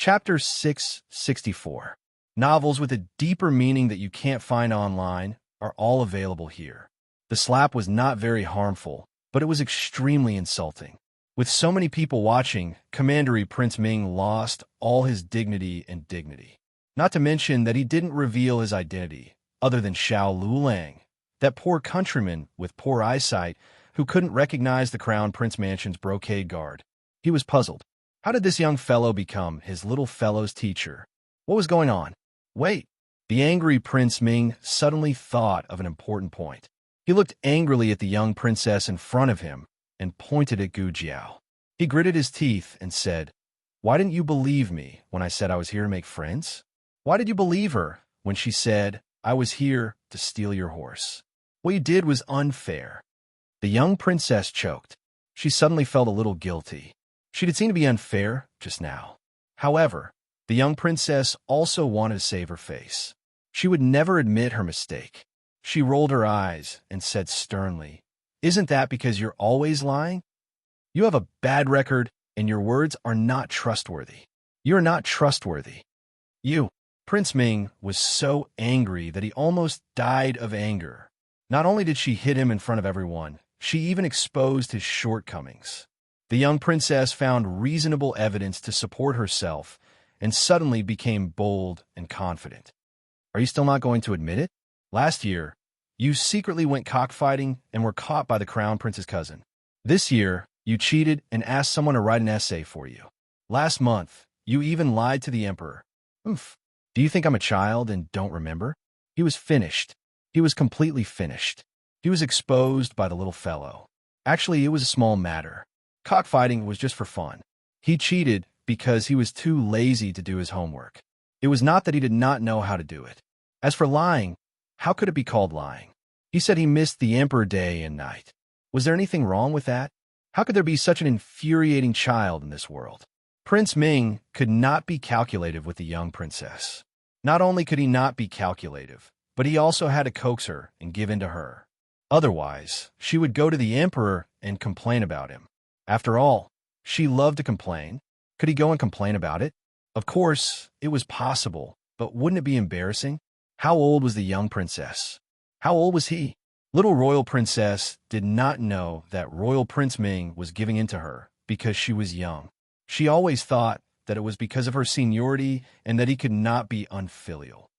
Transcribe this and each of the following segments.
Chapter 664. Novels with a deeper meaning that you can't find online are all available here. The slap was not very harmful, but it was extremely insulting. With so many people watching, Commandery Prince Ming lost all his dignity and dignity. Not to mention that he didn't reveal his identity, other than Xiao Lulang, that poor countryman with poor eyesight who couldn't recognize the Crown Prince Mansion's brocade guard. He was puzzled. How did this young fellow become his little fellow's teacher? What was going on? Wait. The angry Prince Ming suddenly thought of an important point. He looked angrily at the young princess in front of him and pointed at Gu Jiao. He gritted his teeth and said, "Why didn't you believe me when I said I was here to make friends? Why did you believe her when she said I was here to steal your horse? What you did was unfair." The young princess choked. She suddenly felt a little guilty. She did seem to be unfair just now. However, the young princess also wanted to save her face. She would never admit her mistake. She rolled her eyes and said sternly, "Isn't that because you're always lying? You have a bad record and your words are not trustworthy. You are not trustworthy. You." Prince Ming was so angry that he almost died of anger. Not only did she hit him in front of everyone, she even exposed his shortcomings. The young princess found reasonable evidence to support herself and suddenly became bold and confident. "Are you still not going to admit it? Last year, you secretly went cockfighting and were caught by the Crown Prince's cousin. This year, you cheated and asked someone to write an essay for you. Last month, you even lied to the emperor. Oof. Do you think I'm a child and don't remember?" He was finished. He was completely finished. He was exposed by the little fellow. Actually, it was a small matter. Cockfighting was just for fun. He cheated because he was too lazy to do his homework. It was not that he did not know how to do it. As for lying, how could it be called lying? He said he missed the emperor day and night. Was there anything wrong with that? How could there be such an infuriating child in this world? Prince Ming could not be calculative with the young princess. Not only could he not be calculative, but he also had to coax her and give in to her. Otherwise, she would go to the emperor and complain about him. After all, she loved to complain. Could he go and complain about it? Of course, it was possible, but wouldn't it be embarrassing? How old was the young princess? How old was he? Little royal princess did not know that royal Prince Ming was giving in to her because she was young. She always thought that it was because of her seniority and that he could not be unfilial.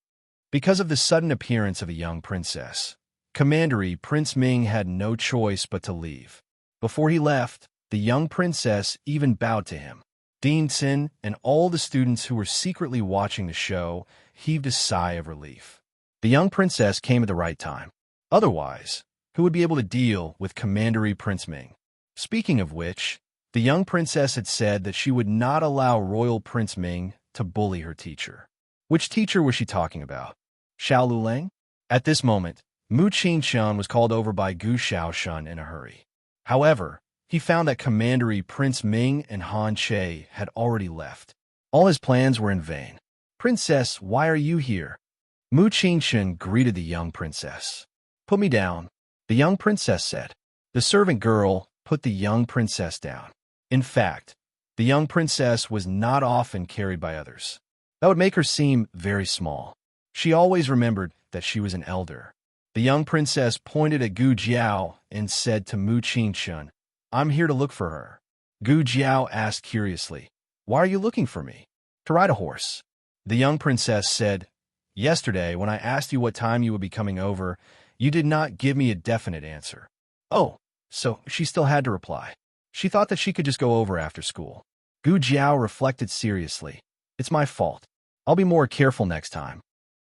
Because of the sudden appearance of a young princess, Commandery Prince Ming had no choice but to leave. Before he left, the young princess even bowed to him. Dean Sin and all the students who were secretly watching the show heaved a sigh of relief. The young princess came at the right time. Otherwise, who would be able to deal with Commandery Prince Ming? Speaking of which, the young princess had said that she would not allow Royal Prince Ming to bully her teacher. Which teacher was she talking about? Xiao Lulang? At this moment, Mu Qingshun was called over by Gu Xiaoshun in a hurry. However, he found that Commandery Prince Ming and Han Che had already left. All his plans were in vain. "Princess, why are you here?" Mu Qingshun greeted the young princess. "Put me down," the young princess said. The servant girl put the young princess down. In fact, the young princess was not often carried by others. That would make her seem very small. She always remembered that she was an elder. The young princess pointed at Gu Jiao and said to Mu Qingshun, "I'm here to look for her." Gu Jiao asked curiously, "Why are you looking for me?" "To ride a horse." The young princess said, "Yesterday, when I asked you what time you would be coming over, you did not give me a definite answer." Oh, so she still had to reply. She thought that she could just go over after school. Gu Jiao reflected seriously. "It's my fault. I'll be more careful next time."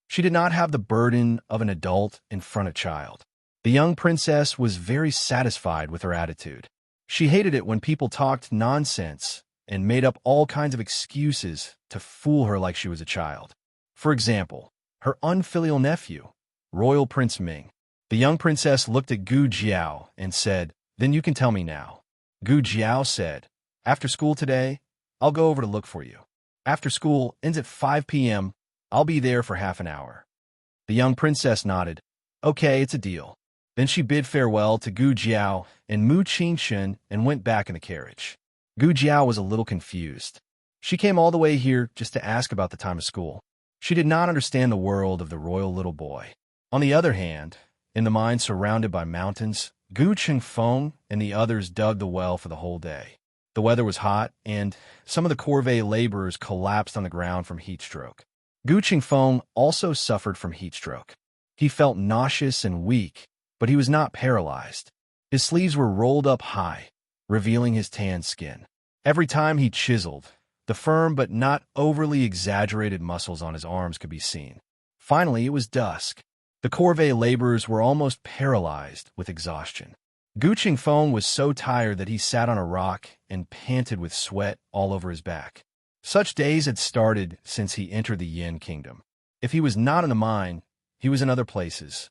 She did not have the burden of an adult in front of a child. The young princess was very satisfied with her attitude. She hated it when people talked nonsense and made up all kinds of excuses to fool her like she was a child. For example, her unfilial nephew, Royal Prince Ming. The young princess looked at Gu Jiao and said, "Then you can tell me now." Gu Jiao said, "After school today, I'll go over to look for you. After school ends at 5 p.m., I'll be there for half an hour." The young princess nodded. "Okay, it's a deal." Then she bid farewell to Gu Jiao and Mu Qingshun and went back in the carriage. Gu Jiao was a little confused. She came all the way here just to ask about the time of school. She did not understand the world of the royal little boy. On the other hand, in the mine surrounded by mountains, Gu Qingfeng and the others dug the well for the whole day. The weather was hot, and some of the corvée laborers collapsed on the ground from heat stroke. Gu Qingfeng also suffered from heat stroke. He felt nauseous and weak, but he was not paralyzed. His sleeves were rolled up high, revealing his tanned skin. Every time he chiseled, the firm but not overly exaggerated muscles on his arms could be seen. Finally, it was dusk. The corvée laborers were almost paralyzed with exhaustion. Gu Qingfeng was so tired that he sat on a rock and panted with sweat all over his back. Such days had started since he entered the Yin Kingdom. If he was not in the mine, he was in other places.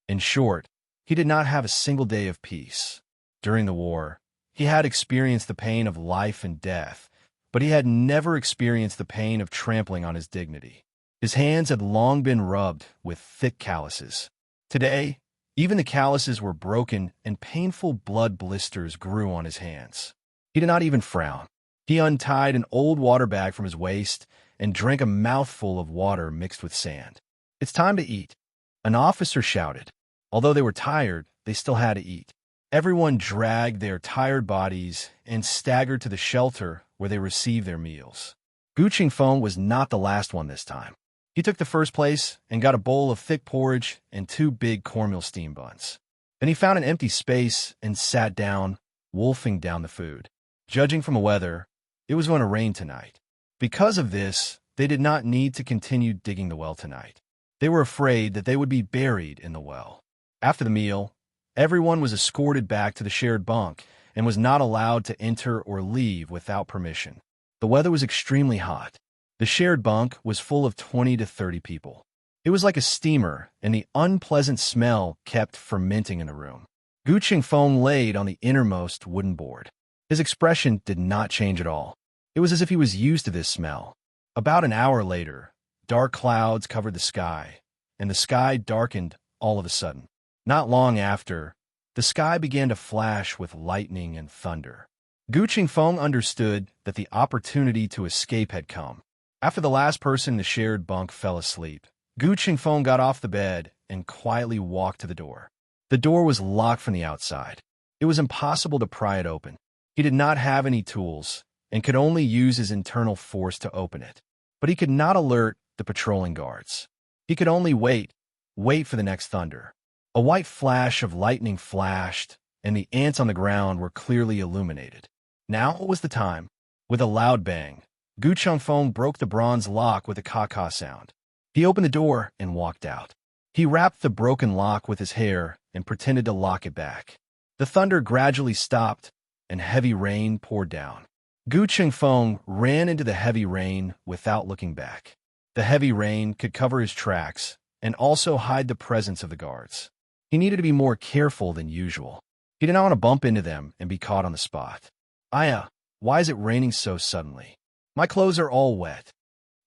In short, he did not have a single day of peace. During the war, he had experienced the pain of life and death, but he had never experienced the pain of trampling on his dignity. His hands had long been rubbed with thick calluses. Today, even the calluses were broken and painful blood blisters grew on his hands. He did not even frown. He untied an old water bag from his waist and drank a mouthful of water mixed with sand. "It's time to eat," an officer shouted. Although they were tired, they still had to eat. Everyone dragged their tired bodies and staggered to the shelter where they received their meals. Gu Qingfeng was not the last one this time. He took the first place and got a bowl of thick porridge and 2 big cornmeal steam buns. Then he found an empty space and sat down, wolfing down the food. Judging from the weather, it was going to rain tonight. Because of this, they did not need to continue digging the well tonight. They were afraid that they would be buried in the well. After the meal, everyone was escorted back to the shared bunk and was not allowed to enter or leave without permission. The weather was extremely hot. The shared bunk was full of 20 to 30 people. It was like a steamer, and the unpleasant smell kept fermenting in the room. Gu Qingfeng laid on the innermost wooden board. His expression did not change at all. It was as if he was used to this smell. About an hour later, dark clouds covered the sky, and the sky darkened all of a sudden. Not long after, the sky began to flash with lightning and thunder. Gu Qingfeng understood that the opportunity to escape had come. After the last person in the shared bunk fell asleep, Gu Qingfeng got off the bed and quietly walked to the door. The door was locked from the outside. It was impossible to pry it open. He did not have any tools and could only use his internal force to open it. But he could not alert the patrolling guards. He could only wait for the next thunder. A white flash of lightning flashed, and the ants on the ground were clearly illuminated. Now was the time. With a loud bang, Gu Qingfeng broke the bronze lock with a caw-caw sound. He opened the door and walked out. He wrapped the broken lock with his hair and pretended to lock it back. The thunder gradually stopped, and heavy rain poured down. Gu Qingfeng ran into the heavy rain without looking back. The heavy rain could cover his tracks and also hide the presence of the guards. He needed to be more careful than usual. He did not want to bump into them and be caught on the spot. "Aya, why is it raining so suddenly? My clothes are all wet.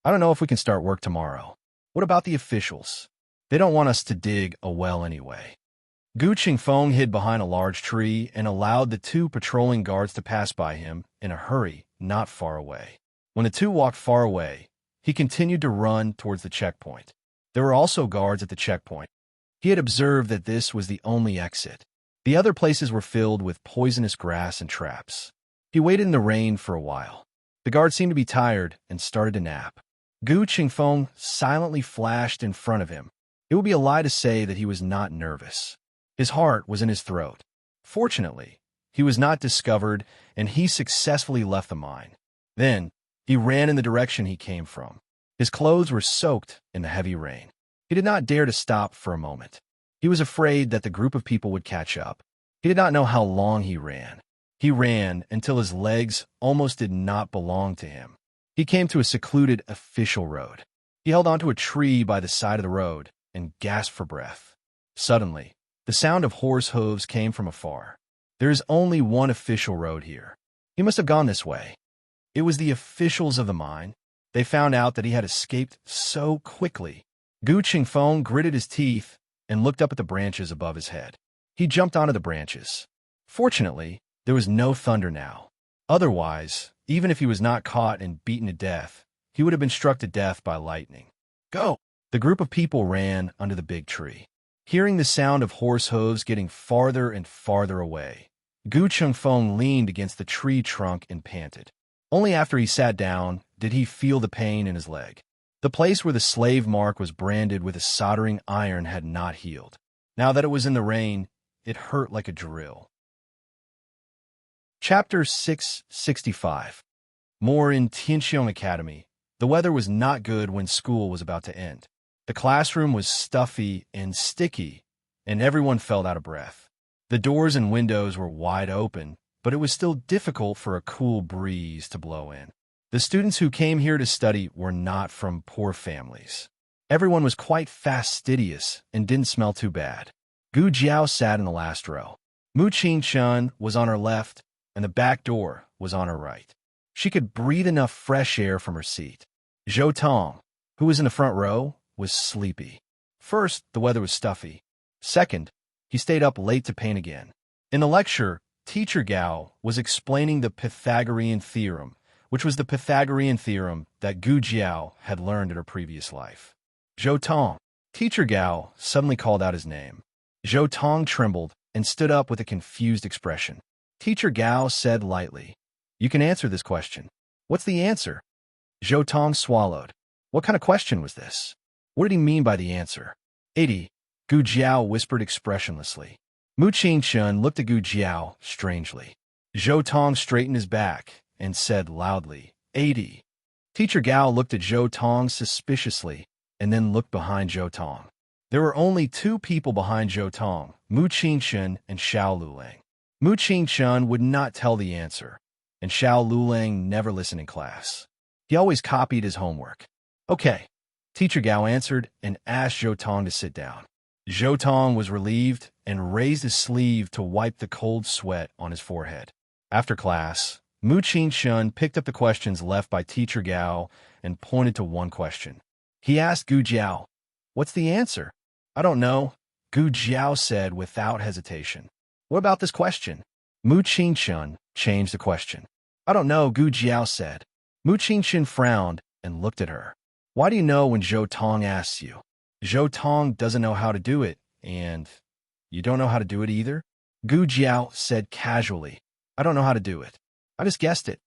I don't know if we can start work tomorrow. What about the officials? They don't want us to dig a well anyway." Gu Qingfeng hid behind a large tree and allowed the 2 patrolling guards to pass by him in a hurry not far away. When the 2 walked far away, he continued to run towards the checkpoint. There were also guards at the checkpoint. He had observed that this was the only exit. The other places were filled with poisonous grass and traps. He waited in the rain for a while. The guards seemed to be tired and started to nap. Gu Qingfeng silently flashed in front of him. It would be a lie to say that he was not nervous. His heart was in his throat. Fortunately, he was not discovered, and he successfully left the mine. Then, he ran in the direction he came from. His clothes were soaked in the heavy rain. He did not dare to stop for a moment. He was afraid that the group of people would catch up. He did not know how long he ran. He ran until his legs almost did not belong to him. He came to a secluded official road. He held onto a tree by the side of the road and gasped for breath. Suddenly, the sound of horse hooves came from afar. There is only one official road here. He must have gone this way. It was the officials of the mine. They found out that he had escaped so quickly. Gu Qingfeng gritted his teeth and looked up at the branches above his head. He jumped onto the branches. Fortunately, there was no thunder now. Otherwise, Even if he was not caught and beaten to death, he would have been struck to death by lightning. Go! The group of people ran under the big tree. Hearing the sound of horse hooves getting farther and farther away, Gu Chengfeng leaned against the tree trunk and panted. Only after he sat down did he feel the pain in his leg. The place where the slave mark was branded with a soldering iron had not healed. Now that it was in the rain, it hurt like a drill. Chapter 665. More in Tianxiong Academy. The weather was not good when school was about to end. The classroom was stuffy and sticky, and everyone felt out of breath. The doors and windows were wide open, but it was still difficult for a cool breeze to blow in. The students who came here to study were not from poor families. Everyone was quite fastidious and didn't smell too bad. Gu Jiao sat in the last row. Mu Qingchun was on her left, and the back door was on her right. She could breathe enough fresh air from her seat. Zhou Tong, who was in the front row, was sleepy. First, the weather was stuffy. Second, he stayed up late to paint again. In the lecture, Teacher Gao was explaining the Pythagorean theorem, which was the Pythagorean theorem that Gu Jiao had learned in her previous life. Zhou Tong. Teacher Gao suddenly called out his name. Zhou Tong trembled and stood up with a confused expression. Teacher Gao said lightly, "You can answer this question." "What's the answer?" Zhou Tong swallowed. What kind of question was this? What did he mean by the answer? 80. Gu Jiao whispered expressionlessly. Mu Qingchun looked at Gu Jiao strangely. Zhou Tong straightened his back and said loudly, 80. Teacher Gao looked at Zhou Tong suspiciously and then looked behind Zhou Tong. There were only two people behind Zhou Tong, Mu Qingchun and Xiao Lulang. Mu Qingchun would not tell the answer, and Xiao Lulang never listened in class. He always copied his homework. Okay, Teacher Gao answered and asked Zhou Tong to sit down. Zhou Tong was relieved and raised his sleeve to wipe the cold sweat on his forehead. After class, Mu Qingchun picked up the questions left by Teacher Gao and pointed to one question. He asked Gu Jiao, "What's the answer?" "I don't know," Gu Jiao said without hesitation. "What about this question?" Mu Qingchun changed the question. "I don't know," Gu Jiao said. Mu Qingchun frowned and looked at her. "Why do you know when Zhou Tong asks you?" "Zhou Tong doesn't know how to do it, and you don't know how to do it either?" Gu Jiao said casually. "I don't know how to do it. I just guessed it."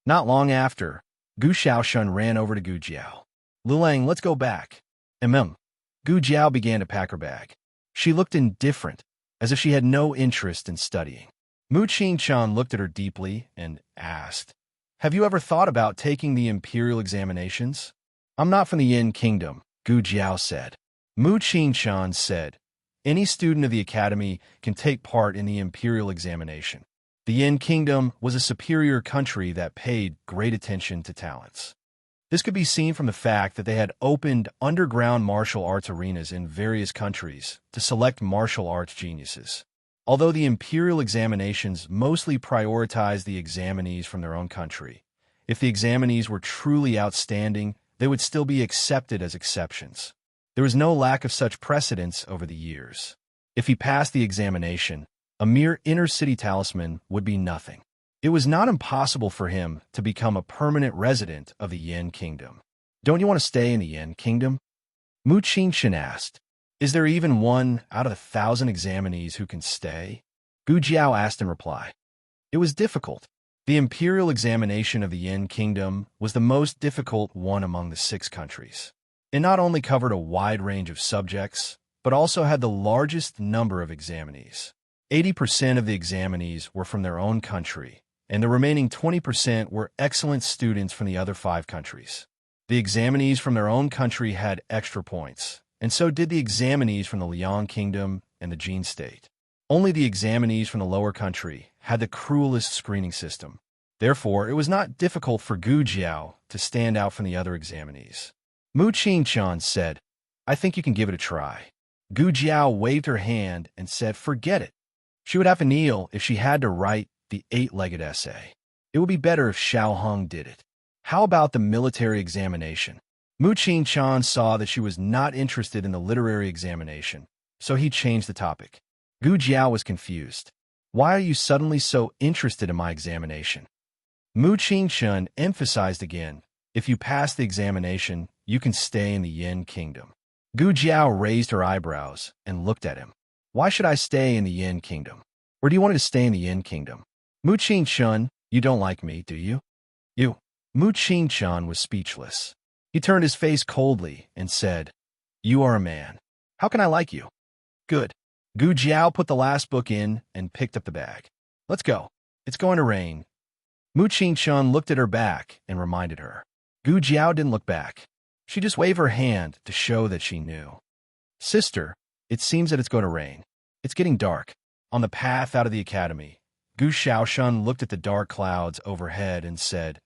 Not long after, Gu Xiaoshun ran over to Gu Jiao. "Lulang, let's go back." Gu Jiao began to pack her bag. She looked indifferent, as if she had no interest in studying. Mu Qingchun looked at her deeply and asked, "Have you ever thought about taking the imperial examinations?" "I'm not from the Yin Kingdom," Gu Jiao said. Mu Qingchun said, "Any student of the academy can take part in the imperial examination." The Yin Kingdom was a superior country that paid great attention to talents. This could be seen from the fact that they had opened underground martial arts arenas in various countries to select martial arts geniuses. Although the imperial examinations mostly prioritized the examinees from their own country, if the examinees were truly outstanding, they would still be accepted as exceptions. There was no lack of such precedents over the years. If he passed the examination, a mere inner-city talisman would be nothing. It was not impossible for him to become a permanent resident of the Yin Kingdom. "Don't you want to stay in the Yin Kingdom?" Mu Qingchun asked. "Is there even one out of 1,000 examinees who can stay?" Gu Jiao asked in reply. It was difficult. The imperial examination of the Yin Kingdom was the most difficult one among the 6 countries. It not only covered a wide range of subjects, but also had the largest number of examinees. 80% of the examinees were from their own country, and the remaining 20% were excellent students from the other 5 countries. The examinees from their own country had extra points, and so did the examinees from the Liang Kingdom and the Jin State. Only the examinees from the lower country had the cruelest screening system. Therefore, it was not difficult for Gu Jiao to stand out from the other examinees. Mu Qingchun said, "I think you can give it a try." Gu Jiao waved her hand and said, "Forget it." She would have to kneel if she had to write the 8-legged essay. It would be better if Xiao Heng did it. How about the military examination? Mu Qingchun saw that she was not interested in the literary examination, so he changed the topic. Gu Jiao was confused. "Why are you suddenly so interested in my examination?" Mu Qingshun emphasized again, if you pass the examination, you can stay in the Yin Kingdom. Gu Jiao raised her eyebrows and looked at him. Why should I stay in the Yin Kingdom? Or do you want to stay in the Yin Kingdom? Mu Qingshun, you don't like me, do you? You. Mu Qingshun was speechless. He turned his face coldly and said, You are a man. How can I like you? Good. Gu Jiao put the last book in and picked up the bag. Let's go. It's going to rain. Mu Qingshun looked at her back and reminded her. Gu Jiao didn't look back. She just waved her hand to show that she knew. Sister, it seems that it's going to rain. It's getting dark. On the path out of the academy, Gu Xiaoshun looked at the dark clouds overhead and said,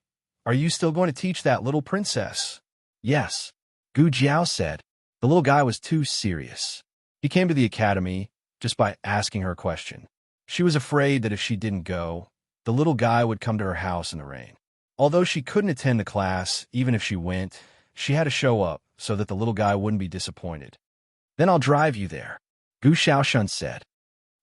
Are you still going to teach that little princess? Yes. Gu Jiao said. The little guy was too serious. He came to the academy just by asking her a question. She was afraid that if she didn't go, the little guy would come to her house in the rain. Although she couldn't attend the class, even if she went, she had to show up so that the little guy wouldn't be disappointed. Then I'll drive you there, Gu Xiaoshun said.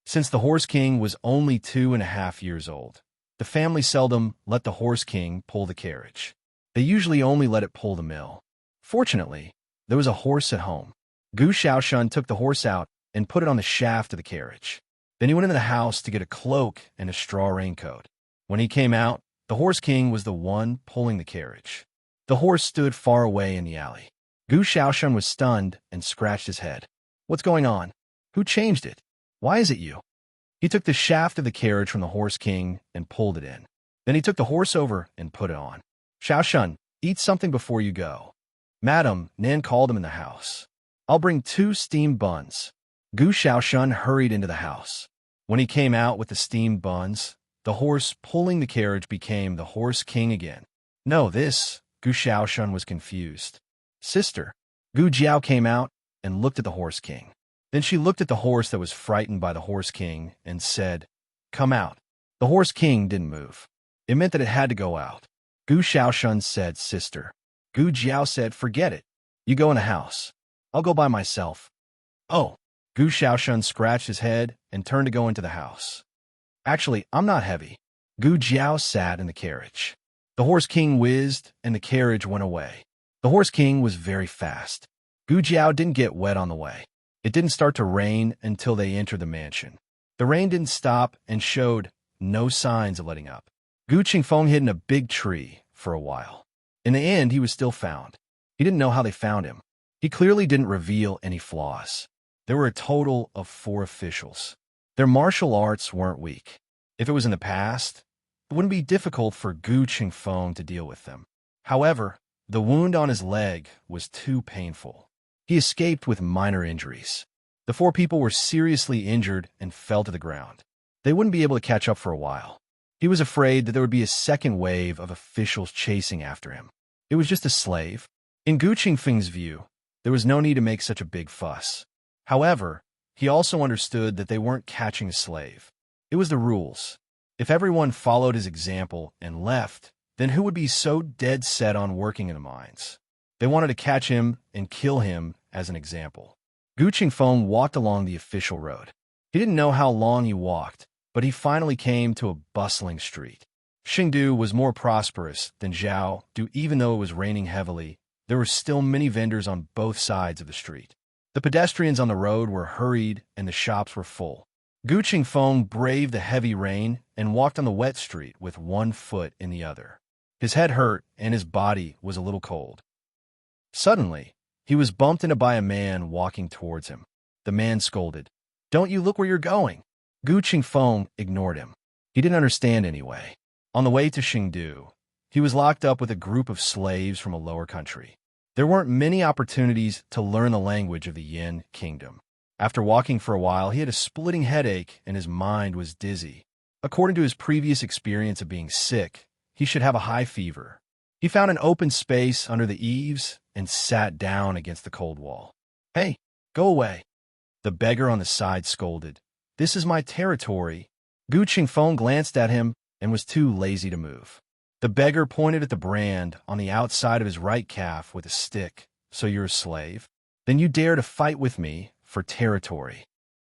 Since the Horse King was only 2.5 years old, the family seldom let the Horse King pull the carriage. They usually only let it pull the mill. Fortunately, there was a horse at home. Gu Xiaoshun took the horse out and put it on the shaft of the carriage. Then he went into the house to get a cloak and a straw raincoat. When he came out, the Horse King was the one pulling the carriage. The horse stood far away in the alley. Gu Xiaoshun was stunned and scratched his head. What's going on? Who changed it? Why is it you? He took the shaft of the carriage from the Horse King and pulled it in. Then he took the horse over and put it on. Xiaoshun, eat something before you go. Madam, Nan called him in the house. I'll bring 2 steamed buns. Gu Xiaoshun hurried into the house. When he came out with the steamed buns, the horse pulling the carriage became the Horse King again. No, this, Gu Xiaoshun was confused. Sister, Gu Jiao came out and looked at the Horse King. Then she looked at the horse that was frightened by the Horse King and said, Come out. The Horse King didn't move. It meant that it had to go out. Gu Xiaoshun said, Sister. Gu Jiao said, Forget it. You go in the house. I'll go by myself. Oh. Gu Xiaoshun scratched his head and turned to go into the house. Actually, I'm not heavy. Gu Jiao sat in the carriage. The Horse King whizzed and the carriage went away. The Horse King was very fast. Gu Jiao didn't get wet on the way. It didn't start to rain until they entered the mansion. The rain didn't stop and showed no signs of letting up. Gu Qingfeng hid in a big tree for a while. In the end, he was still found. He didn't know how they found him. He clearly didn't reveal any flaws. There were a total of 4 officials. Their martial arts weren't weak. If it was in the past, it wouldn't be difficult for Gu Qingfeng to deal with them. However, the wound on his leg was too painful. He escaped with minor injuries. The 4 people were seriously injured and fell to the ground. They wouldn't be able to catch up for a while. He was afraid that there would be a second wave of officials chasing after him. It was just a slave. In Gu Qingfeng's view, there was no need to make such a big fuss. However, he also understood that they weren't catching a slave. It was the rules. If everyone followed his example and left, then who would be so dead set on working in the mines? They wanted to catch him and kill him as an example. Gu Qingfeng walked along the official road. He didn't know how long he walked, but he finally came to a bustling street. Xingdu was more prosperous than Zhaodu. Even though it was raining heavily, there were still many vendors on both sides of the street. The pedestrians on the road were hurried and the shops were full. Gu Qingfeng braved the heavy rain and walked on the wet street with one foot in the other. His head hurt and his body was a little cold. Suddenly, he was bumped into by a man walking towards him. The man scolded, Don't you look where you're going? Gu Qingfeng ignored him. He didn't understand anyway. On the way to Xingdu, he was locked up with a group of slaves from a lower country. There weren't many opportunities to learn the language of the Yin Kingdom. After walking for a while, he had a splitting headache and his mind was dizzy. According to his previous experience of being sick, he should have a high fever. He found an open space under the eaves and sat down against the cold wall. Hey, go away. The beggar on the side scolded. This is my territory. Gu Qingfeng glanced at him and was too lazy to move. The beggar pointed at the brand on the outside of his right calf with a stick. So you're a slave? Then you dare to fight with me for territory.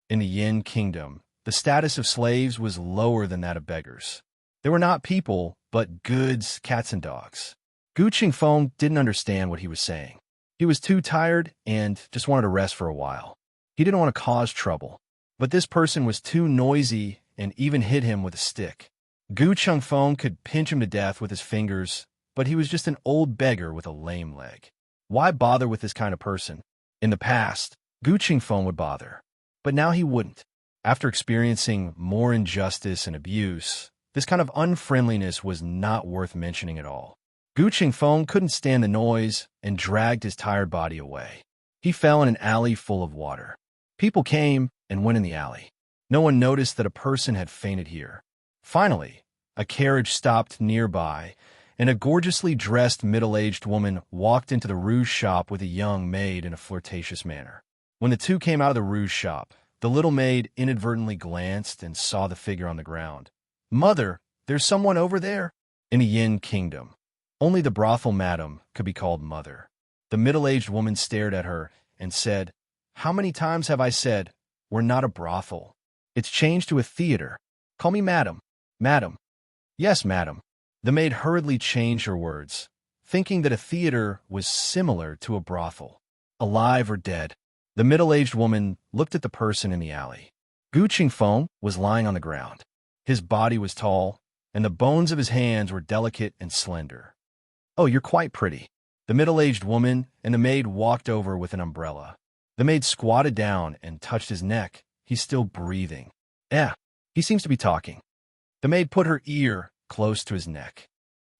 In the Yin Kingdom, the status of slaves was lower than that of beggars. They were not people, but goods, cats, and dogs. Gu Qingfeng didn't understand what he was saying. He was too tired and just wanted to rest for a while. He didn't want to cause trouble, but this person was too noisy and even hit him with a stick. Gu Qingfeng could pinch him to death with his fingers, but he was just an old beggar with a lame leg. Why bother with this kind of person? In the past, Gu Qingfeng would bother, but now he wouldn't. After experiencing more injustice and abuse, this kind of unfriendliness was not worth mentioning at all. Gu Qingfeng couldn't stand the noise and dragged his tired body away. He fell in an alley full of water. People came and went in the alley. No one noticed that a person had fainted here. Finally, a carriage stopped nearby, and a gorgeously dressed middle-aged woman walked into the rouge shop with a young maid in a flirtatious manner. When the two came out of the rouge shop, the little maid inadvertently glanced and saw the figure on the ground. "Mother, there's someone over there." In the Yin Kingdom, only the brothel madam could be called mother. The middle-aged woman stared at her and said, "How many times have I said, we're not a brothel? It's changed to a theater. Call me madam." "Madam." "Yes, madam." The maid hurriedly changed her words, thinking that a theater was similar to a brothel. Alive or dead? The middle-aged woman looked at the person in the alley. Gu Qingfeng was lying on the ground. His body was tall, and the bones of his hands were delicate and slender. "Oh, you're quite pretty." The middle-aged woman and the maid walked over with an umbrella. The maid squatted down and touched his neck. He's still breathing. He seems to be talking. The maid put her ear close to his neck.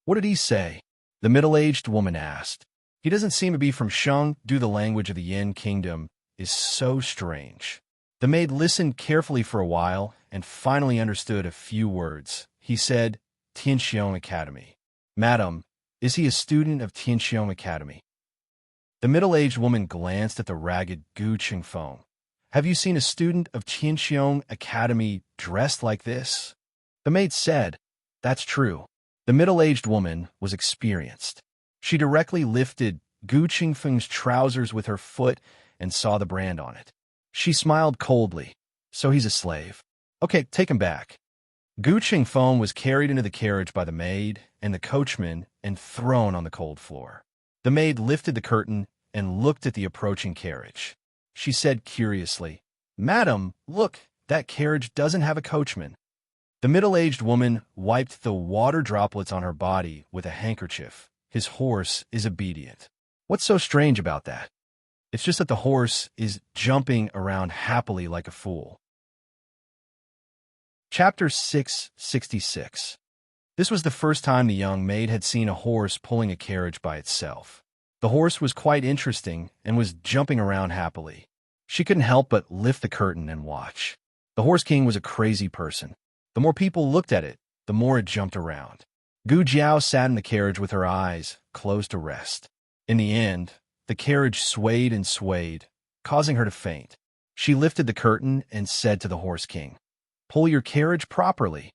"What did he say?" the middle-aged woman asked. "He doesn't seem to be from Shang. The language of the Yin Kingdom is so strange." The maid listened carefully for a while and finally understood a few words. He said, "Tianxiong Academy." "Madam, is he a student of Tianxiong Academy?" The middle-aged woman glanced at the ragged Gu Qingfeng. "Have you seen a student of Tianxiong Academy dressed like this?" The maid said, "That's true." The middle-aged woman was experienced. She directly lifted Gu Qingfeng's trousers with her foot and saw the brand on it. She smiled coldly. "So he's a slave. Okay, take him back." Gu Qingfeng was carried into the carriage by the maid and the coachman and thrown on the cold floor. The maid lifted the curtain and looked at the approaching carriage. She said curiously, "Madam, look, that carriage doesn't have a coachman." The middle-aged woman wiped the water droplets on her body with a handkerchief. "His horse is obedient." "What's so strange about that?" "It's just that the horse is jumping around happily like a fool." Chapter 666. This was the first time the young maid had seen a horse pulling a carriage by itself. The horse was quite interesting and was jumping around happily. She couldn't help but lift the curtain and watch. The Horse King was a crazy person. The more people looked at it, the more it jumped around. Gu Jiao sat in the carriage with her eyes closed to rest. In the end, the carriage swayed and swayed, causing her to faint. She lifted the curtain and said to the Horse King, "Pull your carriage properly."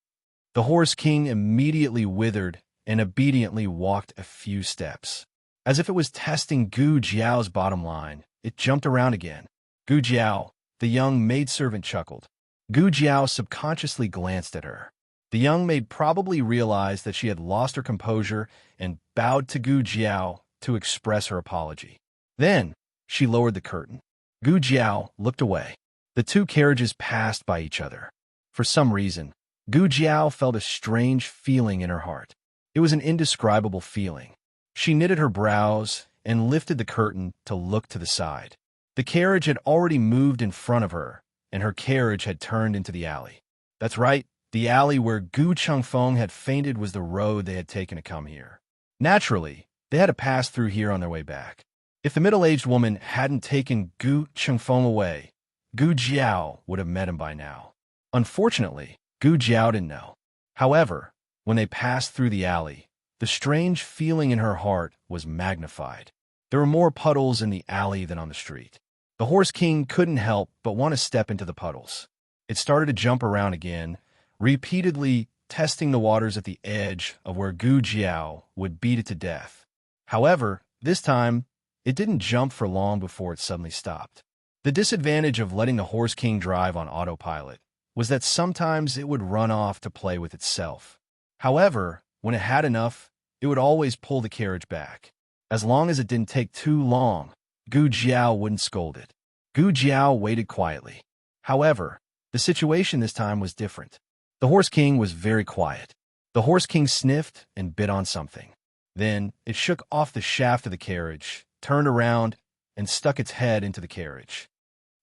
The Horse King immediately withered and obediently walked a few steps. As if it was testing Gu Jiao's bottom line, it jumped around again. Gu Jiao, the young maidservant, chuckled. Gu Jiao subconsciously glanced at her. The young maid probably realized that she had lost her composure and bowed to Gu Jiao to express her apology. Then, she lowered the curtain. Gu Jiao looked away. The two carriages passed by each other. For some reason, Gu Jiao felt a strange feeling in her heart. It was an indescribable feeling. She knitted her brows and lifted the curtain to look to the side. The carriage had already moved in front of her, and her carriage had turned into the alley. That's right, the alley where Gu Qingfeng had fainted was the road they had taken to come here. Naturally, they had to pass through here on their way back. If the middle-aged woman hadn't taken Gu Qingfeng away, Gu Jiao would have met him by now. Unfortunately, Gu Jiao didn't know. However, when they passed through the alley, the strange feeling in her heart was magnified. There were more puddles in the alley than on the street. The Horse King couldn't help but want to step into the puddles. It started to jump around again, repeatedly testing the waters at the edge of where Gu Jiao would beat it to death. However, this time, it didn't jump for long before it suddenly stopped. The disadvantage of letting the Horse King drive on autopilot was that sometimes it would run off to play with itself. However, when it had enough, it would always pull the carriage back. As long as it didn't take too long, Gu Jiao wouldn't scold it. Gu Jiao waited quietly. However, the situation this time was different. The Horse King was very quiet. The Horse King sniffed and bit on something. Then it shook off the shaft of the carriage, turned around, and stuck its head into the carriage.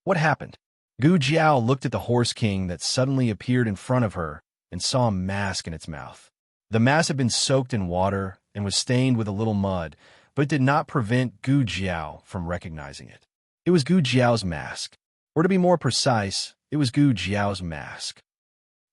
What happened? Gu Jiao looked at the Horse King that suddenly appeared in front of her and saw a mask in its mouth. The mask had been soaked in water and was stained with a little mud, but it did not prevent Gu Jiao from recognizing it. It was Gu Jiao's mask. Or to be more precise, it was Gu Jiao's mask.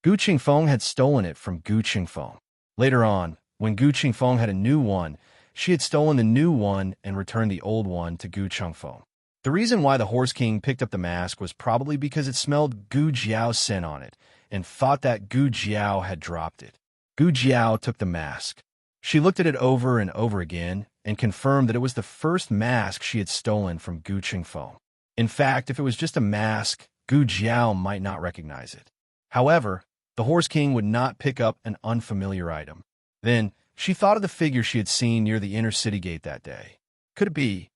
Gu Qingfeng had stolen it from Gu Qingfeng. Later on, when Gu Qingfeng had a new one, she had stolen the new one and returned the old one to Gu Qingfeng. The reason why the Horse King picked up the mask was probably because it smelled Gu Jiao's scent on it and thought that Gu Jiao had dropped it. Gu Jiao took the mask. She looked at it over and over again and confirmed that it was the first mask she had stolen from Gu Qingfeng. In fact, if it was just a mask, Gu Jiao might not recognize it. However, the Horse King would not pick up an unfamiliar item. Then, she thought of the figure she had seen near the inner city gate that day. Could it be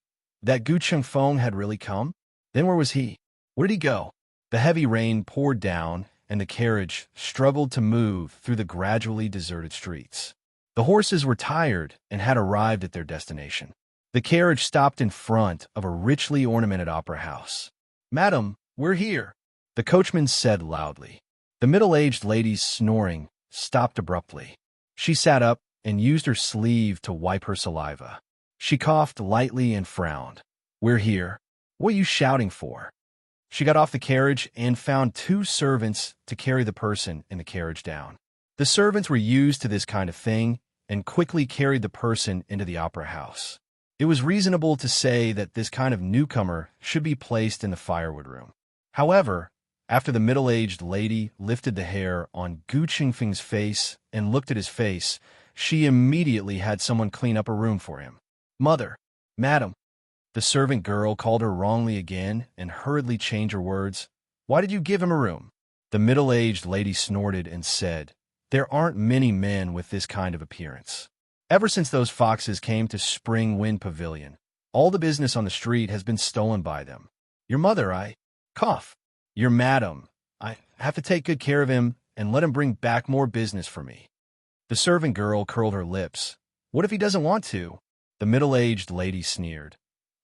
that Gu Qingfeng had really come? Then where was he? Where did he go? The heavy rain poured down, and the carriage struggled to move through the gradually deserted streets. The horses were tired and had arrived at their destination. The carriage stopped in front of a richly ornamented opera house. "Madam, we're here," the coachman said loudly. The middle-aged lady's snoring stopped abruptly. She sat up and used her sleeve to wipe her saliva. She coughed lightly and frowned. "We're here. What are you shouting for?" She got off the carriage and found two servants to carry the person in the carriage down. The servants were used to this kind of thing and quickly carried the person into the opera house. It was reasonable to say that this kind of newcomer should be placed in the firewood room. However, after the middle-aged lady lifted the hair on Gu Qingfeng's face and looked at his face, she immediately had someone clean up a room for him. "Mother, madam," the servant girl called her wrongly again and hurriedly changed her words. "Why did you give him a room?" The middle-aged lady snorted and said, "There aren't many men with this kind of appearance. Ever since those foxes came to Spring Wind Pavilion, all the business on the street has been stolen by them. Your mother, cough. Your madam, I have to take good care of him and let him bring back more business for me." The servant girl curled her lips. "What if he doesn't want to?" The middle-aged lady sneered.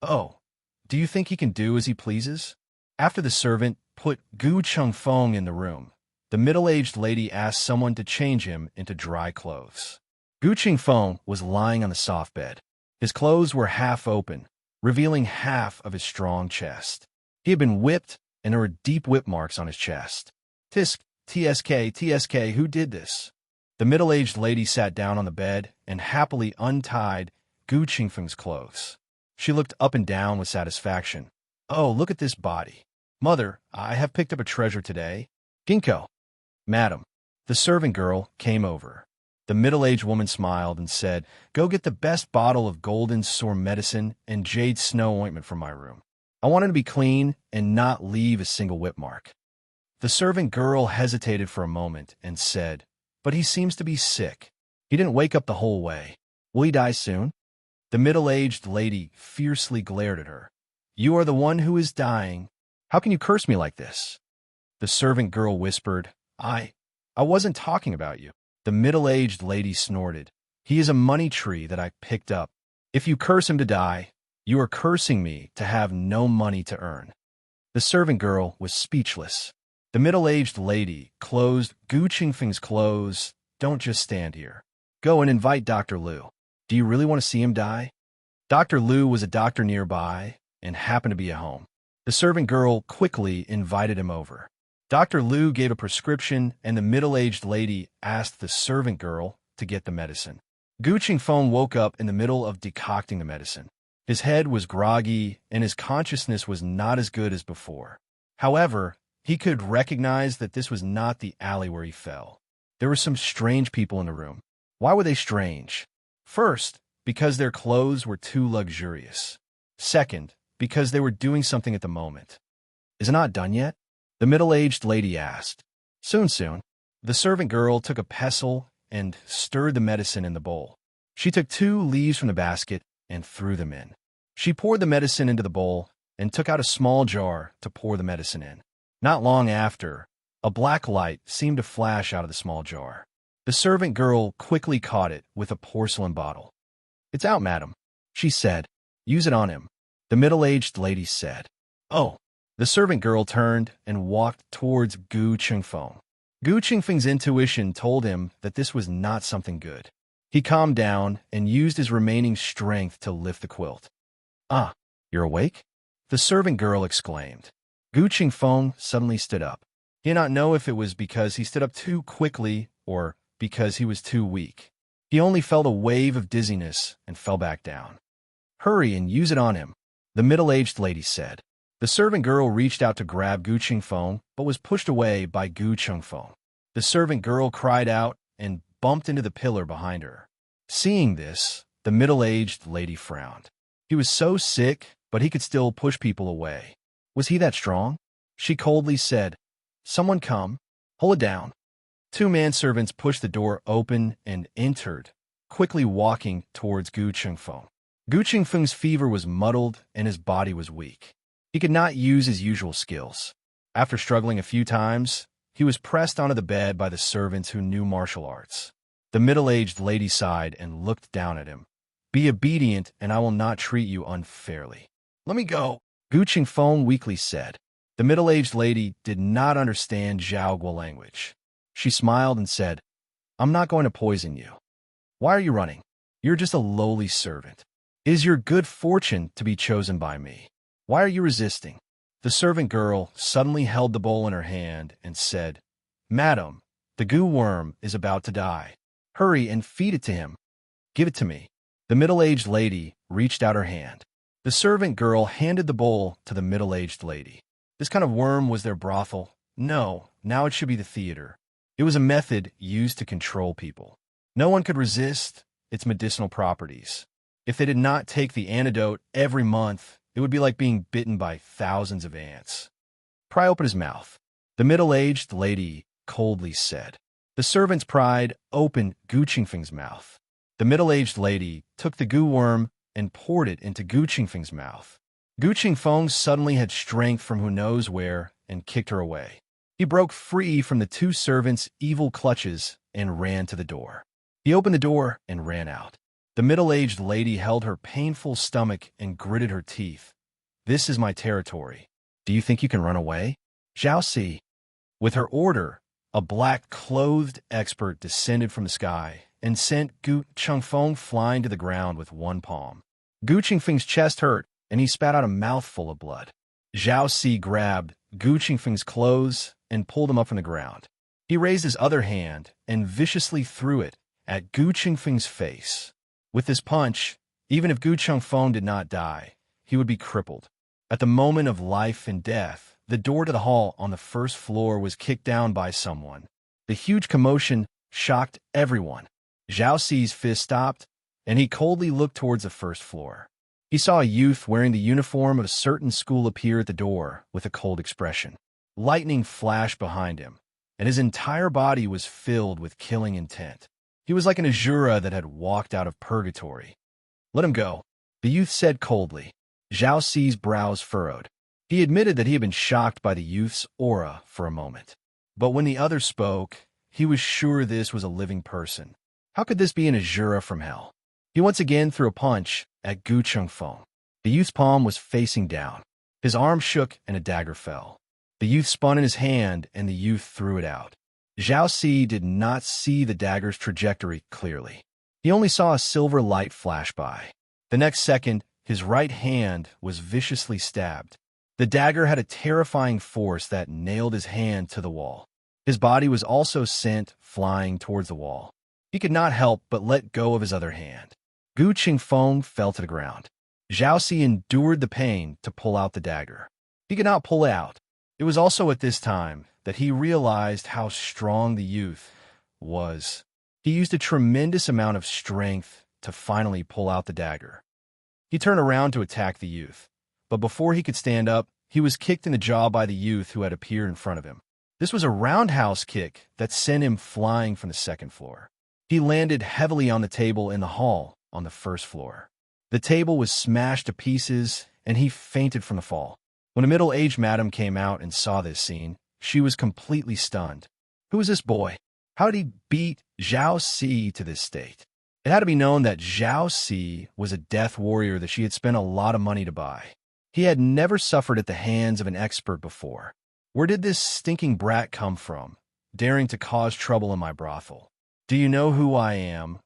"Oh, do you think he can do as he pleases?" After the servant put Gu Qingfeng in the room, the middle-aged lady asked someone to change him into dry clothes. Gu Qingfeng was lying on the soft bed. His clothes were half open, revealing half of his strong chest. He had been whipped, and there were deep whip marks on his chest. TSK, who did this?" The middle-aged lady sat down on the bed and happily untied Gu Qingfeng's clothes. She looked up and down with satisfaction. "Oh, look at this body. Mother, I have picked up a treasure today. Ginkgo." "Madam." The servant girl came over. The middle-aged woman smiled and said, "Go get the best bottle of golden sore medicine and jade snow ointment from my room. I want it to be clean and not leave a single whip mark." The servant girl hesitated for a moment and said, "But he seems to be sick. He didn't wake up the whole way. Will he die soon?" The middle-aged lady fiercely glared at her. "You are the one who is dying. How can you curse me like this?" The servant girl whispered, I wasn't talking about you." The middle-aged lady snorted. "He is a money tree that I picked up. If you curse him to die, you are cursing me to have no money to earn." The servant girl was speechless. The middle-aged lady closed Gu Qingfeng's clothes. "Don't just stand here. Go and invite Dr. Liu. Do you really want to see him die?" Dr. Liu was a doctor nearby and happened to be at home. The servant girl quickly invited him over. Dr. Liu gave a prescription, and the middle-aged lady asked the servant girl to get the medicine. Gu Qingfeng woke up in the middle of decocting the medicine. His head was groggy, and his consciousness was not as good as before. However, he could recognize that this was not the alley where he fell. There were some strange people in the room. Why were they strange? First, because their clothes were too luxurious. Second, because they were doing something at the moment. "Is it not done yet?" the middle-aged lady asked. Soon. The servant girl took a pestle and stirred the medicine in the bowl. She took 2 leaves from the basket and threw them in. She poured the medicine into the bowl and took out a small jar to pour the medicine in. Not long after, a black light seemed to flash out of the small jar. The servant girl quickly caught it with a porcelain bottle. "It's out, madam," she said. "Use it on him," the middle-aged lady said. "Oh." The servant girl turned and walked towards Gu Chengfeng. Gu Chengfeng's intuition told him that this was not something good. He calmed down and used his remaining strength to lift the quilt. "Ah, you're awake?" the servant girl exclaimed. Gu Chengfeng suddenly stood up. He did not know if it was because he stood up too quickly or because he was too weak. He only felt a wave of dizziness and fell back down. "Hurry and use it on him," the middle-aged lady said. The servant girl reached out to grab Gu Chengfeng, but was pushed away by Gu Chengfeng. The servant girl cried out and bumped into the pillar behind her. Seeing this, the middle-aged lady frowned. He was so sick, but he could still push people away. Was he that strong? She coldly said, "Someone come. Hold it down." 2 manservants pushed the door open and entered, quickly walking towards Gu Chengfeng. Gu Chengfeng's fever was muddled and his body was weak. He could not use his usual skills. After struggling a few times, he was pressed onto the bed by the servants who knew martial arts. The middle-aged lady sighed and looked down at him. "Be obedient, and I will not treat you unfairly." "Let me go," Gu Chengfeng weakly said. The middle-aged lady did not understand Zhaogua language. She smiled and said, "I'm not going to poison you. Why are you running? You're just a lowly servant. It is your good fortune to be chosen by me. Why are you resisting?" The servant girl suddenly held the bowl in her hand and said, "Madam, the goo worm is about to die. Hurry and feed it to him." "Give it to me." The middle-aged lady reached out her hand. The servant girl handed the bowl to the middle-aged lady. This kind of worm was their brothel? No, now it should be the theater. It was a method used to control people. No one could resist its medicinal properties. If they did not take the antidote every month, it would be like being bitten by thousands of ants. "Pry open his mouth," the middle-aged lady coldly said. The servants pried open Gu Chengfeng's mouth. The middle-aged lady took the goo worm and poured it into Gu Chengfeng's mouth. Gu Chengfeng suddenly had strength from who knows where and kicked her away. He broke free from the 2 servants' evil clutches and ran to the door. He opened the door and ran out. The middle-aged lady held her painful stomach and gritted her teeth. "This is my territory. Do you think you can run away?" Zhao Si. With her order, a black-clothed expert descended from the sky and sent Gu Chengfeng flying to the ground with one palm. Gu Chengfeng's chest hurt, and he spat out a mouthful of blood. Zhao Si grabbed Gu Chengfeng's clothes and pulled him up from the ground. He raised his other hand and viciously threw it at Gu Chengfeng's face. With this punch, even if Gu Chengfeng did not die, he would be crippled. At the moment of life and death, the door to the hall on the first floor was kicked down by someone. The huge commotion shocked everyone. Zhao Si's fist stopped, and he coldly looked towards the first floor. He saw a youth wearing the uniform of a certain school appear at the door with a cold expression. Lightning flashed behind him, and his entire body was filled with killing intent. He was like an Azura that had walked out of purgatory. "Let him go," the youth said coldly. Zhao Si's brows furrowed. He admitted that he had been shocked by the youth's aura for a moment. But when the other spoke, he was sure this was a living person. How could this be an Azura from hell? He once again threw a punch at Gu Chengfeng. The youth's palm was facing down. His arm shook and a dagger fell. The youth spun in his hand and the youth threw it out. Zhao Si did not see the dagger's trajectory clearly. He only saw a silver light flash by. The next second, his right hand was viciously stabbed. The dagger had a terrifying force that nailed his hand to the wall. His body was also sent flying towards the wall. He could not help but let go of his other hand. Gu Chengfeng fell to the ground. Zhao Si endured the pain to pull out the dagger. He could not pull it out. It was also at this time that he realized how strong the youth was. He used a tremendous amount of strength to finally pull out the dagger. He turned around to attack the youth, but before he could stand up, he was kicked in the jaw by the youth who had appeared in front of him. This was a roundhouse kick that sent him flying from the second floor. He landed heavily on the table in the hall on the first floor. The table was smashed to pieces, and he fainted from the fall. When a middle-aged madam came out and saw this scene, she was completely stunned. Who is this boy? How did he beat Zhao Si to this state? It had to be known that Zhao Si was a death warrior that she had spent a lot of money to buy. He had never suffered at the hands of an expert before. Where did this stinking brat come from, daring to cause trouble in my brothel? Do you know who I am?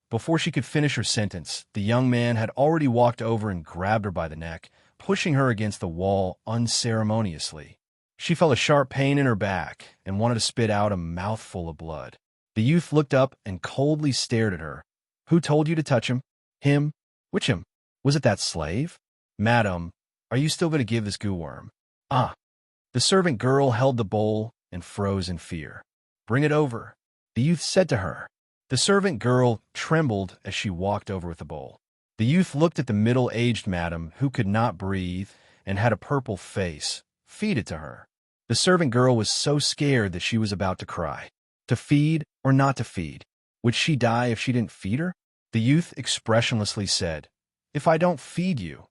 Before she could finish her sentence, the young man had already walked over and grabbed her by the neck, pushing her against the wall unceremoniously. She felt a sharp pain in her back and wanted to spit out a mouthful of blood. The youth looked up and coldly stared at her. Who told you to touch him? Him? Which him? Was it that slave? Madam, are you still going to give this goo worm? The servant girl held the bowl and froze in fear. Bring it over, the youth said to her. The servant girl trembled as she walked over with the bowl. The youth looked at the middle-aged madam who could not breathe and had a purple face. Feed it to her. The servant girl was so scared that she was about to cry. To feed or not to feed? Would she die if she didn't feed her? The youth expressionlessly said, If I don't feed you,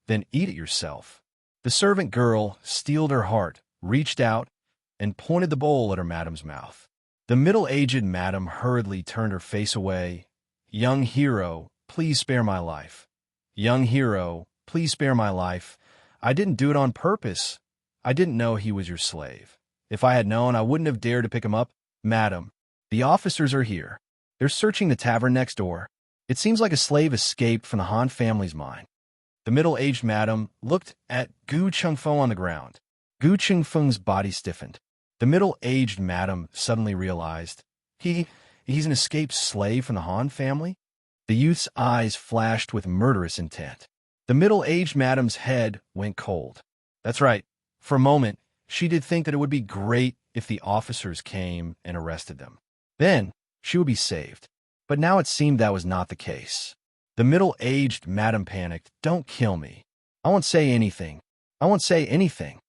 then eat it yourself. The servant girl steeled her heart, reached out, and pointed the bowl at her madam's mouth. The middle-aged madam hurriedly turned her face away. Young hero, please spare my life. Young hero, please spare my life. I didn't do it on purpose. I didn't know he was your slave. If I had known, I wouldn't have dared to pick him up. Madam, the officers are here. They're searching the tavern next door. It seems like a slave escaped from the Han family's mine. The middle-aged madam looked at Gu Chengfeng on the ground. Gu Chengfeng's body stiffened. The middle-aged madam suddenly realized, he's an escaped slave from the Han family? The youth's eyes flashed with murderous intent. The middle-aged madam's head went cold. That's right. For a moment, she did think that it would be great if the officers came and arrested them. Then, she would be saved. But now it seemed that was not the case. The middle-aged madam panicked. Don't kill me. I won't say anything. I won't say anything.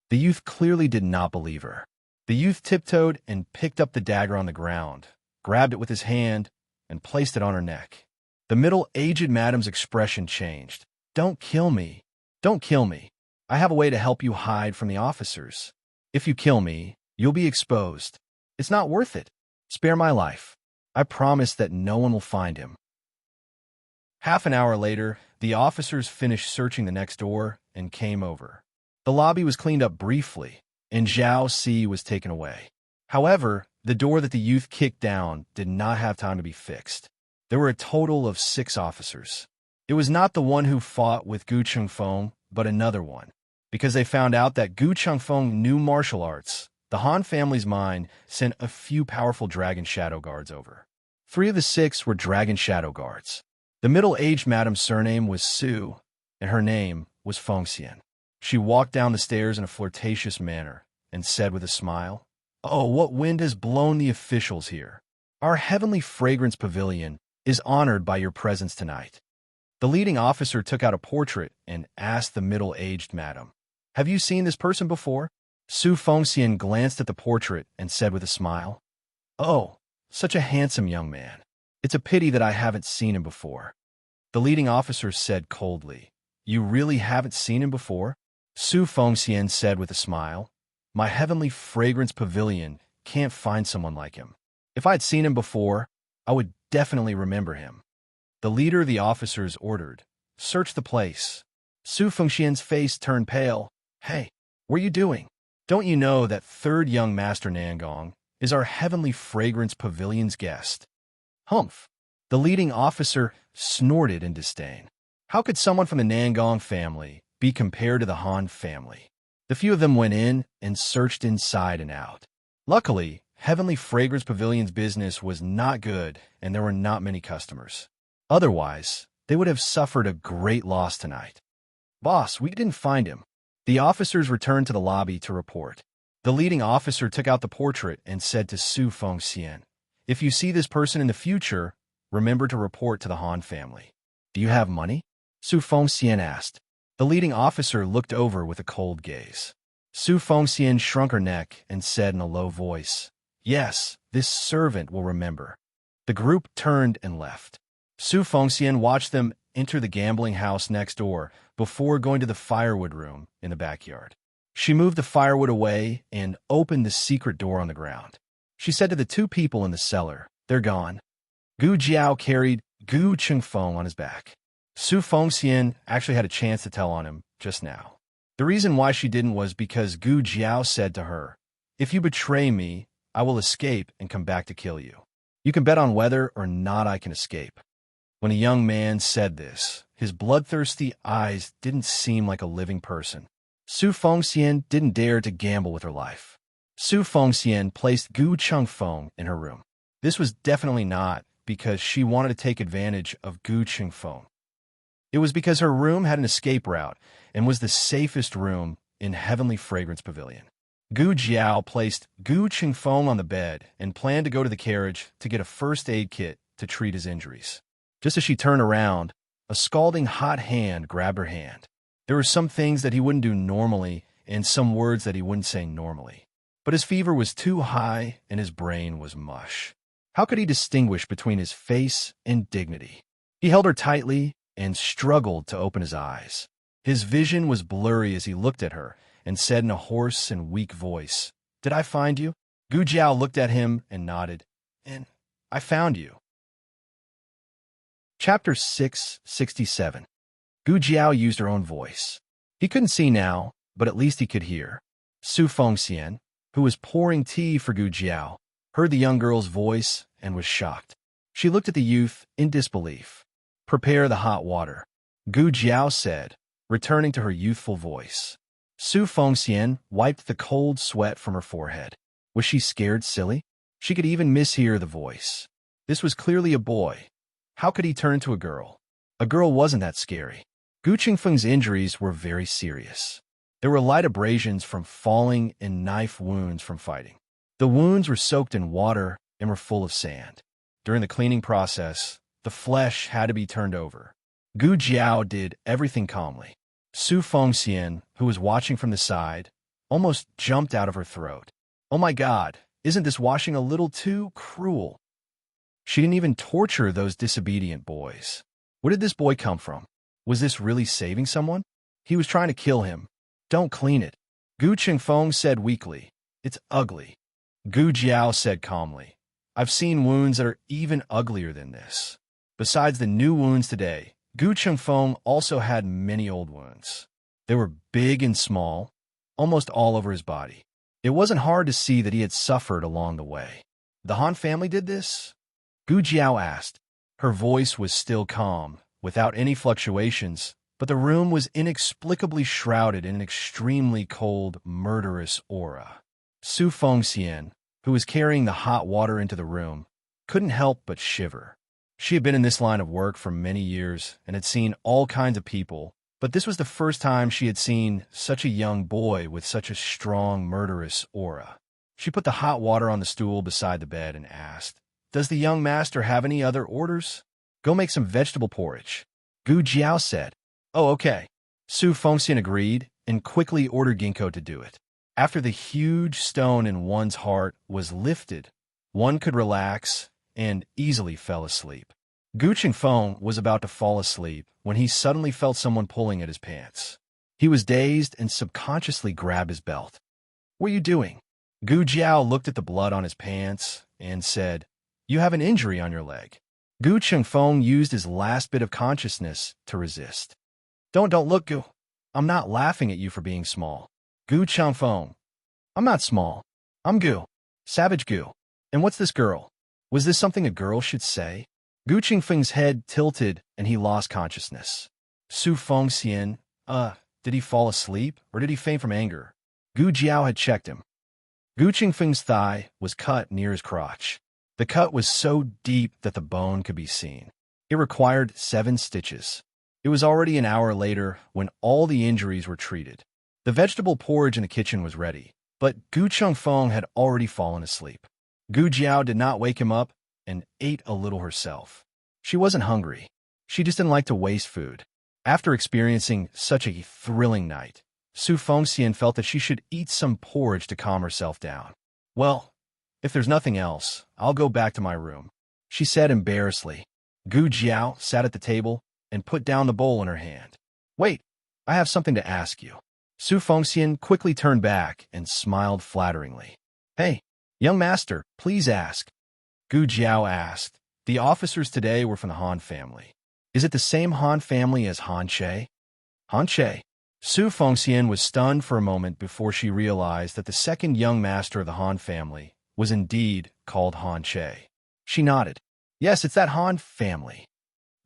The youth clearly did not believe her. The youth tiptoed and picked up the dagger on the ground, grabbed it with his hand, and placed it on her neck. The middle-aged madam's expression changed. Don't kill me. Don't kill me. I have a way to help you hide from the officers. If you kill me, you'll be exposed. It's not worth it. Spare my life. I promise that no one will find him. Half an hour later, the officers finished searching the next door and came over. The lobby was cleaned up briefly, and Zhao Si was taken away. However, the door that the youth kicked down did not have time to be fixed. There were a total of 6 officers. It was not the one who fought with Gu Chengfeng, but another one. Because they found out that Gu Chengfeng knew martial arts, the Han family's mine sent a few powerful Dragon Shadow Guards over. 3 of the 6 were Dragon Shadow Guards. The middle-aged madam's surname was Su, and her name was Fengxian. She walked down the stairs in a flirtatious manner and said with a smile, Oh, what wind has blown the officials here? Our heavenly fragrance pavilion is honored by your presence tonight. The leading officer took out a portrait and asked the middle-aged madam, Have you seen this person before? Su Fengxian glanced at the portrait and said with a smile, Oh, such a handsome young man. It's a pity that I haven't seen him before. The leading officer said coldly, You really haven't seen him before? Su Fengxian said with a smile, My heavenly fragrance pavilion can't find someone like him. If I'd seen him before, I would definitely remember him. The leader of the officers ordered, Search the place. Su Fengxian's face turned pale. Hey, what are you doing? Don't you know that 3rd young Master Nangong is our heavenly fragrance pavilion's guest? Humph. The leading officer snorted in disdain. How could someone from the Nangong family be compared to the Han family? The few of them went in and searched inside and out. Luckily, Heavenly Fragrance Pavilion's business was not good and there were not many customers. Otherwise, they would have suffered a great loss tonight. Boss, we didn't find him. The officers returned to the lobby to report. The leading officer took out the portrait and said to Su Fengxian, If you see this person in the future, remember to report to the Han family. Do you have money? Su Fengxian asked. The leading officer looked over with a cold gaze. Su Fengxian shrunk her neck and said in a low voice, Yes, this servant will remember. The group turned and left. Su Fengxian watched them enter the gambling house next door before going to the firewood room in the backyard. She moved the firewood away and opened the secret door on the ground. She said to the two people in the cellar, "They're gone." Gu Jiao carried Gu Chengfeng on his back. Su Fengxian actually had a chance to tell on him just now. The reason why she didn't was because Gu Jiao said to her, "If you betray me, I will escape and come back to kill you. You can bet on whether or not I can escape." When a young man said this, his bloodthirsty eyes didn't seem like a living person. Su Fengxian didn't dare to gamble with her life. Su Fengxian placed Gu Chengfeng in her room. This was definitely not because she wanted to take advantage of Gu Chengfeng. It was because her room had an escape route and was the safest room in Heavenly Fragrance Pavilion. Gu Jiao placed Gu Chengfeng on the bed and planned to go to the carriage to get a first aid kit to treat his injuries. Just as she turned around, a scalding hot hand grabbed her hand. There were some things that he wouldn't do normally and some words that he wouldn't say normally. But his fever was too high and his brain was mush. How could he distinguish between his face and dignity? He held her tightly and struggled to open his eyes. His vision was blurry as he looked at her and said in a hoarse and weak voice, "Did I find you?" Gu Jiao looked at him and nodded, "And I found you." Chapter 667. Gu Jiao used her own voice. He couldn't see now, but at least he could hear. Su Fengxian, who was pouring tea for Gu Jiao, heard the young girl's voice and was shocked. She looked at the youth in disbelief. "Prepare the hot water," Gu Jiao said, returning to her youthful voice. Su Fengxian wiped the cold sweat from her forehead. Was she scared silly? She could even mishear the voice. This was clearly a boy. How could he turn into a girl? A girl wasn't that scary. Gu Chengfeng's injuries were very serious. There were light abrasions from falling and knife wounds from fighting. The wounds were soaked in water and were full of sand. During the cleaning process, the flesh had to be turned over. Gu Jiao did everything calmly. Su Fengxian, who was watching from the side, almost jumped out of her throat. "Oh my God, isn't this washing a little too cruel?" She didn't even torture those disobedient boys. Where did this boy come from? Was this really saving someone? He was trying to kill him. "Don't clean it," Gu Chengfeng said weakly. "It's ugly." Gu Jiao said calmly, "I've seen wounds that are even uglier than this." Besides the new wounds today, Gu Chengfeng also had many old wounds. They were big and small, almost all over his body. It wasn't hard to see that he had suffered along the way. "The Han family did this?" Gu Jiao asked. Her voice was still calm, without any fluctuations, but the room was inexplicably shrouded in an extremely cold, murderous aura. Su Fengxian, who was carrying the hot water into the room, couldn't help but shiver. She had been in this line of work for many years and had seen all kinds of people, but this was the first time she had seen such a young boy with such a strong, murderous aura. She put the hot water on the stool beside the bed and asked, "Does the young master have any other orders?" "Go make some vegetable porridge," Gu Jiao said. "Oh, okay." Su Fengxian agreed and quickly ordered Ginkgo to do it. After the huge stone in one's heart was lifted, one could relax and easily fell asleep. Gu Chengfeng was about to fall asleep when he suddenly felt someone pulling at his pants. He was dazed and subconsciously grabbed his belt. "What are you doing?" Gu Jiao looked at the blood on his pants and said, "You have an injury on your leg." Gu Chengfeng used his last bit of consciousness to resist. Don't look, Gu. I'm not laughing at you for being small." Gu Chengfeng. "I'm not small. I'm Gu. Savage Gu. And what's this girl? Was this something a girl should say?" Gu Chengfeng's head tilted and he lost consciousness. Su Fengxian, did he fall asleep or did he faint from anger? Gu Jiao had checked him. Gu Chengfeng's thigh was cut near his crotch. The cut was so deep that the bone could be seen. It required 7 stitches. It was already an hour later when all the injuries were treated. The vegetable porridge in the kitchen was ready, but Gu Chengfeng had already fallen asleep. Gu Jiao did not wake him up and ate a little herself. She wasn't hungry. She just didn't like to waste food. After experiencing such a thrilling night, Su Fengxian felt that she should eat some porridge to calm herself down. "Well, if there's nothing else, I'll go back to my room." she said embarrassedly. Gu Jiao sat at the table and put down the bowl in her hand. Wait, I have something to ask you. Su Fengxian quickly turned back and smiled flatteringly. Hey, young master, please ask. Gu Jiao asked. The officers today were from the Han family. Is it the same Han family as Han Che? Han Che. Su Fengxian was stunned for a moment before she realized that the second young master of the Han family was indeed called Han Che. She nodded. Yes, it's that Han family.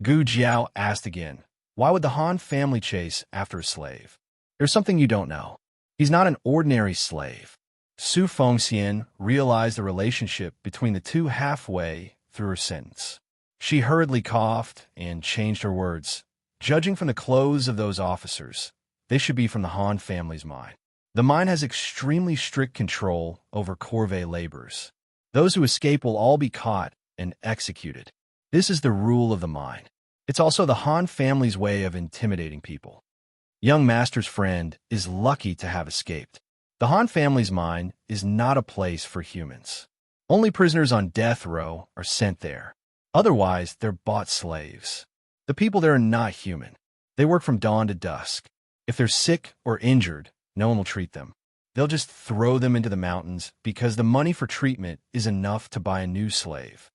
Gu Jiao asked again. Why would the Han family chase after a slave? There's something you don't know. He's not an ordinary slave. Su Fengxian realized the relationship between the two halfway through her sentence. She hurriedly coughed and changed her words. Judging from the clothes of those officers, they should be from the Han family's mine. The mine has extremely strict control over corvée laborers. Those who escape will all be caught and executed. This is the rule of the mine. It's also the Han family's way of intimidating people. Young master's friend is lucky to have escaped. The Han family's mine is not a place for humans. Only prisoners on death row are sent there. Otherwise, they're bought slaves. The people there are not human. They work from dawn to dusk. If they're sick or injured, no one will treat them. They'll just throw them into the mountains because the money for treatment is enough to buy a new slave.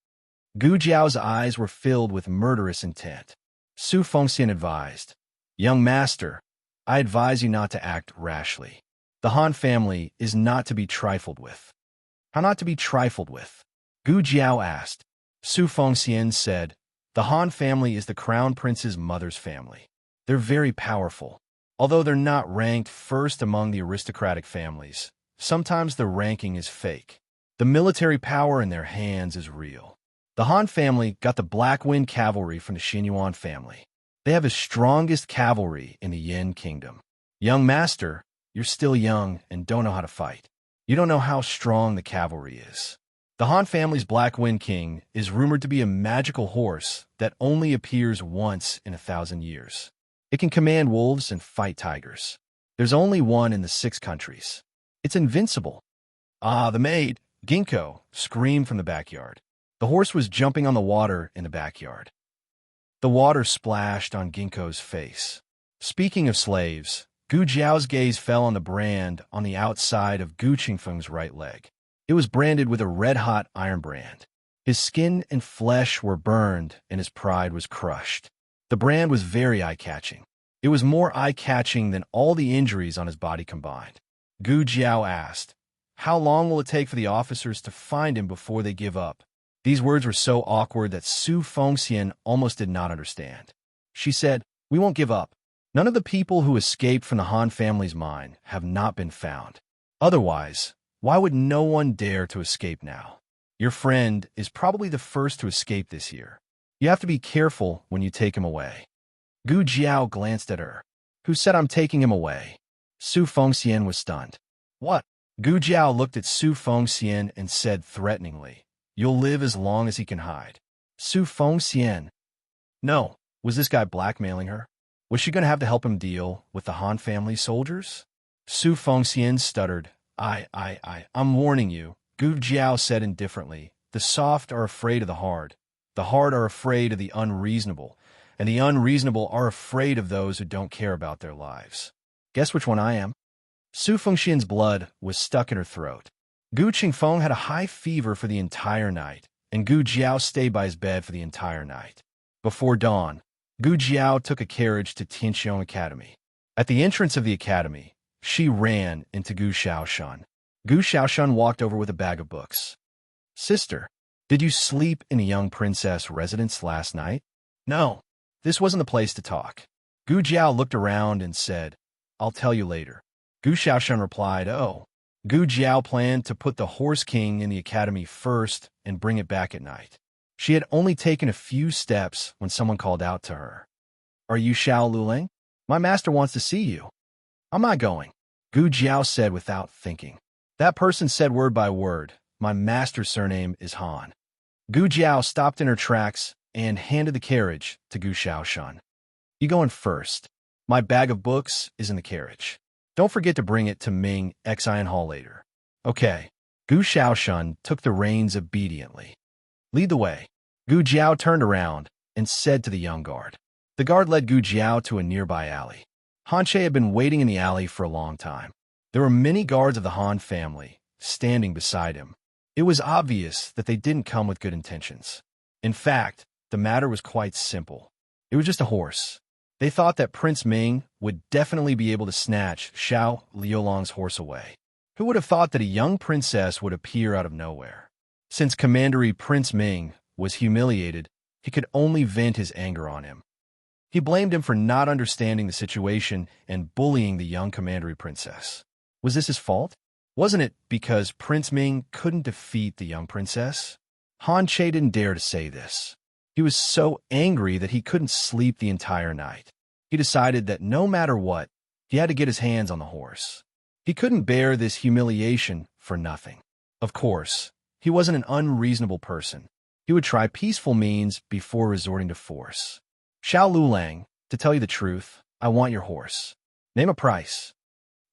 Gu Jiao's eyes were filled with murderous intent. Su Fengxian advised, Young master, I advise you not to act rashly. The Han family is not to be trifled with. How not to be trifled with? Gu Jiao asked. Su Fengxian said, The Han family is the crown prince's mother's family. They're very powerful. Although they're not ranked first among the aristocratic families, sometimes the ranking is fake. The military power in their hands is real. The Han family got the Black Wind cavalry from the Xinyuan family. They have the strongest cavalry in the Yin kingdom. Young master, you're still young and don't know how to fight. You don't know how strong the cavalry is. The Han family's Black Wind King is rumored to be a magical horse that only appears once in 1,000 years. It can command wolves and fight tigers. There's only one in the 6 countries. It's invincible. Ah, the maid, Ginkgo, screamed from the backyard. The horse was jumping on the water in the backyard. The water splashed on Ginkgo's face. Speaking of slaves, Gu Jiao's gaze fell on the brand on the outside of Gu Qingfeng's right leg. It was branded with a red-hot iron brand. His skin and flesh were burned, and his pride was crushed. The brand was very eye-catching. It was more eye-catching than all the injuries on his body combined. Gu Jiao asked, How long will it take for the officers to find him before they give up? These words were so awkward that Su Fengxian almost did not understand. She said, We won't give up. None of the people who escaped from the Han family's mine have not been found. Otherwise, why would no one dare to escape now? Your friend is probably the first to escape this year. You have to be careful when you take him away. Gu Jiao glanced at her. Who said I'm taking him away? Su Fengxian was stunned. What? Gu Jiao looked at Su Fengxian and said threateningly, You'll live as long as he can hide. Su Fengxian. No, was this guy blackmailing her? Was she going to have to help him deal with the Han family soldiers? Su Fengxian stuttered. I'm warning you, Gu Jiao said indifferently. The soft are afraid of the hard. The hard are afraid of the unreasonable, and the unreasonable are afraid of those who don't care about their lives. Guess which one I am? Su Fengxian's blood was stuck in her throat. Gu Qingfeng had a high fever for the entire night, and Gu Jiao stayed by his bed for the entire night. Before dawn, Gu Jiao took a carriage to Tianxiong Academy. At the entrance of the academy, she ran into Gu Shaoshan. Gu Shaoshan walked over with a bag of books. Sister, did you sleep in a young princess residence last night? No, this wasn't the place to talk. Gu Jiao looked around and said, I'll tell you later. Gu Shaoshan replied, Oh. Gu Jiao planned to put the Horse King in the academy first and bring it back at night. She had only taken a few steps when someone called out to her. Are you Xiao Luling? My master wants to see you. I'm not going, Gu Jiao said without thinking. That person said word by word, My master's surname is Han. Gu Jiao stopped in her tracks and handed the carriage to Gu Shaoshan. You go in first. My bag of books is in the carriage. Don't forget to bring it to Ming Xian Hall later. Okay. Gu Shaoshan took the reins obediently. Lead the way. Gu Jiao turned around and said to the young guard. The guard led Gu Jiao to a nearby alley. Han Che had been waiting in the alley for a long time. There were many guards of the Han family standing beside him. It was obvious that they didn't come with good intentions. In fact, the matter was quite simple. It was just a horse. They thought that Prince Ming would definitely be able to snatch Xiao Liulong's horse away. Who would have thought that a young princess would appear out of nowhere? Since Commandery Prince Ming was humiliated, he could only vent his anger on him. He blamed him for not understanding the situation and bullying the young Commandery princess. Was this his fault? Wasn't it because Prince Ming couldn't defeat the young princess? Han Che didn't dare to say this. He was so angry that he couldn't sleep the entire night. He decided that no matter what, he had to get his hands on the horse. He couldn't bear this humiliation for nothing. Of course, he wasn't an unreasonable person. He would try peaceful means before resorting to force. Xiao Lulang, to tell you the truth, I want your horse. Name a price.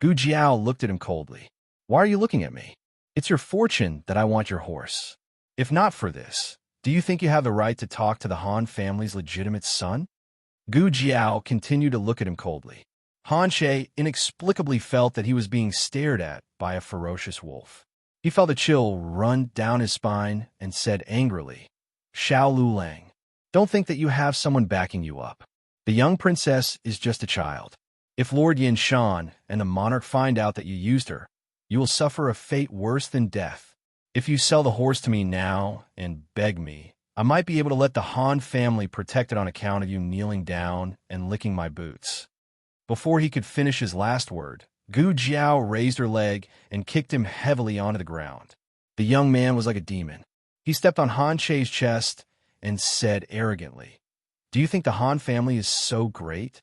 Gu Jiao looked at him coldly. Why are you looking at me? It's your fortune that I want your horse. If not for this, do you think you have the right to talk to the Han family's legitimate son? Gu Jiao continued to look at him coldly. Han Che inexplicably felt that he was being stared at by a ferocious wolf. He felt a chill run down his spine and said angrily, Xiao Lulang, don't think that you have someone backing you up. The young princess is just a child. If Lord Yin Shan and the monarch find out that you used her, you will suffer a fate worse than death. If you sell the horse to me now and beg me, I might be able to let the Han family protect it on account of you kneeling down and licking my boots. Before he could finish his last word, Gu Jiao raised her leg and kicked him heavily onto the ground. The young man was like a demon. He stepped on Han Che's chest and said arrogantly, Do you think the Han family is so great?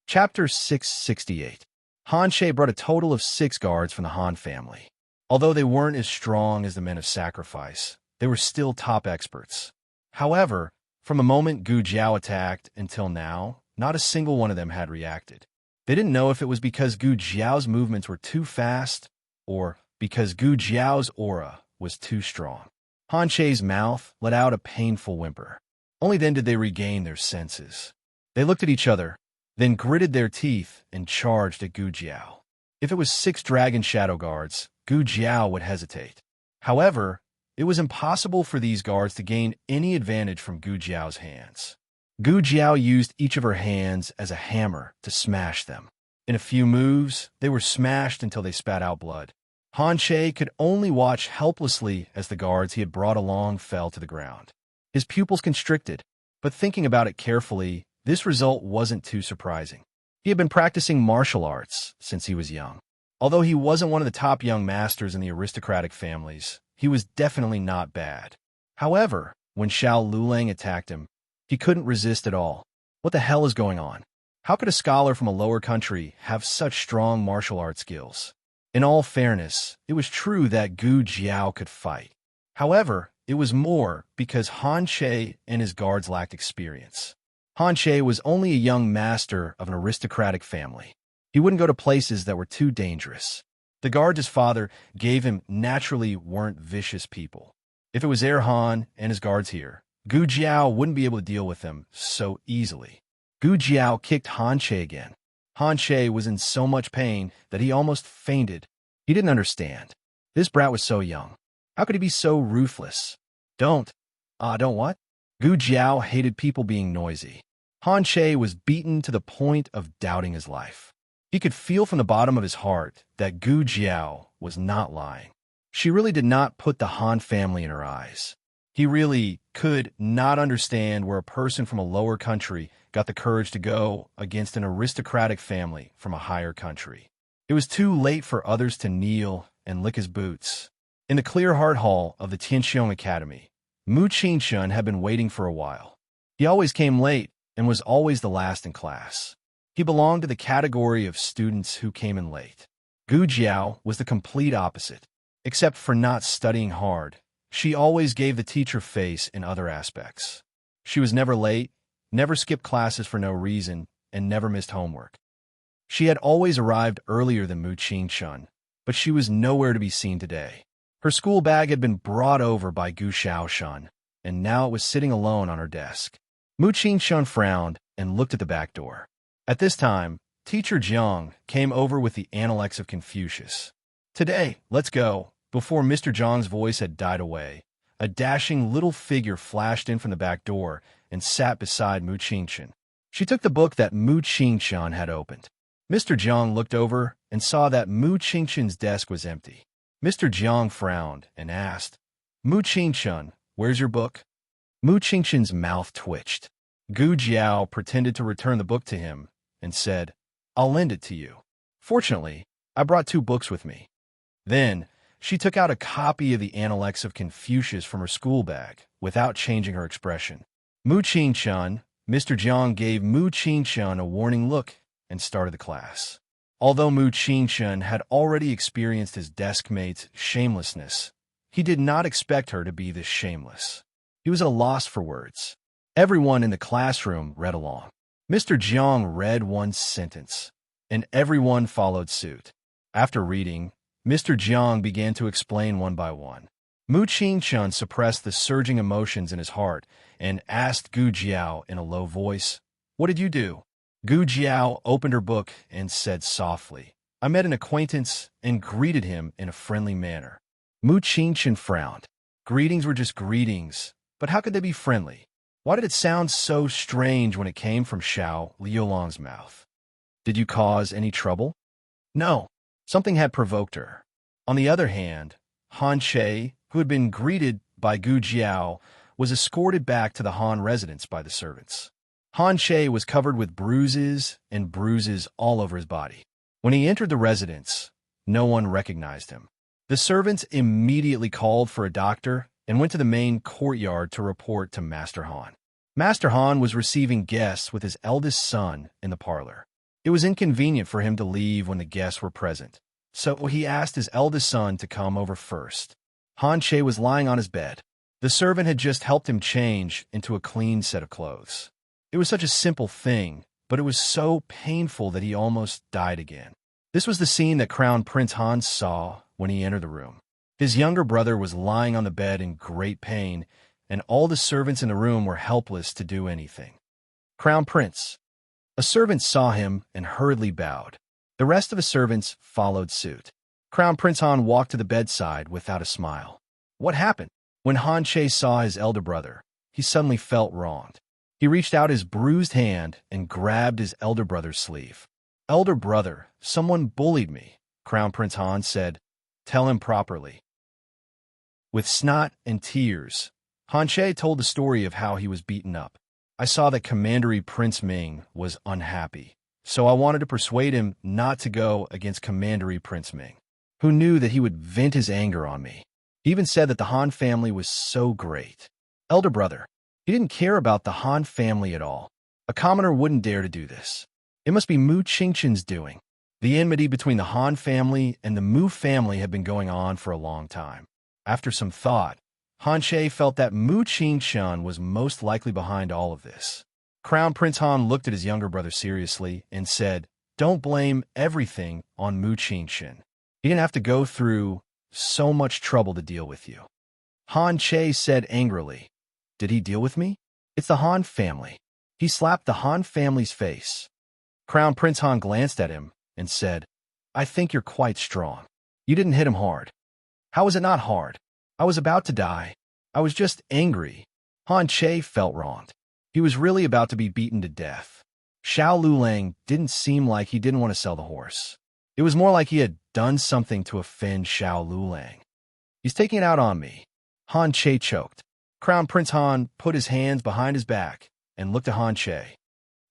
Chapter 668. Han Che brought a total of 6 guards from the Han family. Although they weren't as strong as the men of sacrifice, they were still top experts. However, from the moment Gu Jiao attacked until now, not a single one of them had reacted. They didn't know if it was because Gu Jiao's movements were too fast or because Gu Jiao's aura was too strong. Han Che's mouth let out a painful whimper. Only then did they regain their senses. They looked at each other, then gritted their teeth and charged at Gu Jiao. If it was 6 dragon shadow guards, Gu Jiao would hesitate. However, it was impossible for these guards to gain any advantage from Gu Jiao's hands. Gu Jiao used each of her hands as a hammer to smash them. In a few moves, they were smashed until they spat out blood. Han Che could only watch helplessly as the guards he had brought along fell to the ground. His pupils constricted, but thinking about it carefully, this result wasn't too surprising. He had been practicing martial arts since he was young. Although he wasn't one of the top young masters in the aristocratic families, he was definitely not bad. However, when Xiao Lulang attacked him, he couldn't resist at all. What the hell is going on? How could a scholar from a lower country have such strong martial arts skills? In all fairness, it was true that Gu Jiao could fight. However, it was more because Han Che and his guards lacked experience. Han Che was only a young master of an aristocratic family. He wouldn't go to places that were too dangerous. The guards his father gave him naturally weren't vicious people. If it was Han and his guards here, Gu Jiao wouldn't be able to deal with them so easily. Gu Jiao kicked Han Che again. Han Che was in so much pain that he almost fainted. He didn't understand. This brat was so young. How could he be so ruthless? Don't what? Gu Jiao hated people being noisy. Han Che was beaten to the point of doubting his life. He could feel from the bottom of his heart that Gu Jiao was not lying. She really did not put the Han family in her eyes. He really could not understand where a person from a lower country got the courage to go against an aristocratic family from a higher country. It was too late for others to kneel and lick his boots. In the Clear Heart Hall of the Tianxiong Academy, Mu Qingshun had been waiting for a while. He always came late and was always the last in class. He belonged to the category of students who came in late. Gu Jiao was the complete opposite. Except for not studying hard, she always gave the teacher face in other aspects. She was never late, never skipped classes for no reason, and never missed homework. She had always arrived earlier than Mu Qingshun, but she was nowhere to be seen today. Her school bag had been brought over by Gu Shaoshan. and now it was sitting alone on her desk. Mu Qingshun frowned and looked at the back door. At this time, Teacher Jiang came over with the Analects of Confucius. "Today, let's go." Before Mr. Jiang's voice had died away, a dashing little figure flashed in from the back door and sat beside Mu Qingshun. She took the book that Mu Qingshun had opened. Mr. Jiang looked over and saw that Mu Qingshun's desk was empty. Mr. Jiang frowned and asked, "Mu Qingshun, where's your book?" Mu Qingshun's mouth twitched. Gu Jiao pretended to return the book to him and said, "I'll lend it to you. Fortunately, I brought 2 books with me." Then, she took out a copy of the Analects of Confucius from her school bag without changing her expression. Mu Qingshun, Mr. Jiang gave Mu Qingshun a warning look and started the class. Although Mu Qingshun had already experienced his desk mate's shamelessness, he did not expect her to be this shameless. He was at a loss for words. Everyone in the classroom read along. Mr. Jiang read one sentence, and everyone followed suit. After reading, Mr. Jiang began to explain one by one. Mu Qingshun suppressed the surging emotions in his heart and asked Gu Jiao in a low voice, "What did you do?" Gu Jiao opened her book and said softly, "I met an acquaintance and greeted him in a friendly manner." Mu Qingshun frowned. Greetings were just greetings, but how could they be friendly? Why did it sound so strange when it came from Xiao Liulong's mouth? Did you cause any trouble? No. Something had provoked her. On the other hand, Han Che, who had been greeted by Gu Jiao, was escorted back to the Han residence by the servants. Han Che was covered with bruises and bruises all over his body. When he entered the residence, no one recognized him. The servants immediately called for a doctor and went to the main courtyard to report to Master Han. Master Han was receiving guests with his eldest son in the parlor. It was inconvenient for him to leave when the guests were present, so he asked his eldest son to come over first. Han Che was lying on his bed. The servant had just helped him change into a clean set of clothes. It was such a simple thing, but it was so painful that he almost died again. This was the scene that Crown Prince Han saw when he entered the room. His younger brother was lying on the bed in great pain, and all the servants in the room were helpless to do anything. "Crown Prince." A servant saw him and hurriedly bowed. The rest of the servants followed suit. Crown Prince Han walked to the bedside without a smile. What happened? When Han Che saw his elder brother, he suddenly felt wronged. He reached out his bruised hand and grabbed his elder brother's sleeve. "Elder brother, someone bullied me," Crown Prince Han said. "Tell him properly." With snot and tears, Han Che told the story of how he was beaten up. "I saw that Commandery Prince Ming was unhappy, so I wanted to persuade him not to go against Commandery Prince Ming, who knew that he would vent his anger on me. He even said that the Han family was so great. Elder brother, he didn't care about the Han family at all. A commoner wouldn't dare to do this. It must be Mu Qingshun's doing." The enmity between the Han family and the Mu family had been going on for a long time. After some thought, Han Che felt that Mu Qingshun was most likely behind all of this. Crown Prince Han looked at his younger brother seriously and said, "Don't blame everything on Mu Qingshun. He didn't have to go through so much trouble to deal with you." Han Che said angrily, "Did he deal with me? It's the Han family." He slapped the Han family's face. Crown Prince Han glanced at him and said, "I think you're quite strong. You didn't hit him hard." "How was it not hard? I was about to die. I was just angry." Han Che felt wronged. He was really about to be beaten to death. Xiao Lulang didn't seem like he didn't want to sell the horse. It was more like he had done something to offend Xiao Lulang. "He's taking it out on me." Han Che choked. Crown Prince Han put his hands behind his back and looked at Han Che.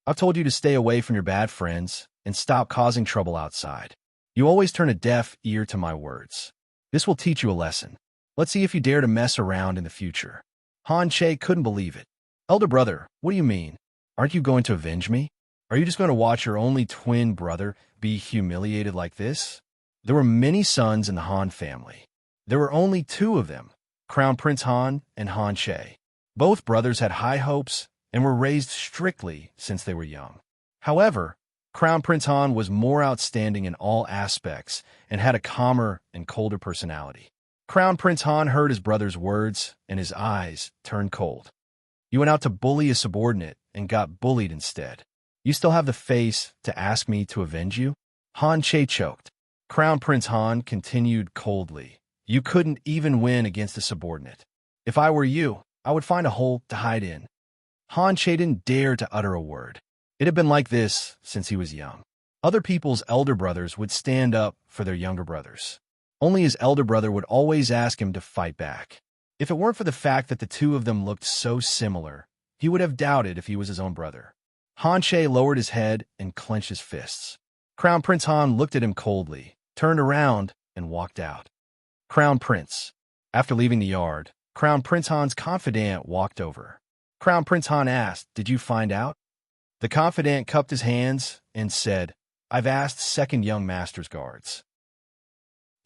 "I've told you to stay away from your bad friends and stop causing trouble outside. You always turn a deaf ear to my words. This will teach you a lesson. Let's see if you dare to mess around in the future." Han Che couldn't believe it. "Elder brother, what do you mean? Aren't you going to avenge me? Are you just going to watch your only twin brother be humiliated like this?" There were many sons in the Han family. There were only 2 of them, Crown Prince Han and Han Che. Both brothers had high hopes and were raised strictly since they were young. However, Crown Prince Han was more outstanding in all aspects and had a calmer and colder personality. Crown Prince Han heard his brother's words, and his eyes turned cold. You went out to bully a subordinate and got bullied instead. You still have the face to ask me to avenge you? Han Che choked. Crown Prince Han continued coldly. You couldn't even win against a subordinate. If I were you, I would find a hole to hide in. Han Che didn't dare to utter a word. It had been like this since he was young. Other people's elder brothers would stand up for their younger brothers. Only his elder brother would always ask him to fight back. If it weren't for the fact that the two of them looked so similar, he would have doubted if he was his own brother. Han Che lowered his head and clenched his fists. Crown Prince Han looked at him coldly, turned around, and walked out. Crown Prince. After leaving the yard, Crown Prince Han's confidant walked over. Crown Prince Han asked, "Did you find out?" The confidant cupped his hands and said, "I've asked second young master's guards."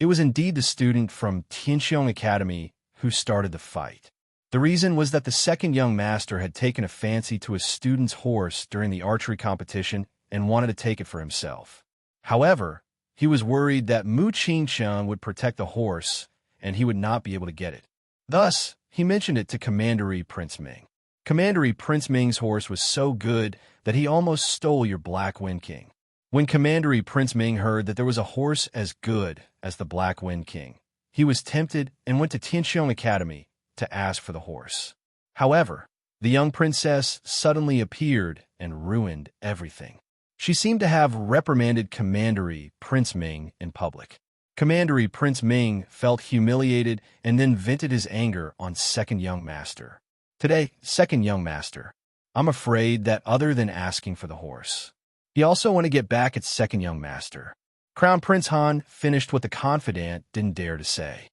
It was indeed the student from Tianxiong Academy who started the fight. The reason was that the second young master had taken a fancy to a student's horse during the archery competition and wanted to take it for himself. However, he was worried that Mu Qingsheng would protect the horse and he would not be able to get it. Thus, he mentioned it to Commandery Prince Ming. Commandery Prince Ming's horse was so good that he almost stole your Black Wind King. When Commandery Prince Ming heard that there was a horse as good as the Black Wind King, he was tempted and went to Tianxiong Academy to ask for the horse. However, the young princess suddenly appeared and ruined everything. She seemed to have reprimanded Commandery Prince Ming in public. Commandery Prince Ming felt humiliated and then vented his anger on second young master. Today, second young master, I'm afraid that other than asking for the horse, he also want to get back at second young master. Crown Prince Han finished what the confidant didn't dare to say.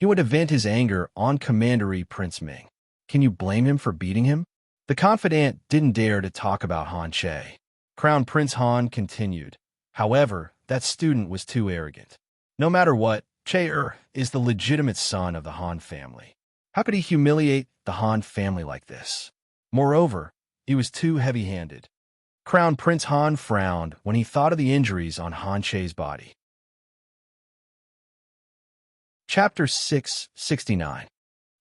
He would vent his anger on Commandery Prince Ming. Can you blame him for beating him? The confidant didn't dare to talk about Han Che. Crown Prince Han continued. However, that student was too arrogant. No matter what, Che is the legitimate son of the Han family. How could he humiliate the Han family like this? Moreover, he was too heavy-handed. Crown Prince Han frowned when he thought of the injuries on Han Che's body. Chapter 669.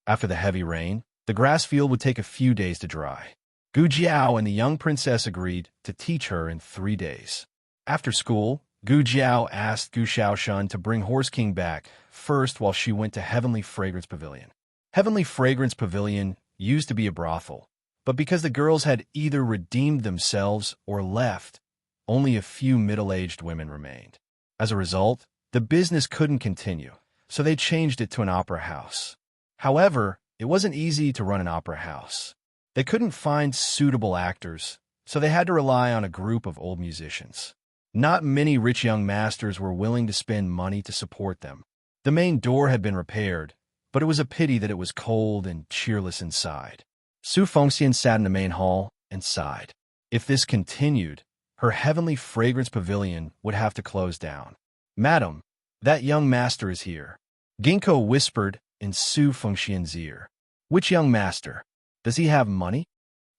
After the heavy rain, the grass field would take a few days to dry. Gu Jiao and the young princess agreed to teach her in 3 days. After school, Gu Jiao asked Gu Xiaoshan to bring Horse King back first while she went to Heavenly Fragrance Pavilion. Heavenly Fragrance Pavilion used to be a brothel, but because the girls had either redeemed themselves or left, only a few middle-aged women remained. As a result, the business couldn't continue, so they changed it to an opera house. However, it wasn't easy to run an opera house. They couldn't find suitable actors, so they had to rely on a group of old musicians. Not many rich young masters were willing to spend money to support them. The main door had been repaired, but it was a pity that it was cold and cheerless inside. Su Fengxian sat in the main hall and sighed. If this continued, her Heavenly Fragrance Pavilion would have to close down. "Madam, that young master is here," Ginkgo whispered in Su Fengxian's ear. "Which young master? Does he have money?"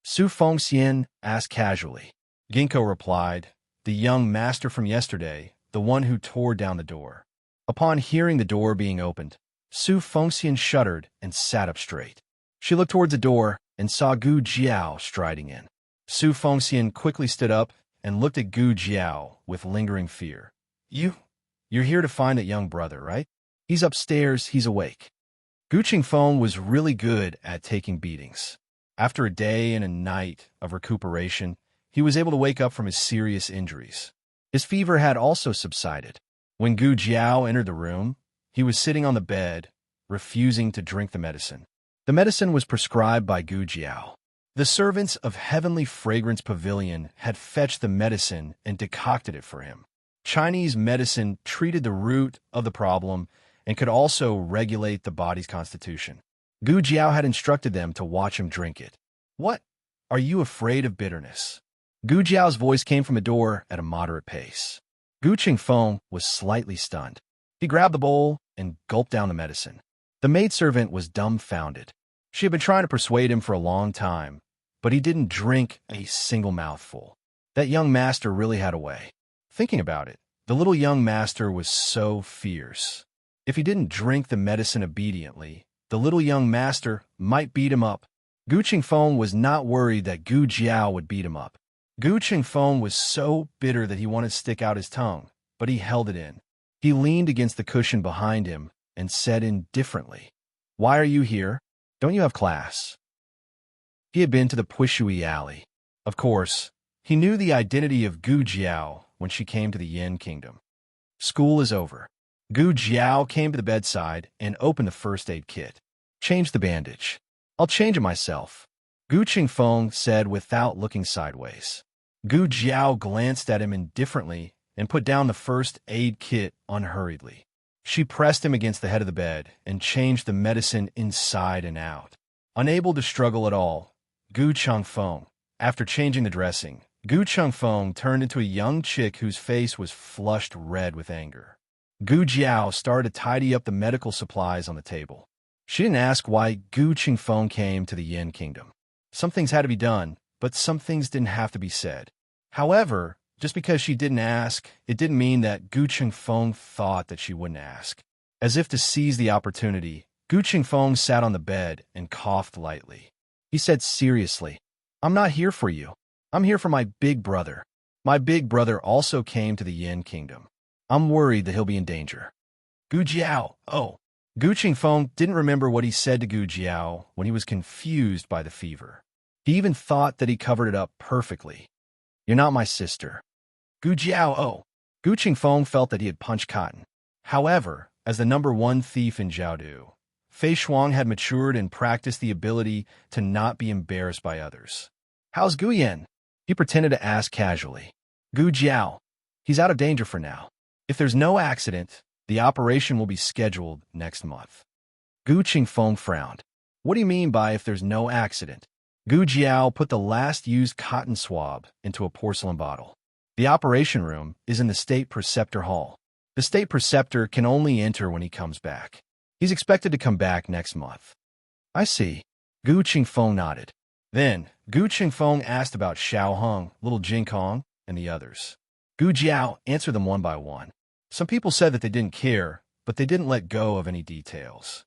Su Fengxian asked casually. Ginkgo replied, "The young master from yesterday, the one who tore down the door." Upon hearing the door being opened, Su Fengxian shuddered and sat up straight. She looked towards the door and saw Gu Jiao striding in. Su Fengxian quickly stood up and looked at Gu Jiao with lingering fear. You're here to find that young brother, right? He's upstairs, he's awake." Gu Qingfeng was really good at taking beatings. After a day and a night of recuperation, he was able to wake up from his serious injuries. His fever had also subsided. When Gu Jiao entered the room, he was sitting on the bed, refusing to drink the medicine. The medicine was prescribed by Gu Jiao. The servants of Heavenly Fragrance Pavilion had fetched the medicine and decocted it for him. Chinese medicine treated the root of the problem and could also regulate the body's constitution. Gu Jiao had instructed them to watch him drink it. "What? Are you afraid of bitterness?" Gu Jiao's voice came from the door at a moderate pace. Gu Qingfeng was slightly stunned. He grabbed the bowl and gulped down the medicine. The maidservant was dumbfounded. She had been trying to persuade him for a long time, but he didn't drink a single mouthful. That young master really had a way. Thinking about it, the little young master was so fierce. If he didn't drink the medicine obediently, the little young master might beat him up. Gu Qingfeng was not worried that Gu Jiao would beat him up. Gu Qingfeng was so bitter that he wanted to stick out his tongue, but he held it in. He leaned against the cushion behind him and said indifferently, "Why are you here? Don't you have class?" He had been to the Puishui Alley. Of course, he knew the identity of Gu Jiao when she came to the Yin Kingdom. "School is over." Gu Jiao came to the bedside and opened the first aid kit. "Change the bandage." "I'll change it myself," Gu Qingfeng said without looking sideways. Gu Jiao glanced at him indifferently and put down the first aid kit unhurriedly. She pressed him against the head of the bed and changed the medicine inside and out. Unable to struggle at all, Gu Qingfeng, after changing the dressing, Gu Qingfeng turned into a young chick whose face was flushed red with anger. Gu Jiao started to tidy up the medical supplies on the table. She didn't ask why Gu Qingfeng came to the Yin Kingdom. Some things had to be done, but some things didn't have to be said. However, just because she didn't ask, it didn't mean that Gu Qingfeng thought that she wouldn't ask. As if to seize the opportunity, Gu Qingfeng sat on the bed and coughed lightly. He said seriously, "I'm not here for you. I'm here for my big brother. My big brother also came to the Yin Kingdom. I'm worried that he'll be in danger." Gu Jiao, oh. Gu Qingfeng didn't remember what he said to Gu Jiao when he was confused by the fever. He even thought that he covered it up perfectly. "You're not my sister." Gu Jiao, oh. Gu Qingfeng felt that he had punched cotton. However, as the #1 thief in Jiaodu, Fei Shuang had matured and practiced the ability to not be embarrassed by others. "How's Gu Yan?" He pretended to ask casually. Gu Jiao, "He's out of danger for now. If there's no accident, the operation will be scheduled next month." Gu Qingfeng frowned. "What do you mean by if there's no accident?" Gu Jiao put the last used cotton swab into a porcelain bottle. "The operation room is in the State Preceptor Hall. The State Preceptor can only enter when he comes back. He's expected to come back next month." "I see." Gu Qingfeng nodded. Then, Gu Qingfeng asked about Xiao Heng, little Jing Kong, and the others. Gu Jiao answered them one by one. Some people said that they didn't care, but they didn't let go of any details.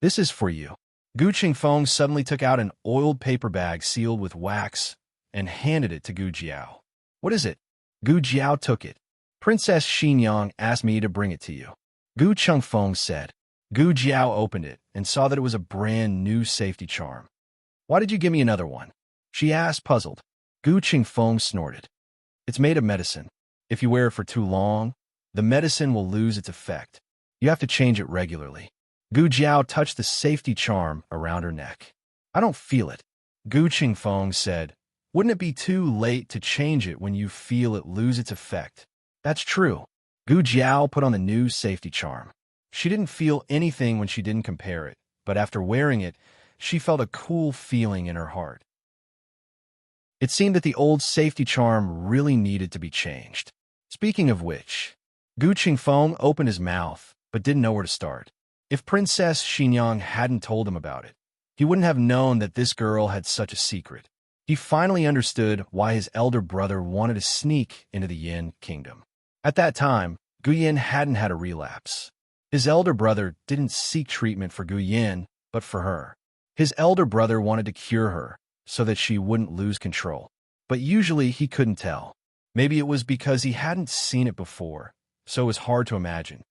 "This is for you." Gu Qingfeng suddenly took out an oiled paper bag sealed with wax and handed it to Gu Jiao. "What is it?" Gu Jiao took it. "Princess Xinyang asked me to bring it to you," Gu Qingfeng said. Gu Jiao opened it and saw that it was a brand new safety charm. "Why did you give me another one?" she asked, puzzled. Gu Qingfeng snorted. "It's made of medicine. If you wear it for too long, the medicine will lose its effect. You have to change it regularly." Gu Jiao touched the safety charm around her neck. "I don't feel it," Gu Qingfeng said. "Wouldn't it be too late to change it when you feel it lose its effect?" "That's true." Gu Jiao put on the new safety charm. She didn't feel anything when she didn't compare it, but after wearing it, she felt a cool feeling in her heart. It seemed that the old safety charm really needed to be changed. Speaking of which, Gu Qingfeng opened his mouth, but didn't know where to start. If Princess Xinyang hadn't told him about it, he wouldn't have known that this girl had such a secret. He finally understood why his elder brother wanted to sneak into the Yin Kingdom. At that time, Gu Yin hadn't had a relapse. His elder brother didn't seek treatment for Gu Yin, but for her. His elder brother wanted to cure her so that she wouldn't lose control. But usually he couldn't tell. Maybe it was because he hadn't seen it before, so it was hard to imagine.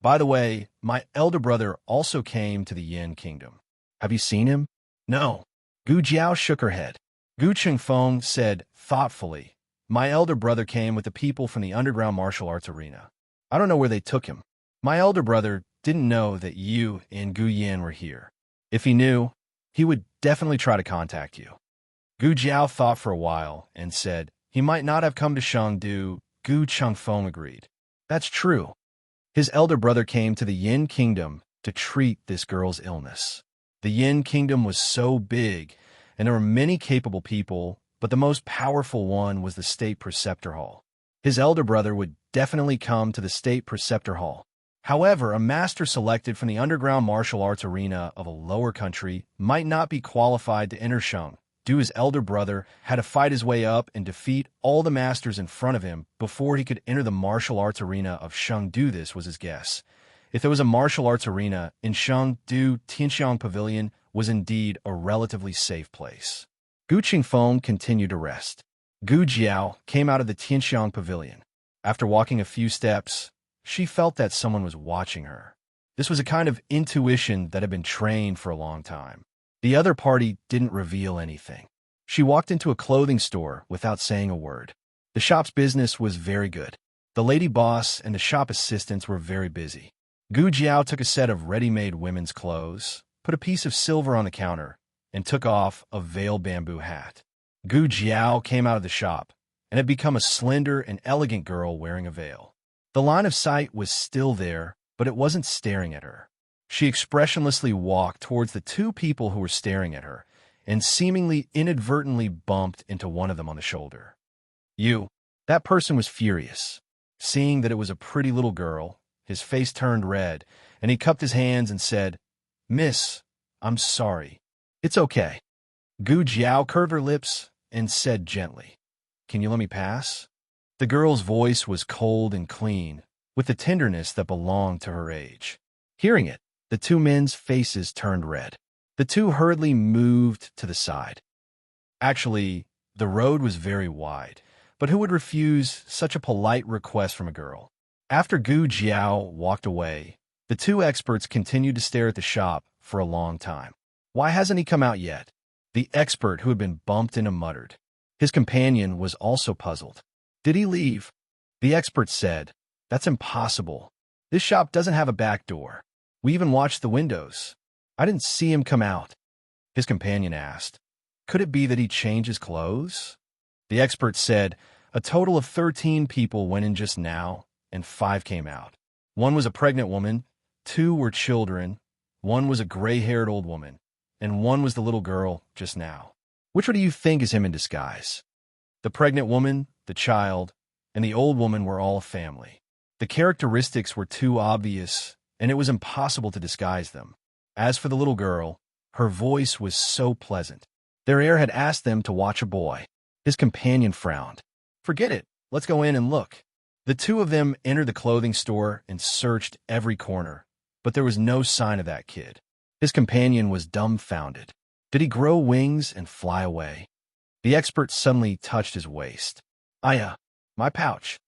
"By the way, my elder brother also came to the Yin Kingdom. Have you seen him?" "No." Gu Jiao shook her head. Gu Qingfeng said thoughtfully, "My elder brother came with the people from the underground martial arts arena. I don't know where they took him. My elder brother didn't know that you and Gu Yin were here. If he knew, he would definitely try to contact you." Gu Jiao thought for a while and said, "He might not have come to Shangdu." Gu Qingfeng agreed. "That's true. His elder brother came to the Yin Kingdom to treat this girl's illness." The Yin Kingdom was so big, and there were many capable people, but the most powerful one was the State Preceptor Hall. His elder brother would definitely come to the State Preceptor Hall. However, a master selected from the underground martial arts arena of a lower country might not be qualified to enter Shang. His elder brother had to fight his way up and defeat all the masters in front of him before he could enter the martial arts arena of Shangdu. This was his guess. If there was a martial arts arena in Shangdu, Tianxiang Pavilion was indeed a relatively safe place. Gu Qingfeng continued to rest. Gu Jiao came out of the Tianxiang Pavilion. After walking a few steps, she felt that someone was watching her. This was a kind of intuition that had been trained for a long time. The other party didn't reveal anything. She walked into a clothing store without saying a word. The shop's business was very good. The lady boss and the shop assistants were very busy. Gu Jiao took a set of ready-made women's clothes, put a piece of silver on the counter, and took off a veil bamboo hat. Gu Jiao came out of the shop and had become a slender and elegant girl wearing a veil. The line of sight was still there, but it wasn't staring at her. She expressionlessly walked towards the two people who were staring at her and seemingly inadvertently bumped into one of them on the shoulder. "You." That person was furious. Seeing that it was a pretty little girl, his face turned red, and he cupped his hands and said, "Miss, I'm sorry. It's okay." Gu Jiao curved her lips and said gently, "Can you let me pass?" The girl's voice was cold and clean, with the tenderness that belonged to her age. Hearing it, the two men's faces turned red. The two hurriedly moved to the side. Actually, the road was very wide, but who would refuse such a polite request from a girl? After Gu Jiao walked away, the two experts continued to stare at the shop for a long time. "Why hasn't he come out yet?" The expert who had been bumped into muttered. His companion was also puzzled. "Did he leave?" The expert said, "That's impossible. This shop doesn't have a back door. We even watched the windows. I didn't see him come out." His companion asked, "Could it be that he changed his clothes?" The expert said, "A total of 13 people went in just now, and 5 came out. 1 was a pregnant woman, 2 were children, 1 was a gray-haired old woman, and 1 was the little girl just now. Which one do you think is him in disguise?" The pregnant woman, the child, and the old woman were all a family. The characteristics were too obvious, and it was impossible to disguise them. As for the little girl, her voice was so pleasant. Their heir had asked them to watch a boy. His companion frowned. "Forget it. Let's go in and look." The two of them entered the clothing store and searched every corner, but there was no sign of that kid. His companion was dumbfounded. Did he grow wings and fly away? The expert suddenly touched his waist. "Aya, my pouch."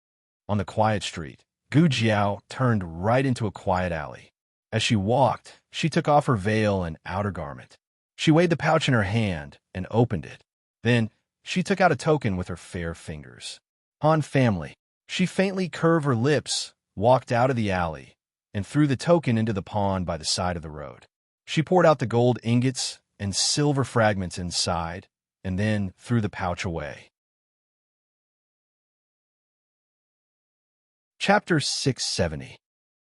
On the quiet street, Gu Jiao turned right into a quiet alley. As she walked, she took off her veil and outer garment. She weighed the pouch in her hand and opened it. Then, she took out a token with her fair fingers. "Han family." She faintly curved her lips, walked out of the alley, and threw the token into the pond by the side of the road. She poured out the gold ingots and silver fragments inside, and then threw the pouch away. Chapter 670.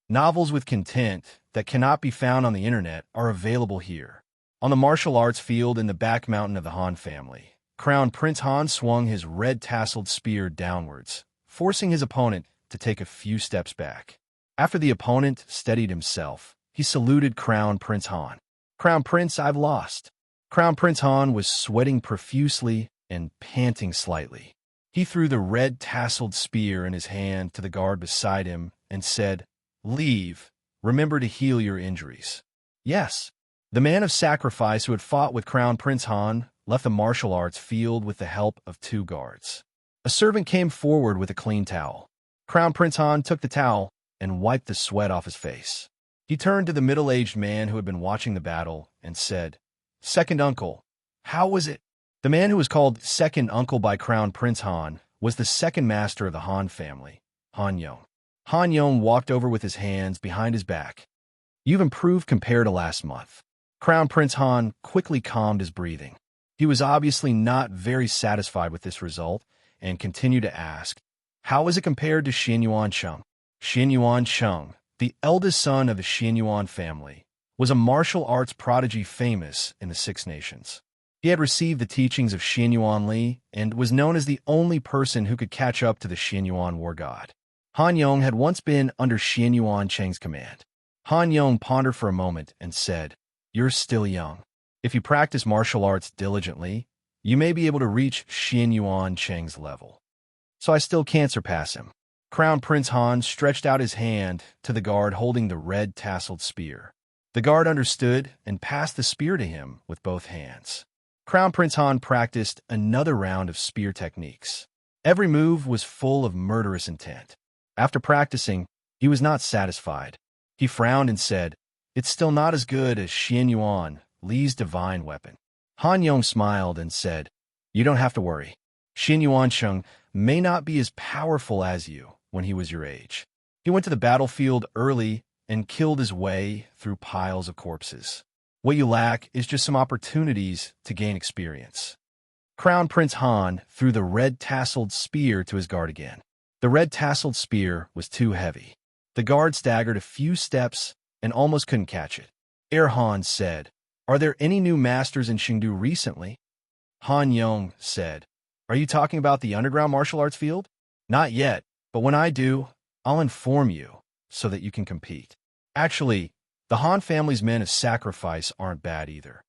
Novels with content that cannot be found on the internet are available here. On the martial arts field in the back mountain of the Han family, Crown Prince Han swung his red-tasseled spear downwards, forcing his opponent to take a few steps back. After the opponent steadied himself, he saluted Crown Prince Han. "Crown Prince, I've lost." Crown Prince Han was sweating profusely and panting slightly. He threw the red-tasseled spear in his hand to the guard beside him and said, "Leave. Remember to heal your injuries." "Yes." The man of sacrifice who had fought with Crown Prince Han left the martial arts field with the help of 2 guards. A servant came forward with a clean towel. Crown Prince Han took the towel and wiped the sweat off his face. He turned to the middle-aged man who had been watching the battle and said, "Second uncle, how was it?" The man who was called Second Uncle by Crown Prince Han was the second master of the Han family, Han Yong. Han Yong walked over with his hands behind his back. "You've improved compared to last month." Crown Prince Han quickly calmed his breathing. He was obviously not very satisfied with this result and continued to ask, "How is it compared to Xianyuan Cheng?" Xianyuan Cheng, the eldest son of the Xianyuan family, was a martial arts prodigy famous in the Six Nations. He had received the teachings of Xianyuan Li and was known as the only person who could catch up to the Xianyuan war god. Han Yong had once been under Xianyuan Cheng's command. Han Yong pondered for a moment and said, "You're still young. If you practice martial arts diligently, you may be able to reach Xianyuan Cheng's level. So I still can't surpass him." Crown Prince Han stretched out his hand to the guard holding the red-tasseled spear. The guard understood and passed the spear to him with both hands. Crown Prince Han practiced another round of spear techniques. Every move was full of murderous intent. After practicing, he was not satisfied. He frowned and said, "It's still not as good as Xian Yuan, Li's divine weapon." Han Yong smiled and said, "You don't have to worry. Xian Yuansheng may not be as powerful as you when he was your age. He went to the battlefield early and killed his way through piles of corpses. What you lack is just some opportunities to gain experience." Crown Prince Han threw the red-tasseled spear to his guard again. The red-tasseled spear was too heavy. The guard staggered a few steps and almost couldn't catch it. Han said, "Are there any new masters in Chengdu recently?" Han Yong said, "Are you talking about the underground martial arts field?" "Not yet, but when I do, I'll inform you so that you can compete." Actually, the Han family's men of sacrifice aren't bad either.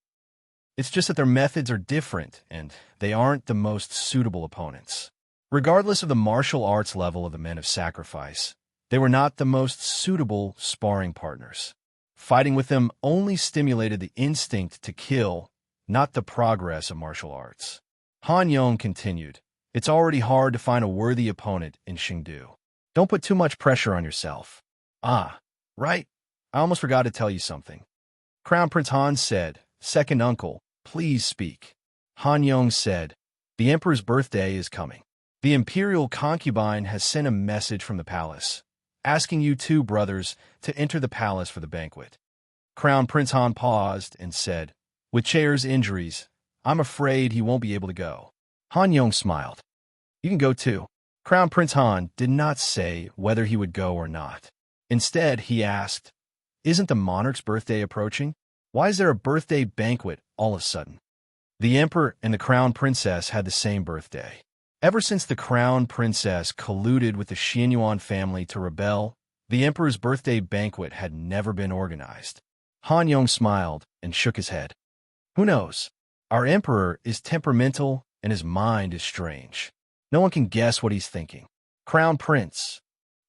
It's just that their methods are different, and they aren't the most suitable opponents. Regardless of the martial arts level of the men of sacrifice, they were not the most suitable sparring partners. Fighting with them only stimulated the instinct to kill, not the progress of martial arts. Han Yong continued, "It's already hard to find a worthy opponent in Chengdu. Don't put too much pressure on yourself." "Ah, right. I almost forgot to tell you something." Crown Prince Han said, "Second uncle, please speak." Han Yong said, "The emperor's birthday is coming. The imperial concubine has sent a message from the palace, asking you two brothers to enter the palace for the banquet." Crown Prince Han paused and said, "With Chair's injuries, I'm afraid he won't be able to go." Han Yong smiled. "You can go too." Crown Prince Han did not say whether he would go or not. Instead, he asked, "Isn't the monarch's birthday approaching? Why is there a birthday banquet all of a sudden?" The emperor and the crown princess had the same birthday. Ever since the crown princess colluded with the Xianyuan family to rebel, the emperor's birthday banquet had never been organized. Han Yong smiled and shook his head. "Who knows? Our emperor is temperamental and his mind is strange. No one can guess what he's thinking." Crown Prince.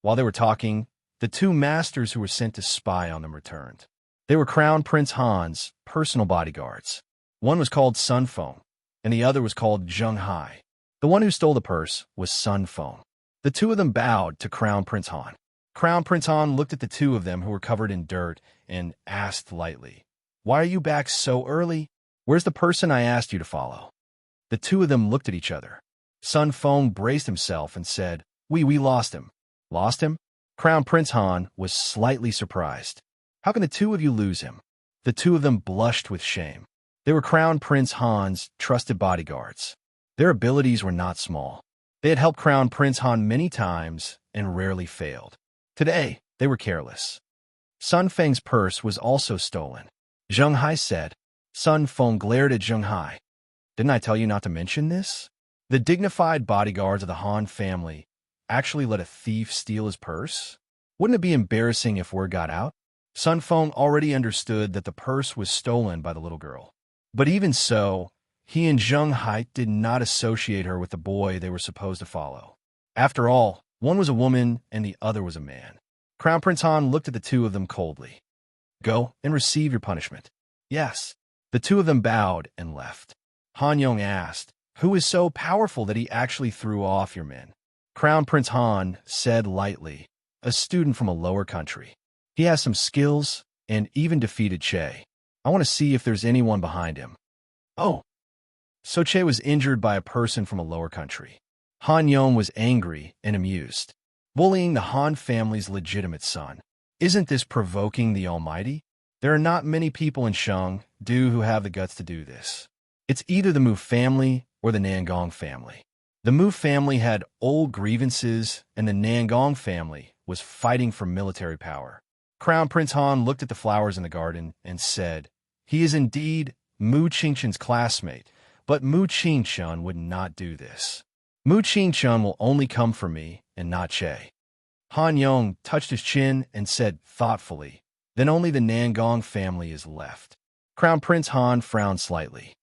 While they were talking, the two masters who were sent to spy on them returned. They were Crown Prince Han's personal bodyguards. One was called Sun Feng, and the other was called Zheng Hai. The one who stole the purse was Sun Feng. The two of them bowed to Crown Prince Han. Crown Prince Han looked at the two of them who were covered in dirt and asked lightly, "Why are you back so early? Where's the person I asked you to follow?" The two of them looked at each other. Sun Feng braced himself and said, We lost him." "Lost him?" Crown Prince Han was slightly surprised. "How can the two of you lose him?" The two of them blushed with shame. They were Crown Prince Han's trusted bodyguards. Their abilities were not small. They had helped Crown Prince Han many times and rarely failed. Today, they were careless. Sun Feng's purse was also stolen. Zheng Hai said. Sun Feng glared at Zheng Hai. "Didn't I tell you not to mention this?" The dignified bodyguards of the Han family actually let a thief steal his purse? Wouldn't it be embarrassing if word got out? Sun Feng already understood that the purse was stolen by the little girl. But even so, he and Zheng Hai did not associate her with the boy they were supposed to follow. After all, one was a woman and the other was a man. Crown Prince Han looked at the two of them coldly. "Go and receive your punishment." "Yes." The two of them bowed and left. Han Yong asked, "Who is so powerful that he actually threw off your men?" Crown Prince Han said lightly, "A student from a lower country. He has some skills and even defeated Che. I want to see if there's anyone behind him." "Oh." So Che was injured by a person from a lower country. Han Yong was angry and amused. Bullying the Han family's legitimate son. Isn't this provoking the Almighty? There are not many people in Chengdu who have the guts to do this. It's either the Mu family or the Nangong family. The Mu family had old grievances, and the Nangong family was fighting for military power. Crown Prince Han looked at the flowers in the garden and said, "He is indeed Mu Qingchen's classmate, but Mu Qingchen would not do this. Mu Qingchen will only come for me and not Che." Han Yong touched his chin and said thoughtfully, "Then only the Nangong family is left." Crown Prince Han frowned slightly.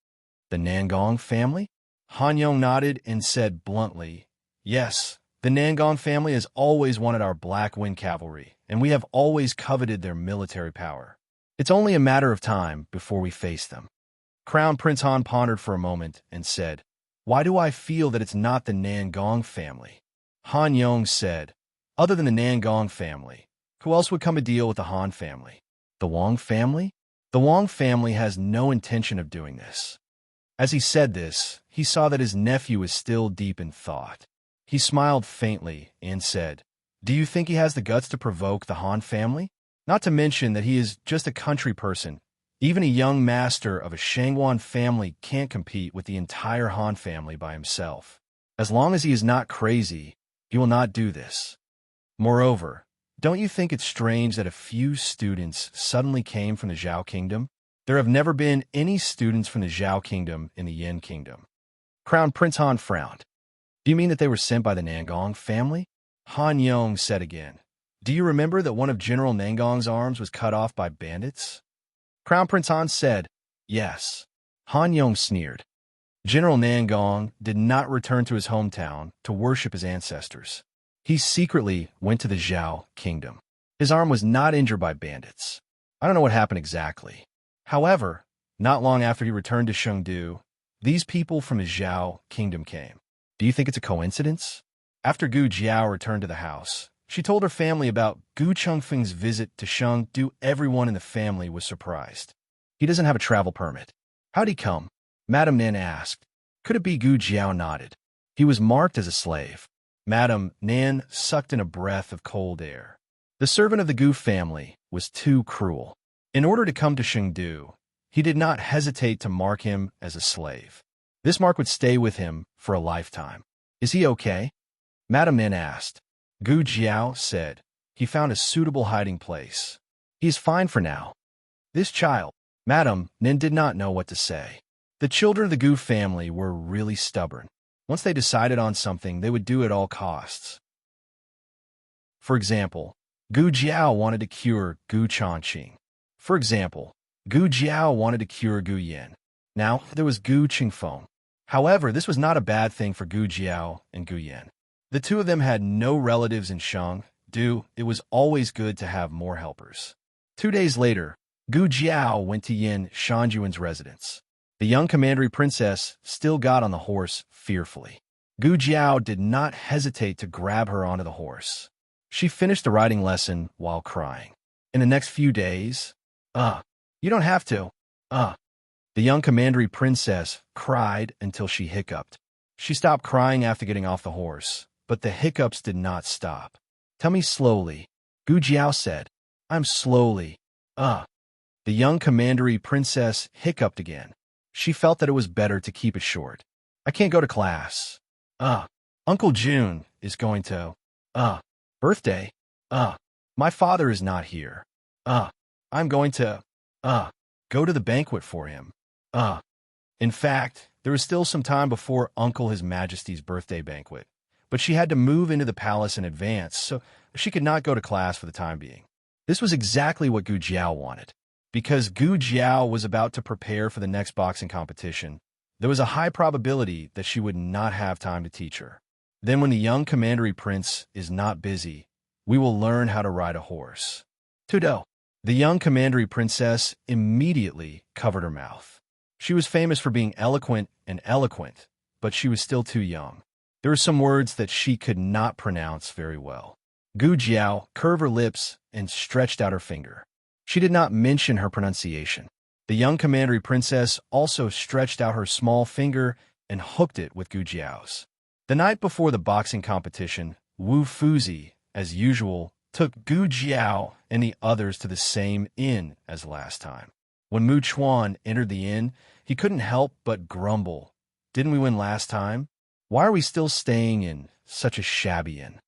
"The Nangong family?" Han Yong nodded and said bluntly, "Yes, The Nangong family has always wanted our Black Wind Cavalry, and we have always coveted their military power. It's only a matter of time before we face them." Crown Prince Han pondered for a moment and said, "Why do I feel that it's not the Nangong family?" Han Yong said, "Other than the Nangong family, who else would come to deal with the Han family? The Wang family? The Wang family has no intention of doing this." As he said this, he saw that his nephew was still deep in thought. He smiled faintly and said, "Do you think he has the guts to provoke the Han family? Not to mention that he is just a country person. Even a young master of a Shangguan family can't compete with the entire Han family by himself. As long as he is not crazy, he will not do this. Moreover, don't you think it's strange that a few students suddenly came from the Zhao Kingdom? There have never been any students from the Zhao Kingdom in the Yin Kingdom." Crown Prince Han frowned. "Do you mean that they were sent by the Nangong family?" Han Yong said again, "Do you remember that one of General Nangong's arms was cut off by bandits?" Crown Prince Han said, "Yes." Han Yong sneered. General Nangong did not return to his hometown to worship his ancestors. He secretly went to the Zhao Kingdom. His arm was not injured by bandits. I don't know what happened exactly. However, not long after he returned to Chengdu, these people from the Zhao Kingdom came. Do you think it's a coincidence? After Gu Jiao returned to the house, she told her family about Gu Chengfeng's visit to Chengdu. Everyone in the family was surprised. "He doesn't have a travel permit. How'd he come?" Madame Nan asked. "Could it be?" Gu Jiao nodded. "He was marked as a slave." Madame Nan sucked in a breath of cold air. The servant of the Gu family was too cruel. In order to come to Chengdu, he did not hesitate to mark him as a slave. This mark would stay with him for a lifetime. "Is he okay?" Madame Nan asked. Gu Jiao said, "He found a suitable hiding place. He is fine for now." This child, Madame Nan did not know what to say. The children of the Gu family were really stubborn. Once they decided on something, they would do it at all costs. For example, Gu Jiao wanted to cure Gu Chongqing. For example, Gu Jiao wanted to cure Gu Yin. Now, there was Gu Qingfeng. However, this was not a bad thing for Gu Jiao and Gu Yin. The two of them had no relatives in Chengdu. It was always good to have more helpers. 2 days later, Gu Jiao went to Yin Shanjuan's residence. The young commandery princess still got on the horse fearfully. Gu Jiao did not hesitate to grab her onto the horse. She finished the riding lesson while crying. In the next few days, you don't have to, The young commandery princess cried until she hiccuped. She stopped crying after getting off the horse, but the hiccups did not stop. "Tell me slowly," Gu Jiao said. "I'm slowly, The young commandery princess hiccuped again. She felt that it was better to keep it short. "I can't go to class. Uncle June is going to, birthday. My father is not here. I'm going to, go to the banquet for him. In fact, there was still some time before Uncle His Majesty's birthday banquet, but she had to move into the palace in advance, so she could not go to class for the time being." This was exactly what Gu Jiao wanted. Because Gu Jiao was about to prepare for the next boxing competition, there was a high probability that she would not have time to teach her. Then when the young commandery prince is not busy, we will learn how to ride a horse. Tudo. The young commandery princess immediately covered her mouth. She was famous for being eloquent, but she was still too young. There were some words that she could not pronounce very well. Gu Jiao curved her lips and stretched out her finger. She did not mention her pronunciation. The young commandery princess also stretched out her small finger and hooked it with Gu Jiao's. The night before the boxing competition, Wu Fuzi, as usual, took Gu Jiao and the others to the same inn as last time. When Mu Chuan entered the inn, he couldn't help but grumble. "Didn't we win last time? Why are we still staying in such a shabby inn?"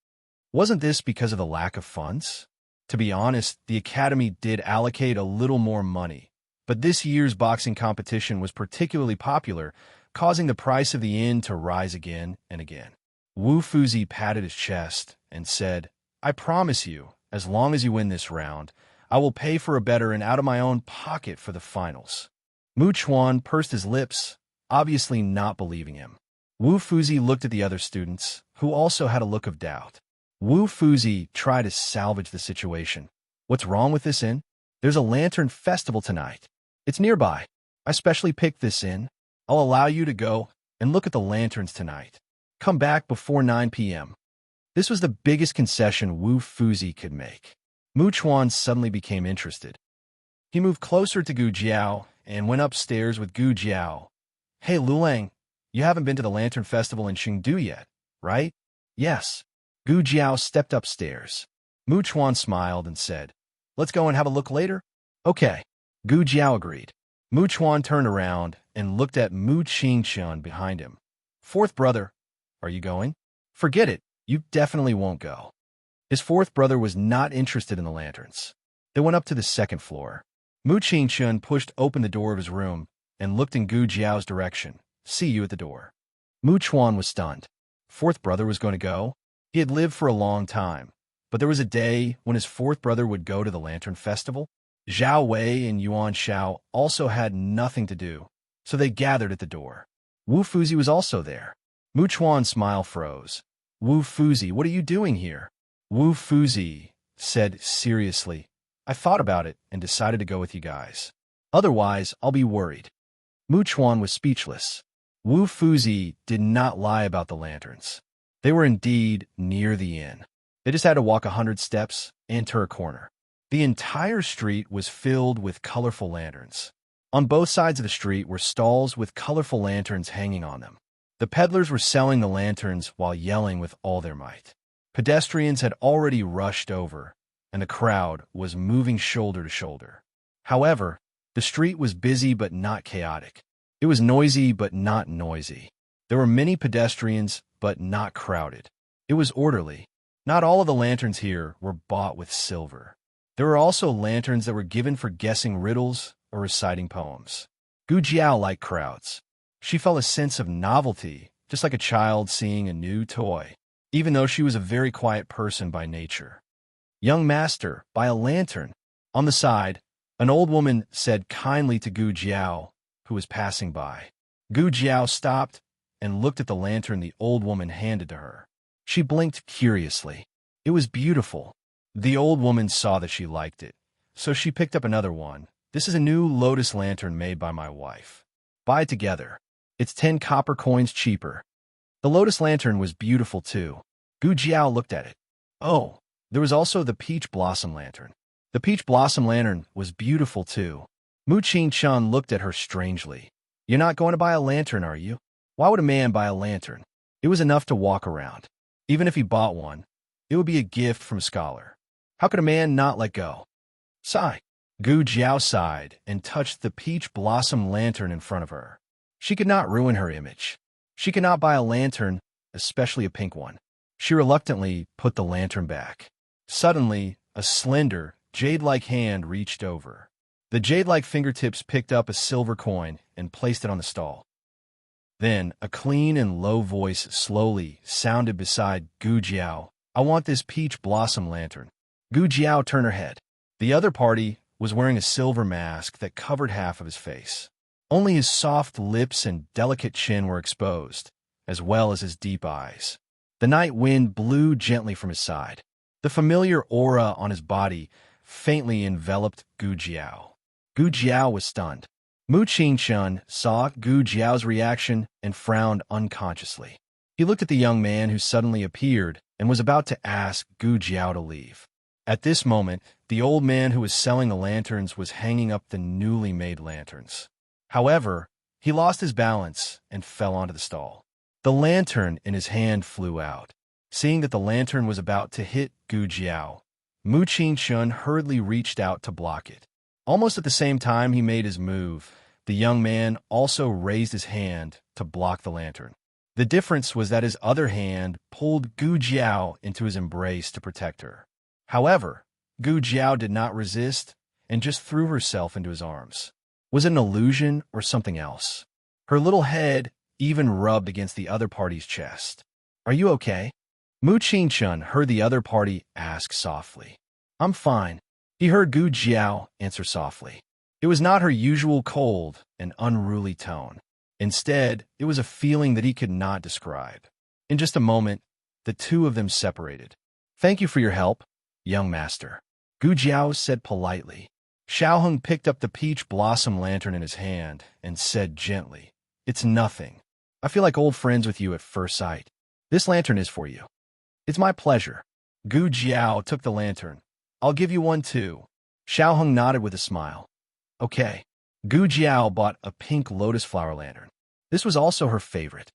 Wasn't this because of the lack of funds? To be honest, the academy did allocate a little more money, but this year's boxing competition was particularly popular, causing the price of the inn to rise again and again. Wu Fuzi patted his chest and said, "I promise you, as long as you win this round, I will pay for a better and out of my own pocket for the finals." Mu Chuan pursed his lips, obviously not believing him. Wu Fuzi looked at the other students, who also had a look of doubt. Wu Fuzi tried to salvage the situation. What's wrong with this inn? There's a lantern festival tonight. It's nearby. I specially picked this inn. I'll allow you to go and look at the lanterns tonight. Come back before 9 p.m. This was the biggest concession Wu Fuzi could make. Mu Chuan suddenly became interested. He moved closer to Gu Jiao and went upstairs with Gu Jiao. Hey, Lulang, you haven't been to the Lantern Festival in Chengdu yet, right? Yes. Gu Jiao stepped upstairs. Mu Chuan smiled and said, Let's go and have a look later? Okay. Gu Jiao agreed. Mu Chuan turned around and looked at Mu Qingqian behind him. Fourth brother, are you going? Forget it. You definitely won't go. His fourth brother was not interested in the lanterns. They went up to the second floor. Mu Qingqian pushed open the door of his room and looked in Gu Jiao's direction. See you at the door. Mu Chuan was stunned. Fourth brother was going to go? He had lived for a long time, but there was a day when his fourth brother would go to the Lantern Festival. Zhao Wei and Yuan Shao also had nothing to do, so they gathered at the door. Wu Fuzi was also there. Mu Chuan's smile froze. Wu Fuzi, what are you doing here? Wu Fuzi said seriously, I thought about it and decided to go with you guys. Otherwise, I'll be worried. Mu Chuan was speechless. Wu Fuzi did not lie about the lanterns. They were indeed near the inn. They just had to walk 100 steps and enter a corner. The entire street was filled with colorful lanterns. On both sides of the street were stalls with colorful lanterns hanging on them. The peddlers were selling the lanterns while yelling with all their might. Pedestrians had already rushed over, and the crowd was moving shoulder to shoulder. However, the street was busy but not chaotic. It was noisy but not noisy. There were many pedestrians but not crowded. It was orderly. Not all of the lanterns here were bought with silver. There were also lanterns that were given for guessing riddles or reciting poems. Gu Jiao liked crowds. She felt a sense of novelty, just like a child seeing a new toy, even though she was a very quiet person by nature. Young master, buy a lantern. On the side, an old woman said kindly to Gu Jiao, who was passing by. Gu Jiao stopped and looked at the lantern the old woman handed to her. She blinked curiously. It was beautiful. The old woman saw that she liked it, so she picked up another one. This is a new lotus lantern made by my wife. Buy it together. It's 10 copper coins cheaper. The lotus lantern was beautiful too. Gu Jiao looked at it. Oh, there was also the peach blossom lantern. The peach blossom lantern was beautiful too. Mu Qingqian looked at her strangely. You're not going to buy a lantern, are you? Why would a man buy a lantern? It was enough to walk around. Even if he bought one, it would be a gift from a scholar. How could a man not let go? Sigh. Gu Jiao sighed and touched the peach blossom lantern in front of her. She could not ruin her image. She could not buy a lantern, especially a pink one. She reluctantly put the lantern back. Suddenly, a slender, jade-like hand reached over. The jade-like fingertips picked up a silver coin and placed it on the stall. Then, a clean and low voice slowly sounded beside Gu Jiao. I want this peach blossom lantern. Gu Jiao turned her head. The other party was wearing a silver mask that covered half of his face. Only his soft lips and delicate chin were exposed, as well as his deep eyes. The night wind blew gently from his side. The familiar aura on his body faintly enveloped Gu Jiao. Gu Jiao was stunned. Mu Qingqian saw Gu Jiao's reaction and frowned unconsciously. He looked at the young man who suddenly appeared and was about to ask Gu Jiao to leave. At this moment, the old man who was selling the lanterns was hanging up the newly made lanterns. However, he lost his balance and fell onto the stall. The lantern in his hand flew out. Seeing that the lantern was about to hit Gu Jiao, Mu Qingqian hurriedly reached out to block it. Almost at the same time he made his move, the young man also raised his hand to block the lantern. The difference was that his other hand pulled Gu Jiao into his embrace to protect her. However, Gu Jiao did not resist and just threw herself into his arms. Was it an illusion or something else? Her little head even rubbed against the other party's chest. Are you okay? Mu Qingqian heard the other party ask softly. I'm fine. He heard Gu Jiao answer softly. It was not her usual cold and unruly tone. Instead, it was a feeling that he could not describe. In just a moment, the two of them separated. "Thank you for your help, young master," Gu Jiao said politely. Xiaoheng picked up the peach blossom lantern in his hand and said gently, "It's nothing. I feel like old friends with you at first sight. This lantern is for you." "It's my pleasure." Gu Jiao took the lantern. "I'll give you one too." Xiaoheng nodded with a smile. "Okay." Gu Jiao bought a pink lotus flower lantern. This was also her favorite.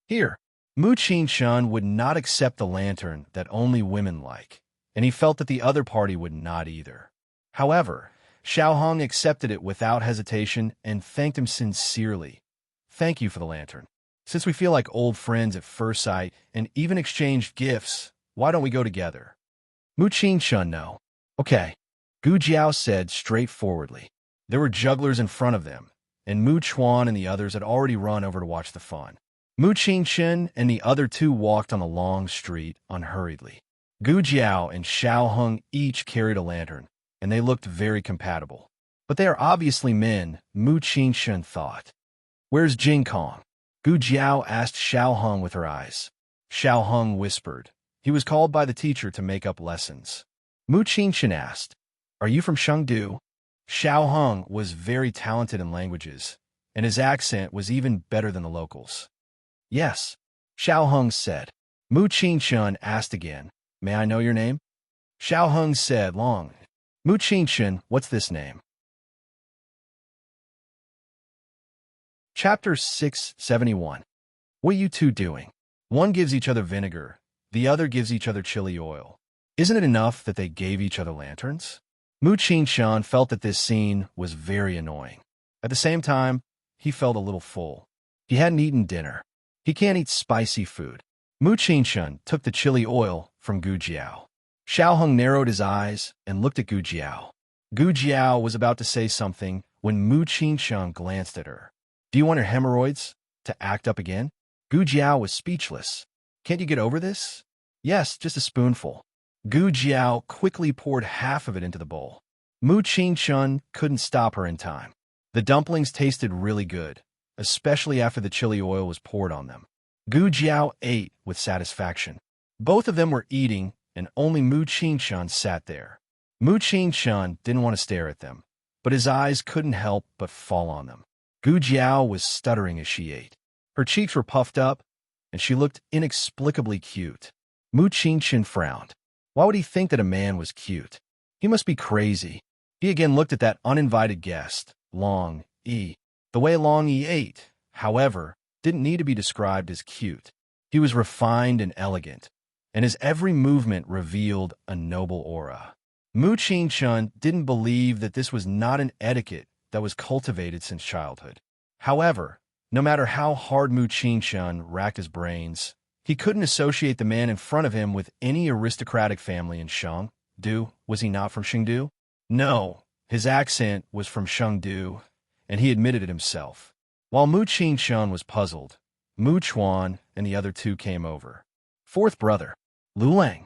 "Here." Mu Qingshun would not accept the lantern that only women like, and he felt that the other party would not either. However, Xiaoheng accepted it without hesitation and thanked him sincerely. "Thank you for the lantern. Since we feel like old friends at first sight and even exchanged gifts, why don't we go together?" Mu Qingshun, no. "Okay," Gu Jiao said straightforwardly. There were jugglers in front of them, and Mu Chuan and the others had already run over to watch the fun. Mu Qingshun and the other two walked on the long street unhurriedly. Gu Jiao and Xiaoheng each carried a lantern, and they looked very compatible. But they are obviously men, Mu Qingshun thought. "Where's Jing Kong?" Gu Jiao asked Xiaoheng with her eyes. Xiaoheng whispered. He was called by the teacher to make up lessons. Mu Qingshun asked, "Are you from Chengdu?" Xiaoheng was very talented in languages, and his accent was even better than the locals. "Yes," Xiaoheng said. Mu Qingshun asked again, "May I know your name?" Xiaoheng said, "Long." Mu Qingshun, "What's this name?" Chapter 671. What are you two doing? One gives each other vinegar, the other gives each other chili oil. Isn't it enough that they gave each other lanterns? Mu Qingshun felt that this scene was very annoying. At the same time, he felt a little full. He hadn't eaten dinner. He can't eat spicy food. Mu Qingshun took the chili oil from Gu Jiao. Xiaoheng narrowed his eyes and looked at Gu Jiao. Gu Jiao was about to say something when Mu Qingshun glanced at her. "Do you want your hemorrhoids to act up again?" Gu Jiao was speechless. "Can't you get over this?" "Yes, just a spoonful." Gu Jiao quickly poured half of it into the bowl. Mu Qingshun couldn't stop her in time. The dumplings tasted really good, especially after the chili oil was poured on them. Gu Jiao ate with satisfaction. Both of them were eating, and only Mu Qingshun sat there. Mu Qingshun didn't want to stare at them, but his eyes couldn't help but fall on them. Gu Jiao was stuttering as she ate. Her cheeks were puffed up, and she looked inexplicably cute. Mu Qingshun frowned. Why would he think that a man was cute? He must be crazy. He again looked at that uninvited guest, Long Yi. The way Long Yi ate, however, didn't need to be described as cute. He was refined and elegant, and his every movement revealed a noble aura. Mu Qingshun didn't believe that this was not an etiquette that was cultivated since childhood. However, no matter how hard Mu Qingshun racked his brains, he couldn't associate the man in front of him with any aristocratic family in Chengdu. Was he not from Chengdu? No, his accent was from Chengdu, and he admitted it himself. While Mu Qingshun was puzzled, Mu Chuan and the other two came over. Fourth brother, Lu Lang.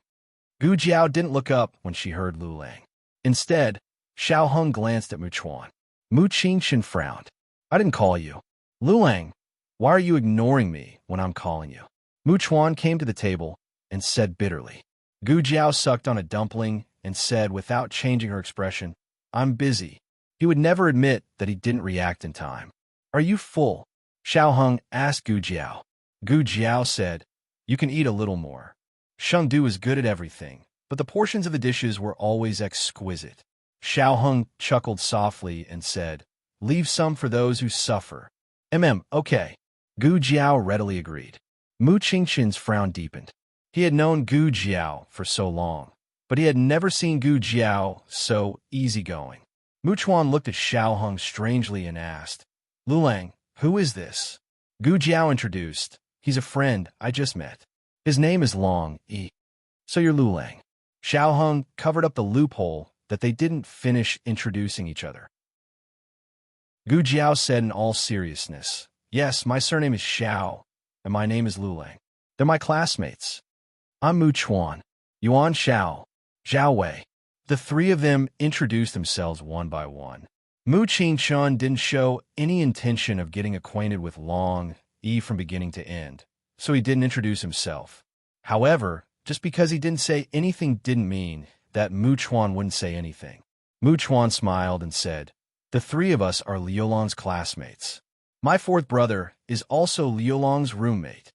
Gu Jiao didn't look up when she heard Lu Lang. Instead, Xiaoheng glanced at Mu Chuan. Mu Qingshun frowned. "I didn't call you. Lu Lang, why are you ignoring me when I'm calling you?" Mu Chuan came to the table and said bitterly. Gu Jiao sucked on a dumpling and said without changing her expression, "I'm busy." He would never admit that he didn't react in time. "Are you full?" Xiaoheng asked Gu Jiao. Gu Jiao said, "You can eat a little more." Chengdu is good at everything, but the portions of the dishes were always exquisite. Xiaoheng chuckled softly and said, "Leave some for those who suffer." Okay. Gu Jiao readily agreed. Mu Qingshun's frown deepened. He had known Gu Jiao for so long, but he had never seen Gu Jiao so easygoing. Mu Chuan looked at Xiaoheng strangely and asked, "Lu Lang, who is this?" Gu Jiao introduced. "He's a friend I just met. His name is Long Yi." "So you're Lu Lang." Xiaoheng covered up the loophole that they didn't finish introducing each other. Gu Jiao said in all seriousness, "Yes, my surname is Xiao, and my name is Lu Lang. They're my classmates. I'm Mu Chuan, Yuan Xiao, Zhao Wei." The three of them introduced themselves one by one. Mu Qingshun didn't show any intention of getting acquainted with Long Yi from beginning to end, so he didn't introduce himself. However, just because he didn't say anything didn't mean that Mu Chuan wouldn't say anything. Mu Chuan smiled and said, "The three of us are Liu Long's classmates. My fourth brother is also Liu Long's roommate."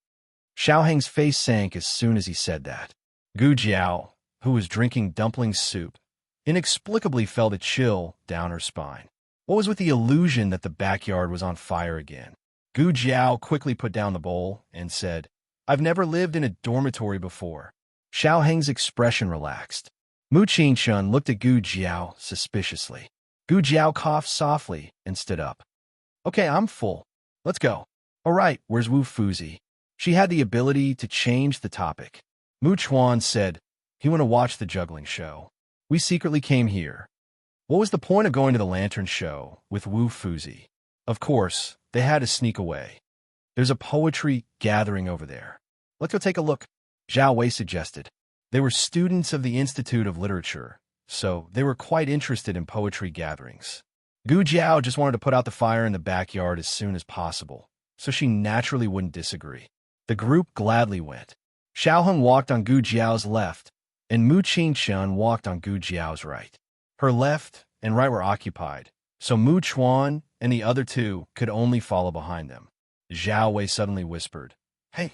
Xiao Heng's face sank as soon as he said that. Gu Jiao, who was drinking dumpling soup, inexplicably felt a chill down her spine. What was with the illusion that the backyard was on fire again? Gu Jiao quickly put down the bowl and said, "I've never lived in a dormitory before." Xiao Heng's expression relaxed. Mu Qingshun looked at Gu Jiao suspiciously. Gu Jiao coughed softly and stood up. "Okay, I'm full. Let's go." "All right, where's Wu Fuzi?" She had the ability to change the topic. Mu Chuan said, "He went to watch the juggling show. We secretly came here." What was the point of going to the lantern show with Wu Fuzi? Of course, they had to sneak away. "There's a poetry gathering over there. Let's go take a look," Zhao Wei suggested. They were students of the Institute of Literature, so they were quite interested in poetry gatherings. Gu Jiao just wanted to put out the fire in the backyard as soon as possible, so she naturally wouldn't disagree. The group gladly went. Xiao Heng walked on Gu Jiao's left, and Mu Qingshun walked on Gu Jiao's right. Her left and right were occupied, so Mu Chuan and the other two could only follow behind them. Zhao Wei suddenly whispered, "Hey,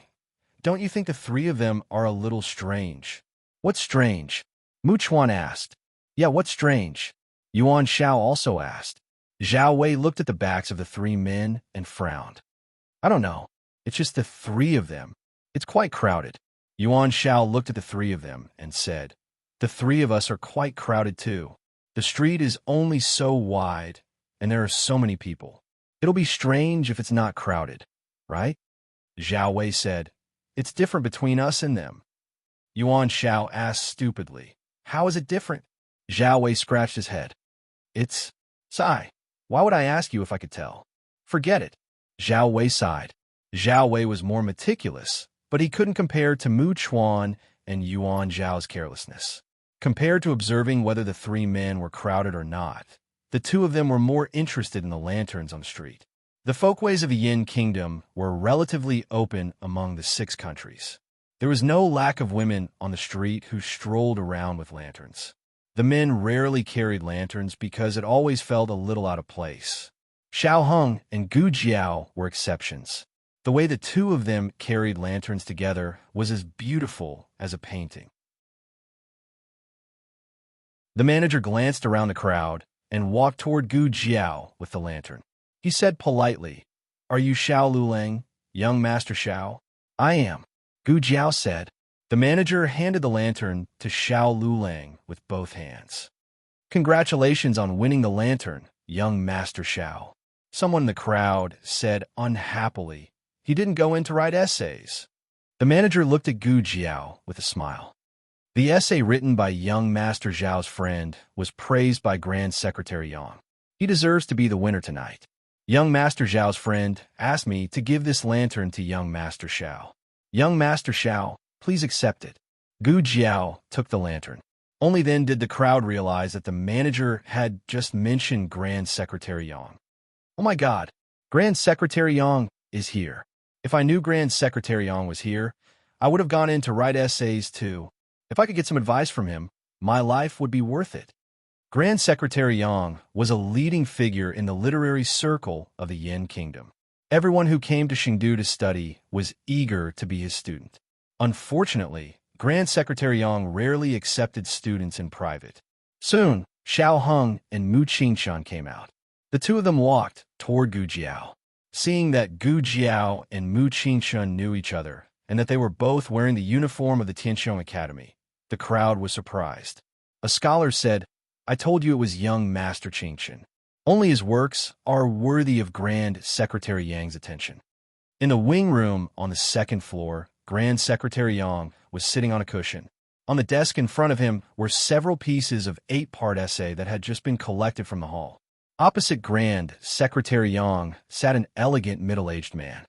don't you think the three of them are a little strange?" "What's strange?" Mu Chuan asked. "Yeah, what's strange?" Yuan Shao also asked. Zhao Wei looked at the backs of the three men and frowned. "I don't know. It's just the three of them. It's quite crowded." Yuan Shao looked at the three of them and said, "The three of us are quite crowded too. The street is only so wide, and there are so many people. It'll be strange if it's not crowded, right?" Zhao Wei said, "It's different between us and them." Yuan Shao asked stupidly, "How is it different?" Zhao Wei scratched his head. "It's... Sigh. Why would I ask you if I could tell? Forget it." Zhao Wei sighed. Zhao Wei was more meticulous, but he couldn't compare to Mu Chuan and Yuan Zhao's carelessness. Compared to observing whether the three men were crowded or not, the two of them were more interested in the lanterns on the street. The folkways of the Yin Kingdom were relatively open among the 6 countries. There was no lack of women on the street who strolled around with lanterns. The men rarely carried lanterns because it always felt a little out of place. Xiao Heng and Gu Jiao were exceptions. The way the two of them carried lanterns together was as beautiful as a painting. The manager glanced around the crowd and walked toward Gu Jiao with the lantern. He said politely, "Are you Xiao Luleng, young Master Xiao?" "I am," Gu Jiao said. The manager handed the lantern to Xiao Luleng with both hands. "Congratulations on winning the lantern, young Master Xiao," someone in the crowd said unhappily. "He didn't go in to write essays." The manager looked at Gu Jiao with a smile. The essay written by young Master Zhao's friend was praised by Grand Secretary Yang. "He deserves to be the winner tonight. Young Master Zhao's friend asked me to give this lantern to young Master Xiao. Young Master Xiao, please accept it." Gu Jiao took the lantern. Only then did the crowd realize that the manager had just mentioned Grand Secretary Yang. "Oh my God, Grand Secretary Yang is here. If I knew Grand Secretary Yang was here, I would have gone in to write essays too. If I could get some advice from him, my life would be worth it." Grand Secretary Yang was a leading figure in the literary circle of the Yin Kingdom. Everyone who came to Chengdu to study was eager to be his student. Unfortunately, Grand Secretary Yang rarely accepted students in private. Soon, Xiao Heng and Mu Qingshun came out. The two of them walked toward Gu Jiao. Seeing that Gu Jiao and Mu Qingshun knew each other, and that they were both wearing the uniform of the Tianqiong Academy, the crowd was surprised. A scholar said, "I told you it was young Master Qingshun. Only his works are worthy of Grand Secretary Yang's attention." In the wing room on the 2nd floor, Grand Secretary Yang was sitting on a cushion. On the desk in front of him were several pieces of 8-part essay that had just been collected from the hall. Opposite Grand Secretary Yang sat an elegant middle-aged man.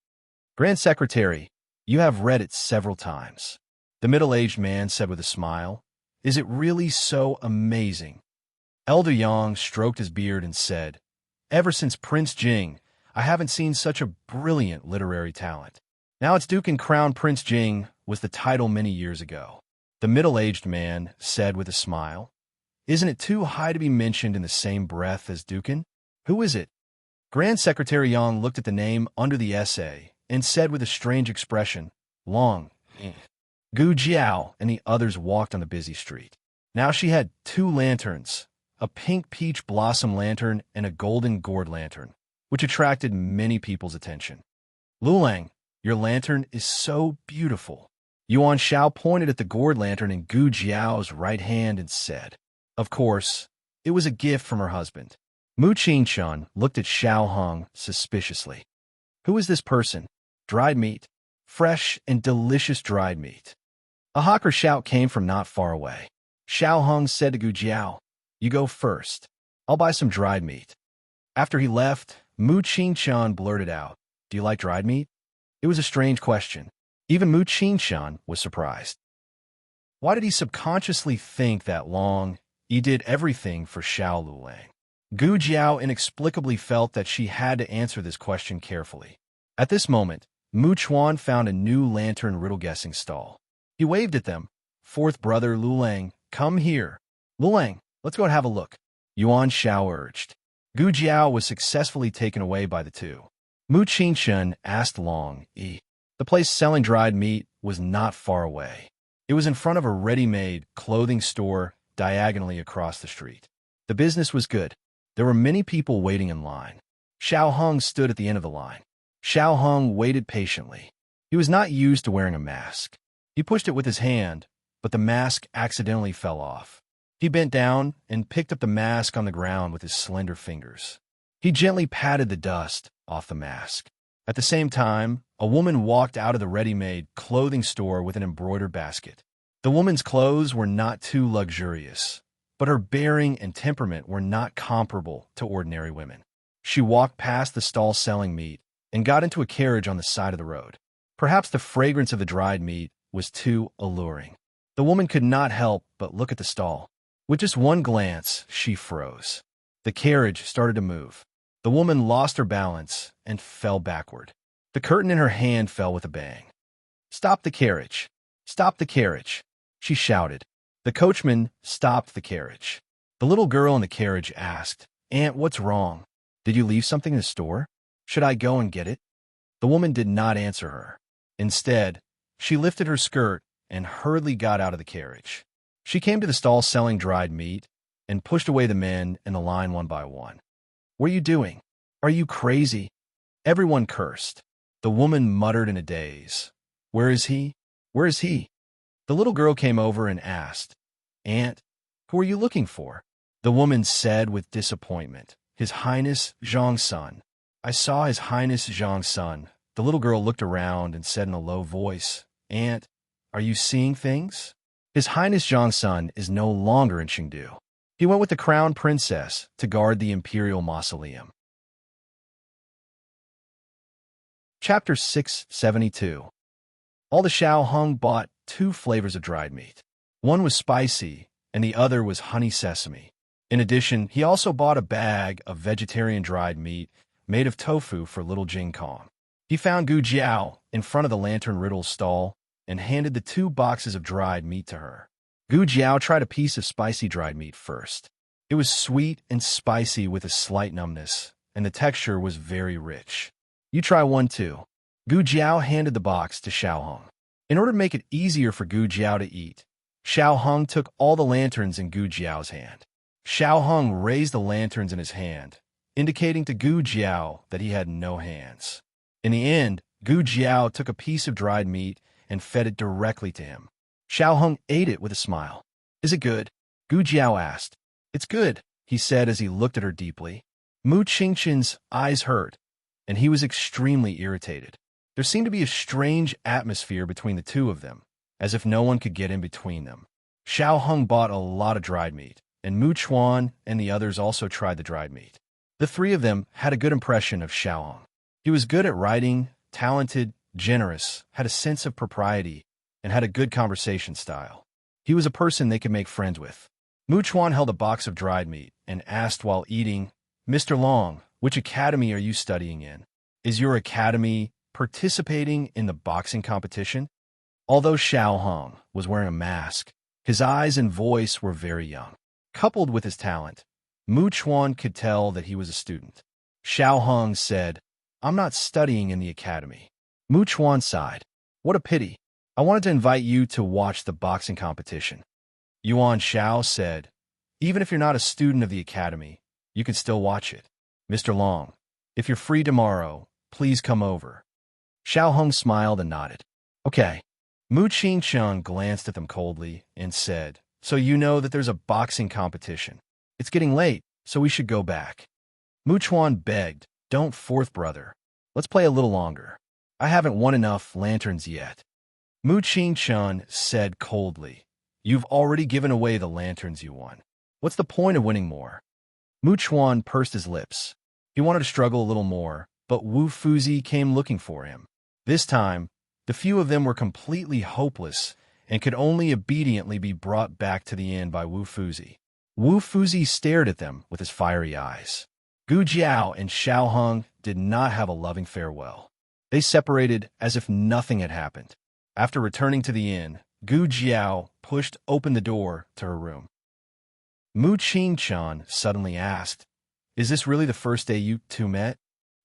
"Grand Secretary, you have read it several times." The middle-aged man said with a smile, "Is it really so amazing?" Elder Yang stroked his beard and said, "Ever since Prince Jing, I haven't seen such a brilliant literary talent. Now it's Duke and Crown Prince Jing was the title many years ago. The middle-aged man said with a smile, "Isn't it too high to be mentioned in the same breath as Dukin? Who is it?" Grand Secretary Yang looked at the name under the essay and said with a strange expression, "Long." Gu Jiao and the others walked on the busy street. Now she had 2 lanterns, a pink peach blossom lantern and a golden gourd lantern, which attracted many people's attention. "Lulang, your lantern is so beautiful." Yuan Shao pointed at the gourd lantern in Gu Jiao's right hand and said, "Of course, it was a gift from her husband." Mu Qingchun looked at Xiao Hong suspiciously. "Who is this person?" "Dried meat. Fresh and delicious dried meat." A hawker shout came from not far away. Xiao Hong said to Gu Jiao, "You go first. I'll buy some dried meat." After he left, Mu Qingchun blurted out, "Do you like dried meat?" It was a strange question. Even Mu Qingchun was surprised. Why did he subconsciously think that Long Yi did everything for Xiao Lulang? Gu Jiao inexplicably felt that she had to answer this question carefully. At this moment, Mu Chuan found a new lantern riddle-guessing stall. He waved at them. "Fourth brother Lulang, come here." "Lulang, let's go and have a look," Yuan Shao urged. Gu Jiao was successfully taken away by the two. Mu Qingchun asked Long Yi. The place selling dried meat was not far away. It was in front of a ready-made clothing store diagonally across the street. The business was good. There were many people waiting in line. Xiao Hong stood at the end of the line. Xiao Hong waited patiently. He was not used to wearing a mask. He pushed it with his hand, but the mask accidentally fell off. He bent down and picked up the mask on the ground with his slender fingers. He gently patted the dust off the mask. At the same time, a woman walked out of the ready-made clothing store with an embroidered basket. The woman's clothes were not too luxurious, but her bearing and temperament were not comparable to ordinary women. She walked past the stall selling meat and got into a carriage on the side of the road. Perhaps the fragrance of the dried meat was too alluring. The woman could not help but look at the stall. With just one glance, she froze. The carriage started to move. The woman lost her balance and fell backward. The curtain in her hand fell with a bang. "Stop the carriage! Stop the carriage!" she shouted. The coachman stopped the carriage. The little girl in the carriage asked, "Aunt, what's wrong? Did you leave something in the store? Should I go and get it?" The woman did not answer her. Instead, she lifted her skirt and hurriedly got out of the carriage. She came to the stall selling dried meat and pushed away the men in the line one by one. "What are you doing? Are you crazy?" Everyone cursed. The woman muttered in a daze, "Where is he? Where is he?" The little girl came over and asked, "Aunt, who are you looking for?" The woman said with disappointment, "His Highness Zhang's son." "I saw His Highness Zhang's son." The little girl looked around and said in a low voice, "Aunt, are you seeing things? His Highness Zhang's son is no longer in Chengdu. He went with the crown princess to guard the imperial mausoleum." Chapter 672. All the Xiao Hong bought 2 flavors of dried meat. One was spicy, and the other was honey sesame. In addition, he also bought a bag of vegetarian dried meat made of tofu for little Jing Kong. He found Gu Jiao in front of the lantern riddle stall and handed the 2 boxes of dried meat to her. Gu Jiao tried a piece of spicy dried meat first. It was sweet and spicy with a slight numbness, and the texture was very rich. "You try one too." Gu Jiao handed the box to Xiao Hong. In order to make it easier for Gu Jiao to eat, Xiao Hong took all the lanterns in Gu Jiao's hand. Xiao Hong raised the lanterns in his hand, indicating to Gu Jiao that he had no hands. In the end, Gu Jiao took a piece of dried meat and fed it directly to him. Xiao Hong ate it with a smile. "Is it good?" Gu Jiao asked. "It's good," he said as he looked at her deeply. Mu Qingchun's eyes hurt, and he was extremely irritated. There seemed to be a strange atmosphere between the two of them, as if no one could get in between them. Xiao Hong bought a lot of dried meat, and Mu Chuan and the others also tried the dried meat. The 3 of them had a good impression of Xiao Hong. He was good at writing, talented, generous, had a sense of propriety, and had a good conversation style. He was a person they could make friends with. Mu Chuan held a box of dried meat and asked while eating, "Mr. Long, which academy are you studying in? Is your academy participating in the boxing competition?" Although Xiao Hong was wearing a mask, his eyes and voice were very young. Coupled with his talent, Mu Chuan could tell that he was a student. Xiao Hong said, "I'm not studying in the academy." Mu Chuan sighed. "What a pity. I wanted to invite you to watch the boxing competition." Yuan Xiao said, "Even if you're not a student of the academy, you can still watch it. Mr. Long, if you're free tomorrow, please come over." Xiao Hong smiled and nodded. "Okay." Mu Qingcheng glanced at them coldly and said, "So you know that there's a boxing competition. It's getting late, so we should go back." Mu Chuan begged, "Don't fourth, brother. Let's play a little longer. I haven't won enough lanterns yet." Mu Qingcheng said coldly, "You've already given away the lanterns you won. What's the point of winning more?" Mu Chuan pursed his lips. He wanted to struggle a little more, but Wu Fuzi came looking for him. This time, the few of them were completely hopeless and could only obediently be brought back to the inn by Wu Fuzi. Wu Fuzi stared at them with his fiery eyes. Gu Jiao and Xiao Hong did not have a loving farewell. They separated as if nothing had happened. After returning to the inn, Gu Jiao pushed open the door to her room. Mu Qingcheng suddenly asked, "Is this really the first day you two met?"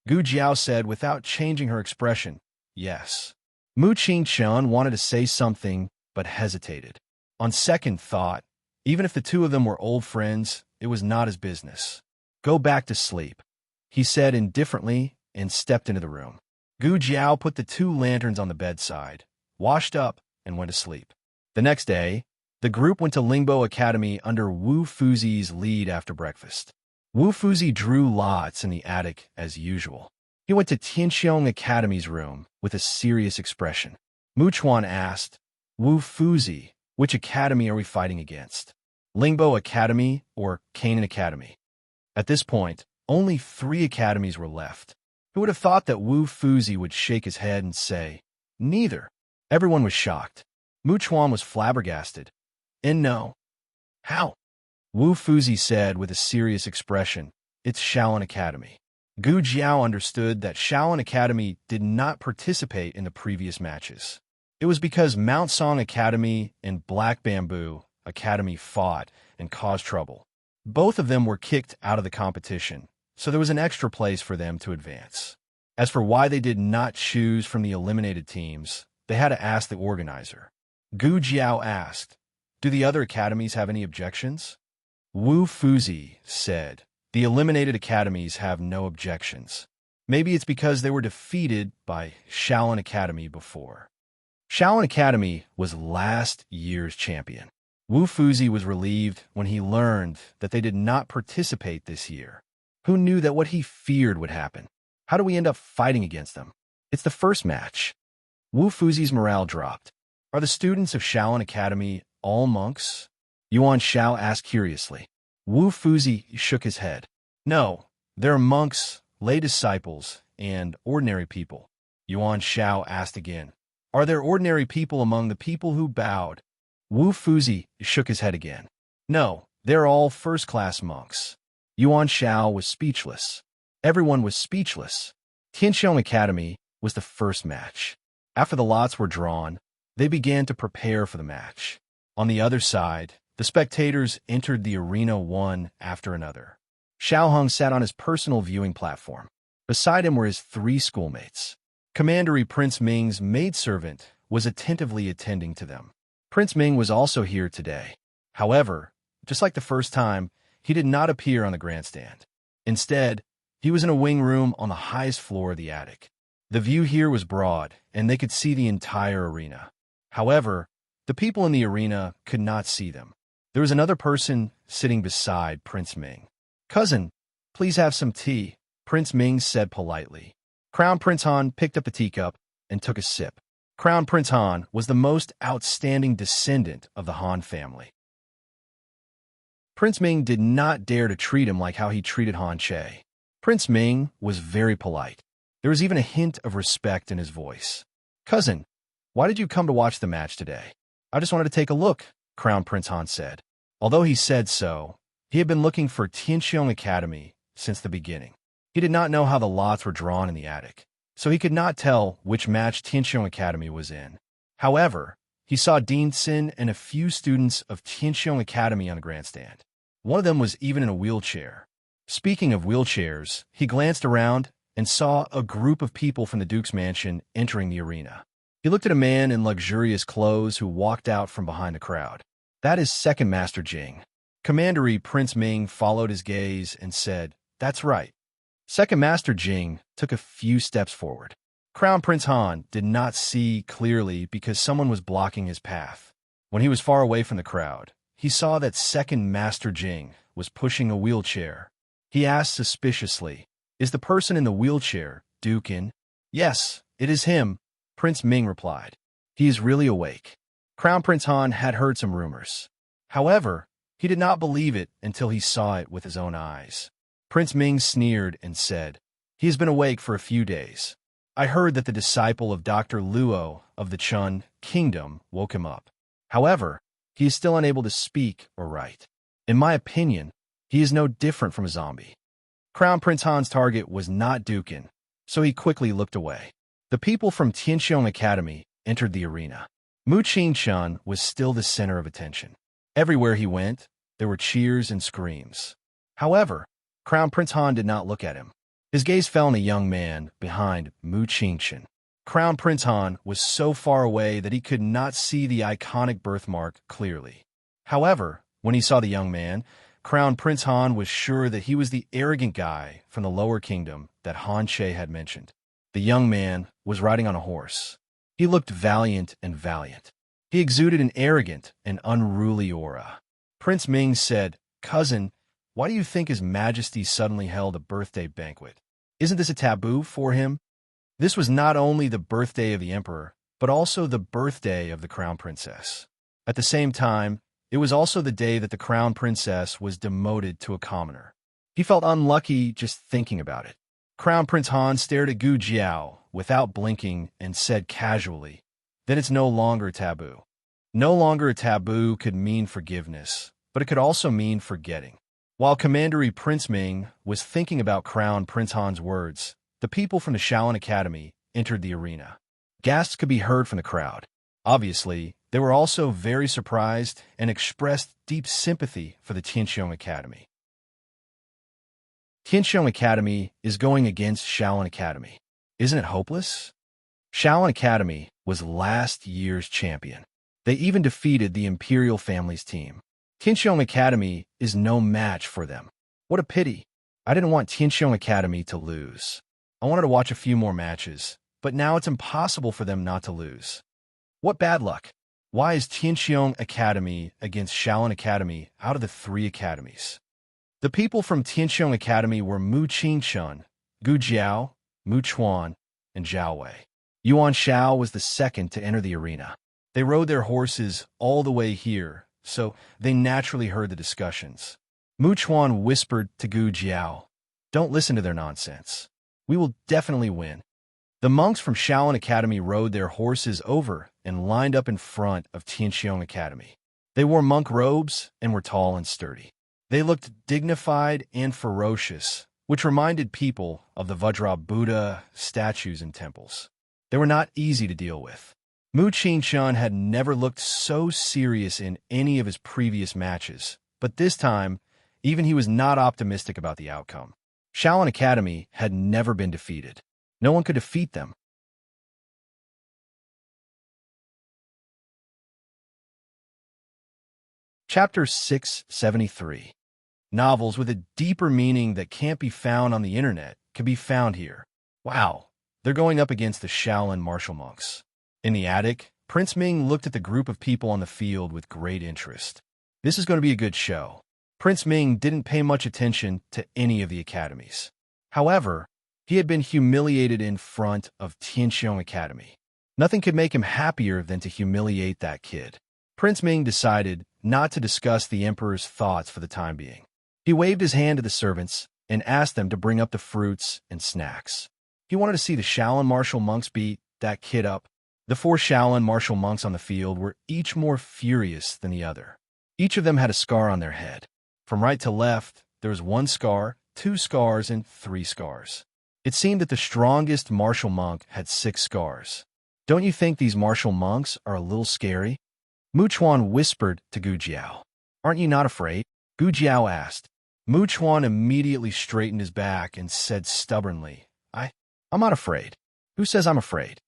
Gu Jiao said without changing her expression, "Yes." Mu Qingcheng wanted to say something, but hesitated. On second thought, even if the two of them were old friends, it was not his business. "Go back to sleep," he said indifferently and stepped into the room. Gu Jiao put the two lanterns on the bedside, washed up, and went to sleep. The next day, the group went to Lingbo Academy under Wu Fuzi's lead after breakfast. Wu Fuzi drew lots in the attic as usual. He went to Tianxiong Academy's room with a serious expression. Mu Chuan asked, "Wu Fuzi, which academy are we fighting against? Lingbo Academy or Canaan Academy?" At this point, only 3 academies were left. Who would have thought that Wu Fuzi would shake his head and say, "Neither"? Everyone was shocked. Mu Chuan was flabbergasted. "And no." "How?" Wu Fuzi said with a serious expression, "It's Shaolin Academy." Gu Jiao understood that Shaolin Academy did not participate in the previous matches. It was because Mount Song Academy and Black Bamboo Academy fought and caused trouble. Both of them were kicked out of the competition, so there was an extra place for them to advance. As for why they did not choose from the eliminated teams, they had to ask the organizer. Gu Jiao asked, "Do the other academies have any objections?" Wu Fuzi said, "The eliminated academies have no objections. Maybe it's because they were defeated by Shaolin Academy before." Shaolin Academy was last year's champion. Wu Fuzi was relieved when he learned that they did not participate this year. Who knew that what he feared would happen? How do we end up fighting against them? It's the first match. Wu Fuzi's morale dropped. "Are the students of Shaolin Academy all monks?" Yuan Xiao asked curiously. Wu Fuzi shook his head. "No, there are monks, lay disciples, and ordinary people." Yuan Xiao asked again, "Are there ordinary people among the people who bowed?" Wu Fuzi shook his head again. "No, they're all first-class monks." Yuan Xiao was speechless. Everyone was speechless. Tianxiong Academy was the first match. After the lots were drawn, they began to prepare for the match. On the other side, the spectators entered the arena one after another. Xiao Hong sat on his personal viewing platform. Beside him were his 3 schoolmates. Commandery Prince Ming's maidservant was attentively attending to them. Prince Ming was also here today. However, just like the first time, he did not appear on the grandstand. Instead, he was in a wing room on the highest floor of the attic. The view here was broad, and they could see the entire arena. However, the people in the arena could not see them. There was another person sitting beside Prince Ming. "Cousin, please have some tea," Prince Ming said politely. Crown Prince Han picked up the teacup and took a sip. Crown Prince Han was the most outstanding descendant of the Han family. Prince Ming did not dare to treat him like how he treated Han Che. Prince Ming was very polite. There was even a hint of respect in his voice. "Cousin, why did you come to watch the match today?" "I just wanted to take a look," Crown Prince Han said. Although he said so, he had been looking for Tianxiong Academy since the beginning. He did not know how the lots were drawn in the attic, so he could not tell which match Tianxiong Academy was in. However, he saw Dean Sin and a few students of Tianxiong Academy on the grandstand. One of them was even in a wheelchair. Speaking of wheelchairs, he glanced around and saw a group of people from the Duke's mansion entering the arena. He looked at a man in luxurious clothes who walked out from behind the crowd. That is Second Master Jing. Commandery Prince Ming followed his gaze and said, "That's right." Second Master Jing took a few steps forward. Crown Prince Han did not see clearly because someone was blocking his path. When he was far away from the crowd, he saw that Second Master Jing was pushing a wheelchair. He asked suspiciously, "Is the person in the wheelchair Dukin?" "Yes, it is him," Prince Ming replied. "He is really awake." Crown Prince Han had heard some rumors. However, he did not believe it until he saw it with his own eyes. Prince Ming sneered and said, "He has been awake for a few days. I heard that the disciple of Dr. Luo of the Chun Kingdom woke him up. However, he is still unable to speak or write. In my opinion, he is no different from a zombie." Crown Prince Han's target was not Dukin, so he quickly looked away. The people from Tianxiong Academy entered the arena. Mu Qingshun was still the center of attention. Everywhere he went, there were cheers and screams. However, Crown Prince Han did not look at him. His gaze fell on a young man behind Mu Qingshun. Crown Prince Han was so far away that he could not see the iconic birthmark clearly. However, when he saw the young man, Crown Prince Han was sure that he was the arrogant guy from the lower kingdom that Han Che had mentioned. The young man was riding on a horse. He looked valiant and valiant. He exuded an arrogant and unruly aura. Prince Ming said, "Cousin, why do you think His Majesty suddenly held a birthday banquet? Isn't this a taboo for him?" This was not only the birthday of the emperor, but also the birthday of the crown princess. At the same time, it was also the day that the crown princess was demoted to a commoner. He felt unlucky just thinking about it. Crown Prince Han stared at Gu Jiao without blinking and said casually, "Then it's no longer a taboo." No longer a taboo could mean forgiveness, but it could also mean forgetting. While Commandery Prince Ming was thinking about Crown Prince Han's words, the people from the Shaolin Academy entered the arena. Gasps could be heard from the crowd. Obviously, they were also very surprised and expressed deep sympathy for the Tianxiong Academy. Tianxiong Academy is going against Shaolin Academy. Isn't it hopeless? Shaolin Academy was last year's champion. They even defeated the Imperial family's team. Tianxiong Academy is no match for them. What a pity. I didn't want Tianxiong Academy to lose. I wanted to watch a few more matches, but now it's impossible for them not to lose. What bad luck. Why is Tianxiong Academy against Shaolin Academy out of the 3 academies? The people from Tianxiong Academy were Mu Qingshun, Gu Jiao, Mu Chuan, and Zhao Wei. Yuan Shao was the second to enter the arena. They rode their horses all the way here, so they naturally heard the discussions. Mu Chuan whispered to Gu Jiao, "Don't listen to their nonsense. We will definitely win." The monks from Shaolin Academy rode their horses over and lined up in front of Tianxiong Academy. They wore monk robes and were tall and sturdy. They looked dignified and ferocious, which reminded people of the Vajra Buddha statues in temples. They were not easy to deal with. Mu Qingshun had never looked so serious in any of his previous matches, but this time, even he was not optimistic about the outcome. Shaolin Academy had never been defeated. No one could defeat them. Chapter 673. Novels with a deeper meaning that can't be found on the internet can be found here. Wow, they're going up against the Shaolin martial monks. In the attic, Prince Ming looked at the group of people on the field with great interest. This is going to be a good show. Prince Ming didn't pay much attention to any of the academies. However, he had been humiliated in front of Tianxiong Academy. Nothing could make him happier than to humiliate that kid. Prince Ming decided not to discuss the emperor's thoughts for the time being. He waved his hand to the servants and asked them to bring up the fruits and snacks. He wanted to see the Shaolin martial monks beat that kid up. The 4 Shaolin martial monks on the field were each more furious than the other. Each of them had a scar on their head. From right to left, there was 1 scar, 2 scars, and 3 scars. It seemed that the strongest martial monk had 6 scars. Don't you think these martial monks are a little scary? Mu Chuan whispered to Gu Jiao. Aren't you not afraid? Gu Jiao asked. Mu Chuan immediately straightened his back and said stubbornly, I'm not afraid. Who says I'm afraid?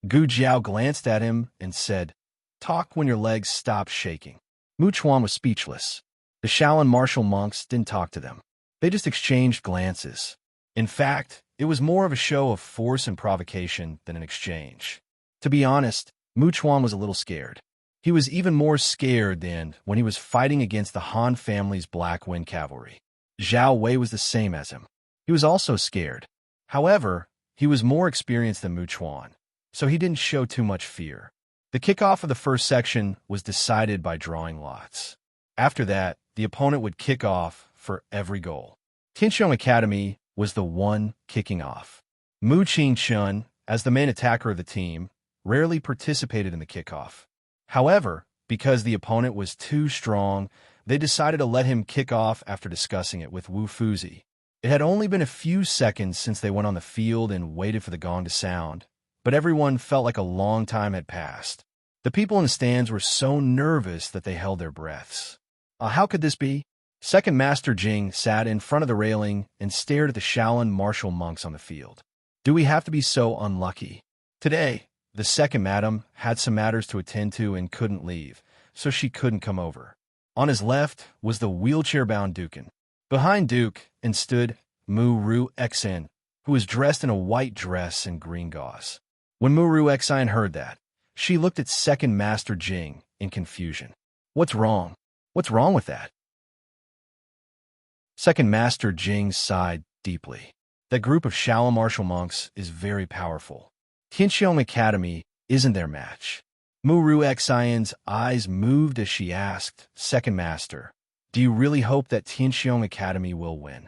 Gu Jiao glanced at him and said, Talk when your legs stop shaking. Mu Chuan was speechless. The Shaolin martial monks didn't talk to them. They just exchanged glances. In fact, it was more of a show of force and provocation than an exchange. To be honest, Mu Chuan was a little scared. He was even more scared than when he was fighting against the Han family's Black Wind Cavalry. Zhao Wei was the same as him. He was also scared. However, he was more experienced than Mu Chuan, so he didn't show too much fear. The kickoff of the first section was decided by drawing lots. After that, the opponent would kick off for every goal. Tianxiong Academy was the one kicking off. Mu Qingchun, as the main attacker of the team, rarely participated in the kickoff. However, because the opponent was too strong, they decided to let him kick off after discussing it with Wu Fuzi. It had only been a few seconds since they went on the field and waited for the gong to sound, but everyone felt like a long time had passed. The people in the stands were so nervous that they held their breaths. How could this be? Second Master Jing sat in front of the railing and stared at the Shaolin martial monks on the field. Do we have to be so unlucky? Today, the second madam had some matters to attend to and couldn't leave, so she couldn't come over. On his left was the wheelchair-bound Dukin. Behind Duke stood Mu Ru Exin, who was dressed in a white dress and green gauze. When Mu Ru Exin heard that, she looked at Second Master Jing in confusion. What's wrong? What's wrong with that? Second Master Jing sighed deeply. That group of Shaolin martial monks is very powerful. Tianxiong Academy isn't their match. Mu Ru Exin's eyes moved as she asked, Second Master, do you really hope that Tianxiong Academy will win?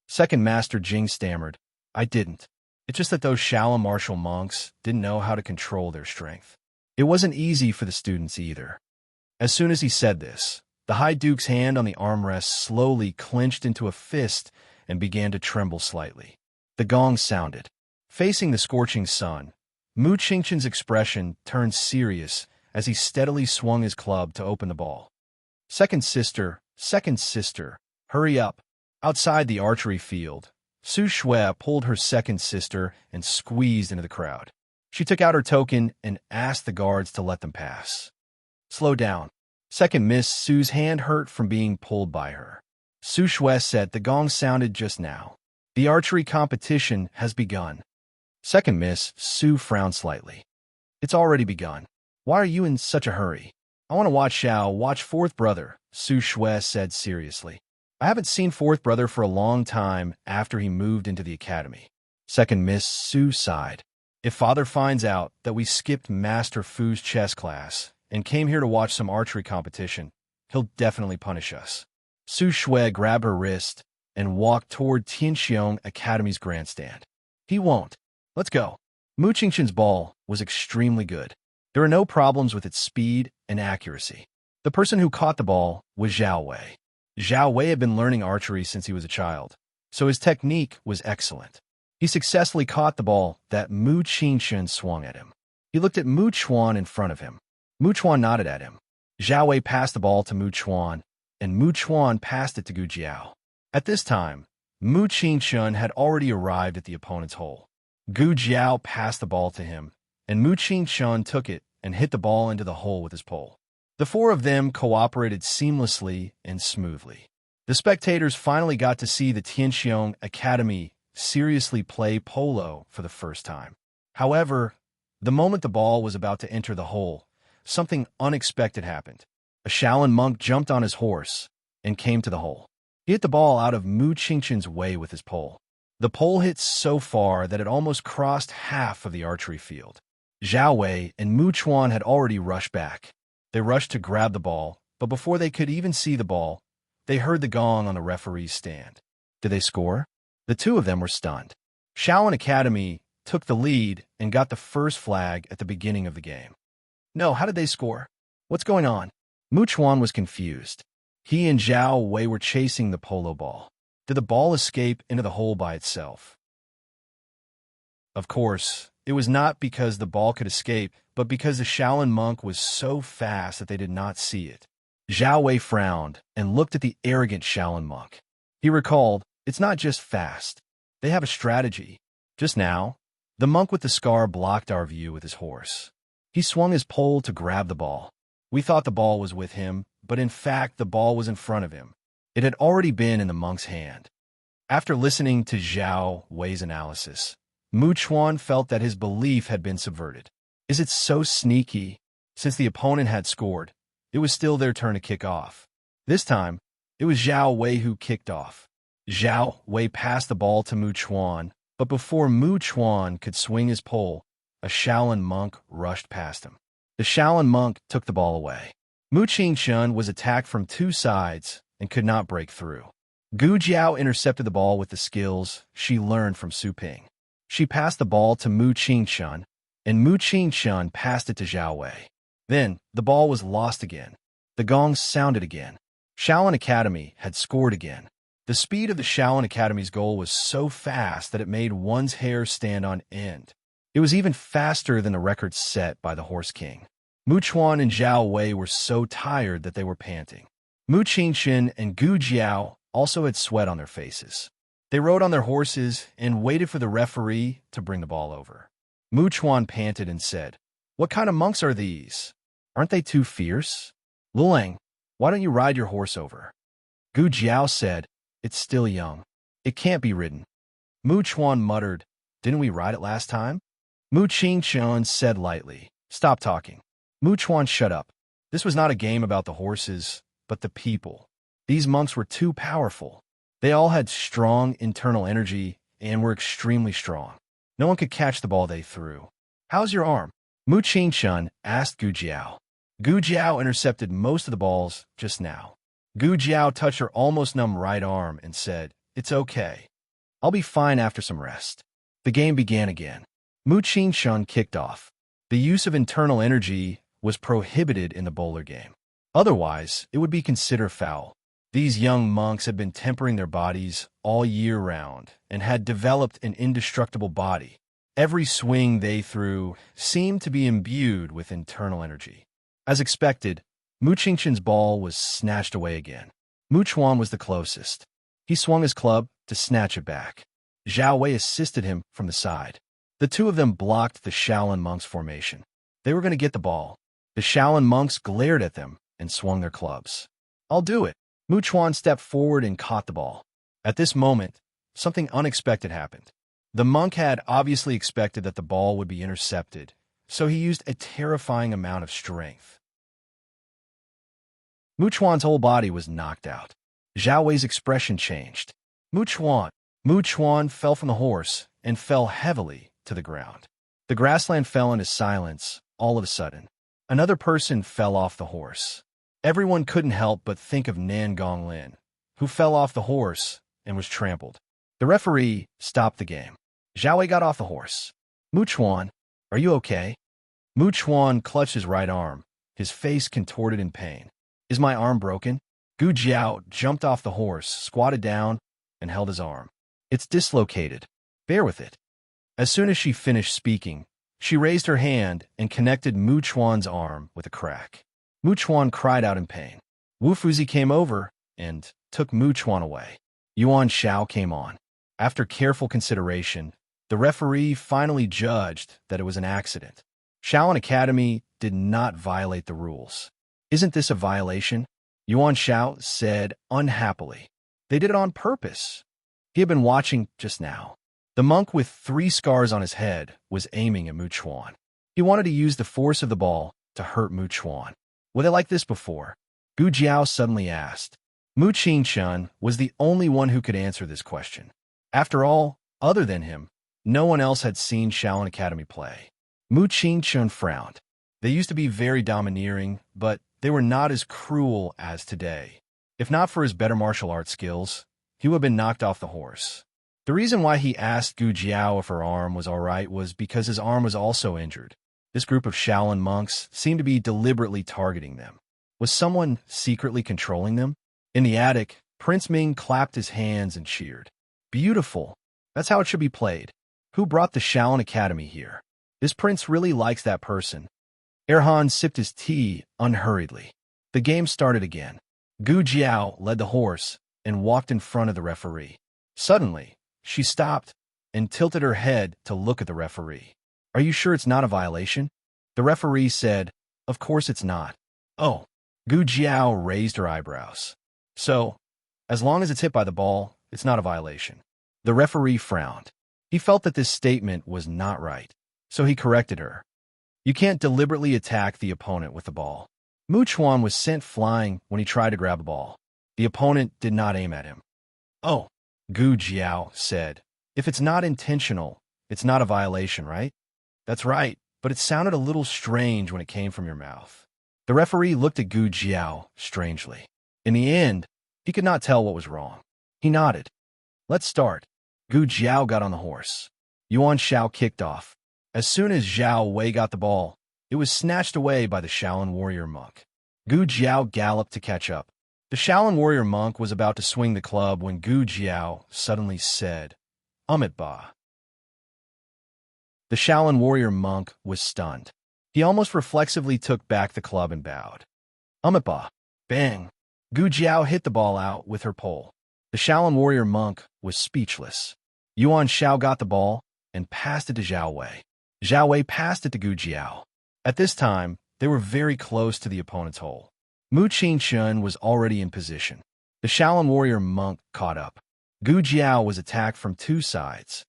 Second Master Jing stammered, I didn't. It's just that those Shaolin martial monks didn't know how to control their strength. It wasn't easy for the students either. As soon as he said this, the High Duke's hand on the armrest slowly clenched into a fist and began to tremble slightly. The gong sounded. Facing the scorching sun, Mu Qingchun's expression turned serious as he steadily swung his club to open the ball. Second sister, hurry up. Outside the archery field, Su Shui pulled her second sister and squeezed into the crowd. She took out her token and asked the guards to let them pass. Slow down. Second Miss Su's hand hurt from being pulled by her. Su Shui said the gong sounded just now. The archery competition has begun. Second Miss Su frowned slightly. It's already begun. Why are you in such a hurry? I want to watch Fourth Brother, Su Shui said seriously. I haven't seen Fourth Brother for a long time after he moved into the academy. Second Miss Su sighed. If Father finds out that we skipped Master Fu's chess class and came here to watch some archery competition, he'll definitely punish us. Su Shui grabbed her wrist and walked toward Tianxiong Academy's grandstand. He won't. Let's go. Mu Qingchun's ball was extremely good. There were no problems with its speed and accuracy. The person who caught the ball was Zhao Wei. Zhao Wei had been learning archery since he was a child, so his technique was excellent. He successfully caught the ball that Mu Qingchun swung at him. He looked at Mu Chuan in front of him. Mu Chuan nodded at him. Zhao Wei passed the ball to Mu Chuan, and Mu Chuan passed it to Gu Jiao. At this time, Mu Qingchun had already arrived at the opponent's hole. Gu Jiao passed the ball to him, and Mu Qingchun took it and hit the ball into the hole with his pole. The four of them cooperated seamlessly and smoothly. The spectators finally got to see the Tianxiong Academy seriously play polo for the first time. However, the moment the ball was about to enter the hole, something unexpected happened. A Shaolin monk jumped on his horse and came to the hole. He hit the ball out of Mu Qingchun's way with his pole. The pole hit so far that it almost crossed half of the archery field. Zhao Wei and Mu Chuan had already rushed back. They rushed to grab the ball, but before they could even see the ball, they heard the gong on the referee's stand. Did they score? The two of them were stunned. Shaolin Academy took the lead and got the first flag at the beginning of the game. No, how did they score? What's going on? Mu Chuan was confused. He and Zhao Wei were chasing the polo ball. Did the ball escape into the hole by itself? Of course, It was not because the ball could escape, but because the Shaolin monk was so fast that they did not see it. Zhao Wei frowned and looked at the arrogant Shaolin monk. He recalled, it's not just fast. They have a strategy. Just now, the monk with the scar blocked our view with his horse. He swung his pole to grab the ball. We thought the ball was with him, but in fact the ball was in front of him. It had already been in the monk's hand. After listening to Zhao Wei's analysis, Mu Chuan felt that his belief had been subverted. Is it so sneaky? Since the opponent had scored, it was still their turn to kick off. This time, it was Zhao Wei who kicked off. Zhao Wei passed the ball to Mu Chuan, but before Mu Chuan could swing his pole, a Shaolin monk rushed past him. The Shaolin monk took the ball away. Mu Qingshun was attacked from two sides and could not break through. Gu Jiao intercepted the ball with the skills she learned from Su Ping. She passed the ball to Mu Qingshun, and Mu Qingshun passed it to Zhao Wei. Then, the ball was lost again. The gong sounded again. Shaolin Academy had scored again. The speed of the Shaolin Academy's goal was so fast that it made one's hair stand on end. It was even faster than the record set by the Horse King. Mu Chuan and Zhao Wei were so tired that they were panting. Mu Qingshun and Gu Jiao also had sweat on their faces. They rode on their horses and waited for the referee to bring the ball over. Mu Chuan panted and said, "What kind of monks are these? Aren't they too fierce? Lulang, why don't you ride your horse over?" Gu Jiao said, "It's still young. It can't be ridden." Mu Chuan muttered, "Didn't we ride it last time?" Mu Qingshun said lightly, "Stop talking." Mu Chuan shut up. This was not a game about the horses, but the people. These monks were too powerful. They all had strong internal energy and were extremely strong. No one could catch the ball they threw. "How's your arm?" Mu Qingshun asked Gu Jiao. Gu Jiao intercepted most of the balls just now. Gu Jiao touched her almost numb right arm and said, "It's okay. I'll be fine after some rest." The game began again. Mu Qingshun kicked off. The use of internal energy was prohibited in the bowler game. Otherwise, it would be considered foul. These young monks had been tempering their bodies all year round and had developed an indestructible body. Every swing they threw seemed to be imbued with internal energy. As expected, Mu Qingshun's ball was snatched away again. Mu Chuan was the closest. He swung his club to snatch it back. Zhao Wei assisted him from the side. The two of them blocked the Shaolin monks' formation. They were going to get the ball. The Shaolin monks glared at them and swung their clubs. "I'll do it." Mu Chuan stepped forward and caught the ball. At this moment, something unexpected happened. The monk had obviously expected that the ball would be intercepted, so he used a terrifying amount of strength. Mu Chuan's whole body was knocked out. Zhao Wei's expression changed. Mu Chuan fell from the horse and fell heavily to the ground. The grassland fell into silence all of a sudden. Another person fell off the horse. Everyone couldn't help but think of Nan Gonglin, who fell off the horse and was trampled. The referee stopped the game. Zhao Wei got off the horse. "Mu Chuan, are you okay?" Mu Chuan clutched his right arm, his face contorted in pain. "Is my arm broken?" Gu Jiao jumped off the horse, squatted down, and held his arm. "It's dislocated. Bear with it." As soon as she finished speaking, she raised her hand and connected Mu Chuan's arm with a crack. Mu Chuan cried out in pain. Wu Fuzi came over and took Mu Chuan away. Yuan Shao came on. After careful consideration, the referee finally judged that it was an accident. Shaolin Academy did not violate the rules. "Isn't this a violation?" Yuan Shao said unhappily. "They did it on purpose." He had been watching just now. The monk with 3 scars on his head was aiming at Mu Chuan. He wanted to use the force of the ball to hurt Mu Chuan. Were they like this before? Gu Jiao suddenly asked. Mu Qingshun was the only one who could answer this question. After all, other than him, no one else had seen Shaolin Academy play. Mu Qingshun frowned. They used to be very domineering, but they were not as cruel as today. If not for his better martial arts skills, he would have been knocked off the horse. The reason why he asked Gu Jiao if her arm was all right was because his arm was also injured. This group of Shaolin monks seemed to be deliberately targeting them. Was someone secretly controlling them? In the attic, Prince Ming clapped his hands and cheered. "Beautiful. That's how it should be played. Who brought the Shaolin Academy here?" This prince really likes that person. Erhan sipped his tea unhurriedly. The game started again. Gu Jiao led the horse and walked in front of the referee. Suddenly, she stopped and tilted her head to look at the referee. "Are you sure it's not a violation?" The referee said, "Of course it's not." "Oh." Gu Jiao raised her eyebrows. "So, as long as it's hit by the ball, it's not a violation." The referee frowned. He felt that this statement was not right, so he corrected her. "You can't deliberately attack the opponent with the ball." Mu Chuan was sent flying when he tried to grab a ball. The opponent did not aim at him. "Oh," Gu Jiao said. "If it's not intentional, it's not a violation, right?" "That's right, but it sounded a little strange when it came from your mouth." The referee looked at Gu Jiao strangely. In the end, he could not tell what was wrong. He nodded. "Let's start." Gu Jiao got on the horse. Yuan Shao kicked off. As soon as Zhao Wei got the ball, it was snatched away by the Shaolin warrior monk. Gu Jiao galloped to catch up. The Shaolin warrior monk was about to swing the club when Gu Jiao suddenly said, "Ba." The Shaolin warrior monk was stunned. He almost reflexively took back the club and bowed. Ba. Bang! Gu Jiao hit the ball out with her pole. The Shaolin warrior monk was speechless. Yuan Shao got the ball and passed it to Zhao Wei. Zhao Wei passed it to Gu Jiao. At this time, they were very close to the opponent's hole. Mu Qingshun was already in position. The Shaolin warrior monk caught up. Gu Jiao was attacked from two sides.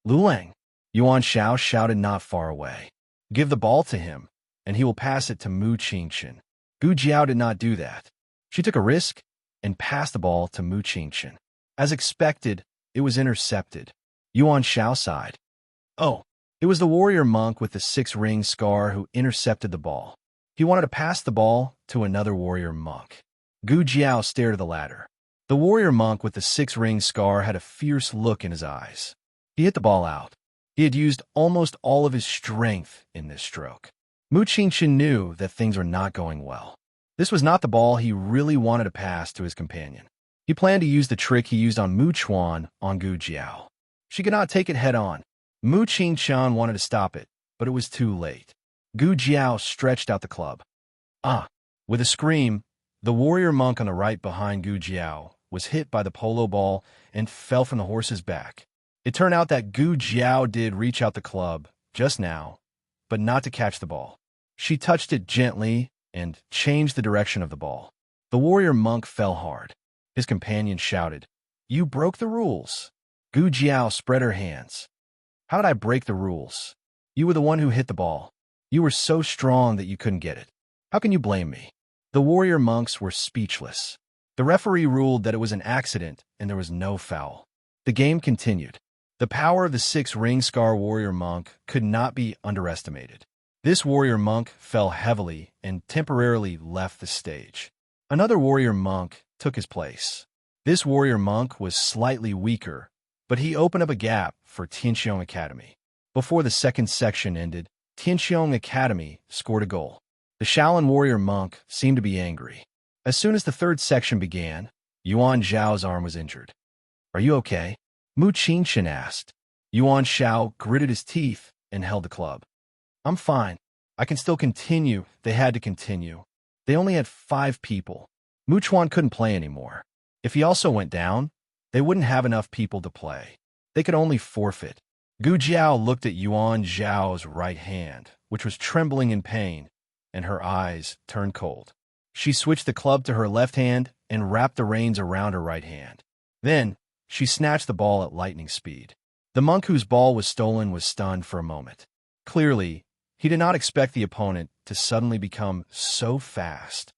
"Lulang!" Yuan Shao shouted not far away. "Give the ball to him, and he will pass it to Mu Qingshun." Gu Jiao did not do that. She took a risk and passed the ball to Mu Qingshun. As expected, it was intercepted. Yuan Shao sighed. "Oh." It was the warrior monk with the six-ring scar who intercepted the ball. He wanted to pass the ball to another warrior monk. Gu Jiao stared at the latter. The warrior monk with the six-ring scar had a fierce look in his eyes. He hit the ball out. He had used almost all of his strength in this stroke. Mu Qingshun knew that things were not going well. This was not the ball he really wanted to pass to his companion. He planned to use the trick he used on Mu Chuan on Gu Jiao. She could not take it head-on. Mu Qingshun wanted to stop it, but it was too late. Gu Jiao stretched out the club. "Ah!" With a scream, the warrior monk on the right behind Gu Jiao was hit by the polo ball and fell from the horse's back. It turned out that Gu Jiao did reach out the club just now, but not to catch the ball. She touched it gently and changed the direction of the ball. The warrior monk fell hard. His companion shouted, "You broke the rules." Gu Jiao spread her hands. "How did I break the rules? You were the one who hit the ball. You were so strong that you couldn't get it. How can you blame me?" The warrior monks were speechless. The referee ruled that it was an accident and there was no foul. The game continued. The power of the six-ring scar warrior monk could not be underestimated. This warrior monk fell heavily and temporarily left the stage. Another warrior monk took his place. This warrior monk was slightly weaker, but he opened up a gap for Tianxiong Academy. Before the second section ended, Tianxiong Academy scored a goal. The Shaolin warrior monk seemed to be angry. As soon as the third section began, Yuan Zhao's arm was injured. "Are you okay?" Mu Qingshun asked. Yuan Shao gritted his teeth and held the club. "I'm fine. I can still continue." They had to continue. They only had 5 people. Mu Chuan couldn't play anymore. If he also went down, they wouldn't have enough people to play. They could only forfeit. Gu Jiao looked at Yuan Zhao's right hand, which was trembling in pain, and her eyes turned cold. She switched the club to her left hand and wrapped the reins around her right hand. Then, she snatched the ball at lightning speed. The monk whose ball was stolen was stunned for a moment. Clearly, he did not expect the opponent to suddenly become so fast.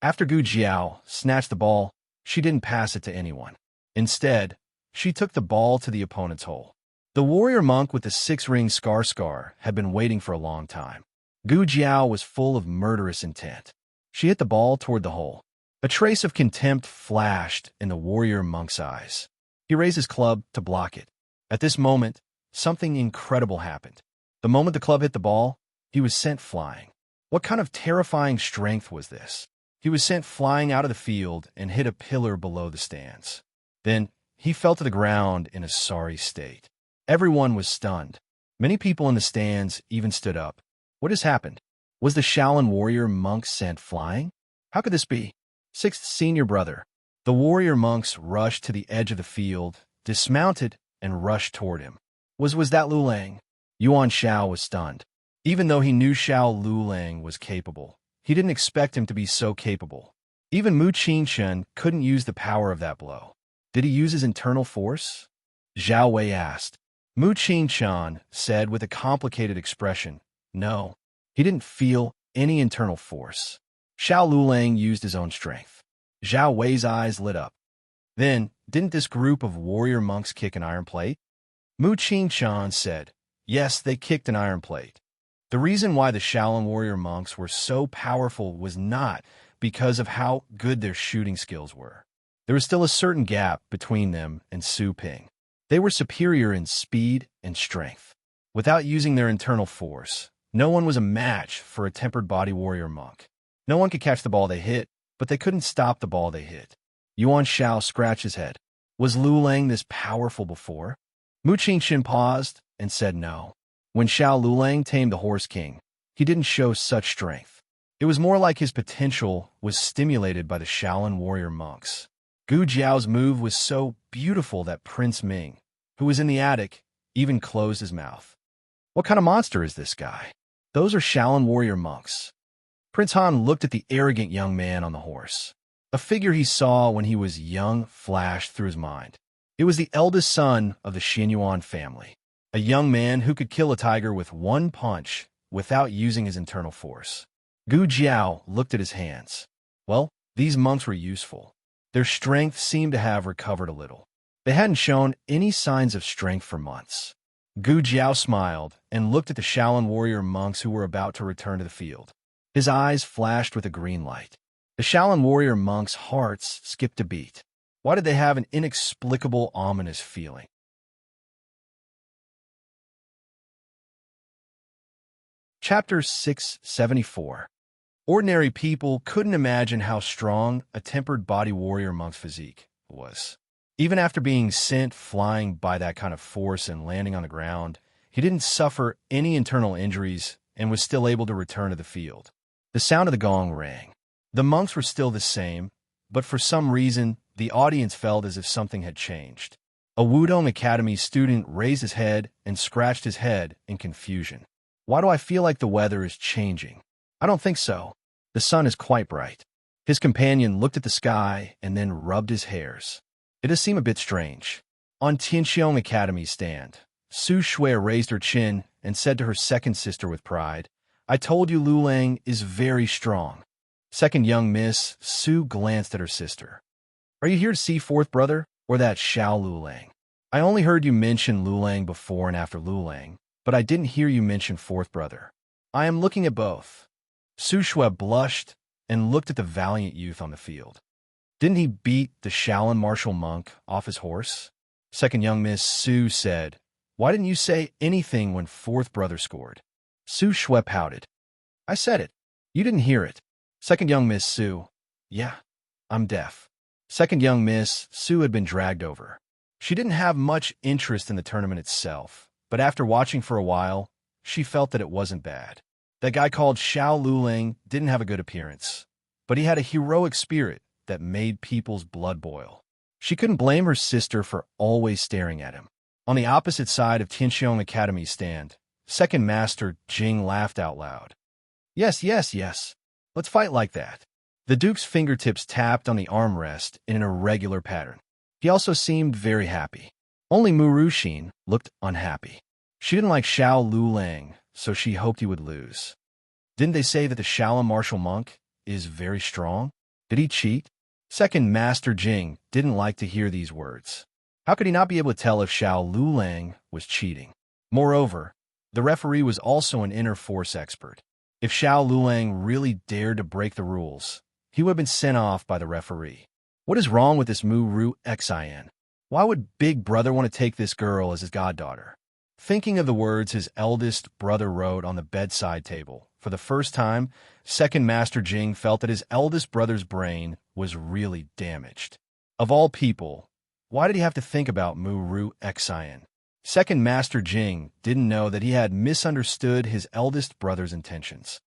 After Gu Jiao snatched the ball, she didn't pass it to anyone. Instead, she took the ball to the opponent's hole. The warrior monk with the six-ring scar had been waiting for a long time. Gu Jiao was full of murderous intent. She hit the ball toward the hole. A trace of contempt flashed in the warrior monk's eyes. He raised his club to block it. At this moment, something incredible happened. The moment the club hit the ball, he was sent flying. What kind of terrifying strength was this? He was sent flying out of the field and hit a pillar below the stands. Then, he fell to the ground in a sorry state. Everyone was stunned. Many people in the stands even stood up. What has happened? Was the Shaolin warrior monk sent flying? How could this be? Sixth senior brother. The warrior monks rushed to the edge of the field, dismounted, and rushed toward him. Was that Lu Lang? Yuan Shao was stunned. Even though he knew Xiao Lu Lang was capable, he didn't expect him to be so capable. Even Mu Qingchen couldn't use the power of that blow. Did he use his internal force? Zhao Wei asked. Mu Qingchen said with a complicated expression, no, he didn't feel any internal force. Xiao Lu Lang used his own strength. Zhao Wei's eyes lit up. Then, didn't this group of warrior monks kick an iron plate? Mu Qingchen said, yes, they kicked an iron plate. The reason why the Shaolin warrior monks were so powerful was not because of how good their shooting skills were. There was still a certain gap between them and Su Ping. They were superior in speed and strength. Without using their internal force, no one was a match for a tempered body warrior monk. No one could catch the ball they hit, but they couldn't stop the ball they hit. Yuan Shao scratched his head. Was Lu Lang this powerful before? Mu Qingchen paused and said no. When Xiao Lu Lang tamed the Horse King, he didn't show such strength. It was more like his potential was stimulated by the Shaolin warrior monks. Gu Jiao's move was so beautiful that Prince Ming, who was in the attic, even closed his mouth. What kind of monster is this guy? Those are Shaolin warrior monks. Prince Han looked at the arrogant young man on the horse. A figure he saw when he was young flashed through his mind. It was the eldest son of the Xinyuan family, a young man who could kill a tiger with one punch without using his internal force. Gu Jiao looked at his hands. Well, these monks were useful. Their strength seemed to have recovered a little. They hadn't shown any signs of strength for months. Gu Jiao smiled and looked at the Shaolin warrior monks who were about to return to the field. His eyes flashed with a green light. The Shaolin warrior monks' hearts skipped a beat. Why did they have an inexplicable, ominous feeling? Chapter 674. Ordinary people couldn't imagine how strong a tempered body warrior monk's physique was. Even after being sent flying by that kind of force and landing on the ground, he didn't suffer any internal injuries and was still able to return to the field. The sound of the gong rang. The monks were still the same, but for some reason, the audience felt as if something had changed. A Wudong Academy student raised his head and scratched his head in confusion. Why do I feel like the weather is changing? I don't think so. The sun is quite bright. His companion looked at the sky and then rubbed his hairs. It does seem a bit strange. On Tianxiong Academy's stand, Su Shui raised her chin and said to her second sister with pride, I told you Lu Lang is very strong. Second young Miss Su glanced at her sister. Are you here to see fourth brother or that Xiao Lu Lang? I only heard you mention Lu Lang before and after Lu Lang, but I didn't hear you mention fourth brother. I am looking at both. Su Shui blushed and looked at the valiant youth on the field. Didn't he beat the Shaolin martial monk off his horse? Second young Miss Su said, Why didn't you say anything when fourth brother scored? Su Shui pouted. I said it. You didn't hear it. Second young Miss Su. Yeah, I'm deaf. Second young Miss Su had been dragged over. She didn't have much interest in the tournament itself, but after watching for a while, she felt that it wasn't bad. That guy called Xiao Lu Lang didn't have a good appearance, but he had a heroic spirit that made people's blood boil. She couldn't blame her sister for always staring at him. On the opposite side of Tianxiong Academy's stand, Second Master Jing laughed out loud. Yes, yes, yes. Let's fight like that. The Duke's fingertips tapped on the armrest in an irregular pattern. He also seemed very happy. Only Mu Ruxin looked unhappy. She didn't like Xiao Lu Lang, so she hoped he would lose. Didn't they say that the Shaolin martial monk is very strong? Did he cheat? Second Master Jing didn't like to hear these words. How could he not be able to tell if Xiao Lu Lang was cheating? Moreover, the referee was also an inner force expert. If Xiao Lu Lang really dared to break the rules, he would have been sent off by the referee. What is wrong with this Mu Ru Xin? Why would Big Brother want to take this girl as his goddaughter? Thinking of the words his eldest brother wrote on the bedside table, for the first time, Second Master Jing felt that his eldest brother's brain was really damaged. Of all people, why did he have to think about Mu Ru Xin? Second Master Jing didn't know that he had misunderstood his eldest brother's intentions.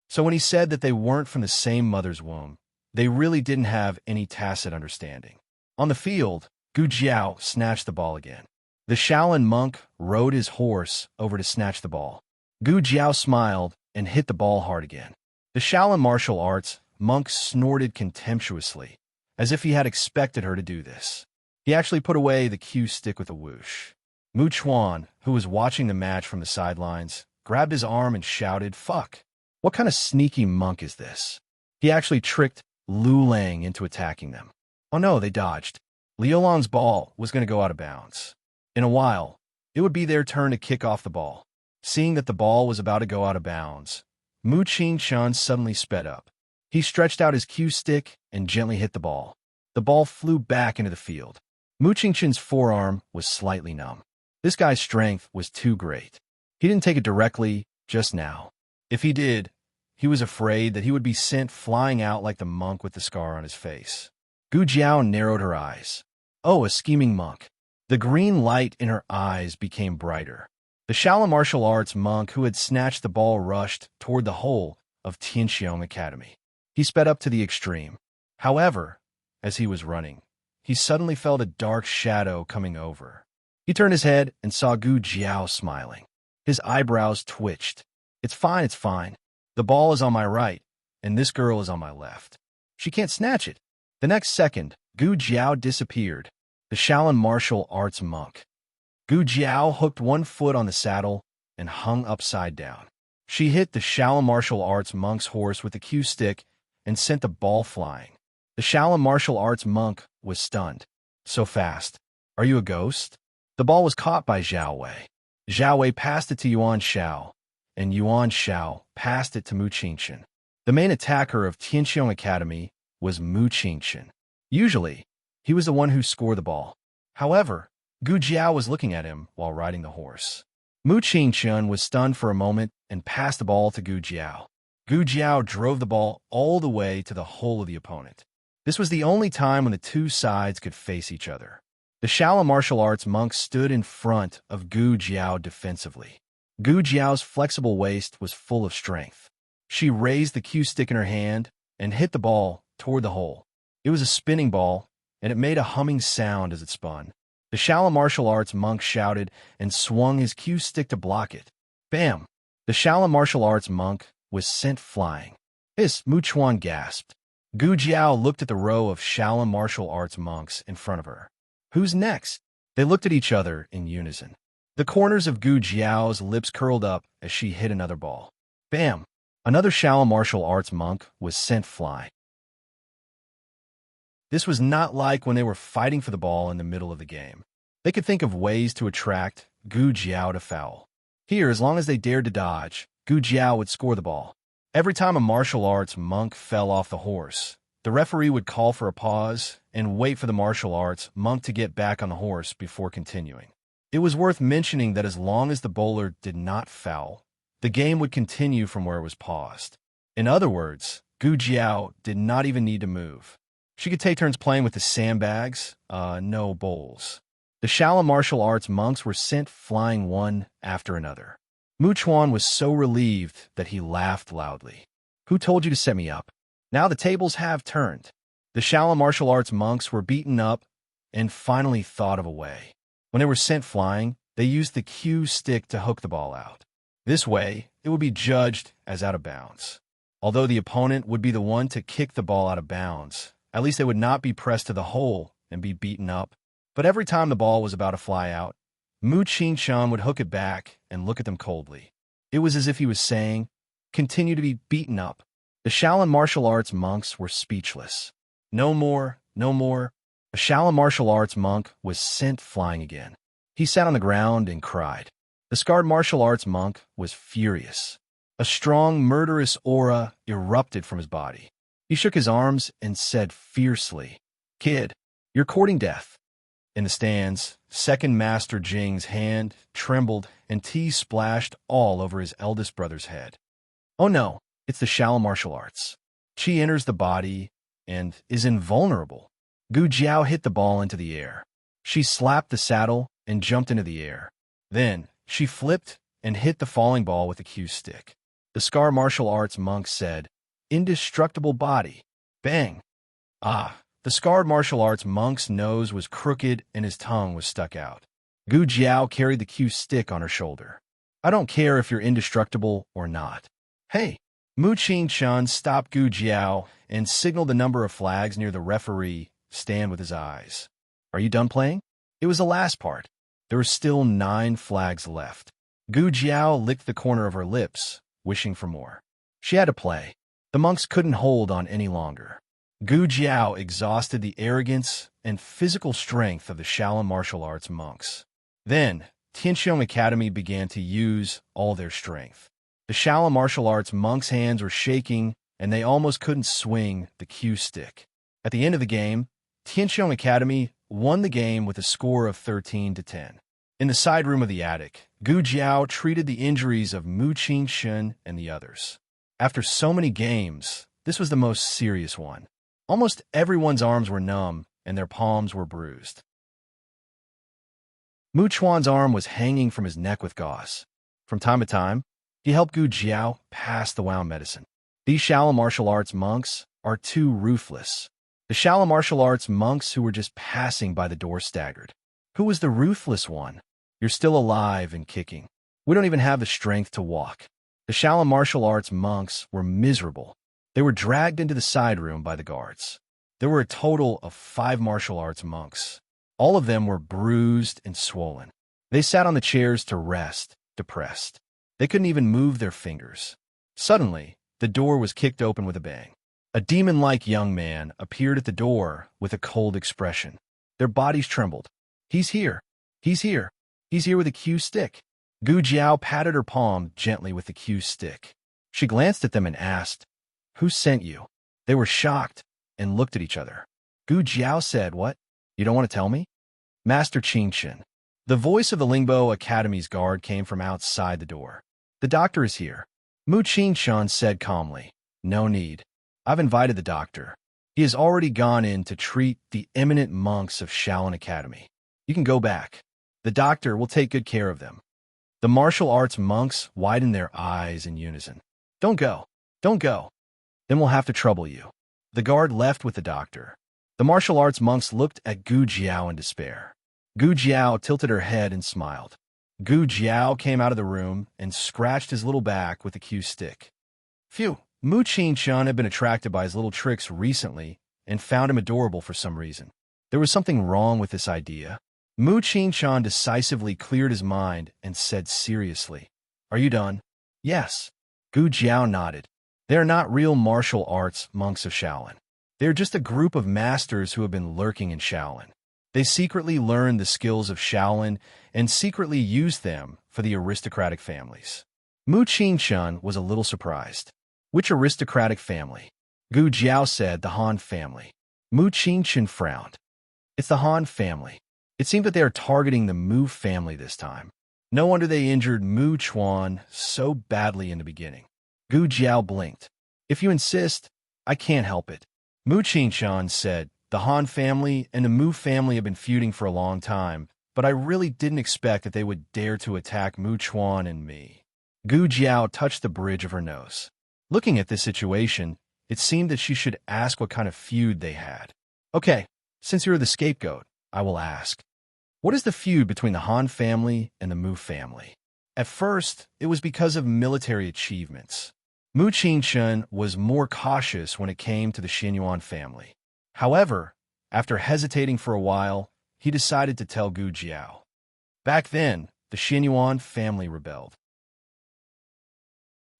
So when he said that they weren't from the same mother's womb, they really didn't have any tacit understanding. On the field, Gu Jiao snatched the ball again. The Shaolin monk rode his horse over to snatch the ball. Gu Jiao smiled and hit the ball hard again. The Shaolin martial arts monk snorted contemptuously, as if he had expected her to do this. He actually put away the cue stick with a whoosh. Mu Chuan, who was watching the match from the sidelines, grabbed his arm and shouted, "Fuck! What kind of sneaky monk is this?" He actually tricked Lu Lang into attacking them. Oh no, they dodged. Liulan's ball was going to go out of bounds. In a while, it would be their turn to kick off the ball. Seeing that the ball was about to go out of bounds, Mu Qingchun suddenly sped up. He stretched out his cue stick and gently hit the ball. The ball flew back into the field. Mu Qingchun's forearm was slightly numb. This guy's strength was too great. He didn't take it directly just now. If he did, he was afraid that he would be sent flying out like the monk with the scar on his face. Gu Jiao narrowed her eyes. Oh, a scheming monk. The green light in her eyes became brighter. The Shaolin martial arts monk who had snatched the ball rushed toward the hole of Tianxiong Academy. He sped up to the extreme. However, as he was running, he suddenly felt a dark shadow coming over. He turned his head and saw Gu Jiao smiling. His eyebrows twitched. It's fine, it's fine. The ball is on my right, and this girl is on my left. She can't snatch it. The next second, Gu Jiao disappeared. The Shaolin martial arts monk. Gu Jiao hooked one foot on the saddle and hung upside down. She hit the Shaolin martial arts monk's horse with the cue stick and sent the ball flying. The Shaolin martial arts monk was stunned. So fast. Are you a ghost? The ball was caught by Zhao Wei. Zhao Wei passed it to Yuan Shao, and Yuan Shao passed it to Mu Qingchun. The main attacker of Tianxiong Academy was Mu Qingchun. Usually, he was the one who scored the ball. However, Gu Jiao was looking at him while riding the horse. Mu Qingchun was stunned for a moment and passed the ball to Gu Jiao. Gu Jiao drove the ball all the way to the hole of the opponent. This was the only time when the two sides could face each other. The Shaolin martial arts monk stood in front of Gu Jiao defensively. Gu Jiao's flexible waist was full of strength. She raised the cue stick in her hand and hit the ball toward the hole. It was a spinning ball, and it made a humming sound as it spun. The Shaolin martial arts monk shouted and swung his cue stick to block it. Bam! The Shaolin martial arts monk was sent flying. Hiss! Mu Chuan gasped. Gu Jiao looked at the row of Shaolin martial arts monks in front of her. Who's next? They looked at each other in unison. The corners of Gu Jiao's lips curled up as she hit another ball. Bam! Another Shaolin martial arts monk was sent flying. This was not like when they were fighting for the ball in the middle of the game. They could think of ways to attract Gu Jiao to foul. Here, as long as they dared to dodge, Gu Jiao would score the ball. Every time a martial arts monk fell off the horse, the referee would call for a pause and wait for the martial arts monk to get back on the horse before continuing. It was worth mentioning that as long as the bowler did not foul, the game would continue from where it was paused. In other words, Gu Jiao did not even need to move. She could take turns playing with the sandbags, no bowls. The Shaolin martial arts monks were sent flying one after another. Mu Chuan was so relieved that he laughed loudly. Who told you to set me up? Now the tables have turned. The Shaolin martial arts monks were beaten up and finally thought of a way. When they were sent flying, they used the cue stick to hook the ball out. This way, it would be judged as out of bounds. Although the opponent would be the one to kick the ball out of bounds, at least they would not be pressed to the hole and be beaten up. But every time the ball was about to fly out, Mu Qingchun would hook it back and look at them coldly. It was as if he was saying, "Continue to be beaten up." The Shaolin martial arts monks were speechless. No more, no more. A Shaolin martial arts monk was sent flying again. He sat on the ground and cried. The scarred martial arts monk was furious. A strong, murderous aura erupted from his body. He shook his arms and said fiercely, "Kid, you're courting death." In the stands, Second Master Jing's hand trembled and tea splashed all over his eldest brother's head. Oh no, it's the Shaolin martial arts. Qi enters the body and is invulnerable. Gu Jiao hit the ball into the air. She slapped the saddle and jumped into the air. Then, she flipped and hit the falling ball with a cue stick. The Scar martial arts monk said, "Indestructible body." Bang! Ah, the scarred martial arts monk's nose was crooked and his tongue was stuck out. Gu Jiao carried the cue stick on her shoulder. "I don't care if you're indestructible or not." "Hey!" Mu Qing-chun stopped Gu Jiao and signaled the number of flags near the referee stand with his eyes. "Are you done playing?" It was the last part. There were still 9 flags left. Gu Jiao licked the corner of her lips, wishing for more. She had to play. The monks couldn't hold on any longer. Gu Jiao exhausted the arrogance and physical strength of the Shaolin martial arts monks. Then, Tianqiong Academy began to use all their strength. The Shaolin martial arts monks' hands were shaking, and they almost couldn't swing the cue stick. At the end of the game, Tianqiong Academy won the game with a score of 13-10. In the side room of the attic, Gu Jiao treated the injuries of Mu Qingshun and the others. After so many games, this was the most serious one. Almost everyone's arms were numb, and their palms were bruised. Mu Chuan's arm was hanging from his neck with gauze. From time to time, he helped Gu Jiao pass the wound medicine. These Shaolin martial arts monks are too ruthless. The Shaolin martial arts monks who were just passing by the door staggered. Who was the ruthless one? "You're still alive and kicking. We don't even have the strength to walk." The Shaolin martial arts monks were miserable. They were dragged into the side room by the guards. There were a total of 5 martial arts monks. All of them were bruised and swollen. They sat on the chairs to rest, depressed. They couldn't even move their fingers. Suddenly, the door was kicked open with a bang. A demon-like young man appeared at the door with a cold expression. Their bodies trembled. "He's here! He's here! He's here with a cue stick!" Gu Jiao patted her palm gently with the cue stick. She glanced at them and asked, "Who sent you?" They were shocked and looked at each other. Gu Jiao said, "What? You don't want to tell me?" "Master Qingchen." The voice of the Lingbo Academy's guard came from outside the door. "The doctor is here." Mu Qingchen said calmly, "No need. I've invited the doctor. He has already gone in to treat the eminent monks of Shaolin Academy. You can go back. The doctor will take good care of them." The martial arts monks widened their eyes in unison. "Don't go. Don't go. Then we'll have to trouble you." The guard left with the doctor. The martial arts monks looked at Gu Jiao in despair. Gu Jiao tilted her head and smiled. Gu Jiao came out of the room and scratched his little back with a cue stick. Phew! Mu Qingchun had been attracted by his little tricks recently and found him adorable for some reason. There was something wrong with this idea. Mu Qingchun decisively cleared his mind and said seriously, "Are you done?" "Yes." Gu Jiao nodded. "They are not real martial arts monks of Shaolin. They are just a group of masters who have been lurking in Shaolin. They secretly learned the skills of Shaolin and secretly used them for the aristocratic families." Mu Qingchun was a little surprised. "Which aristocratic family?" Gu Jiao said, "The Han family." Mu Qingchun frowned. "It's the Han family." It seemed that they are targeting the Mu family this time. No wonder they injured Mu Chuan so badly in the beginning. Gu Jiao blinked. "If you insist, I can't help it." Mu Qingchun said, "The Han family and the Mu family have been feuding for a long time, but I really didn't expect that they would dare to attack Mu Chuan and me." Gu Jiao touched the bridge of her nose. Looking at this situation, it seemed that she should ask what kind of feud they had. "Okay, since you're the scapegoat, I will ask. What is the feud between the Han family and the Mu family?" At first, it was because of military achievements. Mu Qingchun was more cautious when it came to the Xinyuan family. However, after hesitating for a while, he decided to tell Gu Jiao. Back then, the Xinyuan family rebelled.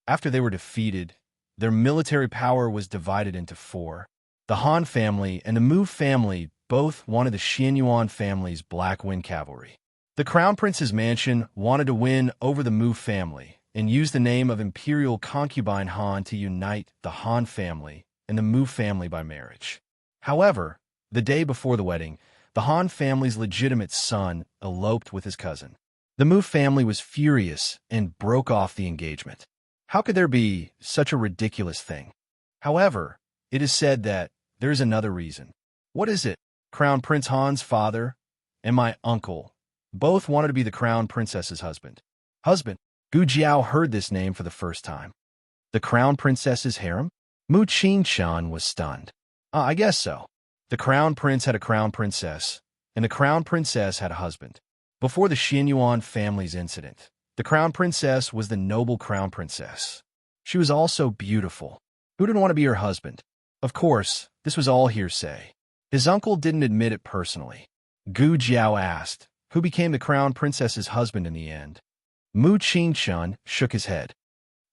After they were defeated, their military power was divided into 4. The Han family and the Mu family both wanted the Xinyuan family's Black Wind Cavalry. The Crown Prince's mansion wanted to win over the Mu family and use the name of Imperial Concubine Han to unite the Han family and the Mu family by marriage. However, the day before the wedding, the Han family's legitimate son eloped with his cousin. The Mu family was furious and broke off the engagement. How could there be such a ridiculous thing? However, it is said that there is another reason. What is it? Crown Prince Han's father, and my uncle both wanted to be the crown princess's husband. Husband? Gu Jiao heard this name for the first time. The crown princess's harem? Mu Qingqian was stunned. I guess so. The crown prince had a crown princess, and the crown princess had a husband. Before the Xinyuan family's incident, the crown princess was the noble crown princess. She was also beautiful. Who didn't want to be her husband? Of course, this was all hearsay. His uncle didn't admit it personally. Gu Jiao asked, who became the crown princess's husband in the end? Mu Qingqian shook his head.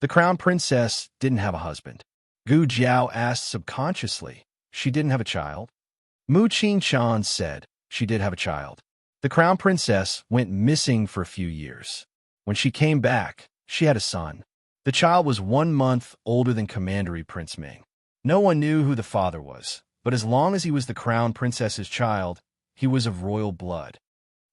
The crown princess didn't have a husband. Gu Jiao asked subconsciously, she didn't have a child? Mu Qingqian said, she did have a child. The crown princess went missing for a few years. When she came back, she had a son. The child was 1 month older than Commandery Prince Ming. No one knew who the father was, but as long as he was the crown princess's child, he was of royal blood.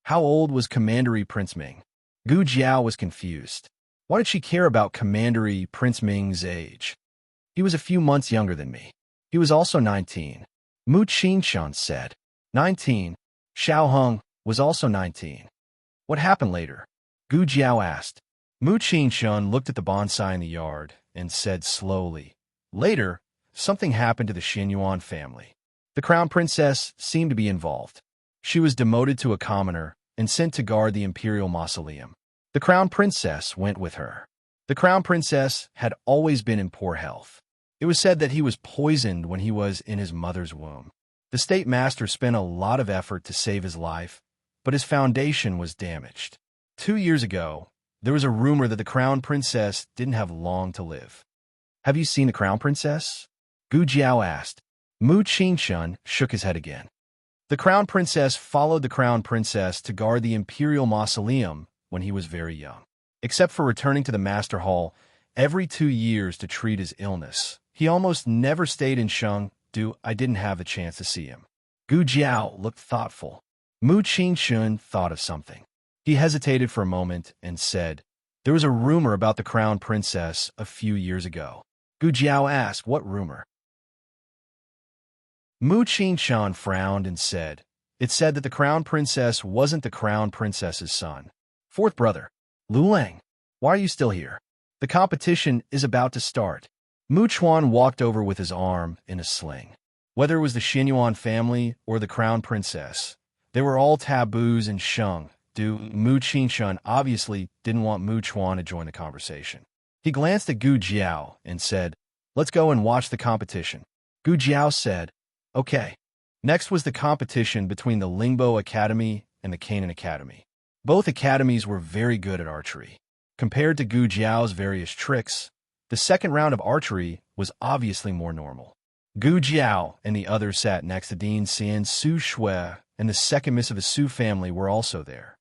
How old was Commandery Prince Ming? Gu Jiao was confused. Why did she care about Commandery Prince Ming's age? He was a few months younger than me. He was also 19. Mu Qingqian said. 19. Xiao Heng was also 19. What happened later? Gu Jiao asked. Mu Qingqian looked at the bonsai in the yard and said slowly, later, something happened to the Xinyuan family. The crown princess seemed to be involved. She was demoted to a commoner and sent to guard the imperial mausoleum. The crown princess went with her. The crown princess had always been in poor health. It was said that he was poisoned when he was in his mother's womb. The state master spent a lot of effort to save his life, but his foundation was damaged. 2 years ago, there was a rumor that the crown princess didn't have long to live. Have you seen the crown princess? Gu Jiao asked. Mu Qingqian shook his head again. The crown princess followed the crown princess to guard the imperial mausoleum when he was very young. Except for returning to the master hall every 2 years to treat his illness, he almost never stayed in Chengdu. I didn't have a chance to see him. Gu Jiao looked thoughtful. Mu Qingqian thought of something. He hesitated for a moment and said, there was a rumor about the crown princess a few years ago. Gu Jiao asked, what rumor? Mu Qingqian frowned and said, it said that the crown princess wasn't the crown princess's son. Fourth brother. Lulang, why are you still here? The competition is about to start. Mu Chuan walked over with his arm in a sling. Whether it was the Xinyuan family or the crown princess, they were all taboos in Chengdu. Mu Qingqian obviously didn't want Mu Chuan to join the conversation. He glanced at Gu Jiao and said, let's go and watch the competition. Gu Jiao said, okay. Next was the competition between the Lingbo Academy and the Canaan Academy. Both academies were very good at archery. Compared to Gu Jiao's various tricks, the second round of archery was obviously more normal. Gu Jiao and the others sat next to Dean Xian Su Shui, and the second miss of the Su family were also there.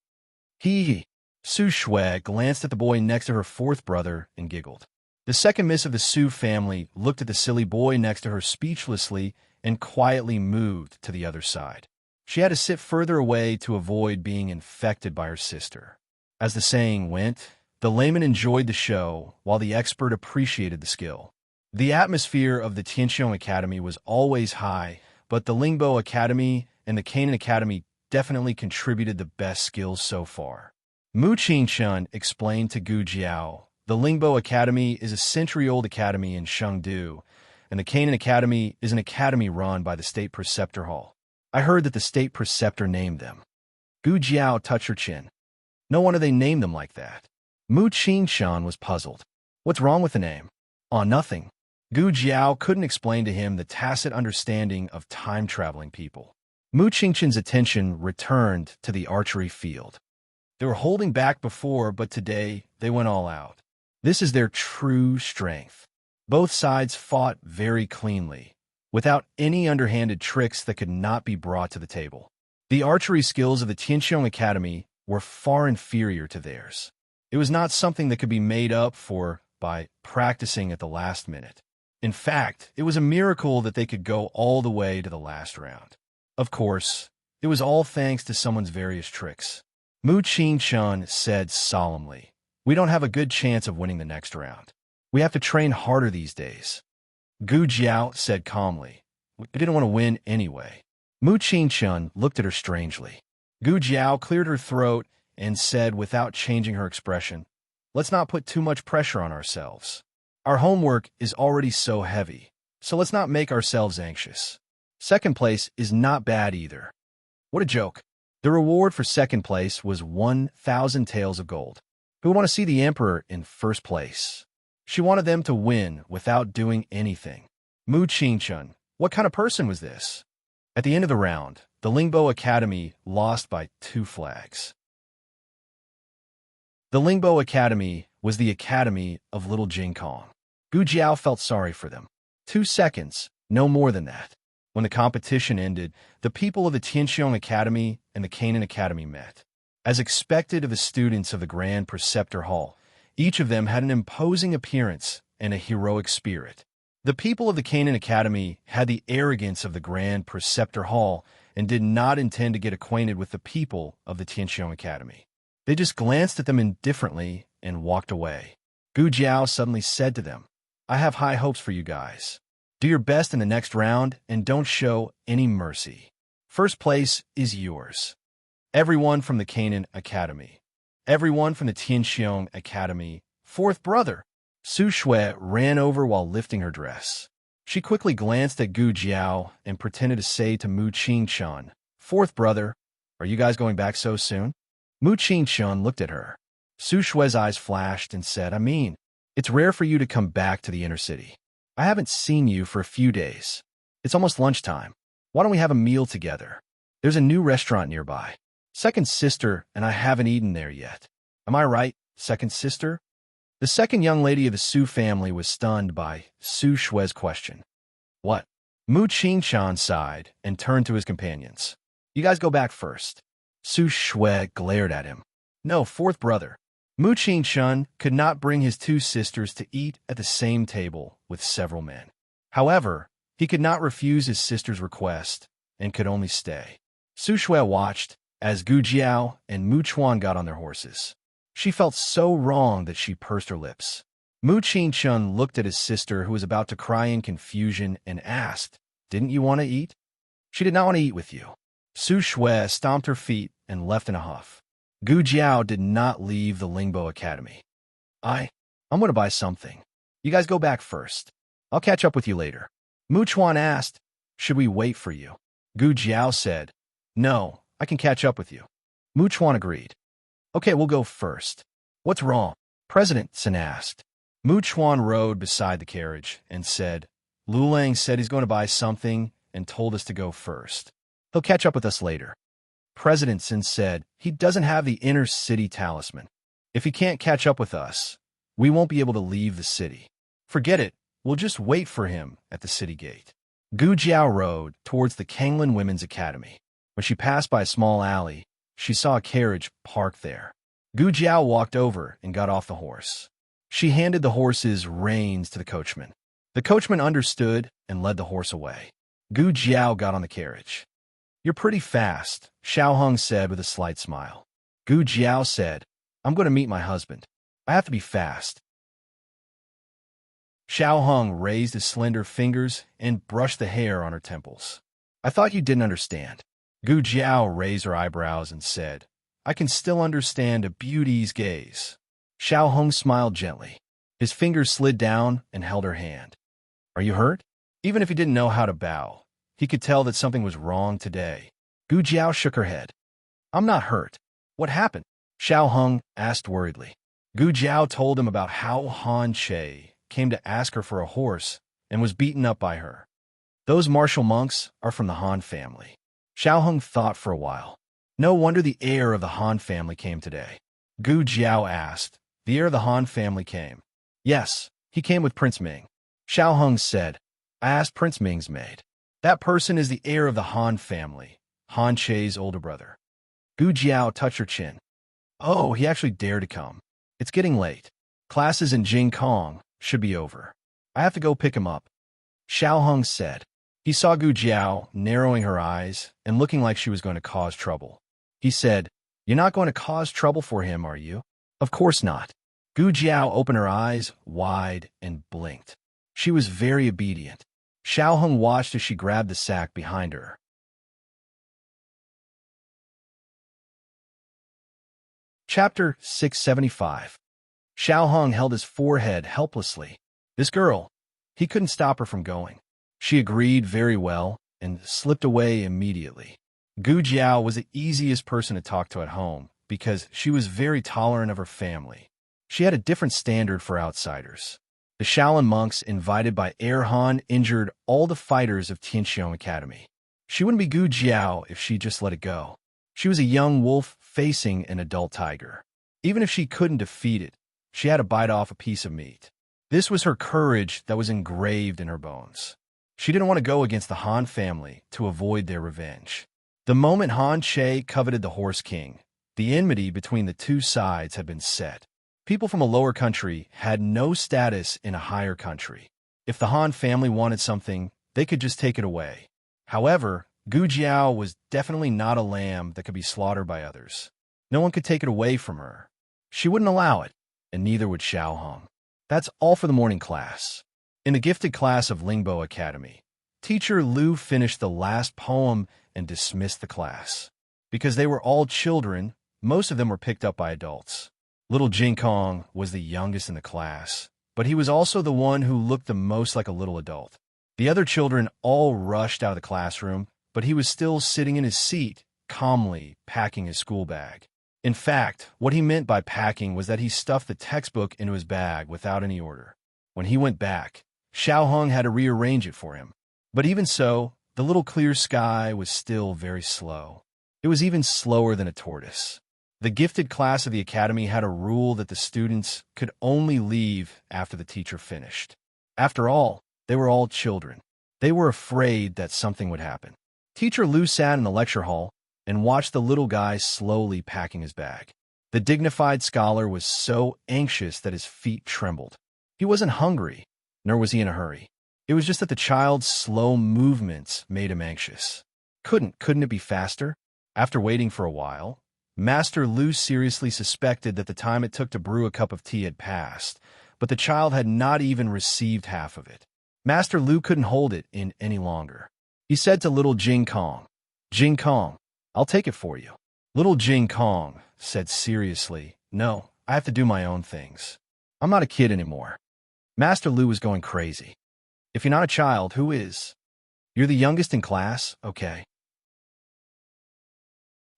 He. Su Shui glanced at the boy next to her fourth brother and giggled. The second miss of the Su family looked at the silly boy next to her speechlessly and quietly moved to the other side. She had to sit further away to avoid being infected by her sister. As the saying went, the layman enjoyed the show while the expert appreciated the skill. The atmosphere of the Tianqiong Academy was always high, but the Lingbo Academy and the Canaan Academy definitely contributed the best skills so far. Mu Qingqian explained to Gu Jiao, the Lingbo Academy is a century-old academy in Chengdu, and the Canaan Academy is an academy run by the State Preceptor Hall. I heard that the State Preceptor named them. Gu Jiao touched her chin. No wonder they named them like that. Mu Qingqian was puzzled. What's wrong with the name? Nothing. Gu Jiao couldn't explain to him the tacit understanding of time-traveling people. Mu Qingqian's attention returned to the archery field. They were holding back before, but today they went all out. This is their true strength. Both sides fought very cleanly, without any underhanded tricks that could not be brought to the table. The archery skills of the Tianqiong Academy were far inferior to theirs. It was not something that could be made up for by practicing at the last minute. In fact, it was a miracle that they could go all the way to the last round. Of course, it was all thanks to someone's various tricks. Mu Qingqian said solemnly, we don't have a good chance of winning the next round. We have to train harder these days. Gu Jiao said calmly, we didn't want to win anyway. Mu Qingqian looked at her strangely. Gu Jiao cleared her throat and said without changing her expression, "Let's not put too much pressure on ourselves. Our homework is already so heavy, so let's not make ourselves anxious. Second place is not bad either." What a joke. The reward for second place was 1,000 taels of gold. Who would want to see the emperor in first place? She wanted them to win without doing anything. Mu Qingchun, what kind of person was this? At the end of the round, the Lingbo Academy lost by 2 flags. The Lingbo Academy was the academy of Little Jing Kong. Gu Jiao felt sorry for them. 2 seconds, no more than that. When the competition ended, the people of the Tianxiong Academy and the Canaan Academy met. As expected of the students of the Grand Preceptor Hall, each of them had an imposing appearance and a heroic spirit. The people of the Canaan Academy had the arrogance of the Grand Preceptor Hall and did not intend to get acquainted with the people of the Tianxiong Academy. They just glanced at them indifferently and walked away. Gu Jiao suddenly said to them, "I have high hopes for you guys. Do your best in the next round and don't show any mercy. First place is yours. Everyone from the Canaan Academy. Everyone from the Tianxiong Academy. Fourth brother." Su Shui ran over while lifting her dress. She quickly glanced at Gu Jiao and pretended to say to Mu Qingchun, "Fourth brother, are you guys going back so soon?" Mu Qingchun looked at her. Su Shui's eyes flashed and said, "It's rare for you to come back to the inner city. I haven't seen you for a few days. It's almost lunchtime. Why don't we have a meal together? There's a new restaurant nearby. Second sister and I haven't eaten there yet. Am I right, second sister?" The second young lady of the Su family was stunned by Su Shui's question. "What?" Mu Qingchun sighed and turned to his companions. "You guys go back first." Su Shui glared at him. "No, fourth brother." Mu Qingchun could not bring his 2 sisters to eat at the same table with several men. However, he could not refuse his sister's request and could only stay. Su Shui watched as Gu Jiao and Mu Chuan got on their horses. She felt so wrong that she pursed her lips. Mu Qingchun looked at his sister, who was about to cry in confusion, and asked, "Didn't you want to eat?" "She did not want to eat with you." Su Shui stomped her feet and left in a huff. Gu Jiao did not leave the Lingbo Academy. I'm going to buy something. You guys go back first. I'll catch up with you later." Mu Chuan asked, "Should we wait for you?" Gu Jiao said, "No, I can catch up with you." Mu Chuan agreed. "Okay, we'll go first." "What's wrong?" President Sun asked. Mu Chuan rode beside the carriage and said, "Lu Lang said he's going to buy something and told us to go first. He'll catch up with us later." President Sun said he doesn't have the inner city talisman. "If he can't catch up with us, we won't be able to leave the city. Forget it, we'll just wait for him at the city gate." Gu Jiao rode towards the Kanglin Women's Academy. When she passed by a small alley, she saw a carriage parked there. Gu Jiao walked over and got off the horse. She handed the horse's reins to the coachman. The coachman understood and led the horse away. Gu Jiao got on the carriage. "You're pretty fast," Xiao Hung said with a slight smile. Gu Jiao said, "I'm going to meet my husband. I have to be fast." Xiao Hung raised his slender fingers and brushed the hair on her temples. "I thought you didn't understand." Gu Jiao raised her eyebrows and said, "I can still understand a beauty's gaze." Xiao Hung smiled gently. His fingers slid down and held her hand. "Are you hurt?" Even if he didn't know how to bow, he could tell that something was wrong today. Gu Jiao shook her head. "I'm not hurt." "What happened?" Xiao Hung asked worriedly. Gu Jiao told him about how Han Che came to ask her for a horse and was beaten up by her. "Those martial monks are from the Han family." Xiao Hung thought for a while. No wonder the heir of the Han family came today. Gu Jiao asked, "The heir of the Han family came?" "Yes, he came with Prince Ming." Xiao Hung said, "I asked Prince Ming's maid. That person is the heir of the Han family, Han Che's older brother." Gu Jiao touched her chin. "Oh, he actually dared to come. It's getting late. Classes in Jing Kong should be over. I have to go pick him up." Xiao Hung said. He saw Gu Jiao narrowing her eyes and looking like she was going to cause trouble. He said, "You're not going to cause trouble for him, are you?" "Of course not." Gu Jiao opened her eyes wide and blinked. She was very obedient. Xiao Hung watched as she grabbed the sack behind her. Chapter 675. Xiao Hong held his forehead helplessly. This girl, he couldn't stop her from going. She agreed very well and slipped away immediately. Gu Jiao was the easiest person to talk to at home because she was very tolerant of her family. She had a different standard for outsiders. The Shaolin monks invited by Han injured all the fighters of Tianxiong Academy. She wouldn't be Gu Jiao if she just let it go. She was a young wolf facing an adult tiger. Even if she couldn't defeat it, she had to bite off a piece of meat. This was her courage that was engraved in her bones. She didn't want to go against the Han family to avoid their revenge. The moment Han Che coveted the Horse King, the enmity between the two sides had been set. People from a lower country had no status in a higher country. If the Han family wanted something, they could just take it away. However, Gu Jiao was definitely not a lamb that could be slaughtered by others. No one could take it away from her. She wouldn't allow it, and neither would Xiao Hong. That's all for the morning class. In the gifted class of Lingbo Academy, Teacher Lu finished the last poem and dismissed the class. Because they were all children, most of them were picked up by adults. Little Jing Kong was the youngest in the class, but he was also the one who looked the most like a little adult. The other children all rushed out of the classroom, but he was still sitting in his seat, calmly packing his school bag. In fact, what he meant by packing was that he stuffed the textbook into his bag without any order. When he went back, Xiao Hong had to rearrange it for him. But even so, the little clear sky was still very slow. It was even slower than a tortoise. The gifted class of the academy had a rule that the students could only leave after the teacher finished. After all, they were all children. They were afraid that something would happen. Teacher Lu sat in the lecture hall and watched the little guy slowly packing his bag. The dignified scholar was so anxious that his feet trembled. He wasn't hungry, nor was he in a hurry. It was just that the child's slow movements made him anxious. Couldn't it be faster? After waiting for a while, Master Lu seriously suspected that the time it took to brew a cup of tea had passed, but the child had not even received half of it. Master Lu couldn't hold it in any longer. He said to little Jing Kong, "Jing Kong, I'll take it for you." Little Jing Kong said seriously, "No, I have to do my own things. I'm not a kid anymore." Master Lu was going crazy. "If you're not a child, who is? You're the youngest in class, okay?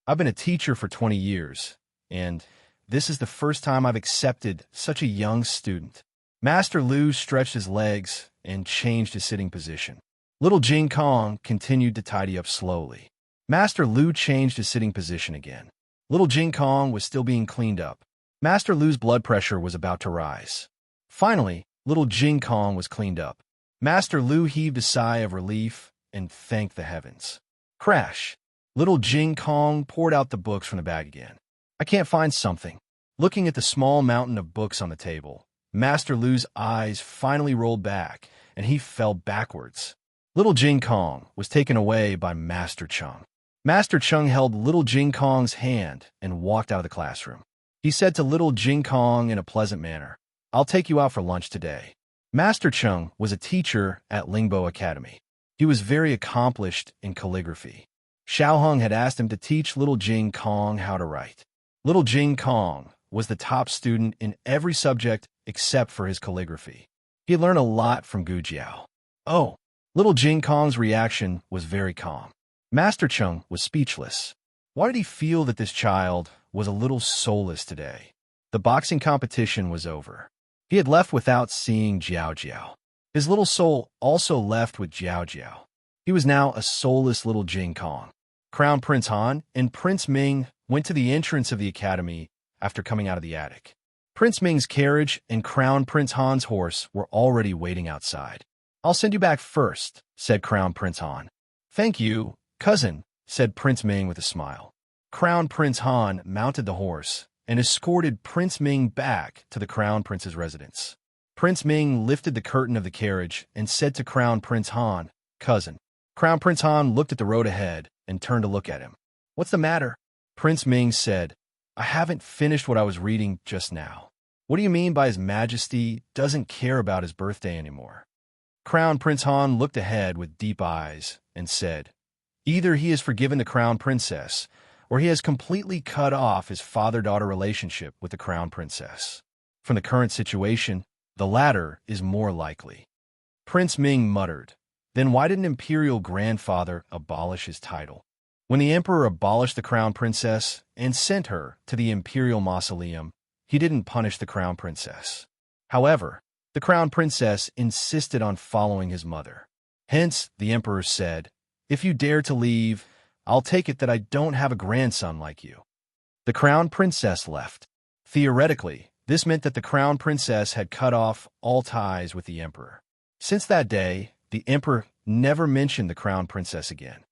I've been a teacher for 20 years, and this is the first time I've accepted such a young student." Master Lu stretched his legs and changed his sitting position. Little Jing Kong continued to tidy up slowly. Master Lu changed his sitting position again. Little Jing Kong was still being cleaned up. Master Lu's blood pressure was about to rise. Finally, little Jing Kong was cleaned up. Master Lu heaved a sigh of relief and thanked the heavens. Crash! Little Jing Kong poured out the books from the bag again. "I can't find something." Looking at the small mountain of books on the table, Master Lu's eyes finally rolled back, and he fell backwards. Little Jing Kong was taken away by Master Chung. Master Chung held little Jing Kong's hand and walked out of the classroom. He said to little Jing Kong in a pleasant manner, "I'll take you out for lunch today." Master Chung was a teacher at Lingbo Academy. He was very accomplished in calligraphy. Xiao Hong had asked him to teach little Jing Kong how to write. Little Jing Kong was the top student in every subject except for his calligraphy. He had learned a lot from Gu Jiao. Oh, little Jing Kong's reaction was very calm. Master Chung was speechless. Why did he feel that this child was a little soulless today? The boxing competition was over. He had left without seeing Jiao Jiao. His little soul also left with Jiao Jiao. He was now a soulless little Jing Kong. Crown Prince Han and Prince Ming went to the entrance of the academy after coming out of the attic. Prince Ming's carriage and Crown Prince Han's horse were already waiting outside. "I'll send you back first," said Crown Prince Han. "Thank you, cousin," said Prince Ming with a smile. Crown Prince Han mounted the horse and escorted Prince Ming back to the Crown Prince's residence. Prince Ming lifted the curtain of the carriage and said to Crown Prince Han, "Cousin." Crown Prince Han looked at the road ahead and turned to look at him. "What's the matter?" Prince Ming said, "I haven't finished what I was reading just now." "What do you mean by His Majesty doesn't care about his birthday anymore?" Crown Prince Han looked ahead with deep eyes and said, "Either he has forgiven the Crown Princess, or he has completely cut off his father-daughter relationship with the crown princess. From the current situation, the latter is more likely. Prince Ming muttered, "Then why didn't imperial grandfather abolish his title?" When the emperor abolished the crown princess and sent her to the imperial mausoleum, he didn't punish the crown princess. However, the crown princess insisted on following his mother. Hence, the emperor said, "If you dare to leave, I'll take it that I don't have a grandson like you." The crown princess left. Theoretically, this meant that the crown princess had cut off all ties with the emperor. Since that day, the emperor never mentioned the crown princess again.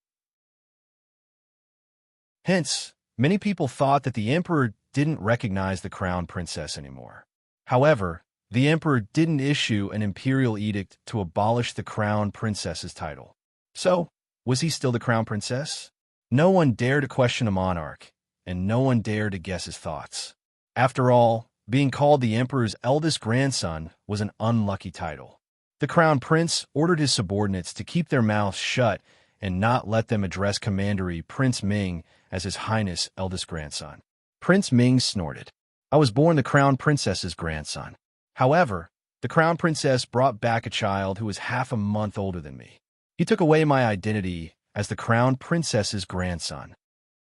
Hence, many people thought that the emperor didn't recognize the crown princess anymore. However, the emperor didn't issue an imperial edict to abolish the crown princess's title. So, was he still the crown princess? No one dared to question a monarch, and no one dared to guess his thoughts. After all, being called the emperor's eldest grandson was an unlucky title. The crown prince ordered his subordinates to keep their mouths shut and not let them address Commander Prince Ming as His Highness' eldest grandson. Prince Ming snorted. "I was born the crown princess's grandson. However, the crown princess brought back a child who was half a month older than me. He took away my identity as the crown princess's grandson.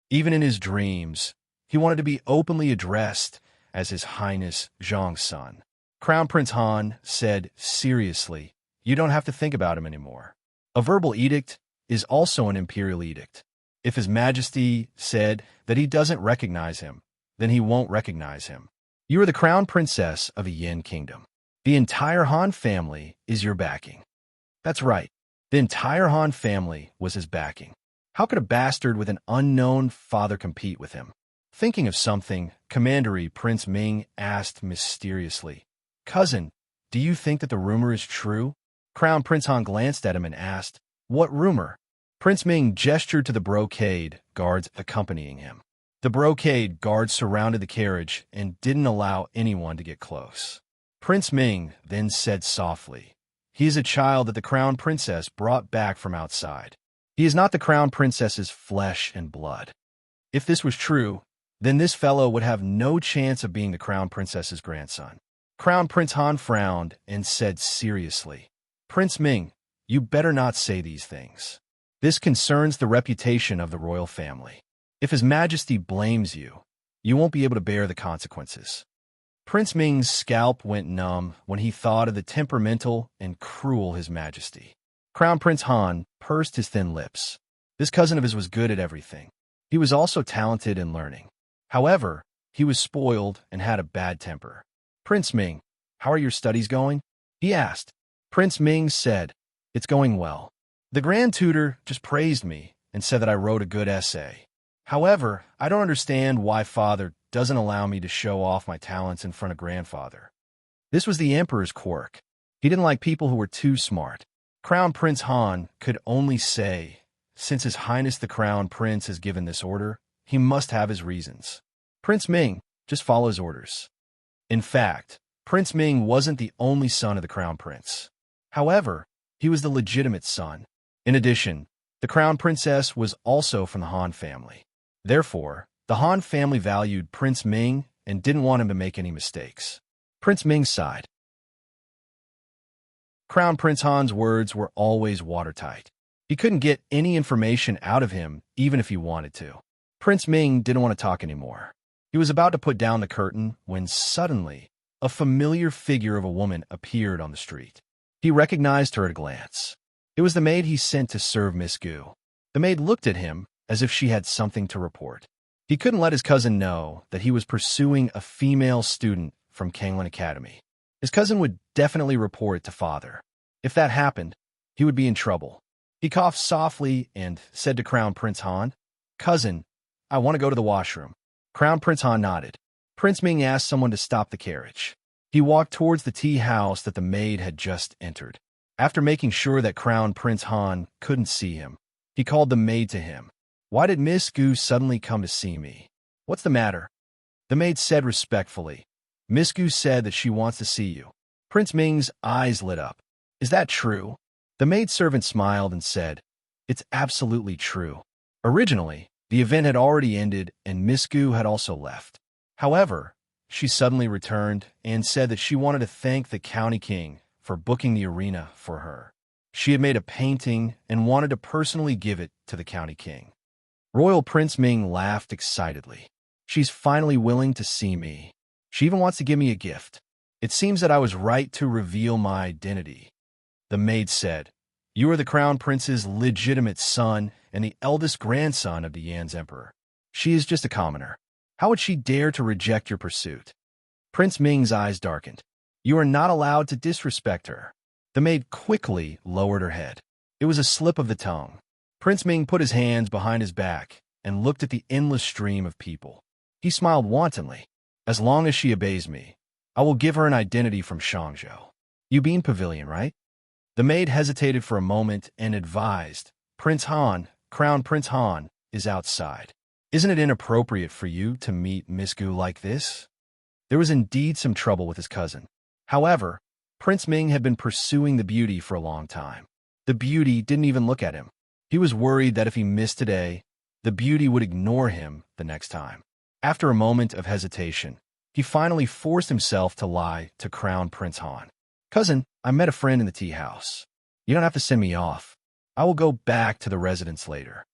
Even in his dreams, he wanted to be openly addressed as His Highness Zhang's son." Crown Prince Han said seriously, "You don't have to think about him anymore. A verbal edict is also an imperial edict. If His Majesty said that he doesn't recognize him, then he won't recognize him. You are the crown princess of a Yin kingdom. The entire Han family is your backing." That's right. The entire Han family was his backing. How could a bastard with an unknown father compete with him? Thinking of something, Commander Prince Ming asked mysteriously, "Cousin, do you think that the rumor is true?" Crown Prince Han glanced at him and asked, "What rumor?" Prince Ming gestured to the brocade guards accompanying him. The brocade guards surrounded the carriage and didn't allow anyone to get close. Prince Ming then said softly, "He is a child that the crown princess brought back from outside. He is not the crown princess's flesh and blood." If this was true, then this fellow would have no chance of being the crown princess's grandson. Crown Prince Han frowned and said seriously, "Prince Ming, you better not say these things. This concerns the reputation of the royal family. If His Majesty blames you, you won't be able to bear the consequences." Prince Ming's scalp went numb when he thought of the temperamental and cruel His Majesty. Crown Prince Han pursed his thin lips. This cousin of his was good at everything. He was also talented in learning. However, he was spoiled and had a bad temper. "Prince Ming, how are your studies going?" he asked. Prince Ming said, "It's going well. The Grand Tutor just praised me and said that I wrote a good essay. However, I don't understand why Father doesn't allow me to show off my talents in front of Grandfather." This was the Emperor's quirk. He didn't like people who were too smart. Crown Prince Han could only say, since His Highness the Crown Prince has given this order, he must have his reasons. Prince Ming just follows orders. In fact, Prince Ming wasn't the only son of the Crown Prince. However, he was the legitimate son. In addition, the Crown Princess was also from the Han family. Therefore, the Han family valued Prince Ming and didn't want him to make any mistakes. Prince Ming sighed. Crown Prince Han's words were always watertight. He couldn't get any information out of him, even if he wanted to. Prince Ming didn't want to talk anymore. He was about to put down the curtain when suddenly a familiar figure of a woman appeared on the street. He recognized her at a glance. It was the maid he sent to serve Miss Gu. The maid looked at him as if she had something to report. He couldn't let his cousin know that he was pursuing a female student from Kanglin Academy. His cousin would definitely report it to Father. If that happened, he would be in trouble. He coughed softly and said to Crown Prince Han, "Cousin, I want to go to the washroom." Crown Prince Han nodded. Prince Ming asked someone to stop the carriage. He walked towards the tea house that the maid had just entered. After making sure that Crown Prince Han couldn't see him, he called the maid to him. "Why did Miss Gu suddenly come to see me? What's the matter?" The maid said respectfully, "Miss Gu said that she wants to see you." Prince Ming's eyes lit up. "Is that true?" The maidservant smiled and said, "It's absolutely true." Originally, The event had already ended, and Miss Gu had also left. However, she suddenly returned and said that she wanted to thank the county king for booking the arena for her. She had made a painting and wanted to personally give it to the county king. Royal Prince Ming laughed excitedly. She's finally willing to see me. She even wants to give me a gift. It seems that I was right to reveal my identity. The maid said, "You are the crown prince's legitimate son and the eldest grandson of the Yan's emperor. She is just a commoner. How would she dare to reject your pursuit?" Prince Ming's eyes darkened. "You are not allowed to disrespect her." The maid quickly lowered her head. It was a slip of the tongue. Prince Ming put his hands behind his back and looked at the endless stream of people. He smiled wantonly. "As long as she obeys me, I will give her an identity from Shangzhou. Yubin Pavilion, right?" The maid hesitated for a moment and advised, "Prince Han, Crown Prince Han, is outside. Isn't it inappropriate for you to meet Miss Gu like this?" There was indeed some trouble with his cousin. However, Prince Ming had been pursuing the beauty for a long time. The beauty didn't even look at him. He was worried that if he missed today, the beauty would ignore him the next time. After a moment of hesitation, he finally forced himself to lie to Crown Prince Han. "Cousin, I met a friend in the tea house. You don't have to send me off. I will go back to the residence later."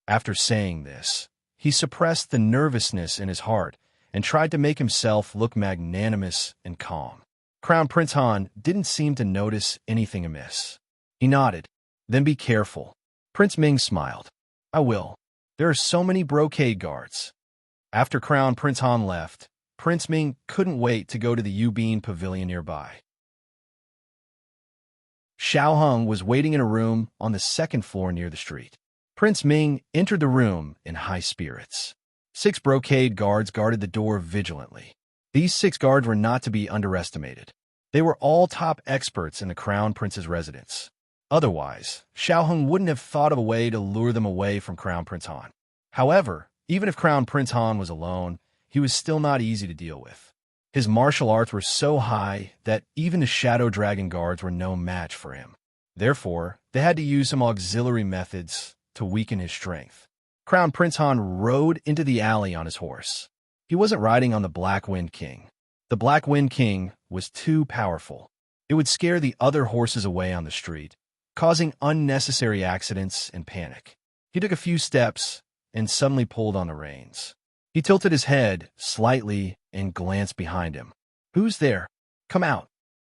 After saying this, he suppressed the nervousness in his heart and tried to make himself look magnanimous and calm. Crown Prince Han didn't seem to notice anything amiss. He nodded. "Then be careful." Prince Ming smiled. "I will. There are so many brocade guards." After Crown Prince Han left, Prince Ming couldn't wait to go to the Yubin Pavilion nearby. Xiao Heng was waiting in a room on the second floor near the street. Prince Ming entered the room in high spirits. 6 brocade guards guarded the door vigilantly. These 6 guards were not to be underestimated. They were all top experts in the Crown Prince's residence. Otherwise, Xiao Heng wouldn't have thought of a way to lure them away from Crown Prince Han. However, even if Crown Prince Han was alone, he was still not easy to deal with. His martial arts were so high that even the Shadow Dragon guards were no match for him. Therefore, they had to use some auxiliary methods to weaken his strength. Crown Prince Han rode into the alley on his horse. He wasn't riding on the Black Wind King. The Black Wind King was too powerful. It would scare the other horses away on the street, causing unnecessary accidents and panic. He took a few steps and suddenly pulled on the reins. He tilted his head slightly and glanced behind him. "Who's there? Come out."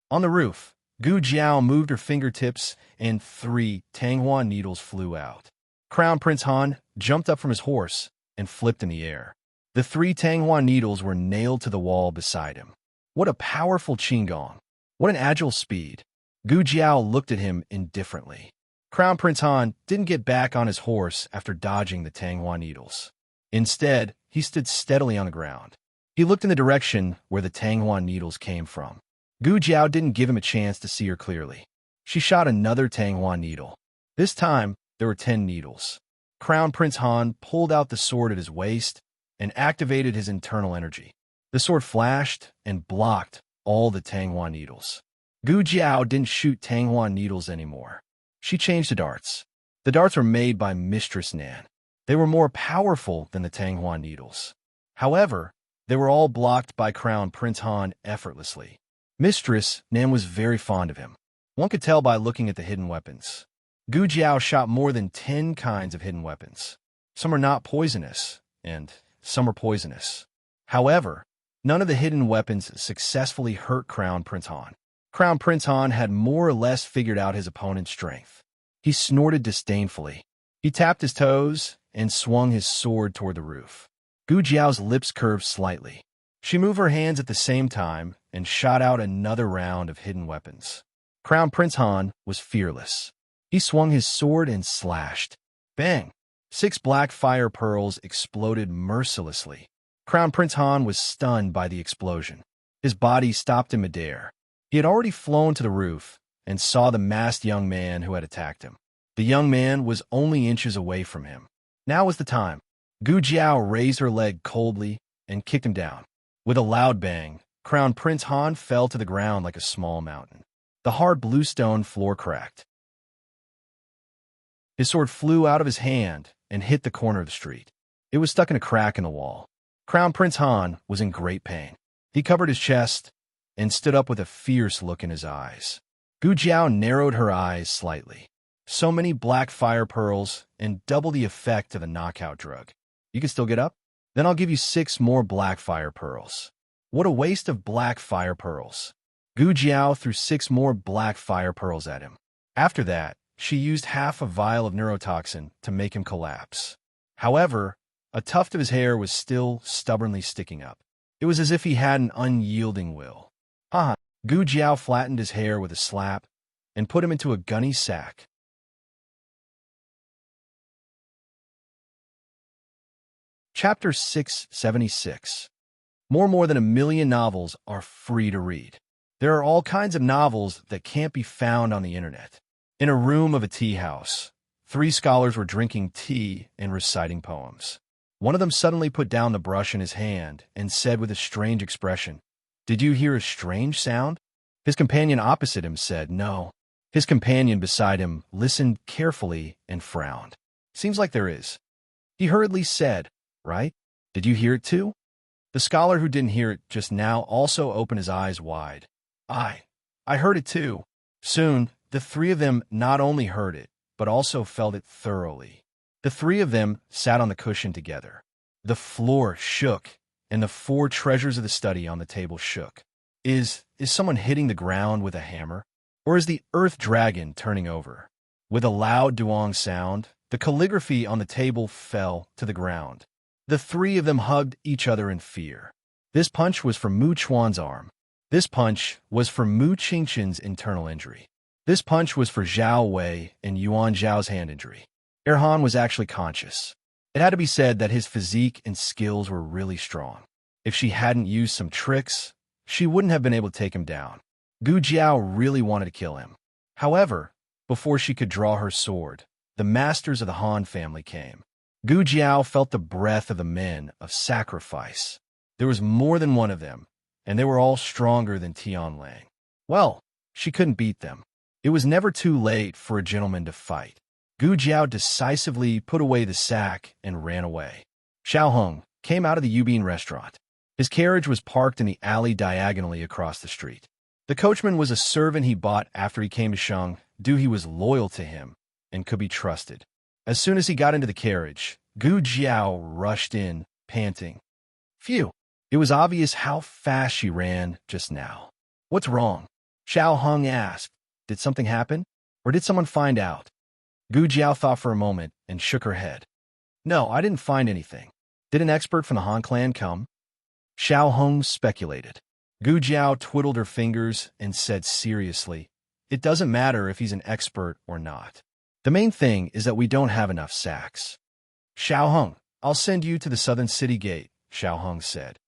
On the roof, Gu Jiao moved her fingertips and 3 Tanghua needles flew out. Crown Prince Han jumped up from his horse and flipped in the air. The 3 Tanghua needles were nailed to the wall beside him. What a powerful qinggong! What an agile speed! Gu Jiao looked at him indifferently. Crown Prince Han didn't get back on his horse after dodging the Tanghua needles. Instead, he stood steadily on the ground. He looked in the direction where the Tanghua needles came from. Gu Jiao didn't give him a chance to see her clearly. She shot another Tanghua needle. This time, there were 10 needles. Crown Prince Han pulled out the sword at his waist and activated his internal energy. The sword flashed and blocked all the Tanghua needles. Gu Jiao didn't shoot Tanghua needles anymore. She changed to darts. The darts were made by Mistress Nan. They were more powerful than the Tanghua needles. However, they were all blocked by Crown Prince Han effortlessly. Mistress Nan was very fond of him. One could tell by looking at the hidden weapons. Gu Jiao shot more than 10 kinds of hidden weapons. Some are not poisonous, and some are poisonous. However, none of the hidden weapons successfully hurt Crown Prince Han. Crown Prince Han had more or less figured out his opponent's strength. He snorted disdainfully. He tapped his toes and swung his sword toward the roof. Gu Jiao's lips curved slightly. She moved her hands at the same time and shot out another round of hidden weapons. Crown Prince Han was fearless. He swung his sword and slashed. Bang! 6 black fire pearls exploded mercilessly. Crown Prince Han was stunned by the explosion. His body stopped in midair. He had already flown to the roof and saw the masked young man who had attacked him. The young man was only inches away from him. Now was the time. Gu Jiao raised her leg coldly and kicked him down. With a loud bang, Crown Prince Han fell to the ground like a small mountain. The hard bluestone floor cracked. His sword flew out of his hand and hit the corner of the street. It was stuck in a crack in the wall. Crown Prince Han was in great pain. He covered his chest and stood up with a fierce look in his eyes. Gu Jiao narrowed her eyes slightly. So many black fire pearls and double the effect of a knockout drug. You can still get up? Then I'll give you 6 more black fire pearls. What a waste of black fire pearls. Gu Jiao threw 6 more black fire pearls at him. After that, she used half a vial of neurotoxin to make him collapse. However, a tuft of his hair was still stubbornly sticking up. It was as if he had an unyielding will. Haha. Gu Jiao flattened his hair with a slap and put him into a gunny sack. Chapter 676. More than 1 million novels are free to read. There are all kinds of novels that can't be found on the internet. In a room of a tea house, 3 scholars were drinking tea and reciting poems. One of them suddenly put down the brush in his hand and said with a strange expression, "Did you hear a strange sound?" His companion opposite him said, "No." His companion beside him listened carefully and frowned. "Seems like there is." He hurriedly said, "Right? Did you hear it too?" The scholar who didn't hear it just now also opened his eyes wide. I heard it too." Soon, the 3 of them not only heard it, but also felt it thoroughly. The 3 of them sat on the cushion together. The floor shook, and the 4 treasures of the study on the table shook. Is someone hitting the ground with a hammer? Or is the earth dragon turning over? With a loud duong sound, the calligraphy on the table fell to the ground. The 3 of them hugged each other in fear. This punch was for Mu Chuan's arm. This punch was for Mu Qingqin's internal injury. This punch was for Zhao Wei and Yuan Zhao's hand injury. Erhan was actually conscious. It had to be said that his physique and skills were really strong. If she hadn't used some tricks, she wouldn't have been able to take him down. Gu Jiao really wanted to kill him. However, before she could draw her sword, the masters of the Han family came. Gu Jiao felt the breath of the men of sacrifice. There was more than one of them, and they were all stronger than Tian Lang. Well, she couldn't beat them. It was never too late for a gentleman to fight. Gu Jiao decisively put away the sack and ran away. Xiao Hong came out of the Yubin restaurant. His carriage was parked in the alley diagonally across the street. The coachman was a servant he bought after he came to Sheng, due he was loyal to him and could be trusted. As soon as he got into the carriage, Gu Jiao rushed in, panting. Phew! It was obvious how fast she ran just now. What's wrong? Xiao Hong asked. Did something happen? Or did someone find out? Gu Jiao thought for a moment and shook her head. No, I didn't find anything. Did an expert from the Han clan come? Xiao Hong speculated. Gu Jiao twiddled her fingers and said seriously, "It doesn't matter if he's an expert or not. The main thing is that we don't have enough sacks." Xiao Hong, I'll send you to the southern city gate, Xiao Hong said.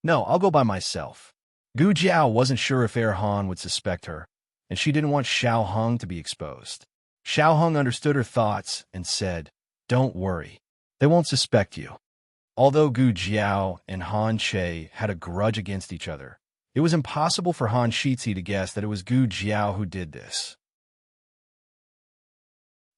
No, I'll go by myself. Gu Jiao wasn't sure if Han would suspect her, and she didn't want Xiao Hong to be exposed. Xiao Hong understood her thoughts and said, Don't worry, they won't suspect you. Although Gu Jiao and Han Che had a grudge against each other, it was impossible for Han Shitzi to guess that it was Gu Jiao who did this.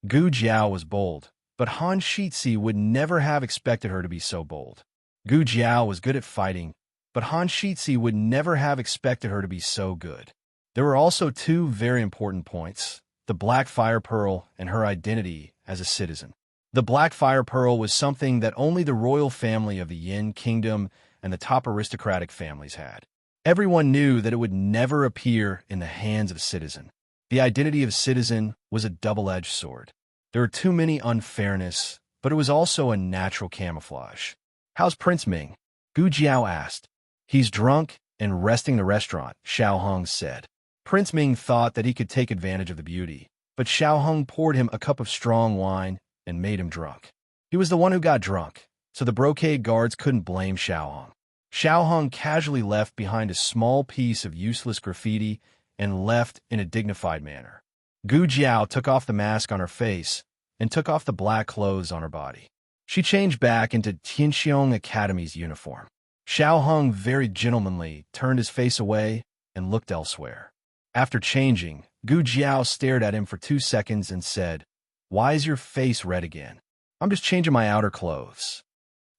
Gu Jiao was bold, but Han Shitzi would never have expected her to be so bold. Gu Jiao was good at fighting, but Han Shitzi would never have expected her to be so good. There were also 2 very important points, the Black Fire Pearl and her identity as a citizen. The Black Fire Pearl was something that only the royal family of the Yin Kingdom and the top aristocratic families had. Everyone knew that it would never appear in the hands of a citizen. The identity of a citizen was a double-edged sword. There were too many unfairness, but it was also a natural camouflage. How's Prince Ming? Gu Jiao asked. He's drunk and resting in the restaurant, Xiao Hong said. Prince Ming thought that he could take advantage of the beauty, but Xiao Hong poured him a cup of strong wine and made him drunk. He was the one who got drunk, so the brocade guards couldn't blame Xiao Hong. Xiao Hong casually left behind a small piece of useless graffiti and left in a dignified manner. Gu Jiao took off the mask on her face and took off the black clothes on her body. She changed back into Tianxiong Academy's uniform. Xiao Hong very gentlemanly turned his face away and looked elsewhere. After changing, Gu Jiao stared at him for 2 seconds and said, Why is your face red again? I'm just changing my outer clothes.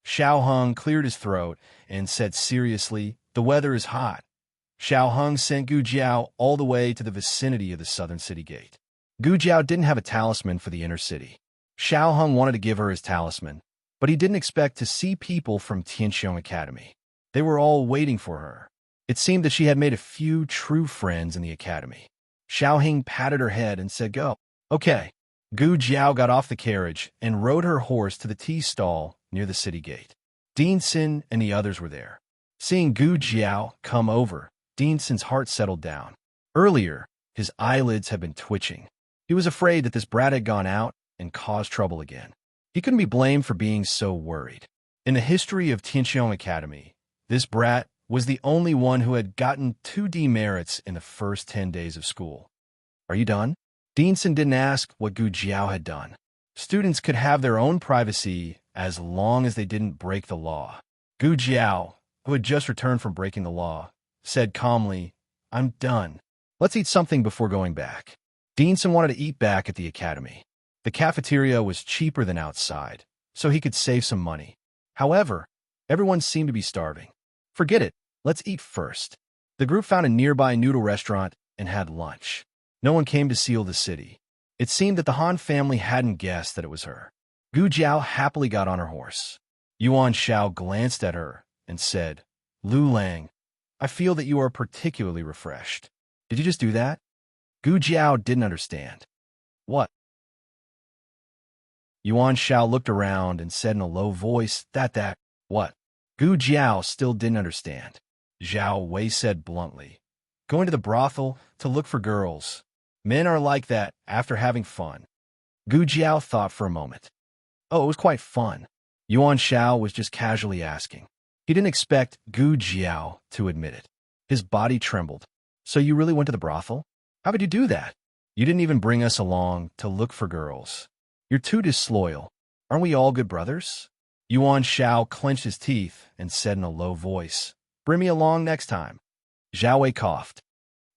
Xiao Hung cleared his throat and said seriously, "The weather is hot." Xiao Hung sent Gu Jiao all the way to the vicinity of the southern city gate. Gu Jiao didn't have a talisman for the inner city. Xiao Hung wanted to give her his talisman, but he didn't expect to see people from Tianxiong Academy. They were all waiting for her. It seemed that she had made a few true friends in the academy. Xiao Hing patted her head and said, "Go." "Okay." Gu Jiao got off the carriage and rode her horse to the tea stall near the city gate. Dean Sin and the others were there. Seeing Gu Jiao come over, Dean Sin's heart settled down. Earlier, his eyelids had been twitching. He was afraid that this brat had gone out and caused trouble again. He couldn't be blamed for being so worried. In the history of Tianxiong Academy, this brat was the only one who had gotten 2 demerits in the first 10 days of school. "Are you done?" Dean Sin didn't ask what Gu Jiao had done. Students could have their own privacy as long as they didn't break the law. Gu Jiao, who had just returned from breaking the law, said calmly, "I'm done. Let's eat something before going back." Dean Sin wanted to eat back at the academy. The cafeteria was cheaper than outside, so he could save some money. However, everyone seemed to be starving. "Forget it. Let's eat first." The group found a nearby noodle restaurant and had lunch. No one came to seal the city. It seemed that the Han family hadn't guessed that it was her. Gu Jiao happily got on her horse. Yuan Shao glanced at her and said, "Lu Lang, I feel that you are particularly refreshed. Did you just do that?" Gu Jiao didn't understand. "What?" Yuan Shao looked around and said in a low voice, that, what? Gu Jiao still didn't understand. Zhao Wei said bluntly, "Going to the brothel to look for girls. Men are like that after having fun." Gu Jiao thought for a moment. "Oh, it was quite fun." Yuan Shao was just casually asking. He didn't expect Gu Jiao to admit it. His body trembled. "So you really went to the brothel? How could you do that? You didn't even bring us along to look for girls. You're too disloyal. Aren't we all good brothers?" Yuan Shao clenched his teeth and said in a low voice, "Bring me along next time." Zhao Wei coughed.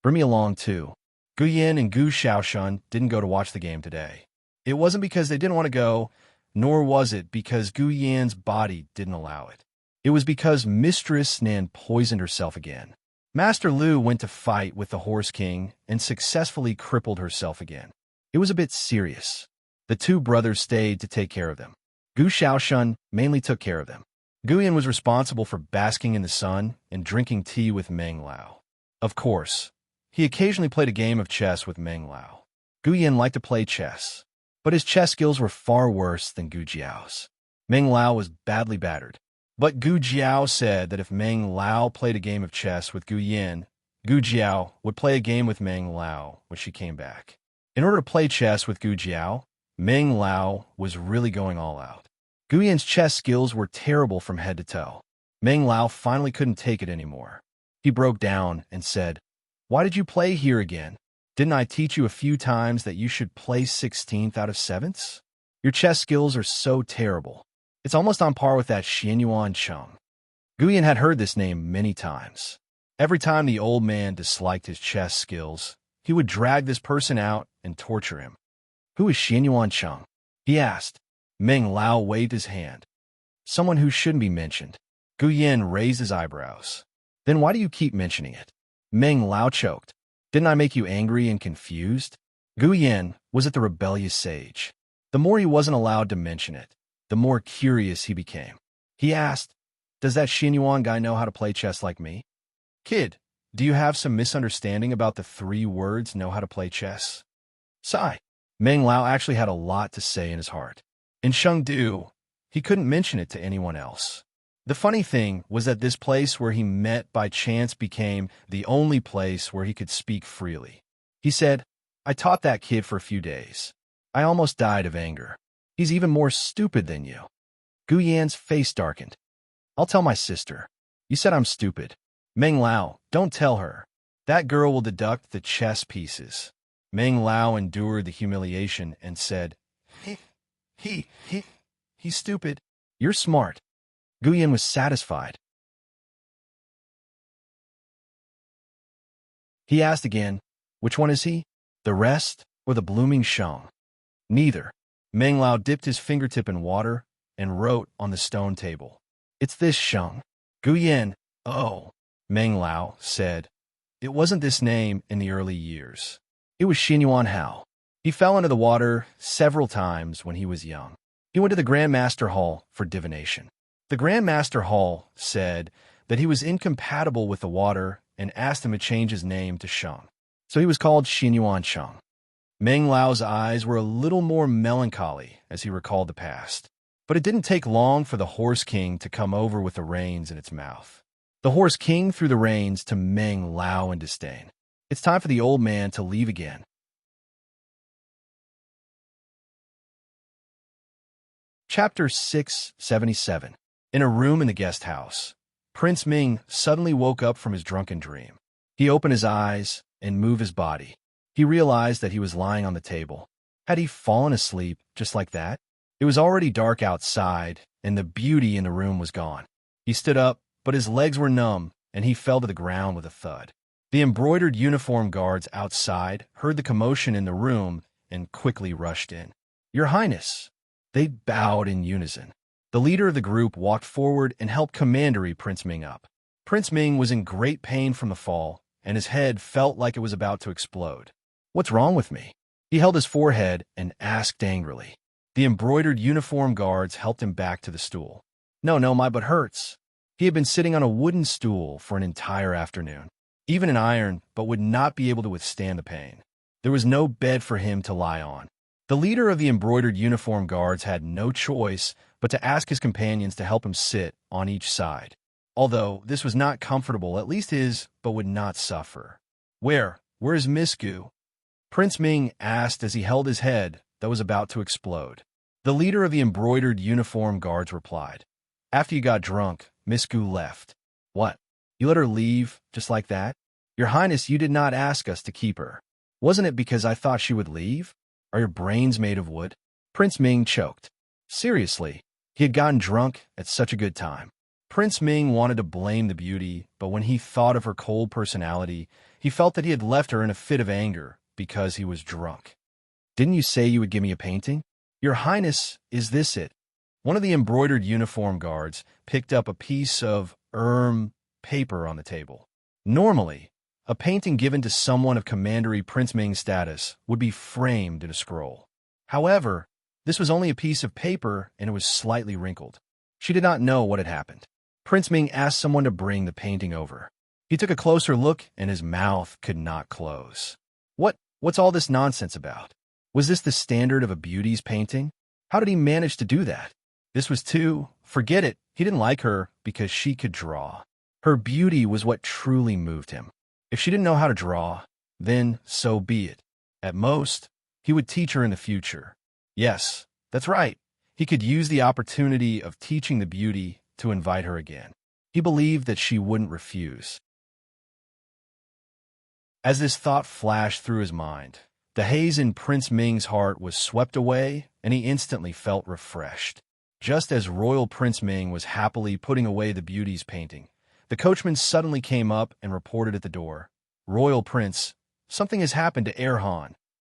"Bring me along too." Gu Yin and Gu Shaoshun didn't go to watch the game today. It wasn't because they didn't want to go, nor was it because Gu Yin's body didn't allow it. It was because Mistress Nan poisoned herself again. Master Lu went to fight with the Horse King and successfully crippled herself again. It was a bit serious. The 2 brothers stayed to take care of them. Gu Shaoshun mainly took care of them. Gu Yin was responsible for basking in the sun and drinking tea with Meng Lao. Of course, he occasionally played a game of chess with Meng Lao. Gu Yin liked to play chess, but his chess skills were far worse than Gu Jiao's. Meng Lao was badly battered. But Gu Jiao said that if Meng Lao played a game of chess with Gu Yin, Gu Jiao would play a game with Meng Lao when she came back. In order to play chess with Gu Jiao, Meng Lao was really going all out. Gu Yin's chess skills were terrible from head to toe. Meng Lao finally couldn't take it anymore. He broke down and said, "Why did you play here again? Didn't I teach you a few times that you should play 16th out of 7ths? Your chess skills are so terrible. It's almost on par with that Xianyuan Cheng." Gu Yin had heard this name many times. Every time the old man disliked his chess skills, he would drag this person out and torture him. "Who is Xianyuan Cheng?" he asked. Meng Lao waved his hand. "Someone who shouldn't be mentioned." Gu Yin raised his eyebrows. "Then why do you keep mentioning it?" Meng Lao choked. "Didn't I make you angry and confused?" Gu Yin was at the rebellious stage. The more he wasn't allowed to mention it, the more curious he became. He asked, "Does that Xianyuan guy know how to play chess like me?" "Kid, do you have some misunderstanding about the 3 words know how to play chess?" Sigh. Meng Lao actually had a lot to say in his heart. In Chengdu, he couldn't mention it to anyone else. The funny thing was that this place where he met by chance became the only place where he could speak freely. He said, "I taught that kid for a few days. I almost died of anger. He's even more stupid than you." Gu Yan's face darkened. "I'll tell my sister. You said I'm stupid." Meng Lao, don't tell her. That girl will deduct the chess pieces. Meng Lao endured the humiliation and said, He's stupid. You're smart." Gu Yan was satisfied. He asked again, "Which one is he? The rest or the blooming Shang?" "Neither." Meng Lao dipped his fingertip in water and wrote on the stone table. "It's this, Sheng. Guyan." "Oh," Meng Lao said. It wasn't this name in the early years. It was Xinyuan Hao. He fell into the water several times when he was young. He went to the Grand Master Hall for divination. The Grand Master Hall said that he was incompatible with the water and asked him to change his name to Sheng. So he was called Xinyuan Sheng. Meng Lao's eyes were a little more melancholy as he recalled the past. But it didn't take long for the Horse King to come over with the reins in its mouth. The Horse King threw the reins to Meng Lao in disdain. It's time for the old man to leave again. Chapter 677. In a room in the guest house, Prince Ming suddenly woke up from his drunken dream. He opened his eyes and moved his body. He realized that he was lying on the table. Had he fallen asleep just like that? It was already dark outside, and the beauty in the room was gone. He stood up, but his legs were numb, and he fell to the ground with a thud. The embroidered uniform guards outside heard the commotion in the room and quickly rushed in. "Your Highness!" They bowed in unison. The leader of the group walked forward and helped Commandery Prince Ming up. Prince Ming was in great pain from the fall, and his head felt like it was about to explode. "What's wrong with me?" He held his forehead and asked angrily. The embroidered uniform guards helped him back to the stool. No, my butt hurts." He had been sitting on a wooden stool for an entire afternoon, even in iron, but would not be able to withstand the pain. There was no bed for him to lie on. The leader of the embroidered uniform guards had no choice but to ask his companions to help him sit on each side. Although this was not comfortable, at least but would not suffer. Where is Miss Gu?" Prince Ming asked as he held his head that was about to explode. The leader of the embroidered uniform guards replied, "After you got drunk, Miss Gu left." "What? You let her leave just like that?" "Your Highness, you did not ask us to keep her." "Wasn't it because I thought she would leave? Are your brains made of wood?" Prince Ming choked. Seriously, he had gotten drunk at such a good time. Prince Ming wanted to blame the beauty, but when he thought of her cold personality, he felt that he had left her in a fit of anger because he was drunk. "Didn't you say you would give me a painting?" "Your Highness, is this it?" One of the embroidered uniform guards picked up a piece of paper on the table. Normally, a painting given to someone of Commandery Prince Ming's status would be framed in a scroll. However, this was only a piece of paper and it was slightly wrinkled. She did not know what had happened. Prince Ming asked someone to bring the painting over. He took a closer look and his mouth could not close. What's all this nonsense about? Was this the standard of a beauty's painting? How did he manage to do that? This was forget it. He didn't like her because she could draw. Her beauty was what truly moved him. If she didn't know how to draw, then so be it. At most, he would teach her in the future. Yes, that's right. He could use the opportunity of teaching the beauty to invite her again. He believed that she wouldn't refuse. As this thought flashed through his mind, the haze in Prince Ming's heart was swept away, and he instantly felt refreshed. Just as Royal Prince Ming was happily putting away the beauty's painting, the coachman suddenly came up and reported at the door, "Royal Prince, something has happened to Heir Han."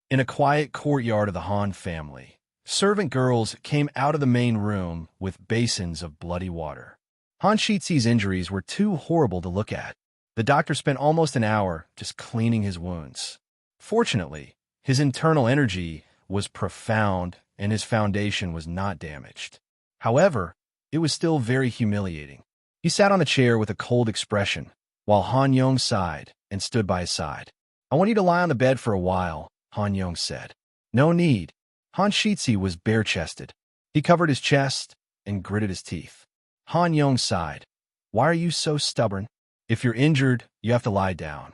In a quiet courtyard of the Han family, servant girls came out of the main room with basins of bloody water. Han Shixi's injuries were too horrible to look at. The doctor spent almost an hour just cleaning his wounds. Fortunately, his internal energy was profound and his foundation was not damaged. However, it was still very humiliating. He sat on a chair with a cold expression, while Han Yong sighed and stood by his side. "I want you to lie on the bed for a while," Han Yong said. "No need." Han Shixi was bare-chested. He covered his chest and gritted his teeth. Han Yong sighed. "Why are you so stubborn? If you're injured, you have to lie down."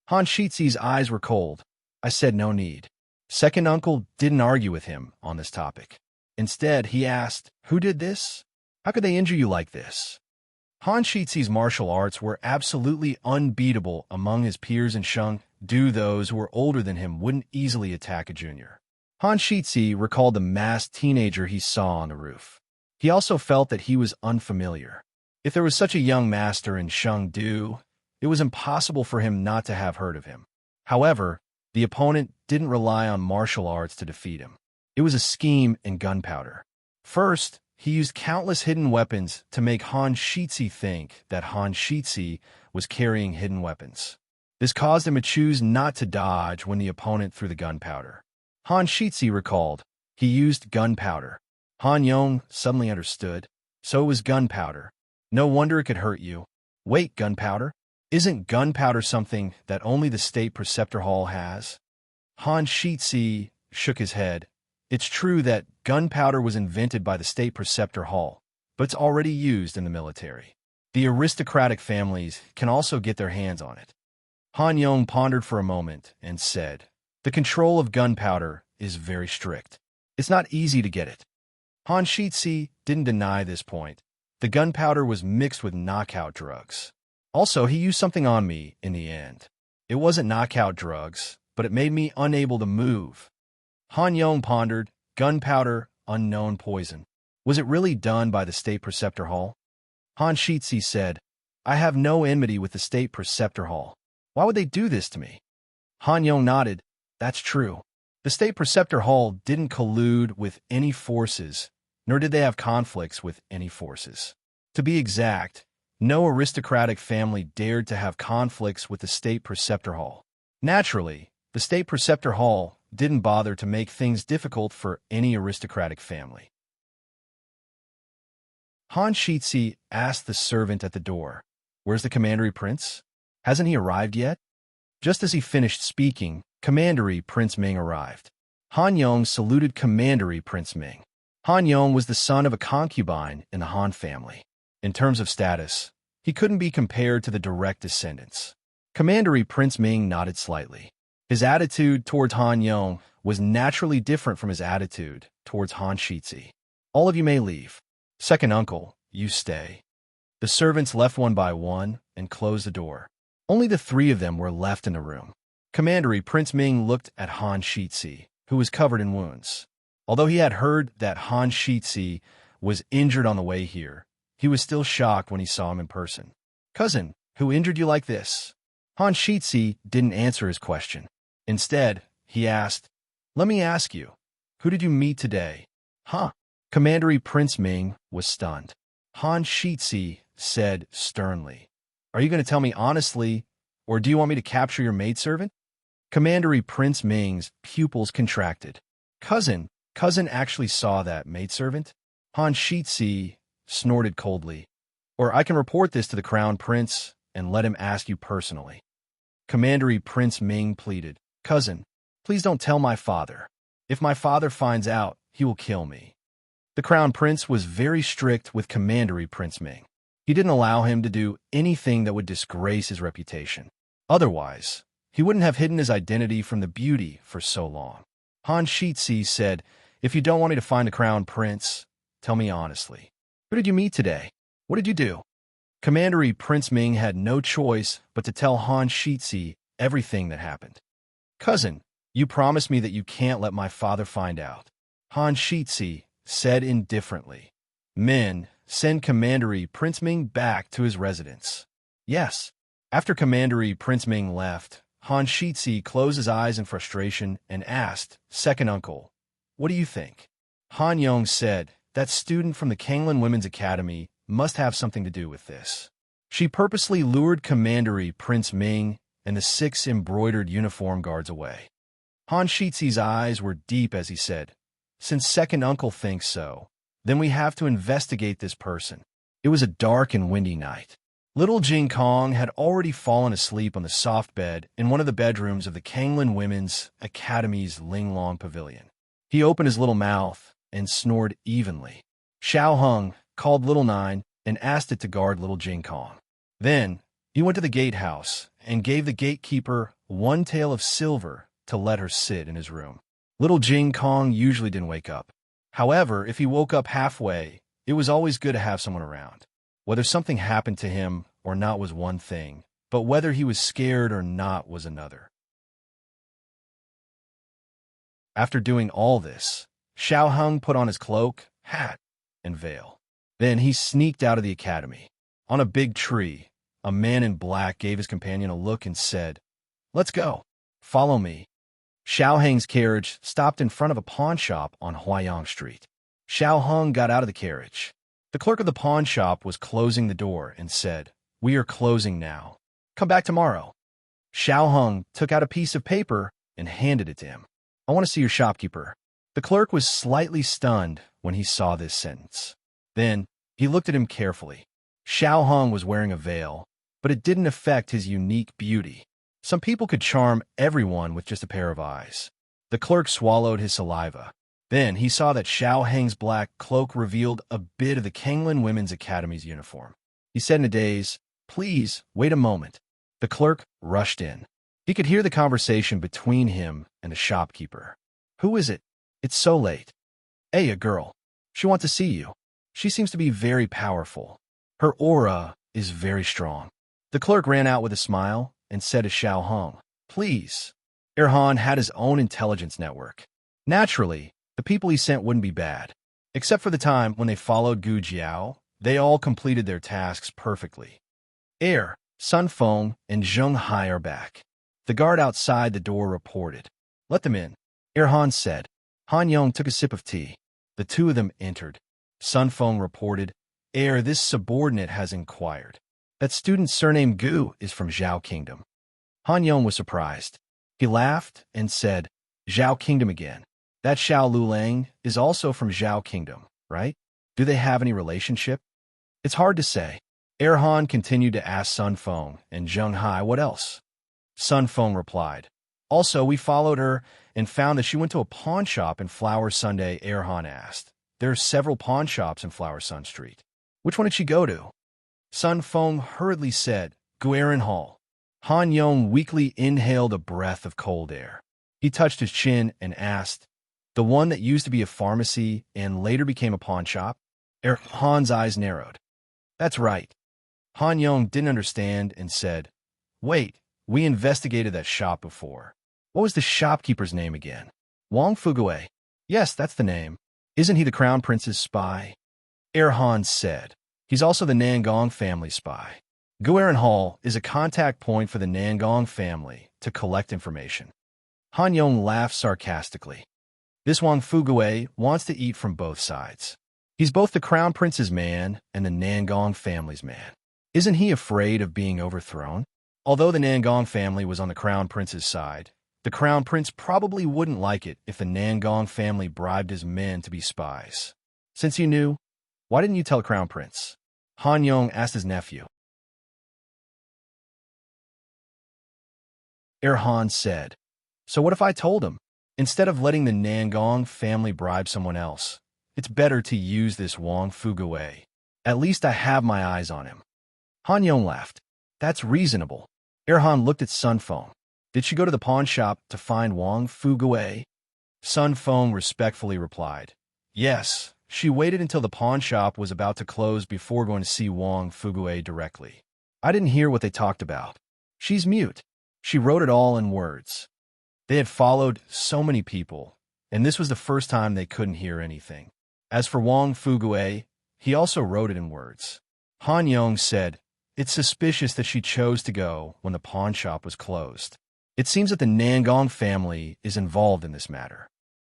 Han Shixi's eyes were cold. "I said no need." Second uncle didn't argue with him on this topic. Instead, he asked, "Who did this? How could they injure you like this?" Han Shixi's martial arts were absolutely unbeatable among his peers in Sheng. Those who were older than him wouldn't easily attack a junior. Han Shixi recalled the masked teenager he saw on the roof. He also felt that he was unfamiliar. If there was such a young master in Shengdu, it was impossible for him not to have heard of him. However, the opponent didn't rely on martial arts to defeat him. It was a scheme and gunpowder. First, he used countless hidden weapons to make Han Shitzi think that Han Shitzi was carrying hidden weapons. This caused him to choose not to dodge when the opponent threw the gunpowder. Han Shitzi recalled, he used gunpowder. Han Yong suddenly understood. So it was gunpowder. No wonder it could hurt you. Wait, gunpowder? Isn't gunpowder something that only the State Preceptor Hall has? Han Shitzi shook his head. It's true that gunpowder was invented by the State Preceptor Hall, but it's already used in the military. The aristocratic families can also get their hands on it. Han Yong pondered for a moment and said, the control of gunpowder is very strict. It's not easy to get it. Han Shitzi didn't deny this point. The gunpowder was mixed with knockout drugs. Also, he used something on me in the end. It wasn't knockout drugs, but it made me unable to move. Han Yong pondered, gunpowder, unknown poison. Was it really done by the State Preceptor Hall? Han Shitzi said, I have no enmity with the State Preceptor Hall. Why would they do this to me? Han Yong nodded. That's true. The State Preceptor Hall didn't collude with any forces, nor did they have conflicts with any forces. To be exact, no aristocratic family dared to have conflicts with the State Preceptor Hall. Naturally, the State Preceptor Hall didn't bother to make things difficult for any aristocratic family. Han Shitzi asked the servant at the door, Where's the Commandery Prince? Hasn't he arrived yet? Just as he finished speaking, Commandery Prince Ming arrived. Han Yong saluted Commandery Prince Ming. Han Yong was the son of a concubine in the Han family. In terms of status, he couldn't be compared to the direct descendants. Commandery Prince Ming nodded slightly. His attitude towards Han Yong was naturally different from his attitude towards Han Shitzi. All of you may leave. Second uncle, you stay. The servants left one by one and closed the door. Only the three of them were left in the room. Commandery Prince Ming looked at Han Shitzi, who was covered in wounds. Although he had heard that Han Shitzi was injured on the way here, he was still shocked when he saw him in person. Cousin, who injured you like this? Han Shitzi didn't answer his question. Instead, he asked, Let me ask you, who did you meet today? Huh? Commandery Prince Ming was stunned. Han Shitzi said sternly, Are you going to tell me honestly, or do you want me to capture your maidservant? Commandery Prince Ming's pupils contracted. Cousin actually saw that maidservant? Han Shitzi snorted coldly. Or I can report this to the Crown Prince and let him ask you personally. Commandery Prince Ming pleaded, Cousin, please don't tell my father. If my father finds out, he will kill me. The Crown Prince was very strict with Commandery Prince Ming. He didn't allow him to do anything that would disgrace his reputation. Otherwise, he wouldn't have hidden his identity from the beauty for so long. Han Shitzi said, If you don't want me to find the Crown Prince, tell me honestly. Who did you meet today? What did you do? Commandery Prince Ming had no choice but to tell Han Shitzi everything that happened. Cousin, you promised me that you can't let my father find out. Han Shitzi said indifferently. Men, send Commandery Prince Ming back to his residence. Yes. After Commandery Prince Ming left, Han Shitzi closed his eyes in frustration and asked, Second uncle, what do you think? Han Yong said, That student from the Kanglin Women's Academy must have something to do with this. She purposely lured Commandery Prince Ming and the 6 embroidered uniform guards away. Han Shitzi's eyes were deep as he said, Since second uncle thinks so, then we have to investigate this person. It was a dark and windy night. Little Jing Kong had already fallen asleep on the soft bed in one of the bedrooms of the Kanglin Women's Academy's Linglong Pavilion. He opened his little mouth and snored evenly. Xiao Hung called Little Nine and asked it to guard Little Jing Kong. Then, he went to the gatehouse and gave the gatekeeper 1 tael of silver to let her sit in his room. Little Jing Kong usually didn't wake up. However, if he woke up halfway, it was always good to have someone around. Whether something happened to him or not was one thing, but whether he was scared or not was another. After doing all this, Xiao Hung put on his cloak, hat, and veil. Then he sneaked out of the academy. On a big tree, a man in black gave his companion a look and said, Let's go. Follow me. Xiao Hang's carriage stopped in front of a pawn shop on Huayang Street. Xiao Hung got out of the carriage. The clerk of the pawn shop was closing the door and said, "We are closing now. Come back tomorrow." Xiao Hung took out a piece of paper and handed it to him. "I want to see your shopkeeper." The clerk was slightly stunned when he saw this sentence. Then he looked at him carefully. Xiao Hung was wearing a veil, but it didn't affect his unique beauty. Some people could charm everyone with just a pair of eyes. The clerk swallowed his saliva. Then he saw that Xiao Heng's black cloak revealed a bit of the Kenglin Women's Academy's uniform. He said in a daze, "Please, wait a moment." The clerk rushed in. He could hear the conversation between him and the shopkeeper. "Who is it? It's so late." "Hey, a girl. She wants to see you. She seems to be very powerful. Her aura is very strong." The clerk ran out with a smile and said to Xiao Hung, "Please." Erhan had his own intelligence network. Naturally, the people he sent wouldn't be bad. Except for the time when they followed Gu Jiao, they all completed their tasks perfectly. Sun Feng and Zheng Hai are back. The guard outside the door reported. "Let them in," Erhan said. Han Yong took a sip of tea. The two of them entered. Sun Feng reported, "This subordinate has inquired. That student's surname Gu is from Zhao Kingdom." Han Yong was surprised. He laughed and said, "Zhao Kingdom again. That Xiao Lulang is also from Zhao Kingdom, right? Do they have any relationship?" "It's hard to say." Erhan continued to ask Sun Feng and Zheng Hai what else. Sun Feng replied, "Also, we followed her and found that she went to a pawn shop in Flower Sunday." Erhan asked, "There are several pawn shops in Flower Sun Street. Which one did she go to?" Sun Feng hurriedly said, "Guerin Hall." Han Yong weakly inhaled a breath of cold air. He touched his chin and asked, "The one that used to be a pharmacy and later became a pawn shop?" Han's eyes narrowed. "That's right." Han Yong didn't understand and said, "Wait, we investigated that shop before. What was the shopkeeper's name again?" "Wang Fugue." "Yes, that's the name. Isn't he the crown prince's spy?" Han said, "He's also the Nangong family spy. Guerin Hall is a contact point for the Nangong family to collect information." Han Yong laughed sarcastically. "This Wang Fugue wants to eat from both sides. He's both the crown prince's man and the Nangong family's man. Isn't he afraid of being overthrown?" Although the Nangong family was on the crown prince's side, the crown prince probably wouldn't like it if the Nangong family bribed his men to be spies. "Since you knew, why didn't you tell the crown prince?" Han Yong asked his nephew. Han said, "So what if I told him? Instead of letting the Nangong family bribe someone else, it's better to use this Wang Fugue. At least I have my eyes on him." Han Yong laughed. "That's reasonable." Han looked at Sun Feng. "Did she go to the pawn shop to find Wang Fugue?" Sun Feng respectfully replied, "Yes, she waited until the pawn shop was about to close before going to see Wang Fugue directly. I didn't hear what they talked about. She's mute. She wrote it all in words." They had followed so many people, and this was the first time they couldn't hear anything. As for Wang Fugue, he also wrote it in words. Han Yong said, "It's suspicious that she chose to go when the pawn shop was closed. It seems that the Nangong family is involved in this matter."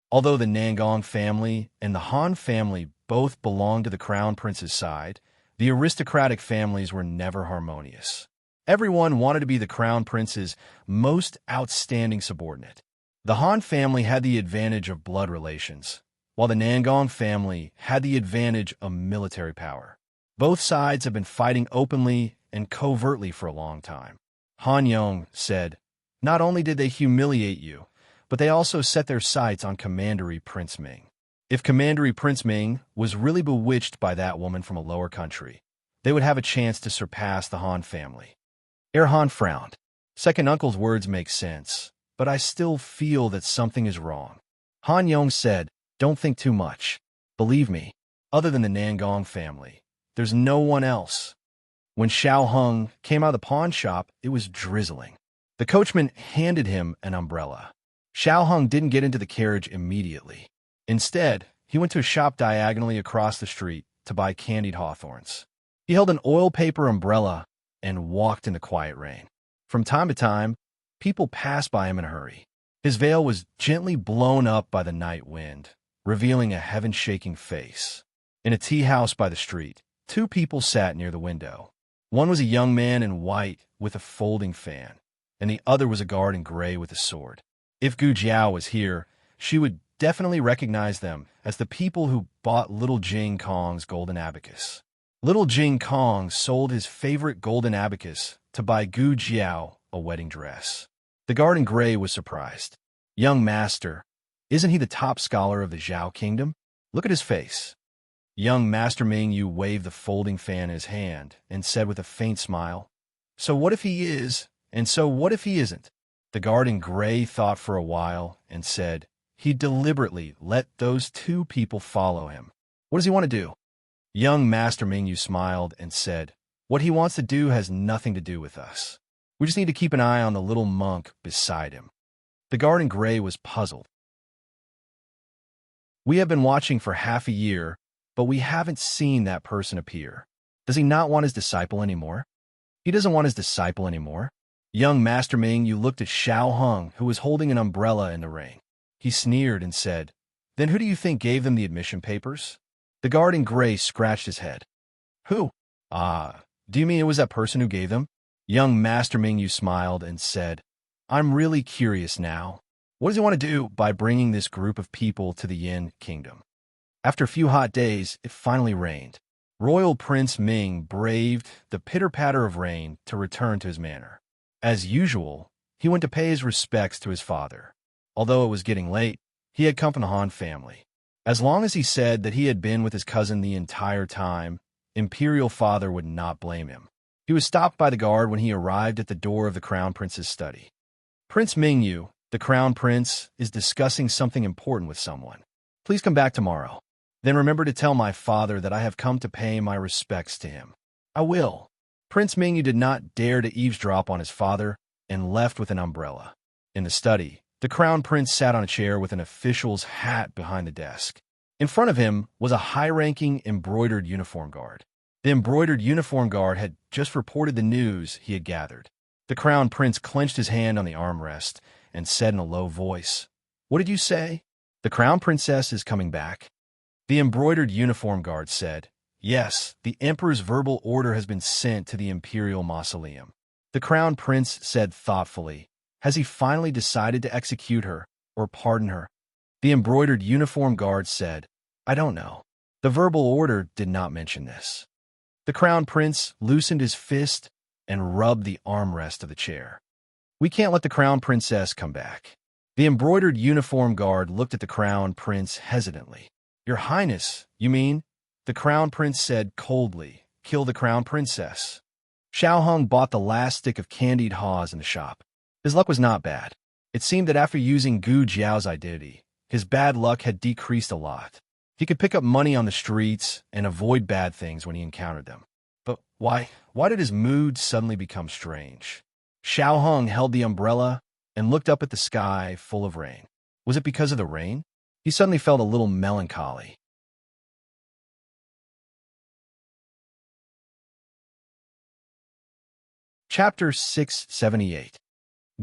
Although the Nangong family and the Han family both belonged to the crown prince's side, the aristocratic families were never harmonious. Everyone wanted to be the crown prince's most outstanding subordinate. The Han family had the advantage of blood relations, while the Nangong family had the advantage of military power. Both sides have been fighting openly and covertly for a long time. Han Yong said, "Not only did they humiliate you, but they also set their sights on Commandery Prince Ming. If Commandery Prince Ming was really bewitched by that woman from a lower country, they would have a chance to surpass the Han family." Han frowned. "Second uncle's words make sense, but I still feel that something is wrong." Han Yong said, "Don't think too much. Believe me, other than the Nangong family, there's no one else." When Xiao Hung came out of the pawn shop, it was drizzling. The coachman handed him an umbrella. Xiao Hung didn't get into the carriage immediately. Instead, he went to a shop diagonally across the street to buy candied hawthorns. He held an oil paper umbrella and walked in the quiet rain. From time to time, people passed by him in a hurry. His veil was gently blown up by the night wind, revealing a heaven-shaking face. In a tea house by the street, two people sat near the window. One was a young man in white with a folding fan, and the other was a guard in gray with a sword. If Gu Jiao was here, she would definitely recognize them as the people who bought Little Jing Kong's golden abacus. Little Jing Kong sold his favorite golden abacus to buy Gu Jiao a wedding dress. The guard in gray was surprised. "Young master, isn't he the top scholar of the Zhao kingdom? Look at his face." Young Master Ming Yu waved the folding fan in his hand and said with a faint smile, "So what if he is, and so what if he isn't?" The guard in gray thought for a while and said, "He deliberately let those two people follow him. What does he want to do?" Young Master Ming Yu smiled and said, "What he wants to do has nothing to do with us. We just need to keep an eye on the little monk beside him." The guard in gray was puzzled. "We have been watching for half a year, but we haven't seen that person appear. Does he not want his disciple anymore?" "He doesn't want his disciple anymore." Young Master Ming Yu looked at Xiao Hung, who was holding an umbrella in the rain. He sneered and said, "Then who do you think gave them the admission papers?" The guard in gray scratched his head. "Who? Do you mean it was that person who gave them?" Young Master Ming Yu smiled and said, "I'm really curious now. What does he want to do by bringing this group of people to the Yin Kingdom?" After a few hot days, it finally rained. Royal Prince Ming braved the pitter-patter of rain to return to his manor. As usual, he went to pay his respects to his father. Although it was getting late, he had come from the Han family. As long as he said that he had been with his cousin the entire time, Imperial Father would not blame him. He was stopped by the guard when he arrived at the door of the Crown Prince's study. "Prince Mingyu, the Crown Prince, is discussing something important with someone. Please come back tomorrow. Then remember to tell my father that I have come to pay my respects to him." "I will." Prince Mingyu did not dare to eavesdrop on his father and left with an umbrella. In the study, the Crown Prince sat on a chair with an official's hat behind the desk. In front of him was a high-ranking embroidered uniform guard. The embroidered uniform guard had just reported the news he had gathered. The Crown Prince clenched his hand on the armrest and said in a low voice, "What did you say?" "The Crown Princess is coming back." The embroidered uniform guard said, "Yes, the Emperor's verbal order has been sent to the Imperial Mausoleum." The Crown Prince said thoughtfully, "Has he finally decided to execute her or pardon her?" The embroidered uniform guard said, "I don't know. The verbal order did not mention this." The Crown Prince loosened his fist and rubbed the armrest of the chair. "We can't let the Crown Princess come back." The embroidered uniform guard looked at the Crown Prince hesitantly. "Your Highness, you mean?" The Crown Prince said coldly, "Kill the Crown Princess." Xiao Hung bought the last stick of candied haws in the shop. His luck was not bad. It seemed that after using Gu Jiao's identity, his bad luck had decreased a lot. He could pick up money on the streets and avoid bad things when he encountered them. But why did his mood suddenly become strange? Xiao Hung held the umbrella and looked up at the sky full of rain. Was it because of the rain? He suddenly felt a little melancholy. Chapter 678.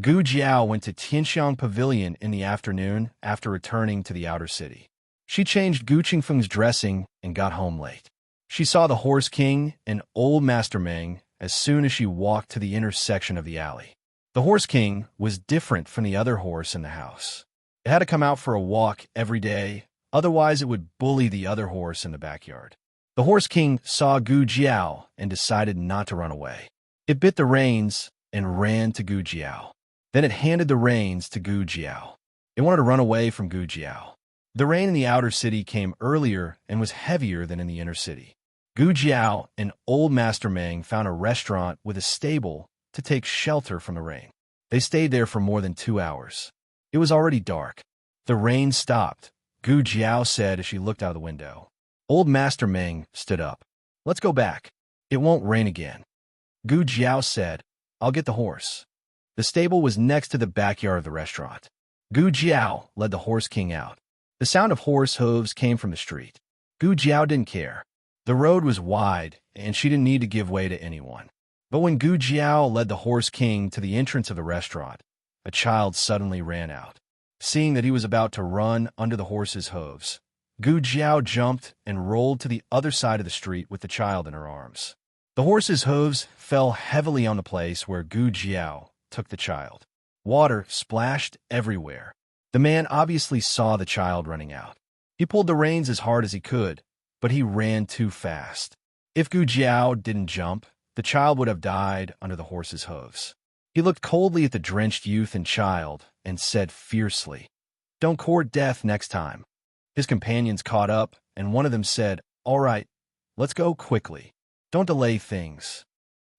Gu Jiao went to Tianxiang Pavilion in the afternoon after returning to the outer city. She changed Gu Qingfeng's dressing and got home late. She saw the Horse King and Old Master Meng as soon as she walked to the intersection of the alley. The Horse King was different from the other horse in the house. It had to come out for a walk every day, otherwise it would bully the other horse in the backyard. The Horse King saw Gu Jiao and decided not to run away. It bit the reins and ran to Gu Jiao. Then it handed the reins to Gu Jiao. It wanted to run away from Gu Jiao. The rain in the outer city came earlier and was heavier than in the inner city. Gu Jiao and Old Master Meng found a restaurant with a stable to take shelter from the rain. They stayed there for more than 2 hours. It was already dark. The rain stopped, Gu Jiao said as she looked out of the window. Old Master Meng stood up. "Let's go back. It won't rain again." Gu Jiao said, "I'll get the horse." The stable was next to the backyard of the restaurant. Gu Jiao led the Horse King out. The sound of horse hooves came from the street. Gu Jiao didn't care. The road was wide, and she didn't need to give way to anyone. But when Gu Jiao led the Horse King to the entrance of the restaurant, a child suddenly ran out. Seeing that he was about to run under the horse's hooves, Gu Jiao jumped and rolled to the other side of the street with the child in her arms. The horse's hooves fell heavily on the place where Gu Jiao took the child. Water splashed everywhere. The man obviously saw the child running out. He pulled the reins as hard as he could, but he ran too fast. If Gu Jiao didn't jump, the child would have died under the horse's hooves. He looked coldly at the drenched youth and child and said fiercely, "Don't court death next time." His companions caught up, and one of them said, "All right, let's go quickly. Don't delay things."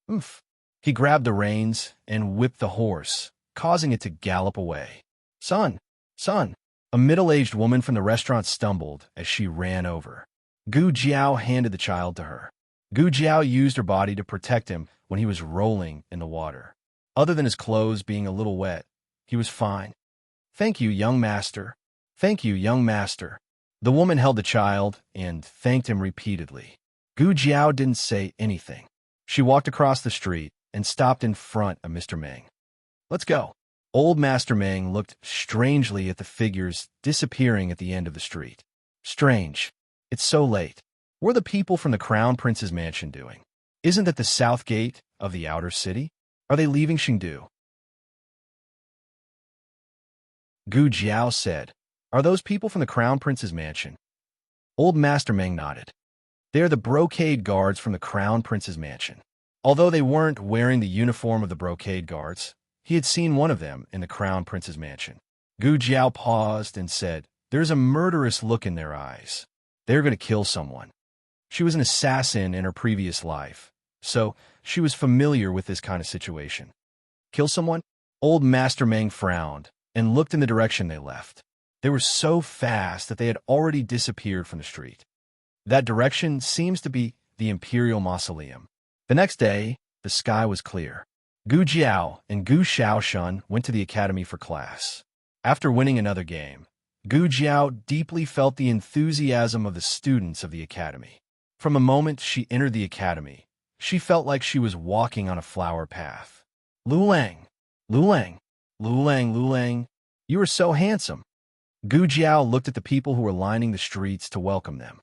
Oof. He grabbed the reins and whipped the horse, causing it to gallop away. Son! Son! A middle-aged woman from the restaurant stumbled as she ran over. Gu Jiao handed the child to her. Gu Jiao used her body to protect him when he was rolling in the water. Other than his clothes being a little wet, he was fine. "Thank you, young master. Thank you, young master." The woman held the child and thanked him repeatedly. Gu Jiao didn't say anything. She walked across the street and stopped in front of Mr. Meng. "Let's go." Old Master Meng looked strangely at the figures disappearing at the end of the street. Strange. It's so late. What are the people from the Crown Prince's mansion doing? Isn't that the south gate of the outer city? Are they leaving Chengdu? Gu Jiao said, "Are those people from the Crown Prince's mansion?" Old Master Meng nodded. "They are the brocade guards from the Crown Prince's mansion." Although they weren't wearing the uniform of the brocade guards, he had seen one of them in the Crown Prince's mansion. Gu Jiao paused and said, "There's a murderous look in their eyes. They're going to kill someone." She was an assassin in her previous life, so she was familiar with this kind of situation. Kill someone? Old Master Meng frowned and looked in the direction they left. They were so fast that they had already disappeared from the street. That direction seems to be the Imperial Mausoleum. The next day, the sky was clear. Gu Jiao and Gu Shaoshun went to the academy for class. After winning another game, Gu Jiao deeply felt the enthusiasm of the students of the academy. From the moment she entered the academy, she felt like she was walking on a flower path. "Lulang, Lulang, Lulang, Lulang, you are so handsome." Gu Jiao looked at the people who were lining the streets to welcome them.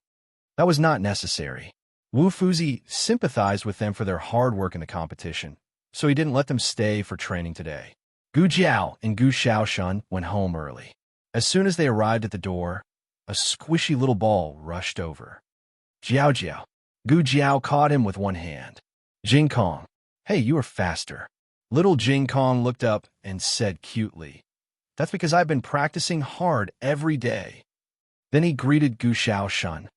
That was not necessary. Wu Fuzi sympathized with them for their hard work in the competition, so he didn't let them stay for training today. Gu Jiao and Gu Shaoshun went home early. As soon as they arrived at the door, a squishy little ball rushed over. "Jiao Jiao." Gu Jiao caught him with one hand. "Jing Kong, hey, you are faster." Little Jing Kong looked up and said cutely, "That's because I've been practicing hard every day." Then he greeted Gu Shaoshun.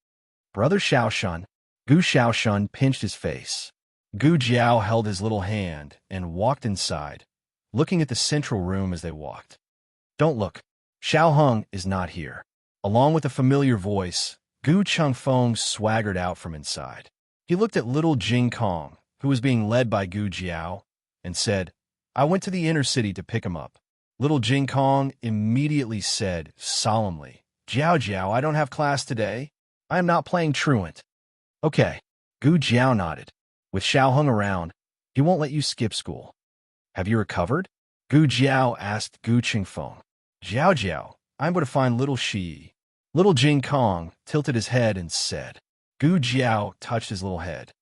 "Brother Shaoshun." Gu Shaoshun pinched his face. Gu Jiao held his little hand and walked inside, looking at the central room as they walked. "Don't look. Xiao Heng is not here." Along with a familiar voice, Gu Chengfeng swaggered out from inside. He looked at little Jing Kong, who was being led by Gu Jiao, and said, "I went to the inner city to pick him up." Little Jing Kong immediately said solemnly, "Jiao Jiao, I don't have class today. I am not playing truant." "Okay." Gu Jiao nodded. "With Xiao Heng around, he won't let you skip school." "Have you recovered?" Gu Jiao asked Gu Chengfeng. "Jiao Jiao, I'm going to find little Shi." Little Jing Kong tilted his head and said. Gu Jiao touched his little head.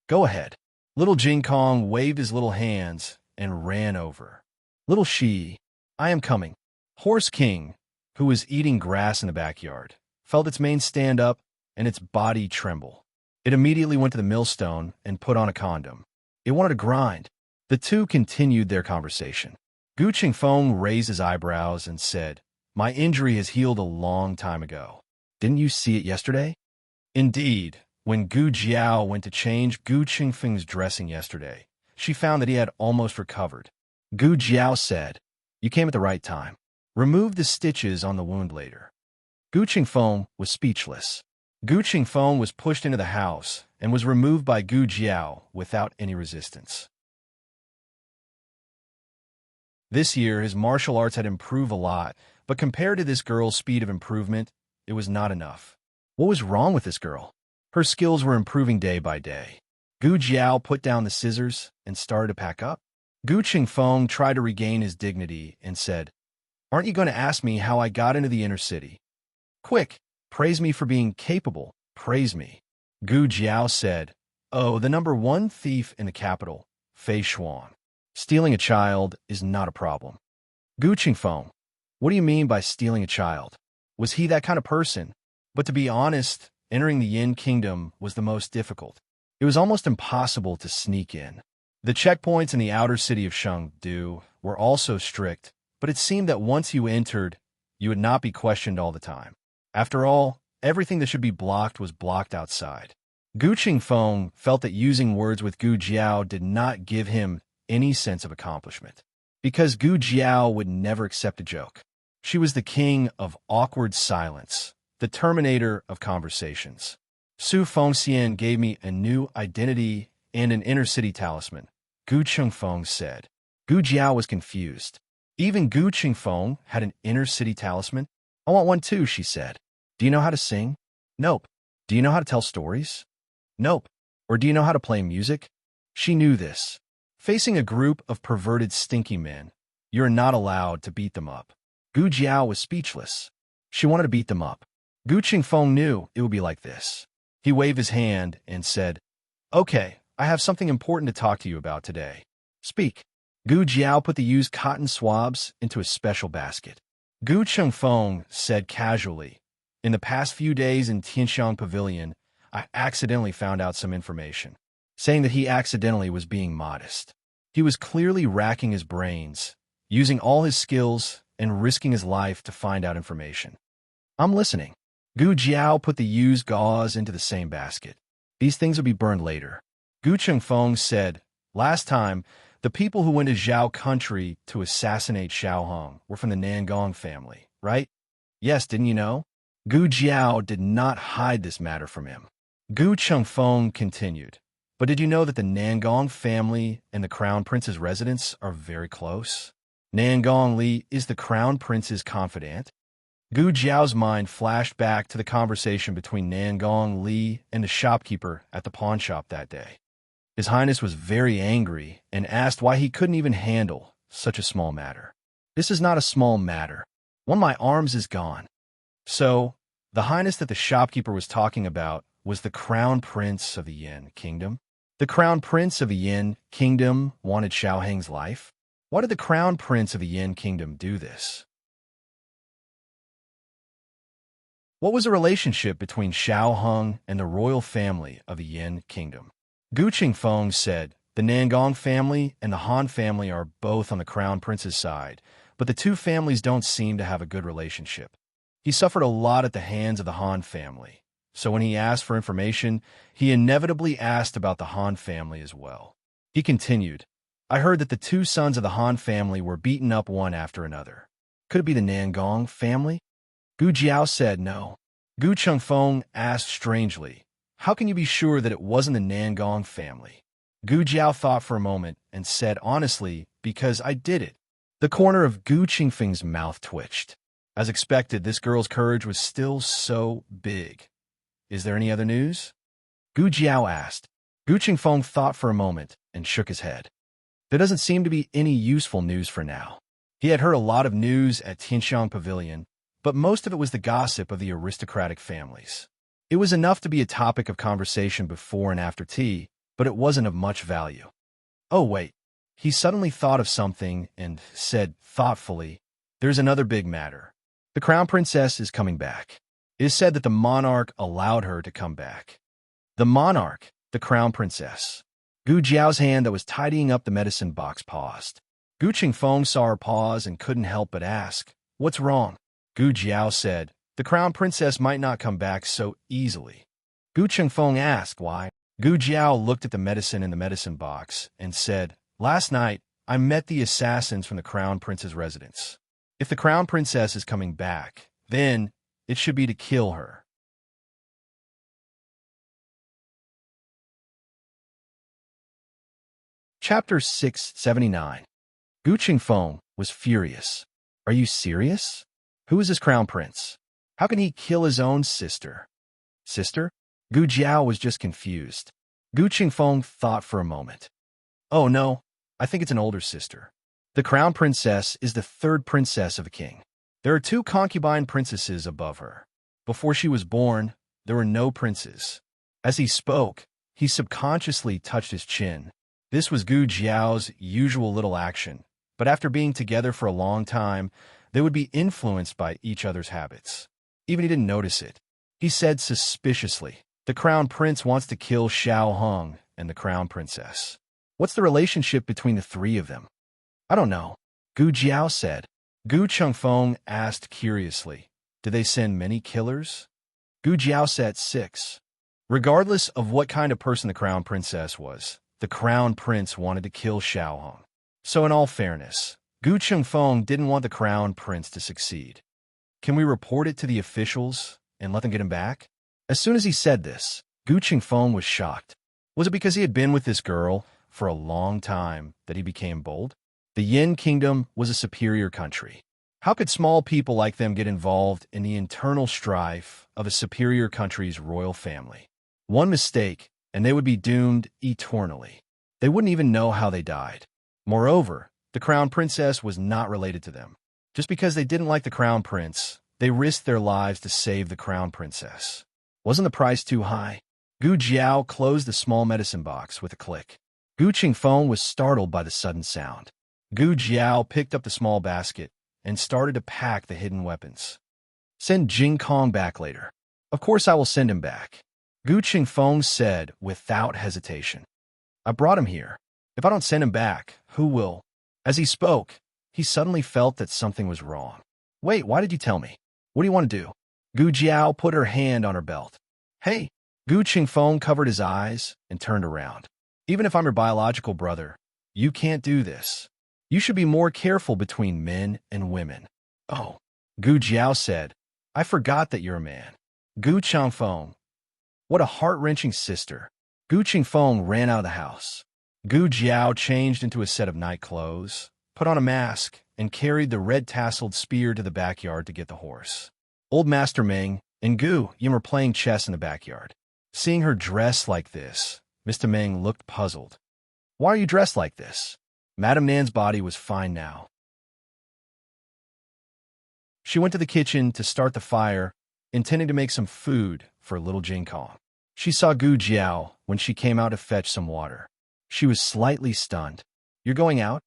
"Go ahead." Little Jing Kong waved his little hands and ran over. "Little Shi, I am coming." Horse King, who was eating grass in the backyard, felt its mane stand up and its body tremble. It immediately went to the millstone and put on a condom. It wanted to grind. The two continued their conversation. Gu Chengfeng raised his eyebrows and said, "My injury has healed a long time ago. Didn't you see it yesterday?" Indeed, when Gu Jiao went to change Gu Chengfeng's dressing yesterday, she found that he had almost recovered. Gu Jiao said, "You came at the right time. Remove the stitches on the wound later." Gu Chengfeng was speechless. Gu Chengfeng was pushed into the house and was removed by Gu Jiao without any resistance. This year, his martial arts had improved a lot, but compared to this girl's speed of improvement, it was not enough. What was wrong with this girl? Her skills were improving day by day. Gu Jiao put down the scissors and started to pack up. Gu Chengfeng tried to regain his dignity and said, "Aren't you going to ask me how I got into the inner city? Quick, Praise me for being capable. Praise me. Gu Jiao said, "Oh, the number one thief in the capital, Fei Xuan. Stealing a child is not a problem." Gu Qingfeng, what do you mean by stealing a child? Was he that kind of person? But to be honest, entering the Yin Kingdom was the most difficult. It was almost impossible to sneak in. The checkpoints in the outer city of Chengdu were also strict, but it seemed that once you entered, you would not be questioned all the time. After all, everything that should be blocked was blocked outside. Gu Qingfeng felt that using words with Gu Jiao did not give him any sense of accomplishment, because Gu Jiao would never accept a joke. She was the king of awkward silence, the terminator of conversations. Su Fengxian gave me a new identity and an inner-city talisman, Gu Qingfeng said. Gu Jiao was confused. Even Gu Qingfeng had an inner-city talisman? I want one too, she said. Do you know how to sing? Nope. Do you know how to tell stories? Nope. Or do you know how to play music? She knew this. Facing a group of perverted stinky men, you're not allowed to beat them up. Gu Jiao was speechless. She wanted to beat them up. Gu Qingfeng knew it would be like this. He waved his hand and said, "Okay, I have something important to talk to you about today. Speak." Gu Jiao put the used cotton swabs into a special basket. Gu Qingfeng said casually, "In the past few days in Tianxiang Pavilion, I accidentally found out some information," saying that he accidentally was being modest. He was clearly racking his brains, using all his skills and risking his life to find out information. "I'm listening." Gu Jiao put the used gauze into the same basket. "These things will be burned later." Gu Qingfeng said, "Last time, the people who went to Zhao country to assassinate Xiao Hong were from the Nangong family, right?" "Yes, didn't you know?" Gu Jiao did not hide this matter from him. Gu Qingfeng continued, "But did you know that the Nangong family and the Crown Prince's residence are very close? Nangong Li is the Crown Prince's confidant." Gu Jiao's mind flashed back to the conversation between Nangong Li and the shopkeeper at the pawn shop that day. His Highness was very angry and asked why he couldn't even handle such a small matter. "This is not a small matter. One of my arms is gone." So, the Highness that the shopkeeper was talking about was the Crown Prince of the Yin Kingdom. The Crown Prince of the Yin Kingdom wanted Xiao Heng's life. Why did the Crown Prince of the Yin Kingdom do this? What was the relationship between Xiao Heng and the royal family of the Yin Kingdom? Gu Qingfeng said, "The Nangong family and the Han family are both on the Crown Prince's side, but the two families don't seem to have a good relationship. He suffered a lot at the hands of the Han family, so when he asked for information, he inevitably asked about the Han family as well." He continued, "I heard that the two sons of the Han family were beaten up one after another. Could it be the Nangong family?" Gu Jiao said no. Gu Qingfeng asked strangely, "How can you be sure that it wasn't the Nangong family?" Gu Jiao thought for a moment and said honestly, "Because I did it." The corner of Gu Qingfeng's mouth twitched. As expected, this girl's courage was still so big. "Is there any other news?" Gu Jiao asked. Gu Qingfeng thought for a moment and shook his head. "There doesn't seem to be any useful news for now." He had heard a lot of news at Tianxiang Pavilion, but most of it was the gossip of the aristocratic families. It was enough to be a topic of conversation before and after tea, but it wasn't of much value. "Oh, wait." He suddenly thought of something and said thoughtfully, "There's another big matter. The Crown Princess is coming back. It is said that the monarch allowed her to come back." The monarch, the Crown Princess. Gu Jiao's hand that was tidying up the medicine box paused. Gu Qingfeng saw her pause and couldn't help but ask, "What's wrong?" Gu Jiao said, "The Crown Princess might not come back so easily." Gu Qingfeng asked why. Gu Jiao looked at the medicine in the medicine box and said, "Last night, I met the assassins from the Crown Prince's residence. If the Crown Princess is coming back, then it should be to kill her." Chapter 679. Gu Qingfeng was furious. "Are you serious? Who is this Crown Prince? How can he kill his own sister?" "Sister?" Gu Jiao was just confused. Gu Qingfeng thought for a moment. "Oh no, I think it's an older sister. The Crown Princess is the third princess of a king. There are two concubine princesses above her. Before she was born, there were no princes. As he spoke, he subconsciously touched his chin. This was Gu Jiao's usual little action, but after being together for a long time, they would be influenced by each other's habits. Even he didn't notice it. He said suspiciously, "The crown prince wants to kill Xiao Hong and the crown princess. What's the relationship between the three of them?" "I don't know," Gu Jiao said. Gu Chengfeng asked curiously, "Do they send many killers?" Gu Jiao said 6. Regardless of what kind of person the crown princess was, the crown prince wanted to kill Xiao Hong. So in all fairness, Gu Chengfeng didn't want the crown prince to succeed. "Can we report it to the officials and let them get him back?" As soon as he said this, Gu Chengfeng was shocked. Was it because he had been with this girl for a long time that he became bold? The Yin Kingdom was a superior country. How could small people like them get involved in the internal strife of a superior country's royal family? One mistake, and they would be doomed eternally. They wouldn't even know how they died. Moreover, the crown princess was not related to them. Just because they didn't like the crown prince, they risked their lives to save the crown princess. Wasn't the price too high? Gu Jiao closed the small medicine box with a click. Gu Qingfeng was startled by the sudden sound. Gu Jiao picked up the small basket and started to pack the hidden weapons. "Send Jing Kong back later." "Of course I will send him back," Gu Qingfeng said without hesitation. "I brought him here. If I don't send him back, who will?" As he spoke, he suddenly felt that something was wrong. "Wait, why did you tell me? What do you want to do?" Gu Jiao put her hand on her belt. "Hey!" Gu Qingfeng covered his eyes and turned around. "Even if I'm your biological brother, you can't do this. You should be more careful between men and women." "Oh," Gu Jiao said, "I forgot that you're a man." Gu Changfeng. What a heart-wrenching sister. Gu Qingfeng ran out of the house. Gu Jiao changed into a set of night clothes, put on a mask, and carried the red-tasseled spear to the backyard to get the horse. Old Master Meng and Gu Yim were playing chess in the backyard. Seeing her dressed like this, Mr. Meng looked puzzled. "Why are you dressed like this?" Madame Nan's body was fine now. She went to the kitchen to start the fire, intending to make some food for little Jing Kong. She saw Gu Jiao when she came out to fetch some water. She was slightly stunned. "You're going out?"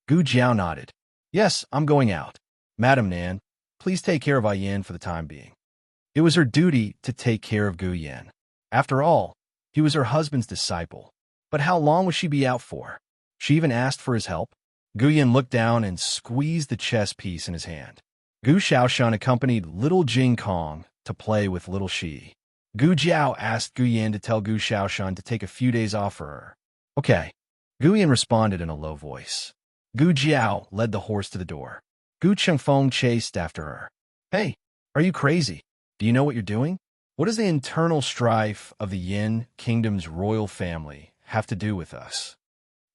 Gu Jiao nodded. "Yes, I'm going out. Madame Nan, please take care of Ayan for the time being." It was her duty to take care of Gu Yan. After all, he was her husband's disciple. But how long would she be out for? She even asked for his help. Gu Yan looked down and squeezed the chess piece in his hand. Gu Xiaoshan accompanied little Jing Kong to play with little Shi. Gu Jiao asked Gu Yan to tell Gu Xiaoshan to take a few days off for her. "Okay." Gu Yan responded in a low voice. Gu Jiao led the horse to the door. Gu Chengfeng chased after her. "Hey, are you crazy? Do you know what you're doing? What does the internal strife of the Yin Kingdom's royal family have to do with us?"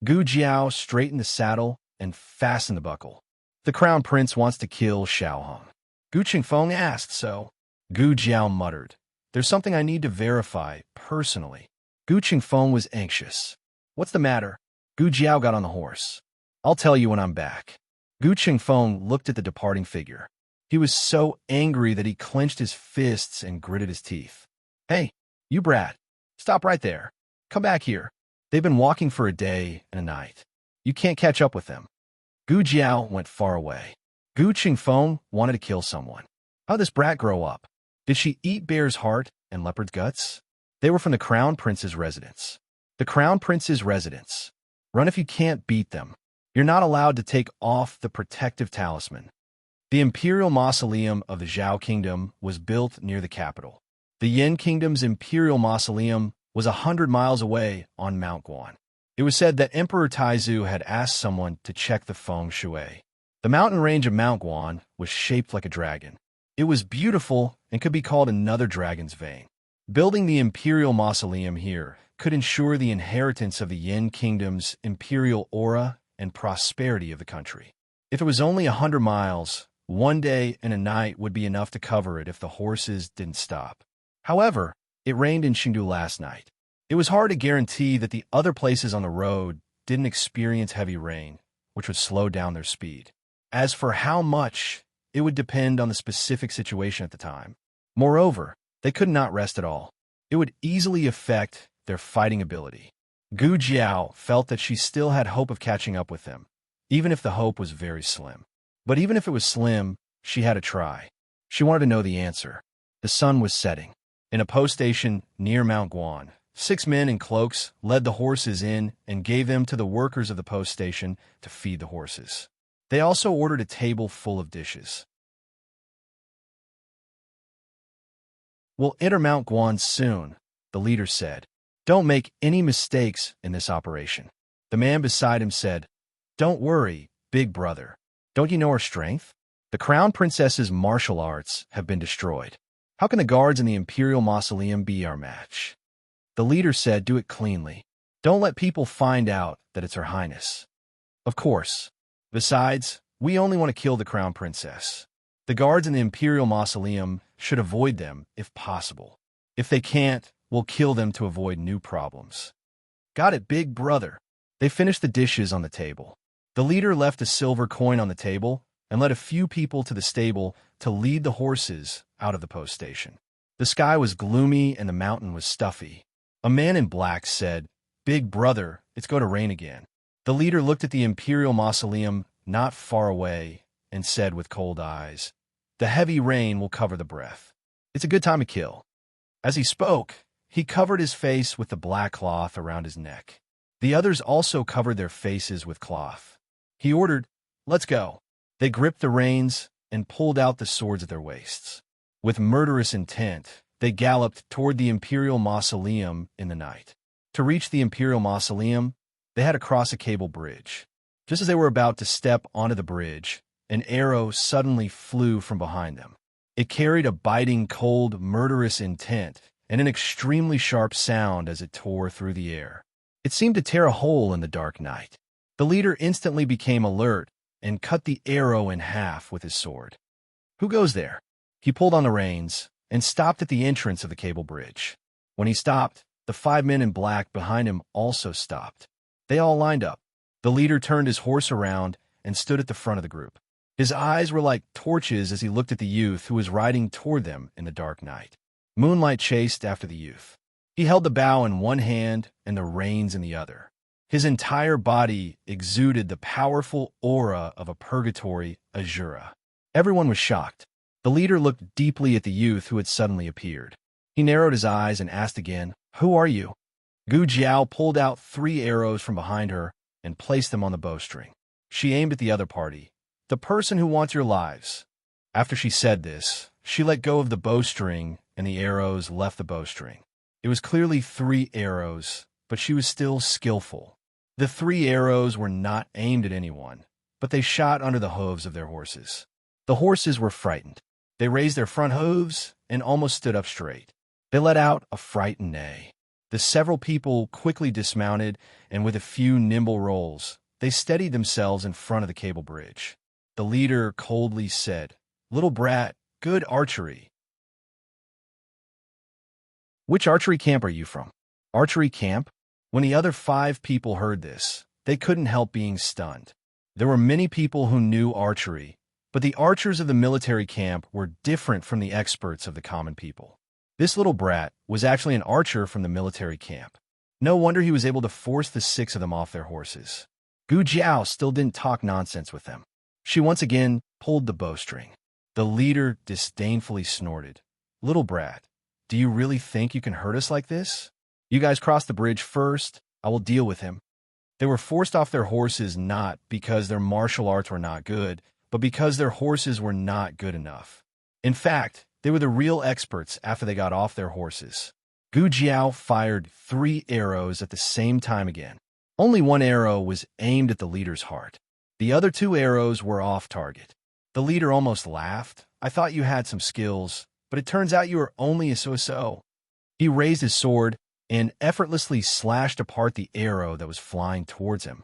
Gu Jiao straightened the saddle and fastened the buckle. "The crown prince wants to kill Xiao Hong." Gu Qingfeng asked, "So?" Gu Jiao muttered, "There's something I need to verify personally." Gu Qingfeng was anxious. "What's the matter?" Gu Jiao got on the horse. "I'll tell you when I'm back." Gu Qingfeng looked at the departing figure. He was so angry that he clenched his fists and gritted his teeth. "Hey, you brat, stop right there. Come back here. They've been walking for a day and a night. You can't catch up with them." Gu Jiao went far away. Gu Qingfeng wanted to kill someone. How'd this brat grow up? Did she eat bear's heart and leopard's guts? They were from the Crown Prince's residence. The Crown Prince's residence. Run if you can't beat them. You're not allowed to take off the protective talisman. The imperial mausoleum of the Zhao Kingdom was built near the capital. The Yin Kingdom's imperial mausoleum was 100 miles away on Mount Guan. It was said that Emperor Taizu had asked someone to check the feng shui. The mountain range of Mount Guan was shaped like a dragon. It was beautiful and could be called another dragon's vein. Building the imperial mausoleum here could ensure the inheritance of the Yin Kingdom's imperial aura and prosperity of the country. If it was only 100 miles, one day and a night would be enough to cover it if the horses didn't stop. However, it rained in Chengdu last night. It was hard to guarantee that the other places on the road didn't experience heavy rain, which would slow down their speed. As for how much, it would depend on the specific situation at the time. Moreover, they could not rest at all. It would easily affect their fighting ability. Gu Jiao felt that she still had hope of catching up with them, even if the hope was very slim. But even if it was slim, she had to try. She wanted to know the answer. The sun was setting. In a post station near Mount Guan, 6 men in cloaks led the horses in and gave them to the workers of the post station to feed the horses. They also ordered a table full of dishes. "We'll enter Mount Guan soon," the leader said. "Don't make any mistakes in this operation." The man beside him said, "Don't worry, big brother. Don't you know our strength? The crown princess's martial arts have been destroyed. How can the guards in the imperial mausoleum be our match?" The leader said, "Do it cleanly. Don't let people find out that it's Her Highness." "Of course. Besides, we only want to kill the crown princess. The guards in the imperial mausoleum should avoid them if possible. If they can't, we'll kill them to avoid new problems." "Got it, big brother." They finished the dishes on the table. The leader left a silver coin on the table and led a few people to the stable to lead the horses out of the post station. The sky was gloomy and the mountain was stuffy. A man in black said, "Big brother, it's going to rain again." The leader looked at the imperial mausoleum not far away and said with cold eyes, "The heavy rain will cover the breath. It's a good time to kill." As he spoke, he covered his face with the black cloth around his neck. The others also covered their faces with cloth. He ordered, "Let's go." They gripped the reins and pulled out the swords at their waists. With murderous intent, they galloped toward the imperial mausoleum in the night. To reach the imperial mausoleum, they had to cross a cable bridge. Just as they were about to step onto the bridge, an arrow suddenly flew from behind them. It carried a biting, cold, murderous intent and an extremely sharp sound as it tore through the air. It seemed to tear a hole in the dark night. The leader instantly became alert and cut the arrow in half with his sword. "Who goes there?" He pulled on the reins and stopped at the entrance of the cable bridge. When he stopped, the 5 men in black behind him also stopped. They all lined up. The leader turned his horse around and stood at the front of the group. His eyes were like torches as he looked at the youth who was riding toward them in the dark night. Moonlight chased after the youth. He held the bow in one hand and the reins in the other. His entire body exuded the powerful aura of a purgatory azura. Everyone was shocked. The leader looked deeply at the youth who had suddenly appeared. He narrowed his eyes and asked again, "Who are you?" Gu Jiao pulled out 3 arrows from behind her and placed them on the bowstring. She aimed at the other party, "The person who wants your lives." After she said this, she let go of the bowstring and the arrows left the bowstring. It was clearly 3 arrows, but she was still skillful. The 3 arrows were not aimed at anyone, but they shot under the hooves of their horses. The horses were frightened. They raised their front hooves and almost stood up straight. They let out a frightened neigh. The several people quickly dismounted, and with a few nimble rolls, they steadied themselves in front of the cable bridge. The leader coldly said, "Little brat, good archery." "Which archery camp are you from?" "Archery camp?" When the other 5 people heard this, they couldn't help being stunned. There were many people who knew archery, but the archers of the military camp were different from the experts of the common people. This little brat was actually an archer from the military camp. No wonder he was able to force the 6 of them off their horses. Gu Jiao still didn't talk nonsense with them. She once again pulled the bowstring. The leader disdainfully snorted, "Little brat, do you really think you can hurt us like this? You guys cross the bridge first. I will deal with him." They were forced off their horses not because their martial arts were not good, but because their horses were not good enough. In fact, they were the real experts after they got off their horses. Gu Jiao fired 3 arrows at the same time again. Only 1 arrow was aimed at the leader's heart. The other 2 arrows were off target. The leader almost laughed. "I thought you had some skills, but it turns out you are only a so-so." He raised his sword and effortlessly slashed apart the arrow that was flying towards him.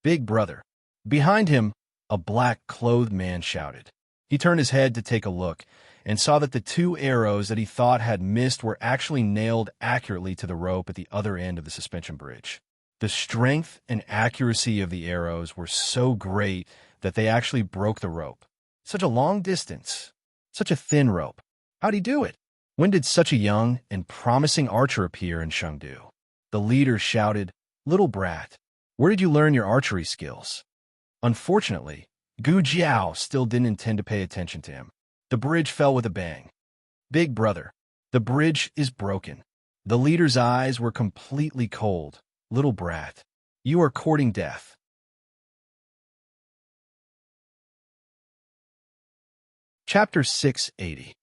"Big brother." Behind him, a black-clothed man shouted. He turned his head to take a look and saw that the 2 arrows that he thought had missed were actually nailed accurately to the rope at the other end of the suspension bridge. The strength and accuracy of the arrows were so great that they actually broke the rope. Such a long distance, such a thin rope. How'd he do it? When did such a young and promising archer appear in Chengdu? The leader shouted, "Little brat, where did you learn your archery skills?" Unfortunately, Gu Jiao still didn't intend to pay attention to him. The bridge fell with a bang. "Big brother, the bridge is broken." The leader's eyes were completely cold. "Little brat, you are courting death." Chapter 680.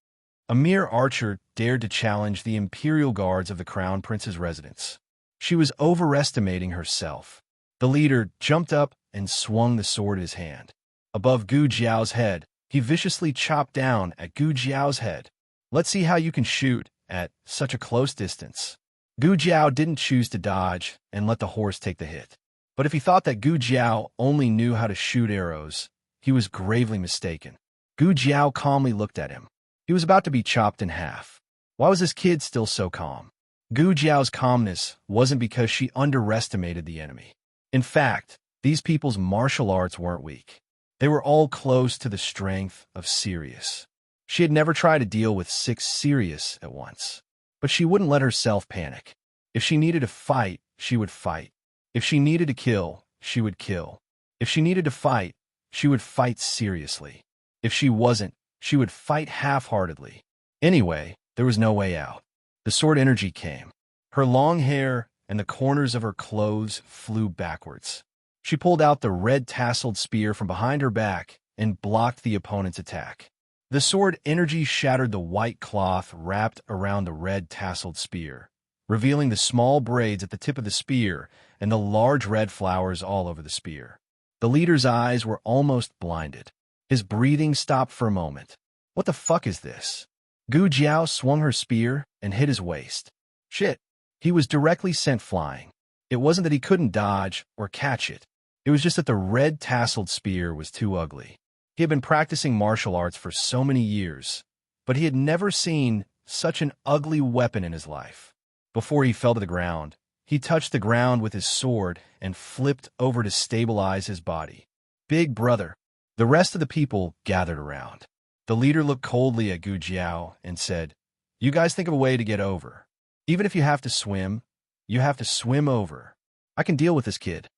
A mere archer dared to challenge the imperial guards of the crown prince's residence. She was overestimating herself. The leader jumped up and swung the sword in his hand. Above Gu Jiao's head, he viciously chopped down at Gu Jiao's head. "Let's see how you can shoot at such a close distance." Gu Jiao didn't choose to dodge and let the horse take the hit. But if he thought that Gu Jiao only knew how to shoot arrows, he was gravely mistaken. Gu Jiao calmly looked at him. He was about to be chopped in half. Why was this kid still so calm? Gu Jiao's calmness wasn't because she underestimated the enemy. In fact, these people's martial arts weren't weak. They were all close to the strength of Sirius. She had never tried to deal with 6 Sirius at once. But she wouldn't let herself panic. If she needed to fight, she would fight. If she needed to kill, she would kill. If she needed to fight, she would fight seriously. If she wasn't, she would fight half-heartedly. Anyway, there was no way out. The sword energy came. Her long hair and the corners of her clothes flew backwards. She pulled out the red-tasseled spear from behind her back and blocked the opponent's attack. The sword energy shattered the white cloth wrapped around the red-tasseled spear, revealing the small braids at the tip of the spear and the large red flowers all over the spear. The leader's eyes were almost blinded. His breathing stopped for a moment. What the fuck is this? Gu Jiao swung her spear and hit his waist. Shit. He was directly sent flying. It wasn't that he couldn't dodge or catch it. It was just that the red-tasseled spear was too ugly. He had been practicing martial arts for so many years, but he had never seen such an ugly weapon in his life. Before he fell to the ground, he touched the ground with his sword and flipped over to stabilize his body. "Big brother." The rest of the people gathered around. The leader looked coldly at Gu Jiao and said, "You guys think of a way to get over. Even if you have to swim, you have to swim over. I can deal with this kid."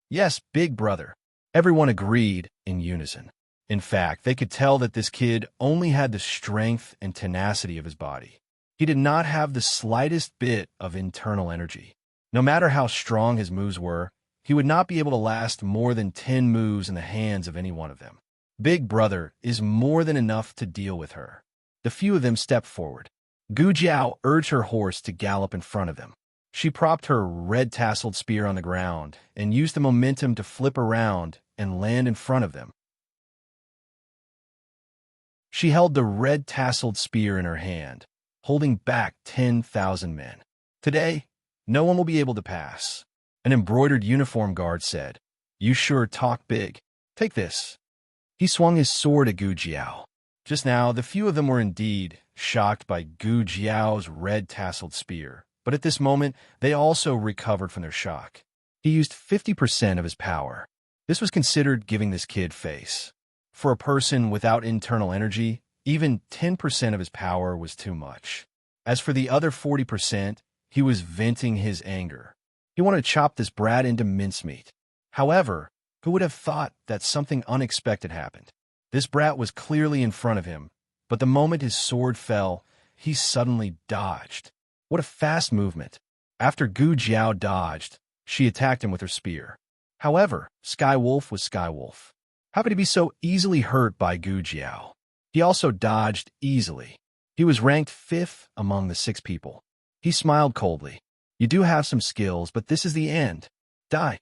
"Yes, big brother." Everyone agreed in unison. In fact, they could tell that this kid only had the strength and tenacity of his body. He did not have the slightest bit of internal energy. No matter how strong his moves were, he would not be able to last more than 10 moves in the hands of any one of them. Big brother is more than enough to deal with her. The few of them stepped forward. Gu Jiao urged her horse to gallop in front of them. She propped her red-tasseled spear on the ground and used the momentum to flip around and land in front of them. She held the red-tasseled spear in her hand, holding back 10,000 men. "Today, no one will be able to pass." An embroidered uniform guard said, "You sure talk big. Take this." He swung his sword at Gu Jiao. Just now, the few of them were indeed shocked by Gu Jiao's red-tasseled spear, but at this moment, they also recovered from their shock. He used 50% of his power. This was considered giving this kid face. For a person without internal energy, even 10% of his power was too much. As for the other 40%, he was venting his anger. He wanted to chop this brat into mincemeat. However, who would have thought that something unexpected happened? This brat was clearly in front of him, but the moment his sword fell, he suddenly dodged. What a fast movement. After Gu Jiao dodged, she attacked him with her spear. However, Skywolf was Skywolf. How could he be so easily hurt by Gu Jiao? He also dodged easily. He was ranked 5th among the 6 people. He smiled coldly. "You do have some skills, but this is the end. Die."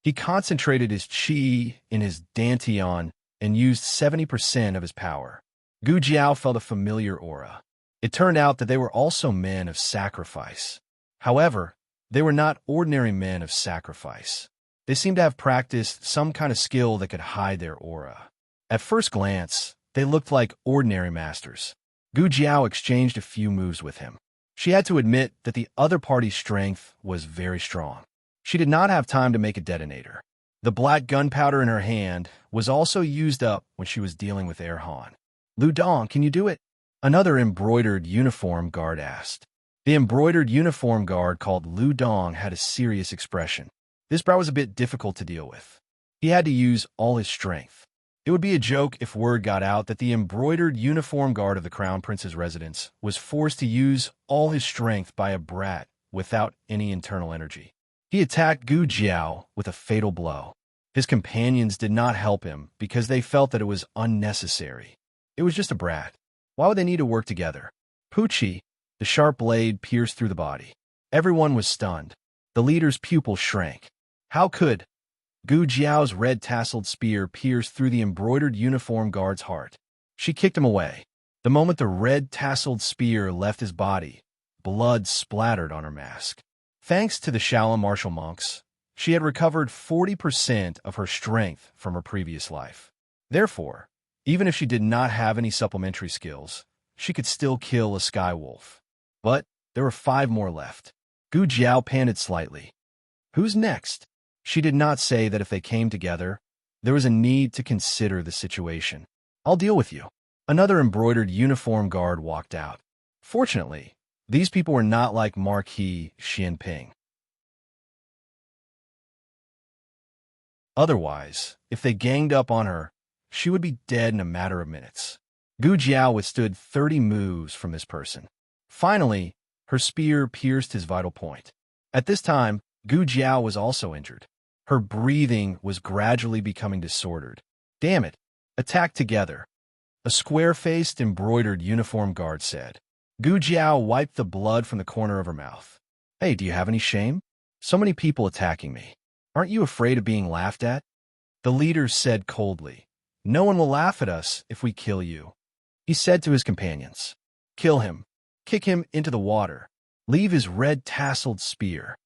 He concentrated his chi in his dantian and used 70% of his power. Gu Jiao felt a familiar aura. It turned out that they were also men of sacrifice. However, they were not ordinary men of sacrifice. They seemed to have practiced some kind of skill that could hide their aura. At first glance, they looked like ordinary masters. Gu Jiao exchanged a few moves with him. She had to admit that the other party's strength was very strong. She did not have time to make a detonator. The black gunpowder in her hand was also used up when she was dealing with Erhan. "Lu Dong, can you do it?" Another embroidered uniform guard asked. The embroidered uniform guard called Lu Dong had a serious expression. This brow was a bit difficult to deal with. He had to use all his strength. It would be a joke if word got out that the embroidered uniform guard of the Crown Prince's residence was forced to use all his strength by a brat without any internal energy. He attacked Gu Jiao with a fatal blow. His companions did not help him because they felt that it was unnecessary. It was just a brat. Why would they need to work together? Pucci, the sharp blade pierced through the body. Everyone was stunned. The leader's pupil shrank. How could? Gu Jiao's red-tasseled spear pierced through the embroidered uniform guard's heart. She kicked him away. The moment the red-tasseled spear left his body, blood splattered on her mask. Thanks to the Shaolin martial monks, she had recovered 40% of her strength from her previous life. Therefore, even if she did not have any supplementary skills, she could still kill a sky wolf. But there were 5 more left. Gu Jiao panted slightly. Who's next? She did not say that if they came together, there was a need to consider the situation. I'll deal with you. Another embroidered uniform guard walked out. Fortunately, these people were not like Marquis Xianping. Otherwise, if they ganged up on her, she would be dead in a matter of minutes. Gu Jiao withstood 30 moves from this person. Finally, her spear pierced his vital point. At this time, Gu Jiao was also injured. Her breathing was gradually becoming disordered. Damn it! Attack together. A square-faced, embroidered uniform guard said. Gu Jiao wiped the blood from the corner of her mouth. Hey, do you have any shame? So many people attacking me. Aren't you afraid of being laughed at? The leader said coldly. No one will laugh at us if we kill you. He said to his companions. Kill him. Kick him into the water. Leave his red-tasseled spear.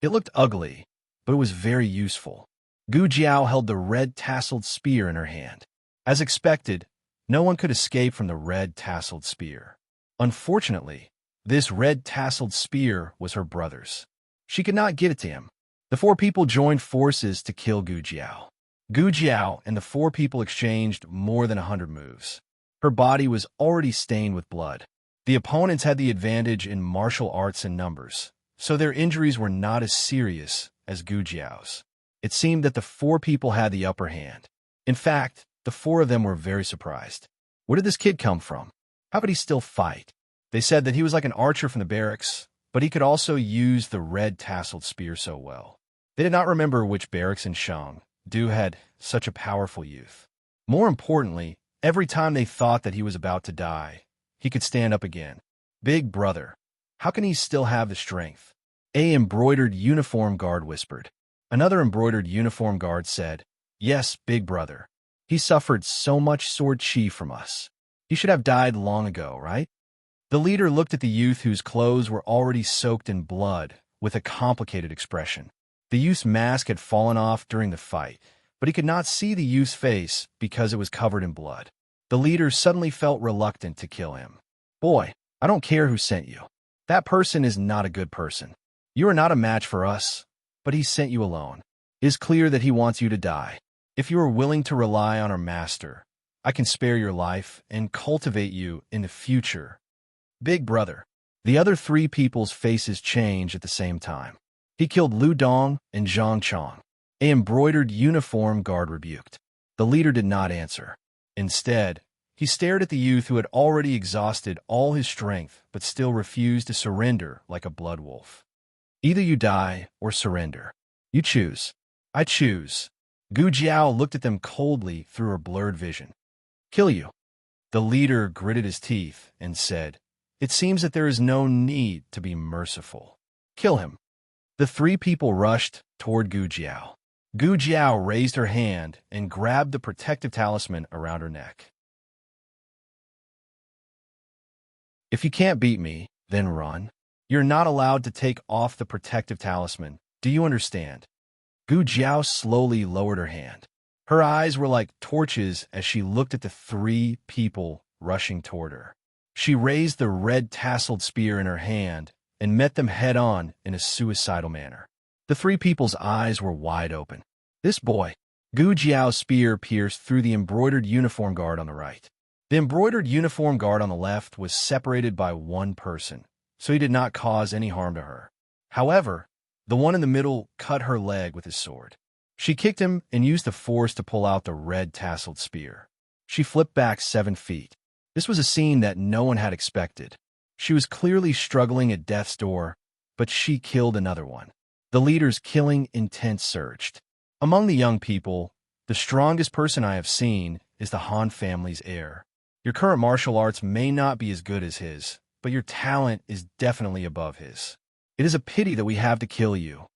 It looked ugly, but it was very useful. Gu Jiao held the red-tasseled spear in her hand. As expected, no one could escape from the red-tasseled spear. Unfortunately, this red-tasseled spear was her brother's. She could not give it to him. The 4 people joined forces to kill Gu Jiao. Gu Jiao and the 4 people exchanged more than 100 moves. Her body was already stained with blood. The opponents had the advantage in martial arts and numbers, so their injuries were not as serious as Gu Jiao's. It seemed that the 4 people had the upper hand. In fact, the 4 of them were very surprised. Where did this kid come from? How could he still fight? They said that he was like an archer from the barracks, but he could also use the red-tasseled spear so well. They did not remember which barracks in Shangdu had such a powerful youth. More importantly, every time they thought that he was about to die, he could stand up again. Big brother, how can he still have the strength? A embroidered uniform guard whispered. Another embroidered uniform guard said, Yes, big brother. He suffered so much sword chi from us. He should have died long ago, right? The leader looked at the youth whose clothes were already soaked in blood with a complicated expression. The youth's mask had fallen off during the fight, but he could not see the youth's face because it was covered in blood. The leader suddenly felt reluctant to kill him. Boy, I don't care who sent you. That person is not a good person. You are not a match for us, but he sent you alone. It is clear that he wants you to die. If you are willing to rely on our master, I can spare your life and cultivate you in the future. Big brother. The other 3 people's faces changed at the same time. He killed Lu Dong and Zhang Chong. A embroidered uniform guard rebuked. The leader did not answer. Instead, he stared at the youth who had already exhausted all his strength but still refused to surrender like a blood wolf. Either you die or surrender. You choose. I choose. Gu Jiao looked at them coldly through her blurred vision. Kill you. The leader gritted his teeth and said, It seems that there is no need to be merciful. Kill him. The 3 people rushed toward Gu Jiao. Gu Jiao raised her hand and grabbed the protective talisman around her neck. If you can't beat me, then run. You're not allowed to take off the protective talisman. Do you understand? Gu Jiao slowly lowered her hand. Her eyes were like torches as she looked at the 3 people rushing toward her. She raised the red-tasseled spear in her hand and met them head-on in a suicidal manner. The 3 people's eyes were wide open. This boy. Gu Jiao's spear pierced through the embroidered uniform guard on the right. The embroidered uniform guard on the left was separated by one person, so he did not cause any harm to her. However, the one in the middle cut her leg with his sword. She kicked him and used the force to pull out the red tasseled spear. She flipped back 7 feet. This was a scene that no one had expected. She was clearly struggling at death's door, but she killed another one. The leader's killing intent surged. Among the young people, the strongest person I have seen is the Han family's heir. Your current martial arts may not be as good as his, but your talent is definitely above his. It is a pity that we have to kill you.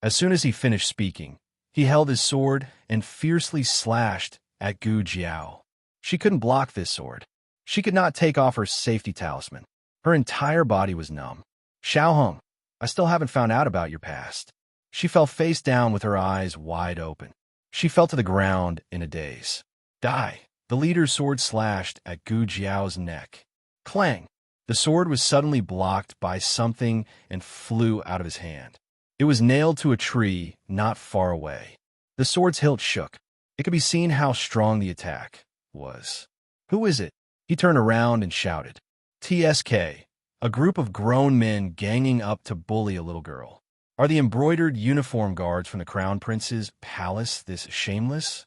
As soon as he finished speaking, he held his sword and fiercely slashed at Gu Jiao. She couldn't block this sword. She could not take off her safety talisman. Her entire body was numb. Xiaoheng, I still haven't found out about your past. She fell face down with her eyes wide open. She fell to the ground in a daze. Die! The leader's sword slashed at Gu Jiao's neck. Clang! The sword was suddenly blocked by something and flew out of his hand. It was nailed to a tree not far away. The sword's hilt shook. It could be seen how strong the attack was. Who is it? He turned around and shouted. TSK, a group of grown men ganging up to bully a little girl. Are the embroidered uniform guards from the Crown Prince's palace this shameless?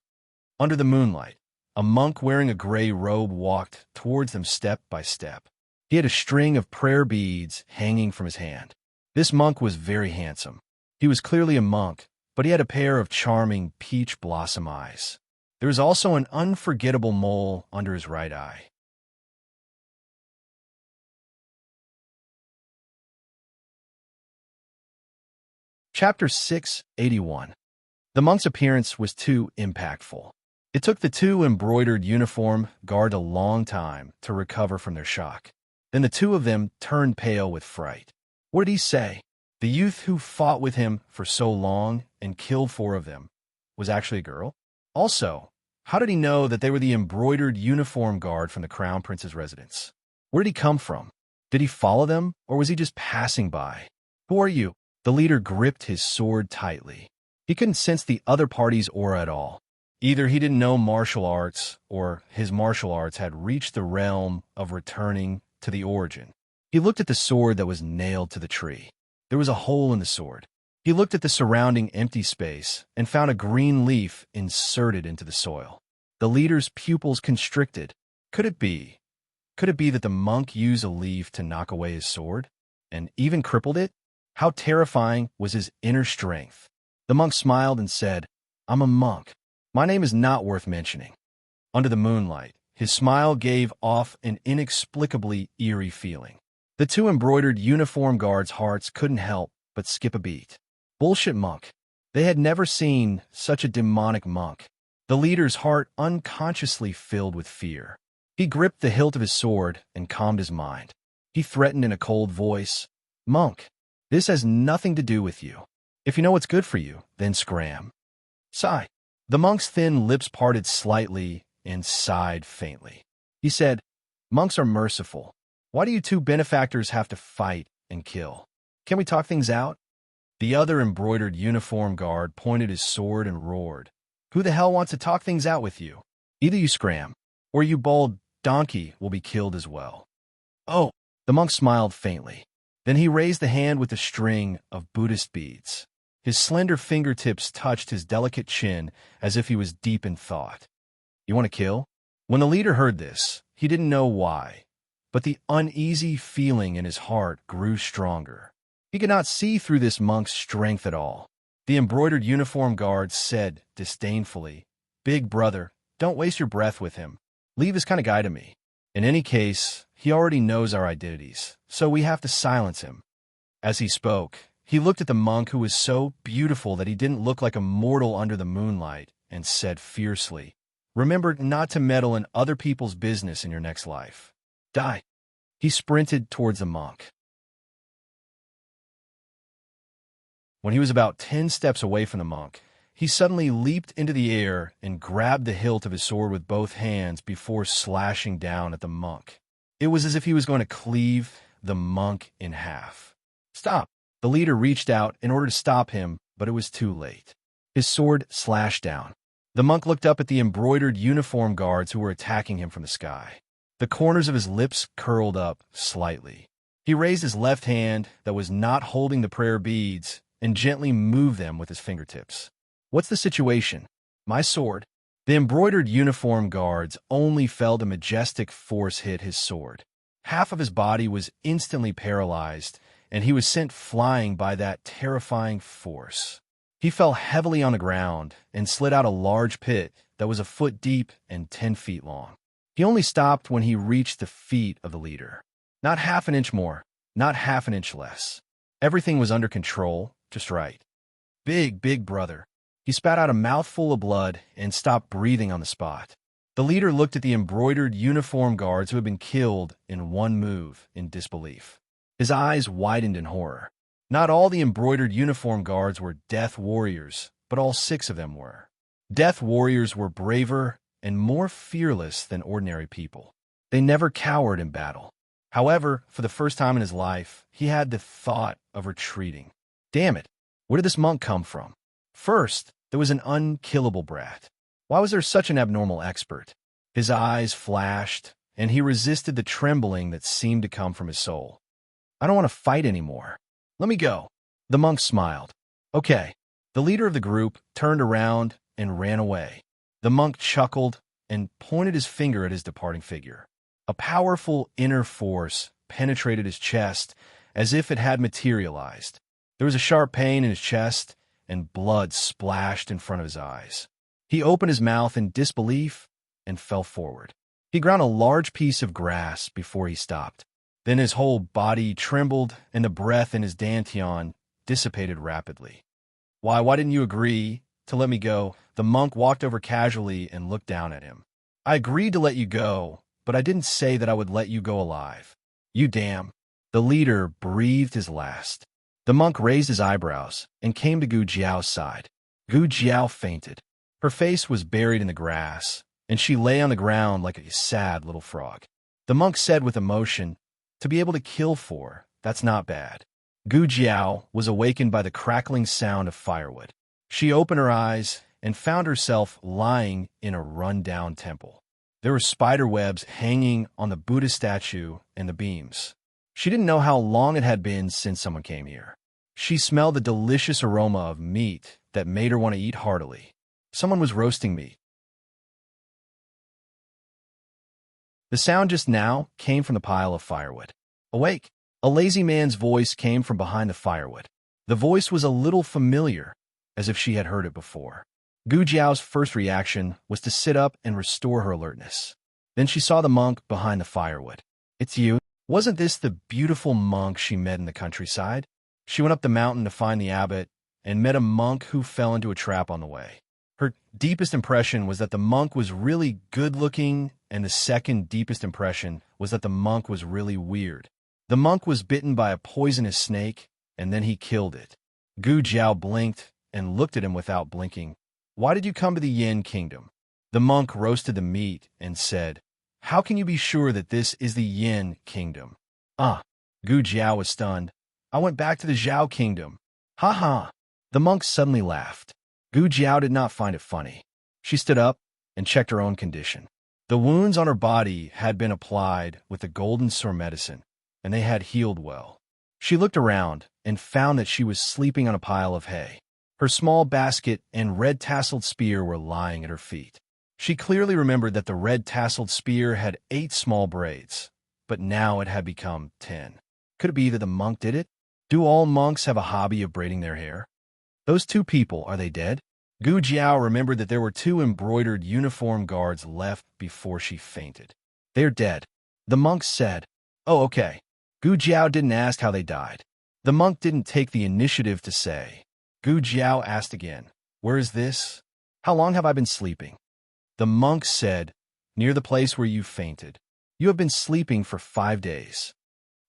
Under the moonlight, a monk wearing a gray robe walked towards them step by step. He had a string of prayer beads hanging from his hand. This monk was very handsome. He was clearly a monk, but he had a pair of charming peach blossom eyes. There was also an unforgettable mole under his right eye. Chapter 681. The monk's appearance was too impactful. It took the two embroidered uniform guard a long time to recover from their shock. Then the two of them turned pale with fright. What did he say? The youth who fought with him for so long and killed 4 of them was actually a girl? Also, how did he know that they were the embroidered uniform guard from the Crown Prince's residence? Where did he come from? Did he follow them, or was he just passing by? Who are you? The leader gripped his sword tightly. He couldn't sense the other party's aura at all. Either he didn't know martial arts, or his martial arts had reached the realm of returning to the origin. He looked at the sword that was nailed to the tree. There was a hole in the sword. He looked at the surrounding empty space and found a green leaf inserted into the soil. The leader's pupils constricted. Could it be? Could it be that the monk used a leaf to knock away his sword, and even crippled it? How terrifying was his inner strength? The monk smiled and said, I'm a monk. My name is not worth mentioning. Under the moonlight, his smile gave off an inexplicably eerie feeling. The two embroidered uniform guards' hearts couldn't help but skip a beat. Bullshit monk. They had never seen such a demonic monk. The leader's heart unconsciously filled with fear. He gripped the hilt of his sword and calmed his mind. He threatened in a cold voice, Monk, this has nothing to do with you. If you know what's good for you, then scram. Sigh. The monk's thin lips parted slightly and sighed faintly. He said, Monks are merciful. Why do you two benefactors have to fight and kill? Can we talk things out? The other embroidered uniform guard pointed his sword and roared. Who the hell wants to talk things out with you? Either you scram, or you bold donkey will be killed as well. Oh, the monk smiled faintly. Then he raised the hand with a string of Buddhist beads. His slender fingertips touched his delicate chin as if he was deep in thought. You want to kill? When the leader heard this, he didn't know why, but the uneasy feeling in his heart grew stronger. He could not see through this monk's strength at all. The embroidered uniform guard said disdainfully, Big brother, don't waste your breath with him. Leave this kind of guy to me. In any case, he already knows our identities, so we have to silence him. As he spoke, he looked at the monk who was so beautiful that he didn't look like a mortal under the moonlight and said fiercely, Remember not to meddle in other people's business in your next life. Die. He sprinted towards the monk. When he was about 10 steps away from the monk, he suddenly leaped into the air and grabbed the hilt of his sword with both hands before slashing down at the monk. It was as if he was going to cleave the monk in half. Stop! The leader reached out in order to stop him, but it was too late. His sword slashed down. The monk looked up at the embroidered uniform guards who were attacking him from the sky. The corners of his lips curled up slightly. He raised his left hand that was not holding the prayer beads and gently moved them with his fingertips. "What's the situation?" "My sword." The embroidered uniform guards only felt a majestic force hit his sword. Half of his body was instantly paralyzed, and he was sent flying by that terrifying force. He fell heavily on the ground and slid out a large pit that was a foot deep and 10 feet long. He only stopped when he reached the feet of the leader. Not half an inch more, not half an inch less. Everything was under control, just right. Big brother." He spat out a mouthful of blood and stopped breathing on the spot. The leader looked at the embroidered uniform guards who had been killed in one move in disbelief. His eyes widened in horror. Not all the embroidered uniform guards were death warriors, but all 6 of them were. Death warriors were braver and more fearless than ordinary people. They never cowered in battle. However, for the first time in his life, he had the thought of retreating. Damn it, where did this monk come from? First, there was an unkillable brat. Why was there such an abnormal expert? His eyes flashed, and he resisted the trembling that seemed to come from his soul. "I don't want to fight anymore. Let me go." The monk smiled. "Okay." The leader of the group turned around and ran away. The monk chuckled and pointed his finger at his departing figure. A powerful inner force penetrated his chest as if it had materialized. There was a sharp pain in his chest, and blood splashed in front of his eyes. He opened his mouth in disbelief and fell forward. He ground a large piece of grass before he stopped. Then his whole body trembled, and the breath in his dantian dissipated rapidly. Why didn't you agree to let me go?" The monk walked over casually and looked down at him. "I agreed to let you go, but I didn't say that I would let you go alive." "You damn." The leader breathed his last. The monk raised his eyebrows and came to Gu Jiao's side. Gu Jiao fainted. Her face was buried in the grass, and she lay on the ground like a sad little frog. The monk said with emotion, "To be able to kill 4, that's not bad." Gu Jiao was awakened by the crackling sound of firewood. She opened her eyes and found herself lying in a run-down temple. There were spider webs hanging on the Buddha statue and the beams. She didn't know how long it had been since someone came here. She smelled the delicious aroma of meat that made her want to eat heartily. Someone was roasting meat. The sound just now came from the pile of firewood. "Awake!" A lazy man's voice came from behind the firewood. The voice was a little familiar, as if she had heard it before. Gu Jiao's first reaction was to sit up and restore her alertness. Then she saw the monk behind the firewood. "It's you." Wasn't this the beautiful monk she met in the countryside? She went up the mountain to find the abbot and met a monk who fell into a trap on the way. Her deepest impression was that the monk was really good-looking, and the second deepest impression was that the monk was really weird. The monk was bitten by a poisonous snake, and then he killed it. Gu Jiao blinked and looked at him without blinking. "Why did you come to the Yin Kingdom?" The monk roasted the meat and said, "How can you be sure that this is the Yin Kingdom?" Gu Jiao was stunned. "I went back to the Zhao Kingdom." "Ha ha!" The monk suddenly laughed. Gu Jiao did not find it funny. She stood up and checked her own condition. The wounds on her body had been applied with the golden sword medicine, and they had healed well. She looked around and found that she was sleeping on a pile of hay. Her small basket and red-tasseled spear were lying at her feet. She clearly remembered that the red-tasseled spear had 8 small braids, but now it had become 10. Could it be that the monk did it? Do all monks have a hobby of braiding their hair? Those 2 people, are they dead? Gu Jiao remembered that there were 2 embroidered uniform guards left before she fainted. "They're dead," the monk said. "Oh, okay." Gu Jiao didn't ask how they died. The monk didn't take the initiative to say. Gu Jiao asked again, "Where is this? How long have I been sleeping?" The monk said, "Near the place where you fainted. You have been sleeping for 5 days."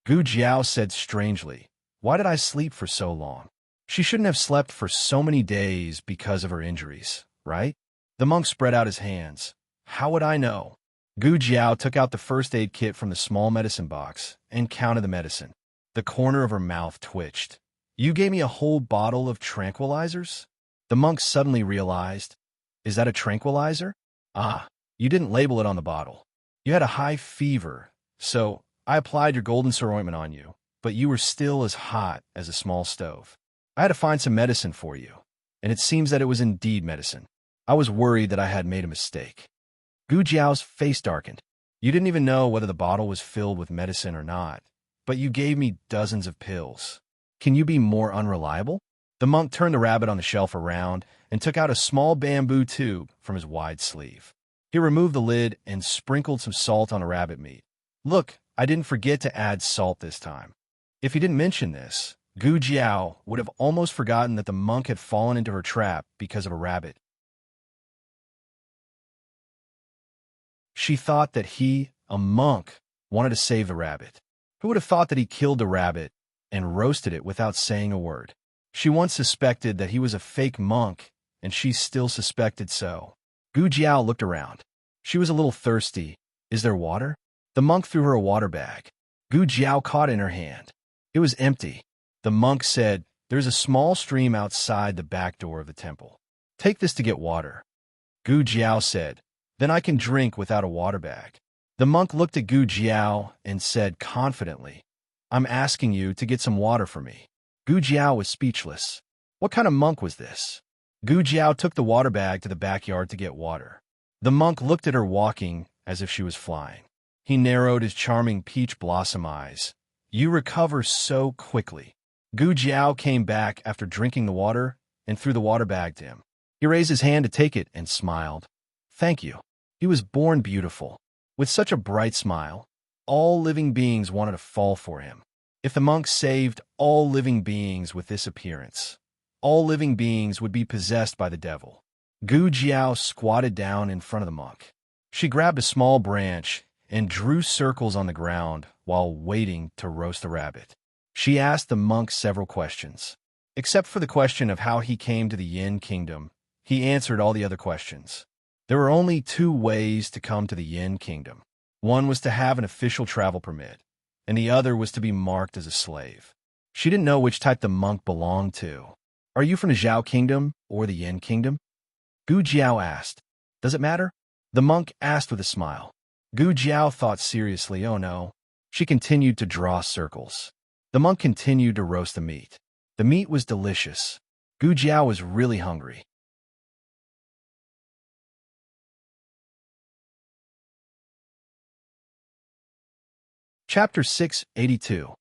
Gu Jiao said strangely, "Why did I sleep for so long? She shouldn't have slept for so many days because of her injuries, right?" The monk spread out his hands. "How would I know?" Gu Jiao took out the first aid kit from the small medicine box and counted the medicine. The corner of her mouth twitched. "You gave me a whole bottle of tranquilizers?" The monk suddenly realized, Is that a tranquilizer? Ah, you didn't label it on the bottle. You had a high fever, so I applied your golden sir ointment on you, but you were still as hot as a small stove. I had to find some medicine for you, and it seems that it was indeed medicine. I was worried that I had made a mistake. Gu Jiao's face darkened. You didn't even know whether the bottle was filled with medicine or not, but you gave me dozens of pills. Can you be more unreliable? The monk turned the rabbit on the shelf around and took out a small bamboo tube from his wide sleeve. He removed the lid and sprinkled some salt on the rabbit meat. Look, I didn't forget to add salt this time. If he didn't mention this, Gu Jiao would have almost forgotten that the monk had fallen into her trap because of a rabbit. She thought that he, a monk, wanted to save the rabbit. Who would have thought that he killed the rabbit and roasted it without saying a word? She once suspected that he was a fake monk, and she still suspected so. Gu Jiao looked around. She was a little thirsty. Is there water? The monk threw her a water bag. Gu Jiao caught it in her hand. It was empty. The monk said, "There's a small stream outside the back door of the temple. Take this to get water." Gu Jiao said, "Then I can drink without a water bag." The monk looked at Gu Jiao and said confidently, "I'm asking you to get some water for me." Gu Jiao was speechless. What kind of monk was this? Gu Jiao took the water bag to the backyard to get water. The monk looked at her walking as if she was flying. He narrowed his charming peach blossom eyes. "You recover so quickly." Gu Jiao came back after drinking the water and threw the water bag to him. He raised his hand to take it and smiled. "Thank you." He was born beautiful. With such a bright smile, all living beings wanted to fall for him. If the monk saved all living beings with this appearance, all living beings would be possessed by the devil. Gu Jiao squatted down in front of the monk. She grabbed a small branch and drew circles on the ground while waiting to roast the rabbit. She asked the monk several questions. Except for the question of how he came to the Yin Kingdom, he answered all the other questions. There were only two ways to come to the Yin Kingdom. One was to have an official travel permit, and the other was to be marked as a slave. She didn't know which type the monk belonged to. "Are you from the Zhao Kingdom or the Yin Kingdom?" Gu Jiao asked. "Does it matter?" The monk asked with a smile. Gu Jiao thought seriously, "Oh no." She continued to draw circles. The monk continued to roast the meat. The meat was delicious. Gu Jiao was really hungry. Chapter 682.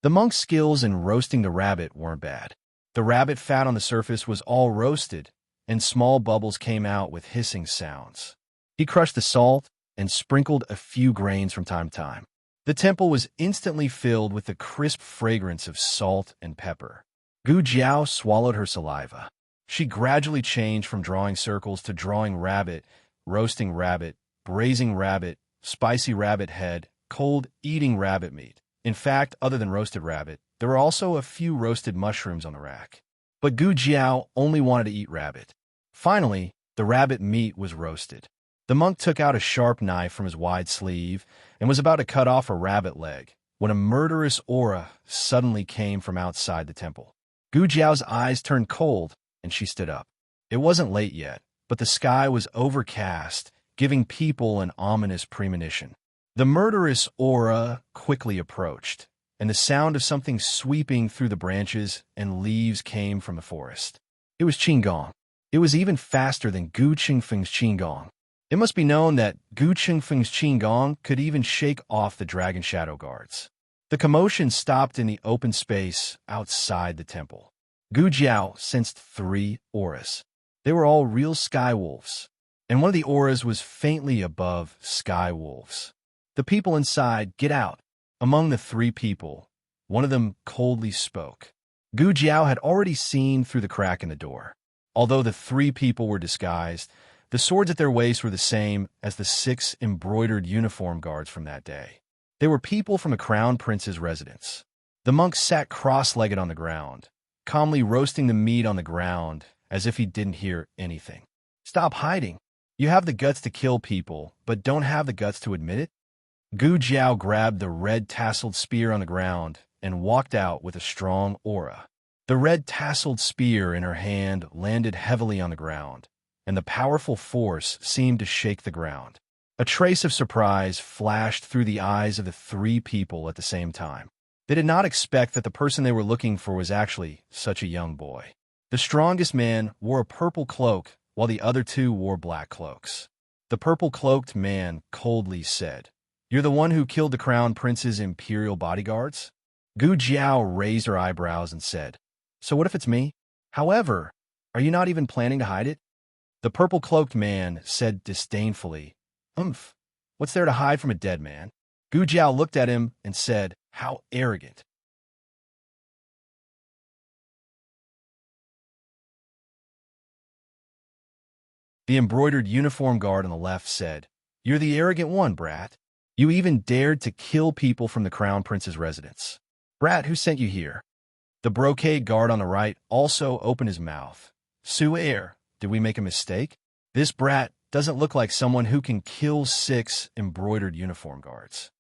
The monk's skills in roasting the rabbit weren't bad. The rabbit fat on the surface was all roasted, and small bubbles came out with hissing sounds. He crushed the salt and sprinkled a few grains from time to time. The temple was instantly filled with the crisp fragrance of salt and pepper. Gu Jiao swallowed her saliva. She gradually changed from drawing circles to drawing rabbit, roasting rabbit, braising rabbit, spicy rabbit head, cold eating rabbit meat. In fact, other than roasted rabbit, there were also a few roasted mushrooms on the rack. But Gu Jiao only wanted to eat rabbit. Finally, the rabbit meat was roasted. The monk took out a sharp knife from his wide sleeve and was about to cut off a rabbit leg when a murderous aura suddenly came from outside the temple. Gu Jiao's eyes turned cold and she stood up. It wasn't late yet, but the sky was overcast, giving people an ominous premonition. The murderous aura quickly approached, and the sound of something sweeping through the branches and leaves came from the forest. It was Qinggong. It was even faster than Gu Qingfeng's Qinggong. It must be known that Gu Qingfeng's Qinggong could even shake off the dragon shadow guards. The commotion stopped in the open space outside the temple. Gu Jiao sensed 3 auras. They were all real sky wolves, and one of the auras was faintly above sky wolves. "The people inside, get out." Among the 3 people, one of them coldly spoke. Gu Jiao had already seen through the crack in the door. Although the 3 people were disguised, the swords at their waists were the same as the 6 embroidered uniform guards from that day. They were people from a crown prince's residence. The monk sat cross-legged on the ground, calmly roasting the meat on the ground as if he didn't hear anything. "Stop hiding. You have the guts to kill people, but don't have the guts to admit it?" Gu Jiao grabbed the red tasseled spear on the ground and walked out with a strong aura. The red tasseled spear in her hand landed heavily on the ground, and the powerful force seemed to shake the ground. A trace of surprise flashed through the eyes of the three people at the same time. They did not expect that the person they were looking for was actually such a young boy. The strongest man wore a purple cloak, while the other two wore black cloaks. The purple-cloaked man coldly said, "You're the one who killed the crown prince's imperial bodyguards?" Gu Jiao raised her eyebrows and said, "So what if it's me? However, are you not even planning to hide it?" The purple-cloaked man said disdainfully, What's there to hide from a dead man?" Gu Jiao looked at him and said, "How arrogant." The embroidered uniform guard on the left said, "You're the arrogant one, brat. You even dared to kill people from the crown prince's residence. Brat, who sent you here?" The brocade guard on the right also opened his mouth. "Su'er, did we make a mistake? This brat doesn't look like someone who can kill 6 embroidered uniform guards."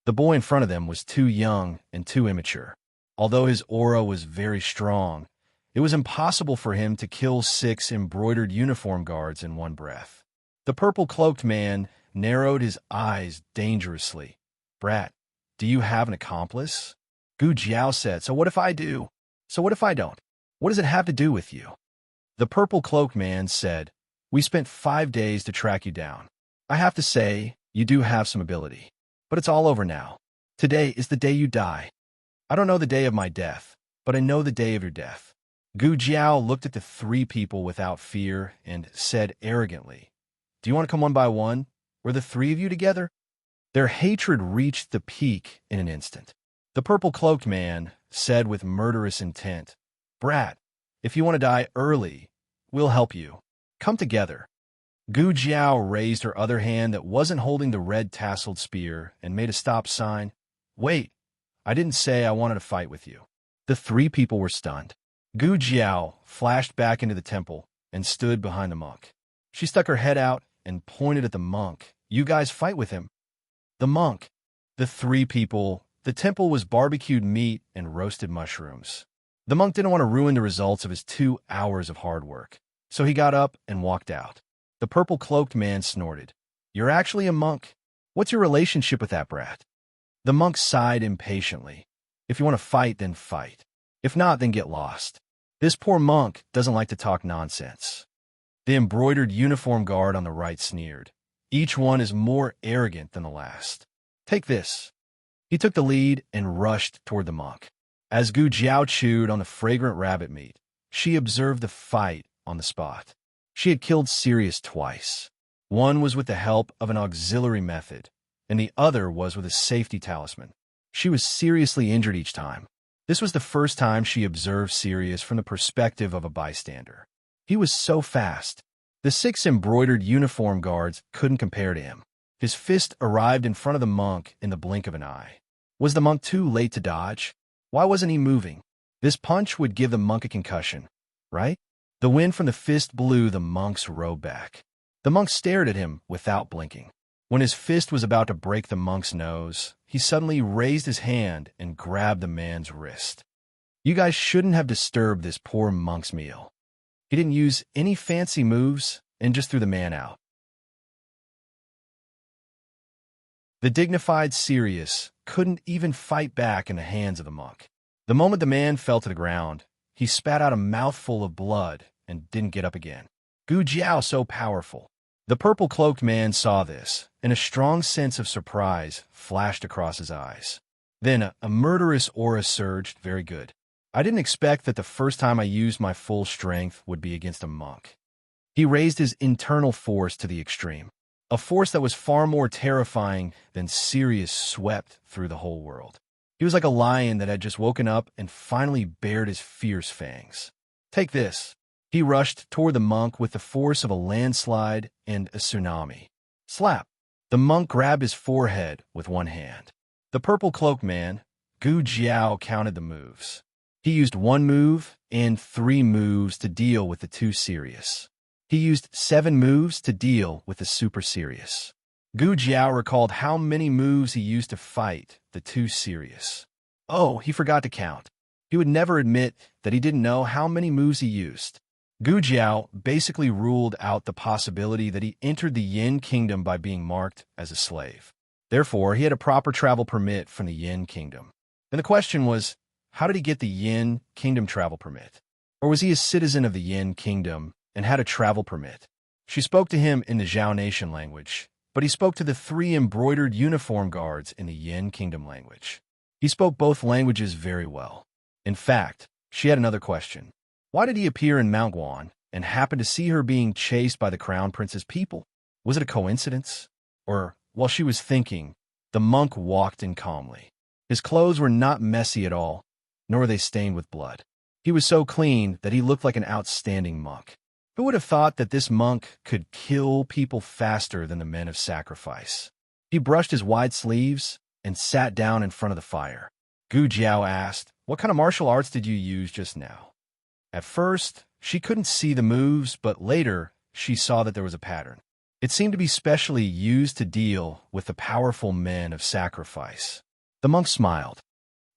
The boy in front of them was too young and too immature. Although his aura was very strong, it was impossible for him to kill 6 embroidered uniform guards in one breath. The purple-cloaked man narrowed his eyes dangerously. "Brat, do you have an accomplice?" Gu Jiao said, "So what if I do? So what if I don't? What does it have to do with you?" The purple-cloaked man said, "We spent 5 days to track you down. I have to say, you do have some ability. But it's all over now. Today is the day you die. I don't know the day of my death, but I know the day of your death." Gu Jiao looked at the 3 people without fear and said arrogantly, "Do you want to come one by one? We're the 3 of you together?" Their hatred reached the peak in an instant. The purple-cloaked man said with murderous intent, "Brat, if you want to die early, we'll help you. Come together." Gu Jiao raised her other hand that wasn't holding the red-tasseled spear and made a stop sign. "Wait, I didn't say I wanted to fight with you." The 3 people were stunned. Gu Jiao flashed back into the temple and stood behind the monk. She stuck her head out and pointed at the monk. "You guys fight with him." The monk. The 3 people. The temple was barbecued meat and roasted mushrooms. The monk didn't want to ruin the results of his 2 hours of hard work, so he got up and walked out. The purple-cloaked man snorted, "You're actually a monk? What's your relationship with that brat?" The monk sighed impatiently. "If you want to fight, then fight. If not, then get lost. This poor monk doesn't like to talk nonsense." The embroidered uniform guard on the right sneered. "Each one is more arrogant than the last. Take this." He took the lead and rushed toward the monk. As Gu Jiao chewed on the fragrant rabbit meat, she observed the fight on the spot. She had killed Sirius twice. One was with the help of an auxiliary method, and the other was with a safety talisman. She was seriously injured each time. This was the first time she observed Sirius from the perspective of a bystander. He was so fast. The 6 embroidered uniform guards couldn't compare to him. His fist arrived in front of the monk in the blink of an eye. Was the monk too late to dodge? Why wasn't he moving? This punch would give the monk a concussion, right? The wind from the fist blew the monk's robe back. The monk stared at him without blinking. When his fist was about to break the monk's nose, he suddenly raised his hand and grabbed the man's wrist. "You guys shouldn't have disturbed this poor monk's meal." He didn't use any fancy moves and just threw the man out. The dignified Sirius couldn't even fight back in the hands of the monk. The moment the man fell to the ground, he spat out a mouthful of blood and didn't get up again. Gu Jiao so powerful. The purple-cloaked man saw this, and a strong sense of surprise flashed across his eyes. Then a murderous aura surged. "Very good. I didn't expect that the first time I used my full strength would be against a monk." He raised his internal force to the extreme, a force that was far more terrifying than Sirius swept through the whole world. He was like a lion that had just woken up and finally bared his fierce fangs. "Take this." He rushed toward the monk with the force of a landslide and a tsunami. Slap! The monk grabbed his forehead with one hand. The purple-cloaked man, Gu Jiao, counted the moves. He used 1 move and 3 moves to deal with the 2 Sirius. He used 7 moves to deal with the super Sirius. Gu Jiao recalled how many moves he used to fight the 2 Sirius. Oh, he forgot to count. He would never admit that he didn't know how many moves he used. Gu Jiao basically ruled out the possibility that he entered the Yin Kingdom by being marked as a slave. Therefore, he had a proper travel permit from the Yin Kingdom. And the question was, how did he get the Yin Kingdom travel permit? Or was he a citizen of the Yin Kingdom and had a travel permit? She spoke to him in the Zhao Nation language, but he spoke to the 3 embroidered uniform guards in the Yin Kingdom language. He spoke both languages very well. In fact, she had another question. Why did he appear in Mount Guan and happen to see her being chased by the Crown Prince's people? Was it a coincidence? Or, while she was thinking, the monk walked in calmly. His clothes were not messy at all, nor were they stained with blood. He was so clean that he looked like an outstanding monk. Who would have thought that this monk could kill people faster than the men of sacrifice? He brushed his wide sleeves and sat down in front of the fire. Gu Jiao asked, "What kind of martial arts did you use just now?" At first, she couldn't see the moves, but later, she saw that there was a pattern. It seemed to be specially used to deal with the powerful men of sacrifice. The monk smiled.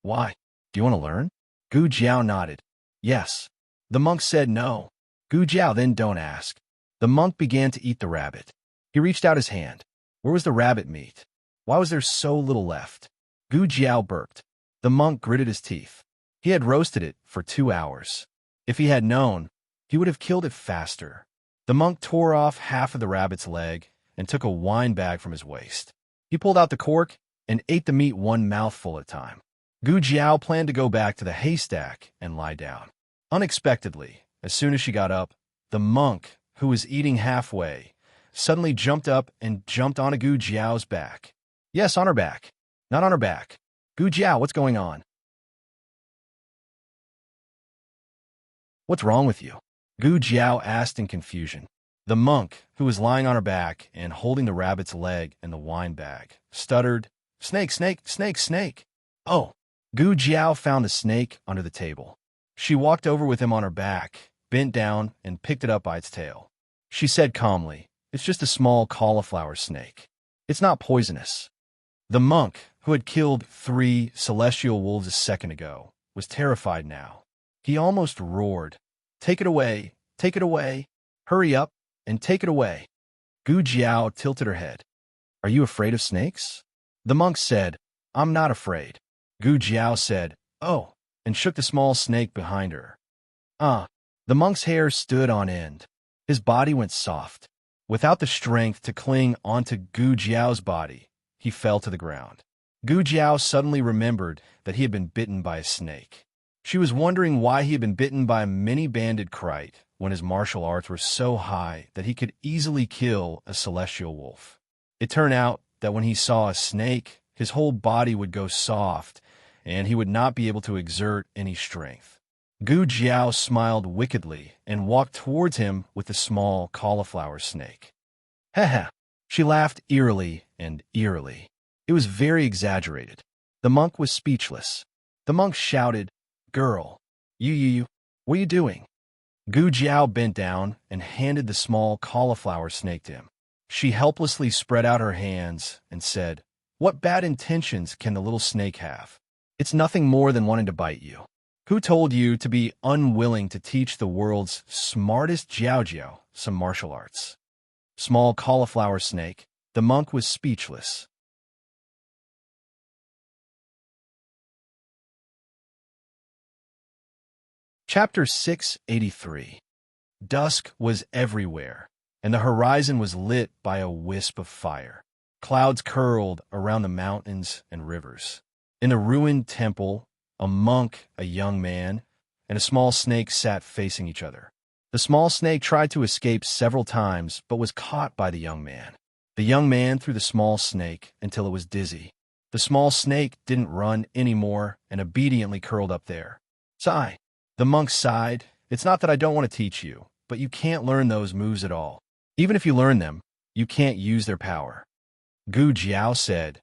"Why? Do you want to learn?" Gu Jiao nodded. "Yes." The monk said no. Gu Jiao, "Then don't ask." The monk began to eat the rabbit. He reached out his hand. Where was the rabbit meat? Why was there so little left? Gu Jiao burped. The monk gritted his teeth. He had roasted it for 2 hours. If he had known, he would have killed it faster. The monk tore off half of the rabbit's leg and took a wine bag from his waist. He pulled out the cork and ate the meat one mouthful at a time. Gu Jiao planned to go back to the haystack and lie down. Unexpectedly, as soon as she got up, the monk, who was eating halfway, suddenly jumped up and jumped onto Gu Jiao's back. Yes, on her back. Not on her back. Gu Jiao, what's going on? What's wrong with you? Gu Jiao asked in confusion. The monk, who was lying on her back and holding the rabbit's leg and the wine bag, stuttered, "Snake, snake, snake, snake." Oh. Gu Jiao found a snake under the table. She walked over with him on her back, bent down, and picked it up by its tail. She said calmly, "It's just a small cauliflower snake. It's not poisonous." The monk, who had killed 3 celestial wolves a second ago, was terrified now. He almost roared, "Take it away! Take it away! Hurry up and take it away!" Gu Jiao tilted her head. "Are you afraid of snakes?" The monk said, "I'm not afraid." Gu Jiao said, "Oh," and shook the small snake behind her. The monk's hair stood on end. His body went soft. Without the strength to cling onto Gu Jiao's body, he fell to the ground. Gu Jiao suddenly remembered that he had been bitten by a snake. She was wondering why he had been bitten by a many-banded kite when his martial arts were so high that he could easily kill a celestial wolf. It turned out that when he saw a snake, his whole body would go soft, and he would not be able to exert any strength. Gu Jiao smiled wickedly and walked towards him with the small cauliflower snake. "Heh." She laughed eerily and eerily. It was very exaggerated. The monk was speechless. The monk shouted, "Girl, you, what are you doing?" Gu Jiao bent down and handed the small cauliflower snake to him. She helplessly spread out her hands and said, "What bad intentions can the little snake have? It's nothing more than wanting to bite you. Who told you to be unwilling to teach the world's smartest Jiao some martial arts?" Small cauliflower snake, the monk was speechless. Chapter 683. Dusk was everywhere, and the horizon was lit by a wisp of fire. Clouds curled around the mountains and rivers. In a ruined temple, a monk, a young man, and a small snake sat facing each other. The small snake tried to escape several times, but was caught by the young man. The young man threw the small snake until it was dizzy. The small snake didn't run anymore and obediently curled up there. "Sigh." The monk sighed. "It's not that I don't want to teach you, but you can't learn those moves at all. Even if you learn them, you can't use their power." Gu Jiao said,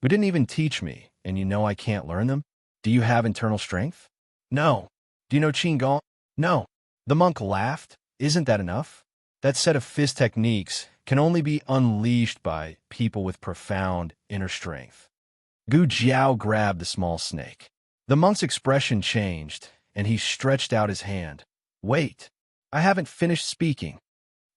"You didn't even teach me, and you know I can't learn them? Do you have internal strength?" "No." "Do you know Qigong?" "No." The monk laughed. "Isn't that enough? That set of fist techniques can only be unleashed by people with profound inner strength." Gu Jiao grabbed the small snake. The monk's expression changed, and he stretched out his hand. "Wait." I haven't finished speaking.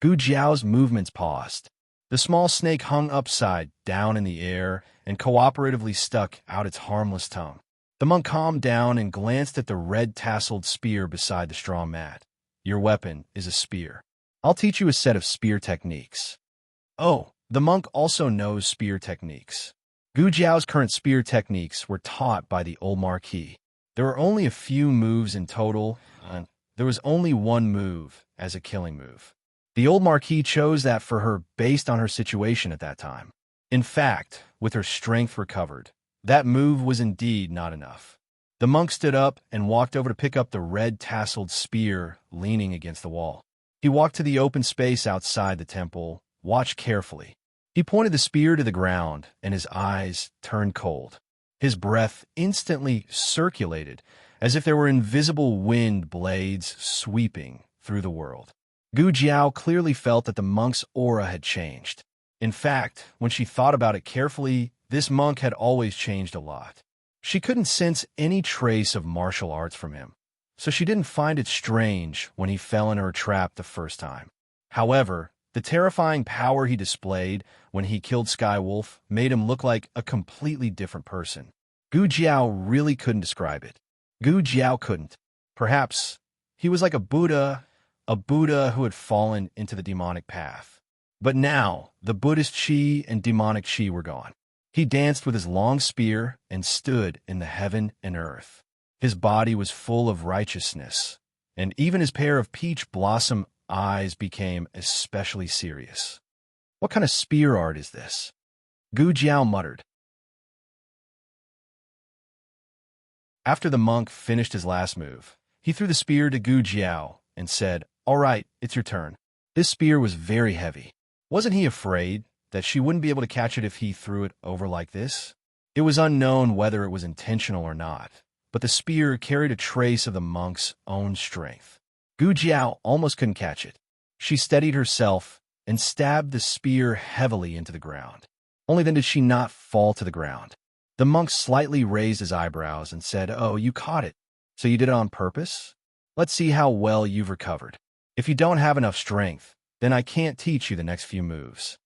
Gu Jiao's movements paused. The small snake hung upside down in the air and cooperatively stuck out its harmless tongue. The monk calmed down and glanced at the red-tasseled spear beside the straw mat. Your weapon is a spear. I'll teach you a set of spear techniques. Oh, the monk also knows spear techniques. Gu Jiao's current spear techniques were taught by the old Marquis. There were only a few moves in total, and there was only one move as a killing move. The old Marquis chose that for her based on her situation at that time. In fact, with her strength recovered, that move was indeed not enough. The monk stood up and walked over to pick up the red-tasseled spear leaning against the wall. He walked to the open space outside the temple, watched carefully. He pointed the spear to the ground, and his eyes turned cold. His breath instantly circulated, as if there were invisible wind blades sweeping through the world. Gu Jiao clearly felt that the monk's aura had changed. In fact, when she thought about it carefully, this monk had always changed a lot. She couldn't sense any trace of martial arts from him, so she didn't find it strange when he fell in her trap the first time. However, the terrifying power he displayed when he killed Skywolf made him look like a completely different person. Gu Jiao really couldn't describe it. Gu Jiao couldn't. Perhaps he was like a Buddha who had fallen into the demonic path. But now, the Buddhist chi and demonic chi were gone. He danced with his long spear and stood in the heaven and earth. His body was full of righteousness, and even his pair of peach blossom eyes became especially serious. What kind of spear art is this? Gu Jiao muttered. After the monk finished his last move, he threw the spear to Gu Jiao and said, "All right, it's your turn." This spear was very heavy. Wasn't he afraid that she wouldn't be able to catch it if he threw it over like this? It was unknown whether it was intentional or not, but the spear carried a trace of the monk's own strength. Gu Jiao almost couldn't catch it. She steadied herself and stabbed the spear heavily into the ground. Only then did she not fall to the ground. The monk slightly raised his eyebrows and said, "Oh, you caught it. So you did it on purpose? Let's see how well you've recovered. If you don't have enough strength, then I can't teach you the next few moves."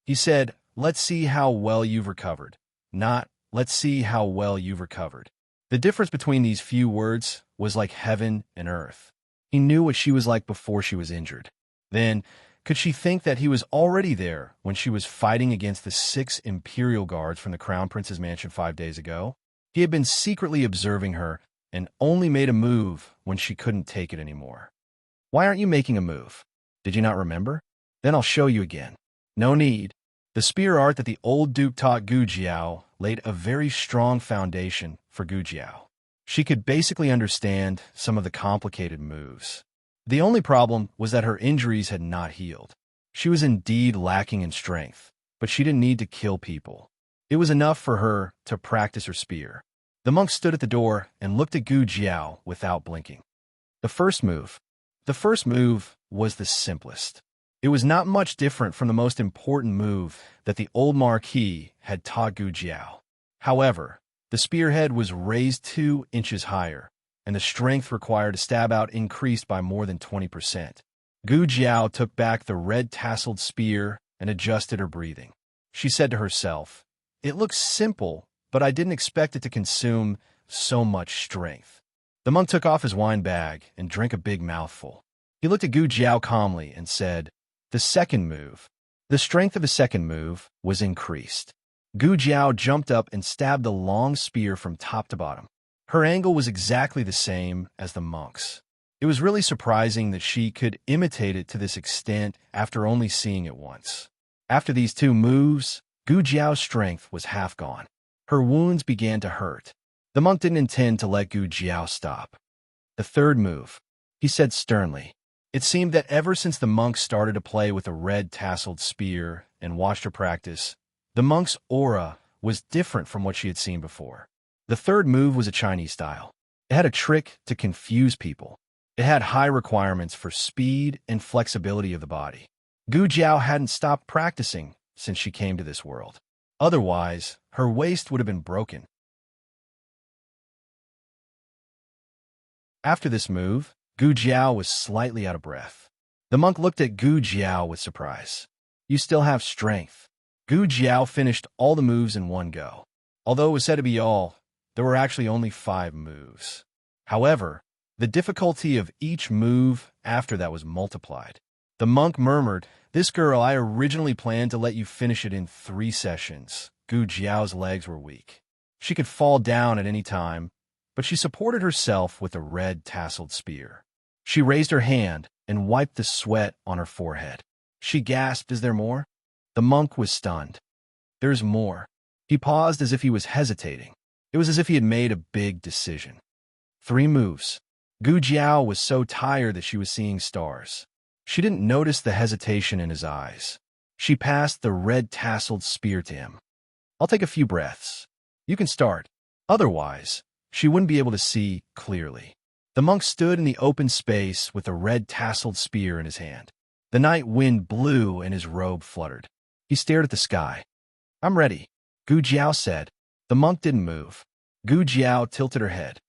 He said, "Let's see how well you've recovered," not, "Let's see how well you've recovered." The difference between these few words was like heaven and earth. He knew what she was like before she was injured. Then, could she think that he was already there when she was fighting against the 6 Imperial Guards from the Crown Prince's mansion 5 days ago? He had been secretly observing her and only made a move when she couldn't take it anymore. "Why aren't you making a move? Did you not remember? Then I'll show you again." No need. The spear art that the old Duke taught Gu Jiao laid a very strong foundation for Gu Jiao. She could basically understand some of the complicated moves. The only problem was that her injuries had not healed. She was indeed lacking in strength, but she didn't need to kill people. It was enough for her to practice her spear. The monk stood at the door and looked at Gu Jiao without blinking. The first move was the simplest. It was not much different from the most important move that the old Marquis had taught Gu Jiao. However, the spearhead was raised 2 inches higher, and the strength required to stab out increased by more than 20%. Gu Jiao took back the red-tasseled spear and adjusted her breathing. She said to herself, "It looks simple, but I didn't expect it to consume so much strength." The monk took off his wine bag and drank a big mouthful. He looked at Gu Jiao calmly and said, "The second move." The strength of the second move was increased. Gu Jiao jumped up and stabbed the long spear from top to bottom. Her angle was exactly the same as the monk's. It was really surprising that she could imitate it to this extent after only seeing it once. After these 2 moves, Gu Jiao's strength was half gone. Her wounds began to hurt. The monk didn't intend to let Gu Jiao stop. "The third move," he said sternly. It seemed that ever since the monk started to play with the red-tasseled spear and watched her practice, the monk's aura was different from what she had seen before. The third move was a Chinese style. It had a trick to confuse people. It had high requirements for speed and flexibility of the body. Gu Jiao hadn't stopped practicing since she came to this world. Otherwise, her waist would have been broken. After this move, Gu Jiao was slightly out of breath. The monk looked at Gu Jiao with surprise. You still have strength. Gu Jiao finished all the moves in one go. Although it was said to be all, there were actually only 5 moves. However, the difficulty of each move after that was multiplied. The monk murmured, "This girl, I originally planned to let you finish it in 3 sessions." Gu Jiao's legs were weak. She could fall down at any time, but she supported herself with a red tasseled spear. She raised her hand and wiped the sweat on her forehead. She gasped, "Is there more?" The monk was stunned. "There's more." He paused as if he was hesitating. It was as if he had made a big decision. 3 moves. Gu Jiao was so tired that she was seeing stars. She didn't notice the hesitation in his eyes. She passed the red tasseled spear to him. "I'll take a few breaths. You can start. Otherwise, she wouldn't be able to see clearly." The monk stood in the open space with a red tasseled spear in his hand. The night wind blew and his robe fluttered. He stared at the sky. "I'm ready," Gu Jiao said. The monk didn't move. Gu Jiao tilted her head.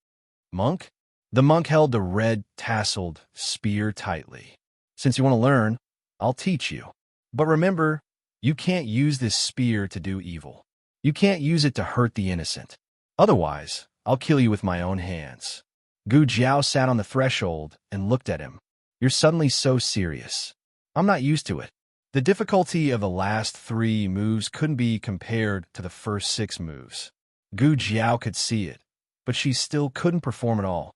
"Monk?" The monk held the red tasseled spear tightly. "Since you want to learn, I'll teach you. But remember, you can't use this spear to do evil. You can't use it to hurt the innocent. Otherwise, I'll kill you with my own hands." Gu Jiao sat on the threshold and looked at him. "You're suddenly so serious." "I'm not used to it." The difficulty of the last 3 moves couldn't be compared to the first 6 moves. Gu Jiao could see it, but she still couldn't perform at all.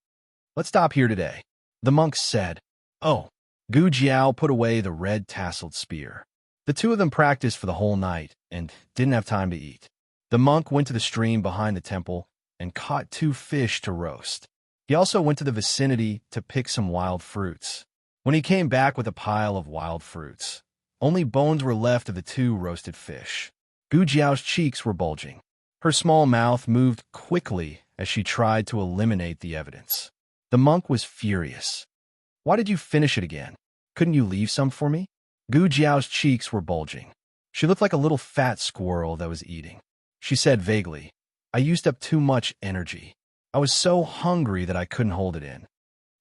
"Let's stop here today," the monk said. "Oh." Gu Jiao put away the red tasseled spear. The 2 of them practiced for the whole night and didn't have time to eat. The monk went to the stream behind the temple and caught 2 fish to roast. He also went to the vicinity to pick some wild fruits. When he came back with a pile of wild fruits, only bones were left of the 2 roasted fish. Gu Jiao's cheeks were bulging. Her small mouth moved quickly as she tried to eliminate the evidence. The monk was furious. "Why did you finish it again? Couldn't you leave some for me?" Gu Jiao's cheeks were bulging. She looked like a little fat squirrel that was eating. She said vaguely, "I used up too much energy. I was so hungry that I couldn't hold it in."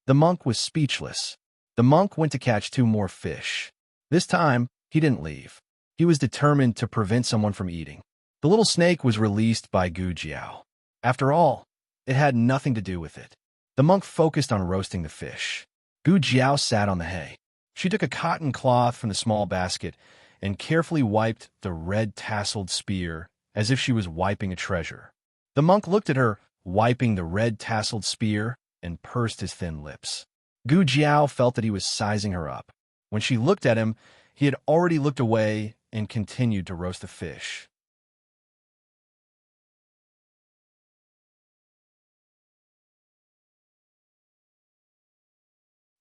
The monk was speechless. The monk went to catch 2 more fish. This time, he didn't leave. He was determined to prevent someone from eating. The little snake was released by Gu Jiao. After all, it had nothing to do with it. The monk focused on roasting the fish. Gu Jiao sat on the hay. She took a cotton cloth from the small basket and carefully wiped the red tasseled spear as if she was wiping a treasure. The monk looked at her, wiping the red tasseled spear, and pursed his thin lips. Gu Jiao felt that he was sizing her up. When she looked at him, he had already looked away and continued to roast the fish.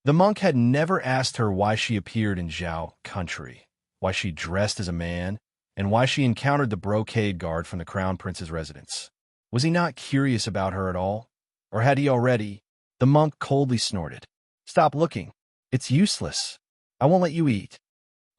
The monk had never asked her why she appeared in Zhao country, why she dressed as a man, and why she encountered the brocade guard from the crown prince's residence. Was he not curious about her at all? Or had he already? The monk coldly snorted. "Stop looking. It's useless. I won't let you eat."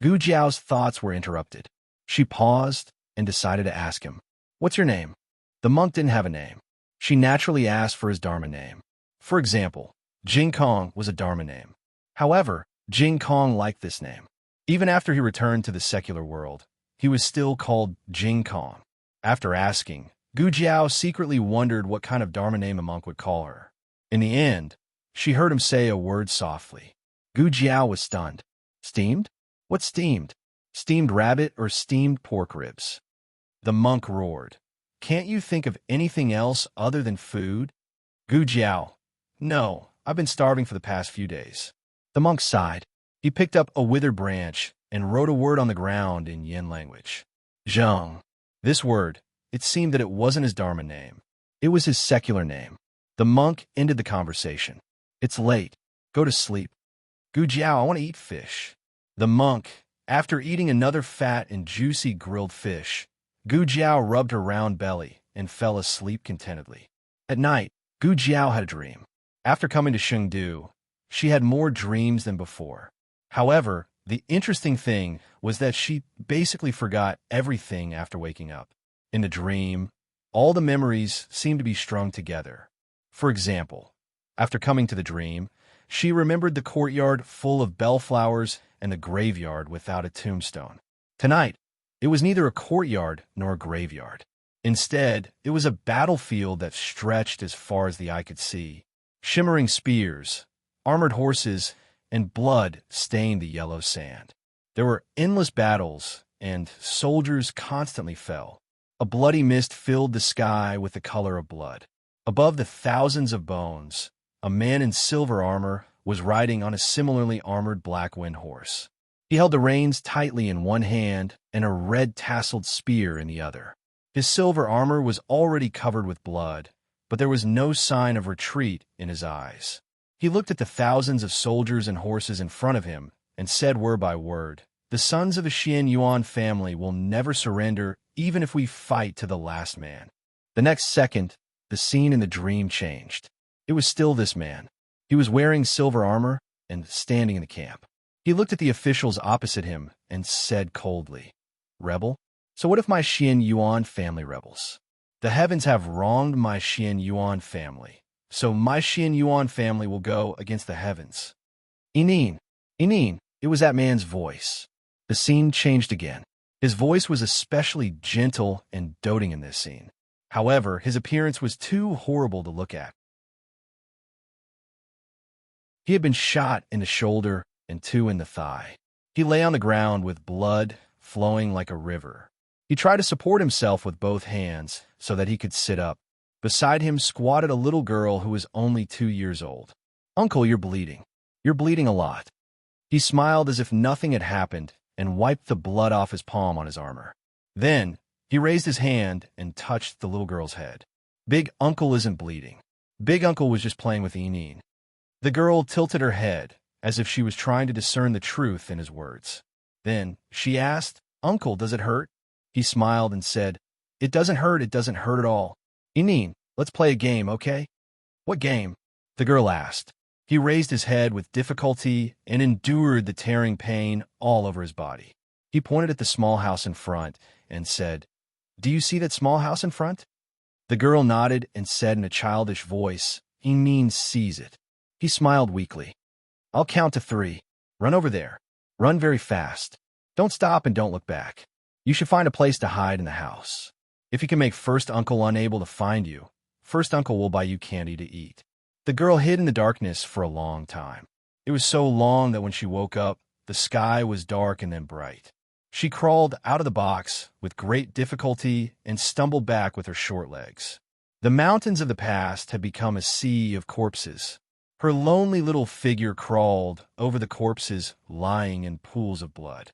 Gu Jiao's thoughts were interrupted. She paused and decided to ask him, "What's your name?" The monk didn't have a name. She naturally asked for his Dharma name. For example, Jing Kong was a Dharma name. However, Jing Kong liked this name. Even after he returned to the secular world, he was still called Jing Kong. After asking, Gu Jiao secretly wondered what kind of Dharma name a monk would call her. In the end, she heard him say a word softly. Gu Jiao was stunned. "Steamed? What's steamed? Steamed rabbit or steamed pork ribs?" The monk roared. "Can't you think of anything else other than food?" Gu Jiao, "No, I've been starving for the past few days." The monk sighed. He picked up a withered branch and wrote a word on the ground in Yin language. Zheng. This word, it seemed that it wasn't his Dharma name. It was his secular name. The monk ended the conversation. "It's late. Go to sleep." "Gu Jiao, I want to eat fish." The monk, after eating another fat and juicy grilled fish, Gu Jiao rubbed her round belly and fell asleep contentedly. At night, Gu Jiao had a dream. After coming to Chengdu, she had more dreams than before. However, the interesting thing was that she basically forgot everything after waking up. In the dream, all the memories seemed to be strung together. For example, after coming to the dream, She remembered the courtyard full of bellflowers and the graveyard without a tombstone. Tonight, it was neither a courtyard nor a graveyard. Instead, it was a battlefield that stretched as far as the eye could see. Shimmering spears, armored horses, and blood stained the yellow sand. There were endless battles, and soldiers constantly fell. A bloody mist filled the sky with the color of blood. Above the thousands of bones, a man in silver armor was riding on a similarly armored black wind horse. He held the reins tightly in one hand and a red-tasseled spear in the other. His silver armor was already covered with blood, but there was no sign of retreat in his eyes. He looked at the thousands of soldiers and horses in front of him and said word by word, "The sons of the Xian Yuan family will never surrender even if we fight to the last man." The next second, the scene in the dream changed. It was still this man. He was wearing silver armor and standing in the camp. He looked at the officials opposite him and said coldly, "Rebel? So what if my Xian Yuan family rebels? The heavens have wronged my Xian Yuan family, so my Xian Yuan family will go against the heavens." "Inin, Inin," it was that man's voice. The scene changed again. His voice was especially gentle and doting in this scene. However, his appearance was too horrible to look at. He had been shot in the shoulder and 2 in the thigh. He lay on the ground with blood flowing like a river. He tried to support himself with both hands so that he could sit up. Beside him squatted a little girl who was only 2 years old. "Uncle, you're bleeding. You're bleeding a lot." He smiled as if nothing had happened and wiped the blood off his palm on his armor. Then, he raised his hand and touched the little girl's head. "Big Uncle isn't bleeding. Big Uncle was just playing with Inin." The girl tilted her head, as if she was trying to discern the truth in his words. Then, she asked, "Uncle, does it hurt?" He smiled and said, it doesn't hurt at all. "Inin, let's play a game, okay?" "What game?" the girl asked. He raised his head with difficulty and endured the tearing pain all over his body. He pointed at the small house in front and said, "Do you see that small house in front?" The girl nodded and said in a childish voice, "Inin sees it." He smiled weakly. "I'll count to 3. Run over there. Run very fast. Don't stop and don't look back. You should find a place to hide in the house. If you can make First Uncle unable to find you, First Uncle will buy you candy to eat." The girl hid in the darkness for a long time. It was so long that when she woke up, the sky was dark and then bright. She crawled out of the box with great difficulty and stumbled back with her short legs. The mountains of the past had become a sea of corpses. Her lonely little figure crawled over the corpses lying in pools of blood.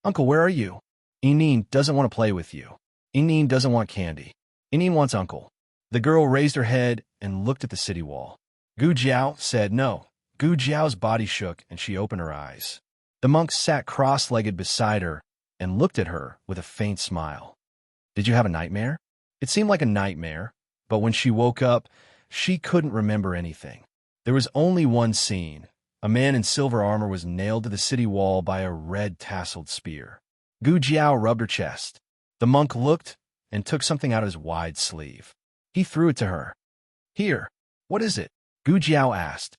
"Uncle, where are you?" "Inin doesn't want to play with you. Inin doesn't want candy. Inin wants Uncle." The girl raised her head and looked at the city wall. Gu Jiao said no. Gu Jiao's body shook and she opened her eyes. The monk sat cross-legged beside her and looked at her with a faint smile. "Did you have a nightmare?" It seemed like a nightmare, but when she woke up, she couldn't remember anything. There was only one scene. A man in silver armor was nailed to the city wall by a red-tasseled spear. Gu Jiao rubbed her chest. The monk looked and took something out of his wide sleeve. He threw it to her. "Here, what is it?" Gu Jiao asked.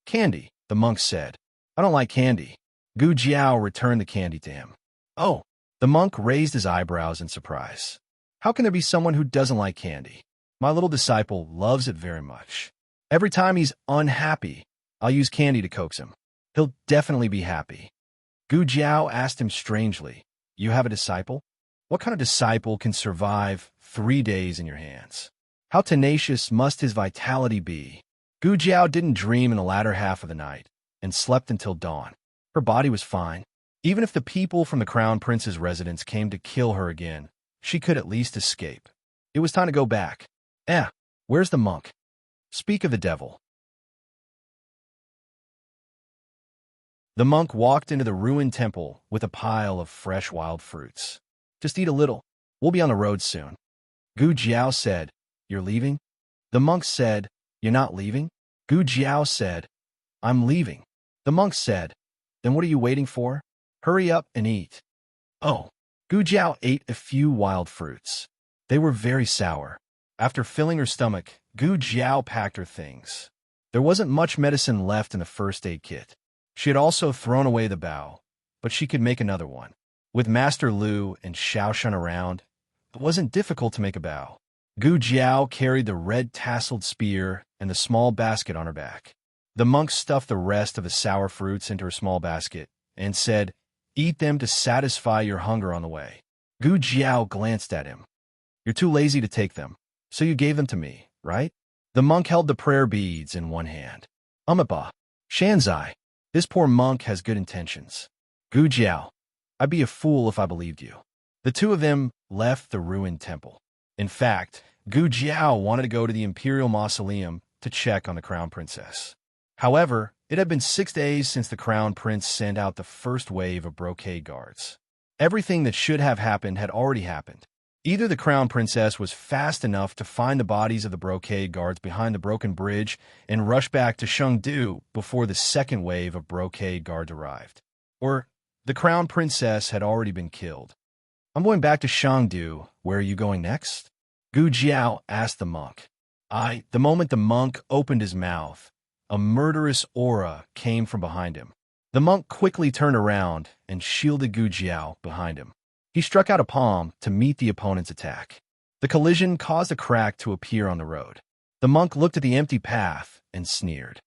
"Candy," the monk said. "I don't like candy." Gu Jiao returned the candy to him. "Oh," the monk raised his eyebrows in surprise. "How can there be someone who doesn't like candy? My little disciple loves it very much. Every time he's unhappy, I'll use candy to coax him. He'll definitely be happy." Gu Jiao asked him strangely, "You have a disciple? What kind of disciple can survive 3 days in your hands? How tenacious must his vitality be?" Gu Jiao didn't dream in the latter half of the night and slept until dawn. Her body was fine. Even if the people from the Crown Prince's residence came to kill her again, she could at least escape. It was time to go back. Where's the monk? Speak of the devil. The monk walked into the ruined temple with a pile of fresh wild fruits. "Just eat a little. We'll be on the road soon." Gu Jiao said, "You're leaving?" The monk said, "You're not leaving?" Gu Jiao said, "I'm leaving." The monk said, "Then what are you waiting for? Hurry up and eat." "Oh." Gu Jiao ate a few wild fruits. They were very sour. After filling her stomach, Gu Jiao packed her things. There wasn't much medicine left in the first aid kit. She had also thrown away the bow, but she could make another one. With Master Lu and Xiaoshan around, it wasn't difficult to make a bow. Gu Jiao carried the red-tasseled spear and the small basket on her back. The monk stuffed the rest of the sour fruits into her small basket and said, "Eat them to satisfy your hunger on the way." Gu Jiao glanced at him. "You're too lazy to take them, so you gave them to me, right?" The monk held the prayer beads in one hand. "Umapa, Shanzai, this poor monk has good intentions." "Gu Jiao, I'd be a fool if I believed you." The two of them left the ruined temple. In fact, Gu Jiao wanted to go to the imperial mausoleum to check on the crown princess. However, it had been 6 days since the crown prince sent out the first wave of brocade guards. Everything that should have happened had already happened. Either the crown princess was fast enough to find the bodies of the brocade guards behind the broken bridge and rush back to Chengdu before the second wave of brocade guards arrived, or the crown princess had already been killed. "I'm going back to Chengdu. Where are you going next?" Gu Jiao asked the monk. The moment the monk opened his mouth, a murderous aura came from behind him. The monk quickly turned around and shielded Gu Jiao behind him. He struck out a palm to meet the opponent's attack. The collision caused a crack to appear on the road. The monk looked at the empty path and sneered.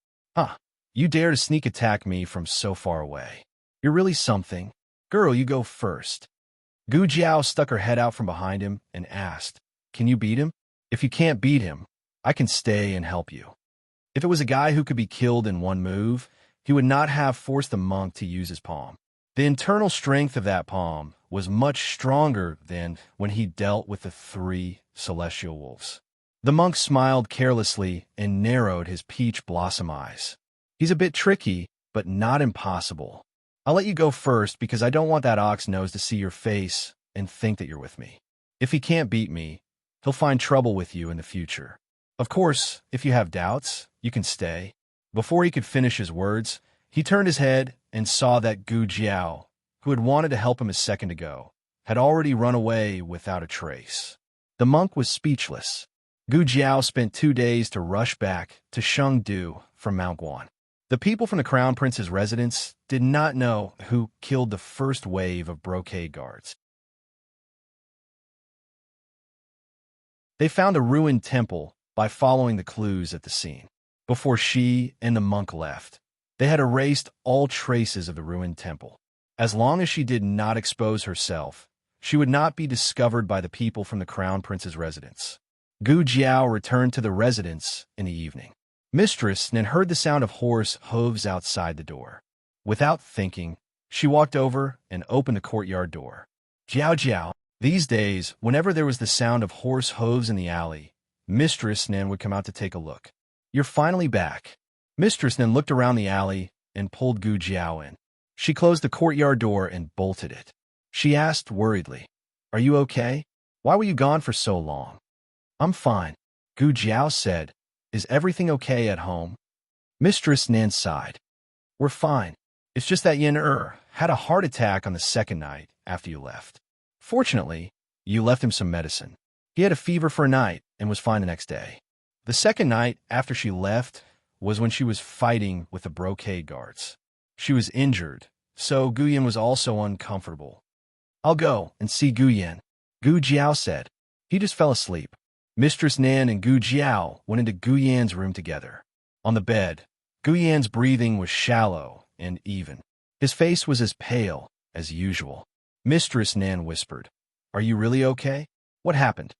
You dare to sneak attack me from so far away. You're really something. Girl, you go first." Gu Jiao stuck her head out from behind him and asked, "Can you beat him? If you can't beat him, I can stay and help you." If it was a guy who could be killed in one move, he would not have forced the monk to use his palm. The internal strength of that palm was much stronger than when he dealt with the 3 celestial wolves. The monk smiled carelessly and narrowed his peach blossom eyes. "He's a bit tricky, but not impossible. I'll let you go first because I don't want that ox nose to see your face and think that you're with me. If he can't beat me, he'll find trouble with you in the future. Of course, if you have doubts, you can stay." Before he could finish his words, he turned his head and saw that Gu Jiao, who had wanted to help him a second ago, had already run away without a trace. The monk was speechless. Gu Jiao spent 2 days to rush back to Chengdu from Mount Guan. The people from the Crown Prince's residence did not know who killed the first wave of brocade guards. They found a ruined temple by following the clues at the scene. Before she and the monk left, they had erased all traces of the ruined temple. As long as she did not expose herself, she would not be discovered by the people from the Crown Prince's residence. Gu Jiao returned to the residence in the evening. Mistress Nin heard the sound of horse hooves outside the door. Without thinking, she walked over and opened the courtyard door. Jiao Jiao. These days, whenever there was the sound of horse hooves in the alley, Mistress Nin would come out to take a look. "You're finally back." Mistress Nin looked around the alley and pulled Gu Jiao in. She closed the courtyard door and bolted it. She asked worriedly, "Are you okay? Why were you gone for so long?" "I'm fine," Gu Jiao said. "Is everything okay at home?" Mistress Nin sighed. "We're fine. It's just that Yin had a heart attack on the second night after you left. Fortunately, you left him some medicine. He had a fever for a night and was fine the next day. The second night after she left was when she was fighting with the brocade guards. She was injured, so Guyan was also uncomfortable. I'll go and see Guyan," Gu Jiao said. He just fell asleep. Mistress Nan and Gu Jiao went into Guyan's room together. On the bed, Guyan's breathing was shallow and even. His face was as pale as usual. Mistress Nan whispered, "Are you really okay? What happened?"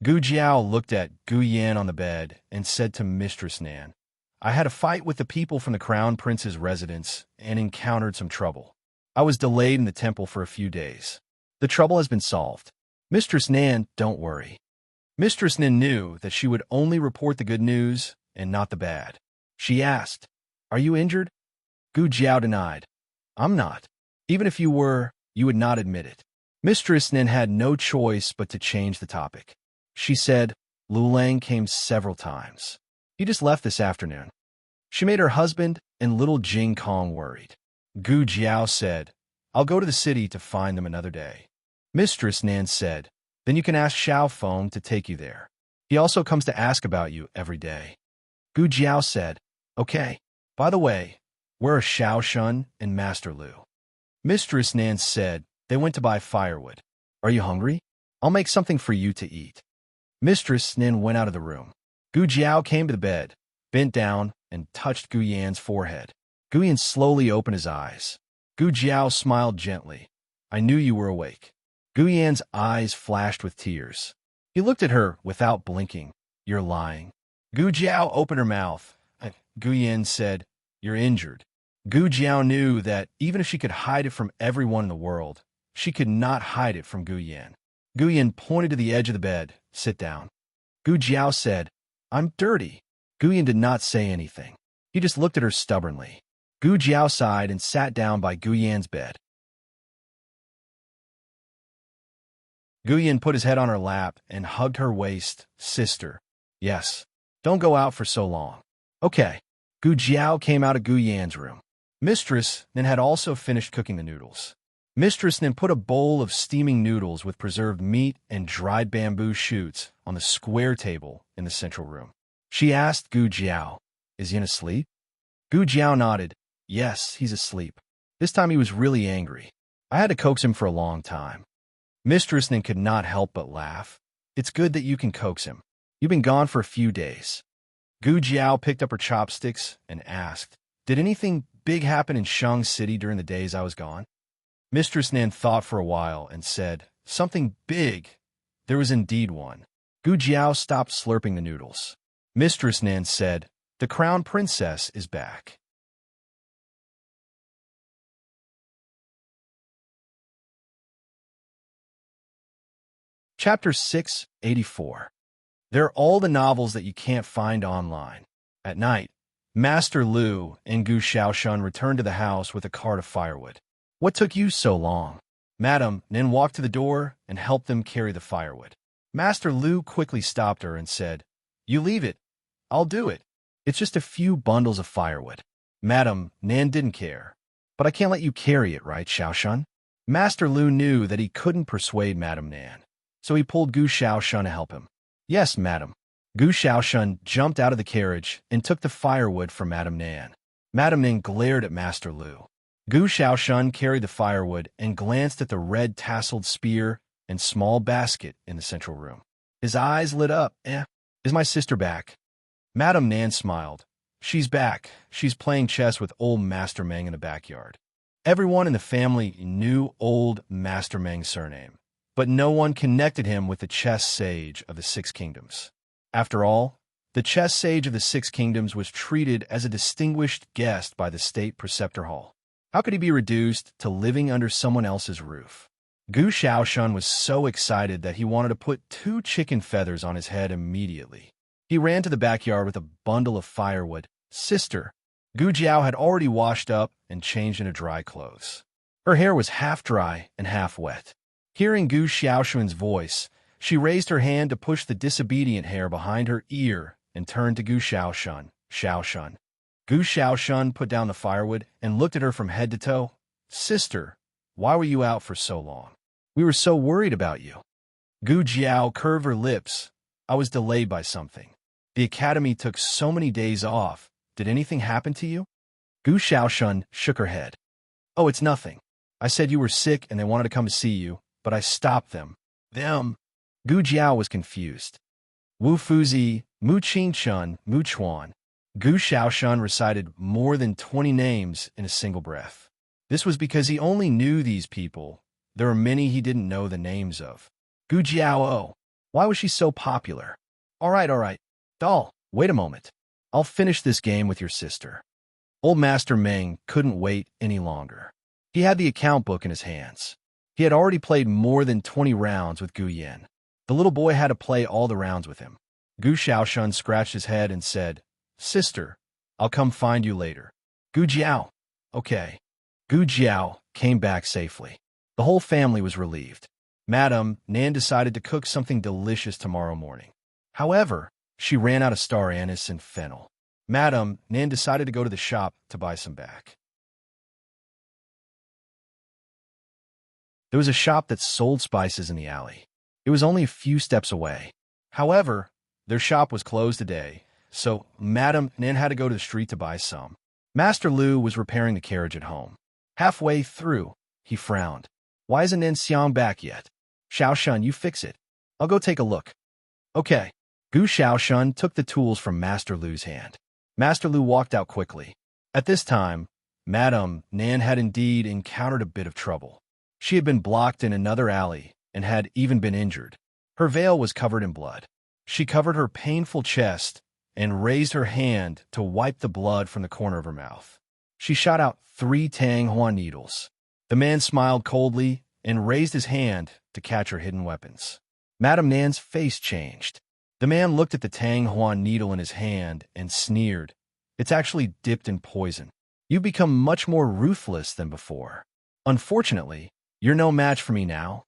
Gu Jiao looked at Guyan on the bed and said to Mistress Nan, "I had a fight with the people from the Crown Prince's residence and encountered some trouble. I was delayed in the temple for a few days. The trouble has been solved. Mistress Nan, don't worry." Mistress Nan knew that she would only report the good news and not the bad. She asked, "Are you injured?" Gu Jiao denied. "I'm not. Even if you were, you would not admit it." Mistress Nin had no choice but to change the topic. She said, "Lu Lang came several times. He just left this afternoon." She made her husband and little Jing Kong worried. Gu Jiao said, "I'll go to the city to find them another day." Mistress Nan said, "Then you can ask Xiao Feng to take you there. He also comes to ask about you every day." Gu Jiao said, Okay. By the way, where are Xiao Shun and Master Lu? Mistress Nan said they went to buy firewood. Are you hungry? I'll make something for you to eat. Mistress Nin went out of the room. Gu Jiao came to the bed, bent down, and touched Gu Yan's forehead. Gu Yan slowly opened his eyes. Gu Jiao smiled gently. I knew you were awake. Gu Yan's eyes flashed with tears. He looked at her without blinking. You're lying. Gu Jiao opened her mouth. Gu Yan said, You're injured. Gu Jiao knew that even if she could hide it from everyone in the world, she could not hide it from Gu Yan. Gu Yan pointed to the edge of the bed. Sit down. Gu Jiao said, I'm dirty. Gu Yan did not say anything. He just looked at her stubbornly. Gu Jiao sighed and sat down by Gu Yan's bed. Gu Yan put his head on her lap and hugged her waist. Sister. Yes. Don't go out for so long. Okay. Gu Jiao came out of Gu Yan's room. Mistress Nin had also finished cooking the noodles. Mistress Nin put a bowl of steaming noodles with preserved meat and dried bamboo shoots on the square table in the central room. She asked Gu Jiao, Is Yin asleep? Gu Jiao nodded. Yes, he's asleep. This time he was really angry. I had to coax him for a long time. Mistress Nin could not help but laugh. It's good that you can coax him. You've been gone for a few days. Gu Jiao picked up her chopsticks and asked, Did anything big happen in Shang City during the days I was gone? Mistress Nan thought for a while and said, Something big. There was indeed one. Gu Jiao stopped slurping the noodles. Mistress Nan said, The crown princess is back. Chapter 684. They're all the novels that you can't find online. At night, Master Lu and Gu Xiaoshan returned to the house with a cart of firewood. What took you so long? Madam Nin walked to the door and helped them carry the firewood. Master Lu quickly stopped her and said, You leave it. I'll do it. It's just a few bundles of firewood. Madam Nan didn't care. But I can't let you carry it, right, Xiaoshan? Master Lu knew that he couldn't persuade Madam Nan, so he pulled Gu Xiaoshan to help him. Yes, madam. Gu Xiaoshan jumped out of the carriage and took the firewood from Madam Nan. Madam Nan glared at Master Lu. Gu Xiaoshan carried the firewood and glanced at the red tasseled spear and small basket in the central room. His eyes lit up. Is my sister back? Madam Nan smiled. She's back. She's playing chess with old Master Meng in the backyard. Everyone in the family knew old Master Meng's surname, but no one connected him with the chess sage of the Six Kingdoms. After all, the chess sage of the Six Kingdoms was treated as a distinguished guest by the state preceptor hall. How could he be reduced to living under someone else's roof? Gu Xiaoshan was so excited that he wanted to put 2 chicken feathers on his head immediately. He ran to the backyard with a bundle of firewood. Sister, Gu Jiao had already washed up and changed into dry clothes. Her hair was half dry and half wet. Hearing Gu Xiaoshan's voice, she raised her hand to push the disobedient hair behind her ear and turned to Gu Xiaoshan. Xiaoshan. Gu Xiaoshan put down the firewood and looked at her from head to toe. Sister, why were you out for so long? We were so worried about you. Gu Jiao curved her lips. I was delayed by something. The academy took so many days off. Did anything happen to you? Gu Xiaoshan shook her head. Oh, it's nothing. I said you were sick and they wanted to come to see you, but I stopped them. Them. Gu Jiao was confused. Wu Fuzi, Mu Qingchun, Mu Chuan. Gu Xiaoshan recited more than 20 names in a single breath. This was because he only knew these people. There are many he didn't know the names of. Gu Jiao, why was she so popular? All right. Doll, wait a moment. I'll finish this game with your sister. Old Master Meng couldn't wait any longer. He had the account book in his hands. He had already played more than 20 rounds with Gu Yan. The little boy had to play all the rounds with him. Gu Xiaoshan scratched his head and said, Sister, I'll come find you later. Gu Jiao. Okay. Gu Jiao came back safely. The whole family was relieved. Madam Nan decided to cook something delicious tomorrow morning. However, she ran out of star anise and fennel. Madam Nan decided to go to the shop to buy some back. There was a shop that sold spices in the alley. It was only a few steps away. However, their shop was closed today, so Madame Nan had to go to the street to buy some. Master Lu was repairing the carriage at home. Halfway through, he frowned. Why isn't Nan Xiang back yet? Xiaoshun, you fix it. I'll go take a look. Okay. Gu Xiaoshun took the tools from Master Lu's hand. Master Lu walked out quickly. At this time, Madame Nan had indeed encountered a bit of trouble. She had been blocked in another alley and had even been injured. Her veil was covered in blood. She covered her painful chest and raised her hand to wipe the blood from the corner of her mouth. She shot out 3 Tang Huan needles. The man smiled coldly and raised his hand to catch her hidden weapons. Madame Nan's face changed. The man looked at the Tang Huan needle in his hand and sneered. It's actually dipped in poison. You've become much more ruthless than before. Unfortunately, you're no match for me now.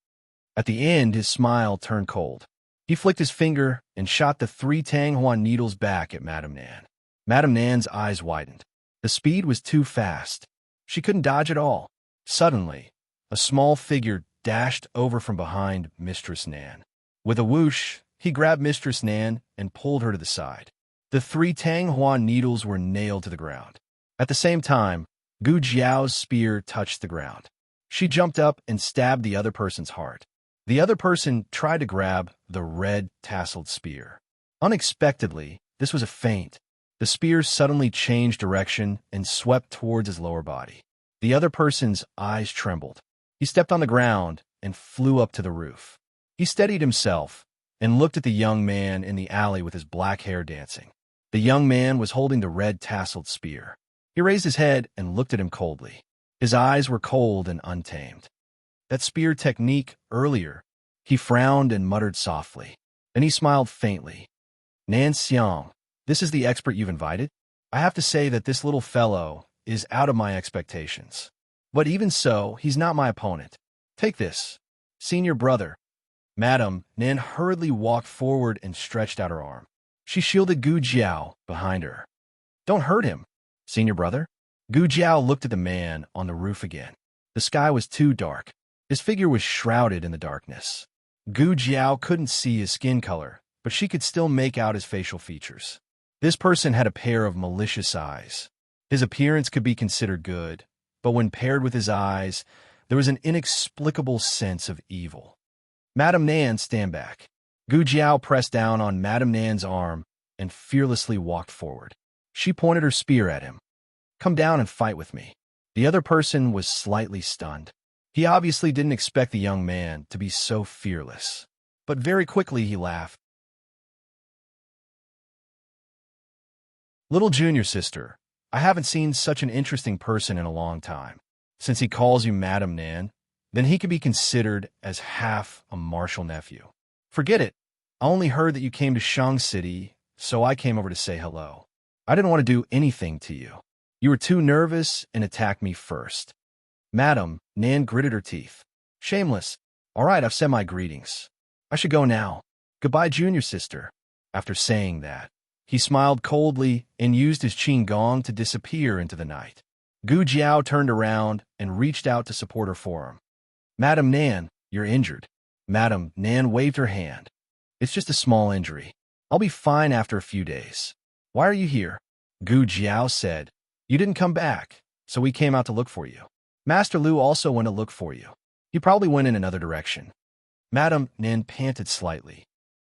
At the end, his smile turned cold. He flicked his finger and shot the 3 Tang Huan needles back at Madame Nan. Madame Nan's eyes widened. The speed was too fast. She couldn't dodge at all. Suddenly, a small figure dashed over from behind Mistress Nan. With a whoosh, he grabbed Mistress Nan and pulled her to the side. The 3 Tang Huan needles were nailed to the ground. At the same time, Gu Jiao's spear touched the ground. She jumped up and stabbed the other person's heart. The other person tried to grab the red tasseled spear. Unexpectedly, this was a feint. The spear suddenly changed direction and swept towards his lower body. The other person's eyes trembled. He stepped on the ground and flew up to the roof. He steadied himself and looked at the young man in the alley with his black hair dancing. The young man was holding the red tasseled spear. He raised his head and looked at him coldly. His eyes were cold and untamed. That spear technique earlier, he frowned and muttered softly. Then he smiled faintly. Nan Xiang, this is the expert you've invited? I have to say that this little fellow is out of my expectations. But even so, he's not my opponent. Take this. Senior brother. Madame Nan hurriedly walked forward and stretched out her arm. She shielded Gu Jiao behind her. Don't hurt him, senior brother. Gu Jiao looked at the man on the roof again. The sky was too dark. His figure was shrouded in the darkness. Gu Jiao couldn't see his skin color, but she could still make out his facial features. This person had a pair of malicious eyes. His appearance could be considered good, but when paired with his eyes, there was an inexplicable sense of evil. Madame Nan, stand back. Gu Jiao pressed down on Madame Nan's arm and fearlessly walked forward. She pointed her spear at him. Come down and fight with me. The other person was slightly stunned. He obviously didn't expect the young man to be so fearless. But very quickly he laughed. Little junior sister, I haven't seen such an interesting person in a long time. Since he calls you Madame Nan, then he could be considered as half a martial nephew. Forget it. I only heard that you came to Shang City, so I came over to say hello. I didn't want to do anything to you. You were too nervous and attacked me first. Madame Nan gritted her teeth. Shameless. All right, I've said my greetings. I should go now. Goodbye, junior sister. After saying that, he smiled coldly and used his qin gong to disappear into the night. Gu Jiao turned around and reached out to support her forearm. Madame Nan, you're injured. Madame Nan waved her hand. It's just a small injury. I'll be fine after a few days. Why are you here? Gu Jiao said. You didn't come back, so we came out to look for you. Master Lu also went to look for you. He probably went in another direction. Madame Nan panted slightly.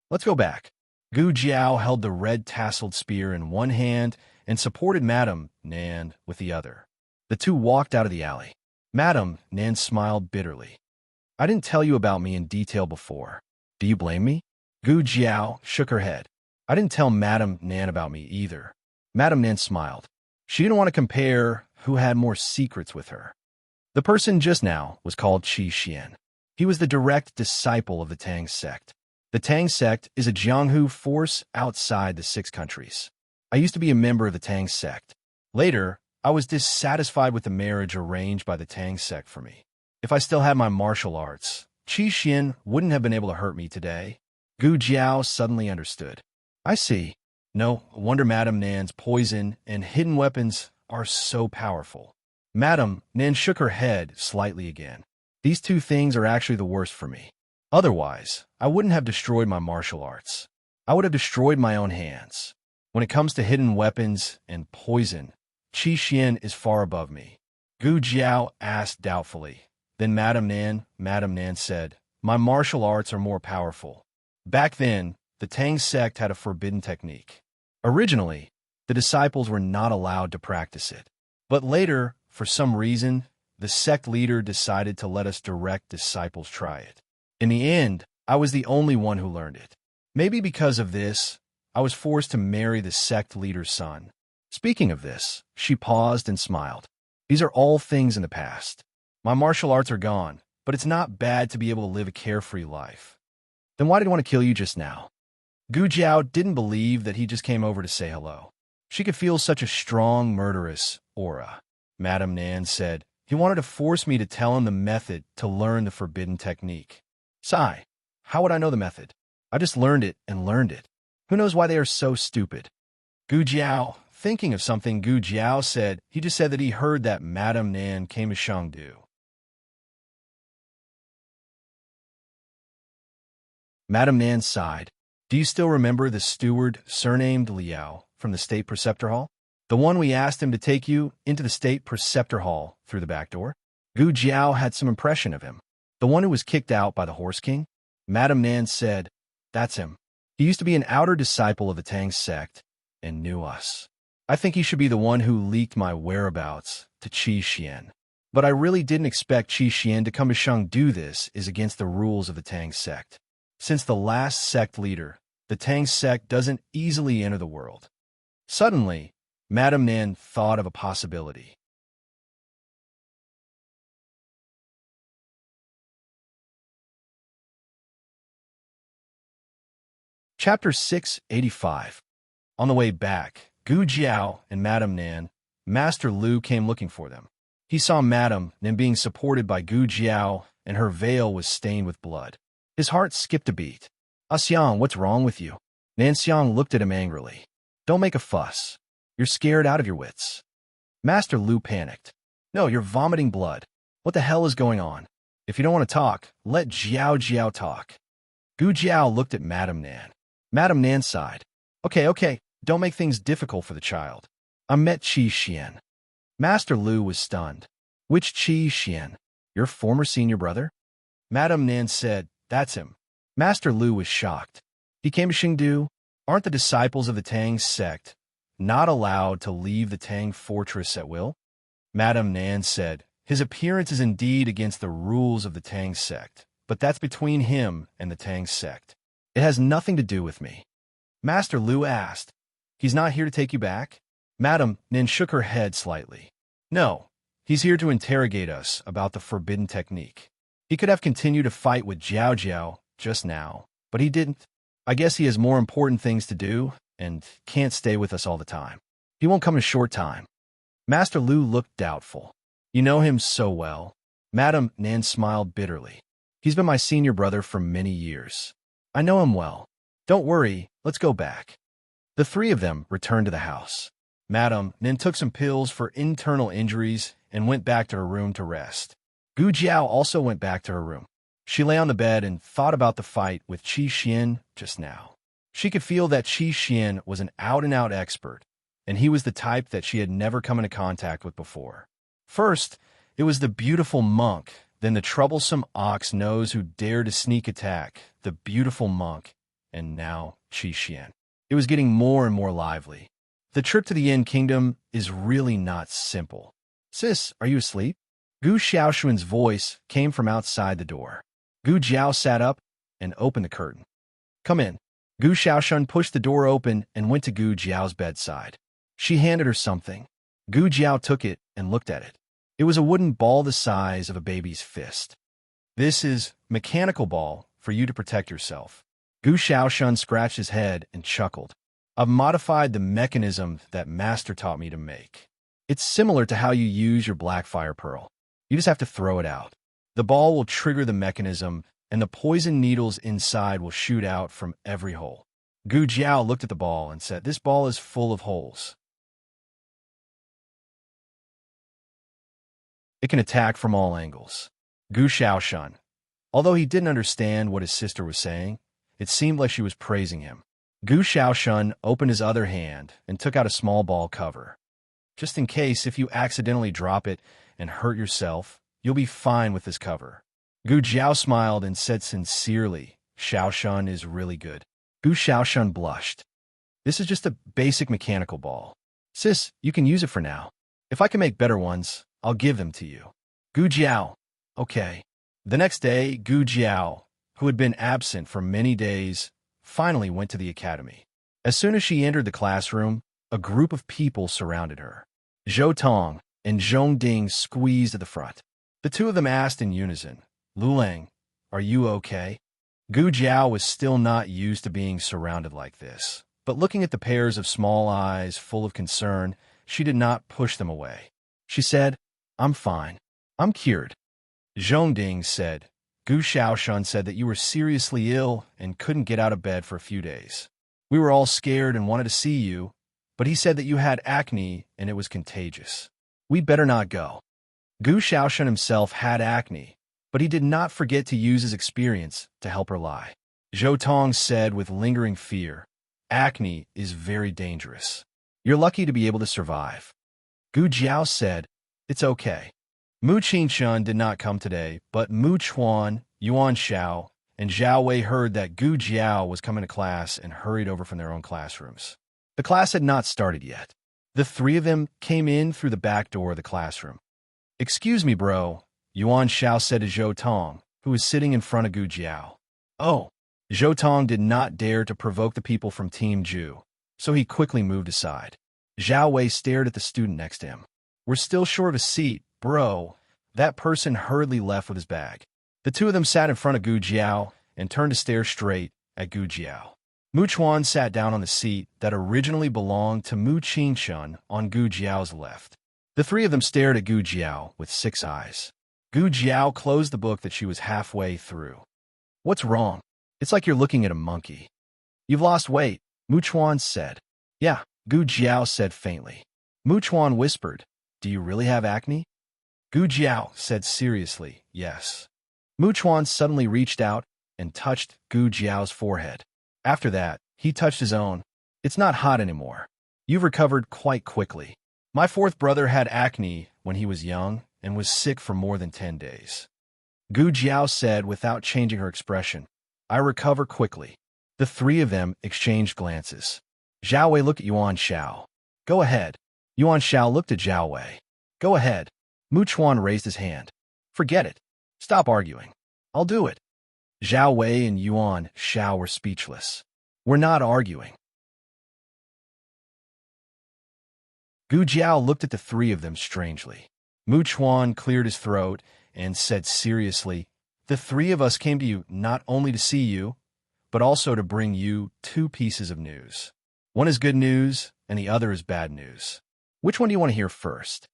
Let's go back. Gu Jiao held the red tasseled spear in one hand and supported Madame Nan with the other. The two walked out of the alley. Madame Nan smiled bitterly. I didn't tell you about me in detail before. Do you blame me? Gu Jiao shook her head. I didn't tell Madame Nan about me either. Madame Nan smiled. She didn't want to compare who had more secrets with her. The person just now was called Qi Xian. He was the direct disciple of the Tang sect. The Tang sect is a Jianghu force outside the 6 countries. I used to be a member of the Tang sect. Later, I was dissatisfied with the marriage arranged by the Tang sect for me. If I still had my martial arts, Qi Xian wouldn't have been able to hurt me today. Gu Jiao suddenly understood. I see. No wonder Madame Nan's poison and hidden weapons are so powerful. Madame Nan shook her head slightly again. These 2 things are actually the worst for me. Otherwise, I wouldn't have destroyed my martial arts. I would have destroyed my own hands. When it comes to hidden weapons and poison, Qi Xian is far above me. Gu Jiao asked doubtfully. Then Madame Nan said, my martial arts are more powerful. Back then, the Tang sect had a forbidden technique. Originally, the disciples were not allowed to practice it. But later, for some reason, the sect leader decided to let us direct disciples try it. In the end, I was the only one who learned it. Maybe because of this, I was forced to marry the sect leader's son. Speaking of this, she paused and smiled. These are all things in the past. My martial arts are gone, but it's not bad to be able to live a carefree life. Then why did I want to kill you just now? Gu Jiao didn't believe that he just came over to say hello. She could feel such a strong, murderous aura. Madame Nan said, he wanted to force me to tell him the method to learn the forbidden technique. Sigh, how would I know the method? I just learned it and learned it. Who knows why they are so stupid? Gu Jiao, thinking of something Gu Jiao said, he just said that he heard that Madame Nan came to Shangdu. Madame Nan sighed. Do you still remember the steward surnamed Liao from the State Preceptor Hall? The one we asked him to take you into the State Preceptor Hall through the back door? Gu Jiao had some impression of him. The one who was kicked out by the Horse King? Madame Nan said, that's him. He used to be an outer disciple of the Tang sect and knew us. I think he should be the one who leaked my whereabouts to Qi Xian. But I really didn't expect Qi Xian to come to Shangdu. This is against the rules of the Tang sect. Since the last sect leader, the Tang sect doesn't easily enter the world. Suddenly, Madame Nan thought of a possibility. Chapter 685. On the way back, Gu Jiao and Madame Nan, Master Lu came looking for them. He saw Madame Nan being supported by Gu Jiao, and her veil was stained with blood. His heart skipped a beat. Xiang, what's wrong with you? Nan Xiang looked at him angrily. Don't make a fuss. You're scared out of your wits. Master Lu panicked. No, you're vomiting blood. What the hell is going on? If you don't want to talk, let Jiao talk. Gu Jiao looked at Madame Nan. Madame Nan sighed. Okay, don't make things difficult for the child. I met Qi Xian. Master Lu was stunned. Which Qi Xian? Your former senior brother? Madame Nan said, that's him. Master Lu was shocked. He came to Shangdu. Aren't the disciples of the Tang sect not allowed to leave the Tang fortress at will? Madame Nan said, his appearance is indeed against the rules of the Tang sect, but that's between him and the Tang sect. It has nothing to do with me. Master Lu asked, he's not here to take you back? Madame Nan shook her head slightly. No, he's here to interrogate us about the forbidden technique. He could have continued to fight with Jiao just now, but he didn't. I guess he has more important things to do and can't stay with us all the time. He won't come in a short time. Master Lu looked doubtful. You know him so well. Madame Nan smiled bitterly. He's been my senior brother for many years. I know him well. Don't worry, let's go back. The three of them returned to the house. Madame Nan took some pills for internal injuries and went back to her room to rest. Gu Jiao also went back to her room. She lay on the bed and thought about the fight with Qi Xian just now. She could feel that Qi Xian was an out-and-out expert, and he was the type that she had never come into contact with before. First, it was the beautiful monk, then the troublesome ox nose who dared to sneak attack the beautiful monk, and now Qi Xian. It was getting more and more lively. The trip to the Yin Kingdom is really not simple. Sis, are you asleep? Gu Xiaoshuan's voice came from outside the door. Gu Jiao sat up and opened the curtain. Come in. Gu Xiaoshuan pushed the door open and went to Gu Jiao's bedside. She handed her something. Gu Jiao took it and looked at it. It was a wooden ball the size of a baby's fist. This is mechanical ball for you to protect yourself. Gu Xiaoshuan scratched his head and chuckled. I've modified the mechanism that Master taught me to make. It's similar to how you use your black fire pearl. You just have to throw it out. The ball will trigger the mechanism, and the poison needles inside will shoot out from every hole. Gu Jiao looked at the ball and said, this ball is full of holes. It can attack from all angles. Gu Xiaoshuan. Although he didn't understand what his sister was saying, it seemed like she was praising him. Gu Shaoshun opened his other hand and took out a small ball cover. Just in case if you accidentally drop it and hurt yourself, you'll be fine with this cover. Gu Jiao smiled and said sincerely, Shaoshun is really good. Gu Shaoshun blushed. This is just a basic mechanical ball. Sis, you can use it for now. If I can make better ones, I'll give them to you. Gu Jiao. Okay. The next day, Gu Jiao, who had been absent for many days, finally went to the academy. As soon as she entered the classroom, a group of people surrounded her. Zhou Tong and Zhong Ding squeezed at the front. The two of them asked in unison, Lulang, are you okay? Gu Jiao was still not used to being surrounded like this, but looking at the pairs of small eyes full of concern, she did not push them away. She said, I'm fine. I'm cured. Zhong Ding said, Gu Shaoshun said that you were seriously ill and couldn't get out of bed for a few days. We were all scared and wanted to see you, but he said that you had acne and it was contagious. We'd better not go. Gu Shaoshun himself had acne, but he did not forget to use his experience to help her lie. Zhou Tong said with lingering fear, acne is very dangerous. You're lucky to be able to survive. Gu Jiao said, it's okay. Mu Qingshun did not come today, but Mu Chuan, Yuan Xiao, and Zhao Wei heard that Gu Jiao was coming to class and hurried over from their own classrooms. The class had not started yet. The three of them came in through the back door of the classroom. Excuse me, bro, Yuan Xiao said to Zhou Tong, who was sitting in front of Gu Jiao. Oh, Zhou Tong did not dare to provoke the people from Team Ju, so he quickly moved aside. Zhao Wei stared at the student next to him. We're still short of a seat, bro. That person hurriedly left with his bag. The two of them sat in front of Gu Jiao and turned to stare straight at Gu Jiao. Mu Chuan sat down on the seat that originally belonged to Mu Qingshun on Gu Jiao's left. The three of them stared at Gu Jiao with 6 eyes. Gu Jiao closed the book that she was halfway through. What's wrong? It's like you're looking at a monkey. You've lost weight, Mu Chuan said. Yeah, Gu Jiao said faintly. Mu Chuan whispered, do you really have acne? Gu Jiao said seriously, yes. Mu Chuan suddenly reached out and touched Gu Jiao's forehead. After that, he touched his own. It's not hot anymore. You've recovered quite quickly. My fourth brother had acne when he was young and was sick for more than 10 days. Gu Jiao said without changing her expression, I recover quickly. The three of them exchanged glances. Zhao Wei looked at Yuan Xiao. Go ahead. Yuan Xiao looked at Zhao Wei. Go ahead. Mu Chuan raised his hand. Forget it. Stop arguing. I'll do it. Zhao Wei and Yuan Xiao were speechless. We're not arguing. Gu Jiao looked at the three of them strangely. Mu Chuan cleared his throat and said seriously, the three of us came to you not only to see you, but also to bring you 2 pieces of news. One is good news, and the other is bad news. Which one do you want to hear first?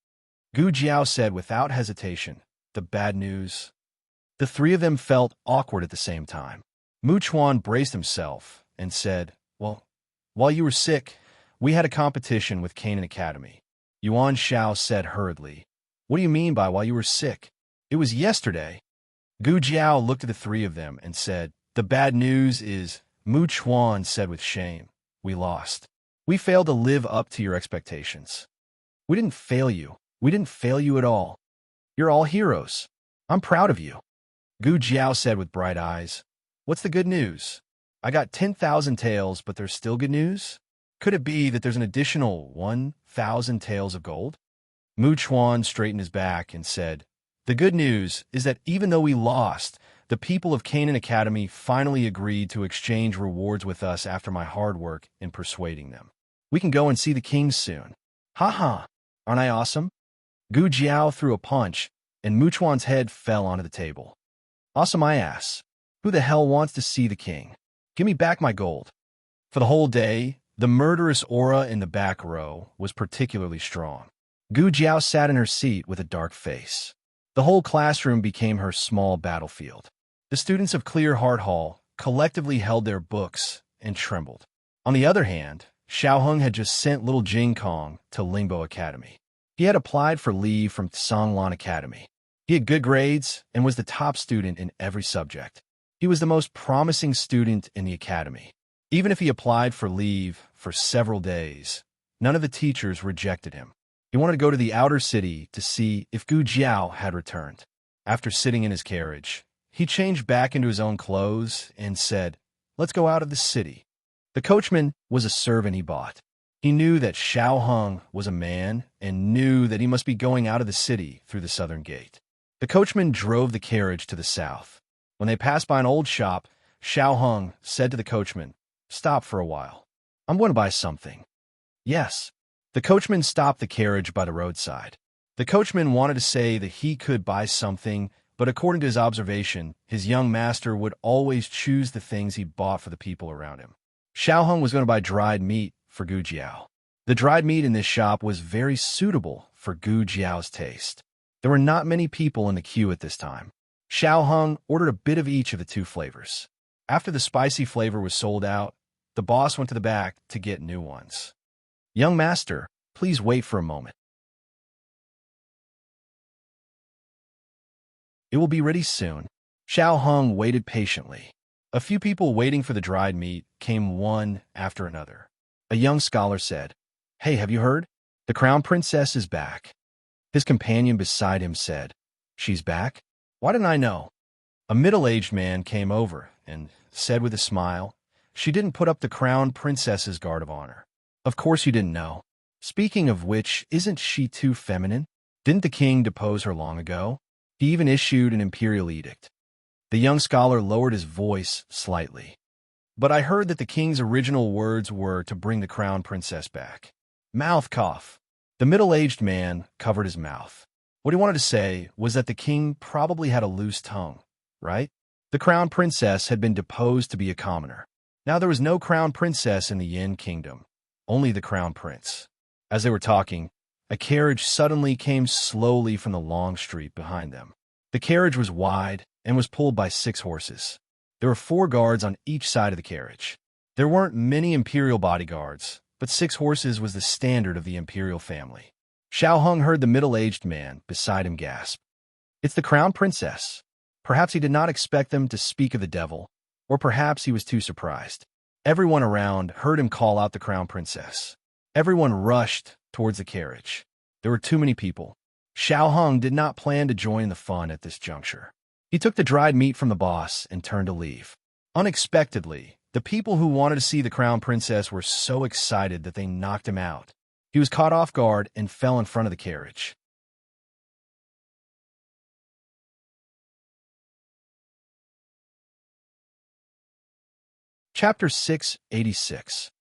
Gu Jiao said without hesitation, the bad news. The three of them felt awkward at the same time. Mu Chuan braced himself and said, well, while you were sick, we had a competition with Canaan Academy. Yuan Xiao said hurriedly, what do you mean by while you were sick? It was yesterday. Gu Jiao looked at the three of them and said, the bad news is, Mu Chuan said with shame, we lost. We failed to live up to your expectations. We didn't fail you. We didn't fail you at all. You're all heroes. I'm proud of you. Gu Jiao said with bright eyes, what's the good news? I got 10,000 taels, but there's still good news? Could it be that there's an additional 1,000 taels of gold? Mu Chuan straightened his back and said, the good news is that even though we lost, the people of Canaan Academy finally agreed to exchange rewards with us after my hard work in persuading them. We can go and see the king soon. Ha ha! Aren't I awesome? Gu Jiao threw a punch, and Mu Chuan's head fell onto the table. Awesome my ass. Who the hell wants to see the king? Give me back my gold. For the whole day, the murderous aura in the back row was particularly strong. Gu Jiao sat in her seat with a dark face. The whole classroom became her small battlefield. The students of Clear Heart Hall collectively held their books and trembled. On the other hand, Xiaoheng had just sent little Jing Kong to Lingbo Academy. He had applied for leave from Songlan Academy. He had good grades and was the top student in every subject. He was the most promising student in the academy. Even if he applied for leave for several days, none of the teachers rejected him. He wanted to go to the outer city to see if Gu Jiao had returned. After sitting in his carriage, he changed back into his own clothes and said, "Let's go out of the city." The coachman was a servant he bought. He knew that Xiao Hung was a man and knew that he must be going out of the city through the southern gate. The coachman drove the carriage to the south. When they passed by an old shop, Xiao Hung said to the coachman, "Stop for a while. I'm going to buy something." "Yes." The coachman stopped the carriage by the roadside. The coachman wanted to say that he could buy something, but according to his observation, his young master would always choose the things he bought for the people around him. Xiao Hung was going to buy dried meat for Gu Jiao. The dried meat in this shop was very suitable for Gu Jiao's taste. There were not many people in the queue at this time. Xiao Hung ordered a bit of each of the two flavors. After the spicy flavor was sold out, the boss went to the back to get new ones. "Young master, please wait for a moment. It will be ready soon." Xiao Hung waited patiently. A few people waiting for the dried meat came one after another. A young scholar said, "Hey, have you heard? The crown princess is back." His companion beside him said, "She's back? Why didn't I know?" A middle-aged man came over and said with a smile, "She didn't put up the crown princess's guard of honor. Of course you didn't know. Speaking of which, isn't she too feminine? Didn't the king depose her long ago? He even issued an imperial edict." The young scholar lowered his voice slightly. "But I heard that the king's original words were to bring the crown princess back." Mouth cough. The middle-aged man covered his mouth. What he wanted to say was that the king probably had a loose tongue, right? The crown princess had been deposed to be a commoner. Now there was no crown princess in the Yin kingdom, only the crown prince. As they were talking, a carriage suddenly came slowly from the long street behind them. The carriage was wide and was pulled by 6 horses. There were 4 guards on each side of the carriage. There weren't many imperial bodyguards, but 6 horses was the standard of the imperial family. Xiao Hung heard the middle-aged man beside him gasp, "It's the crown princess." Perhaps he did not expect them to speak of the devil, or perhaps he was too surprised. Everyone around heard him call out the crown princess. Everyone rushed towards the carriage. There were too many people. Xiao Hung did not plan to join the fun at this juncture. He took the dried meat from the boss and turned to leave. Unexpectedly, the people who wanted to see the crown princess were so excited that they knocked him out. He was caught off guard and fell in front of the carriage. Chapter 686.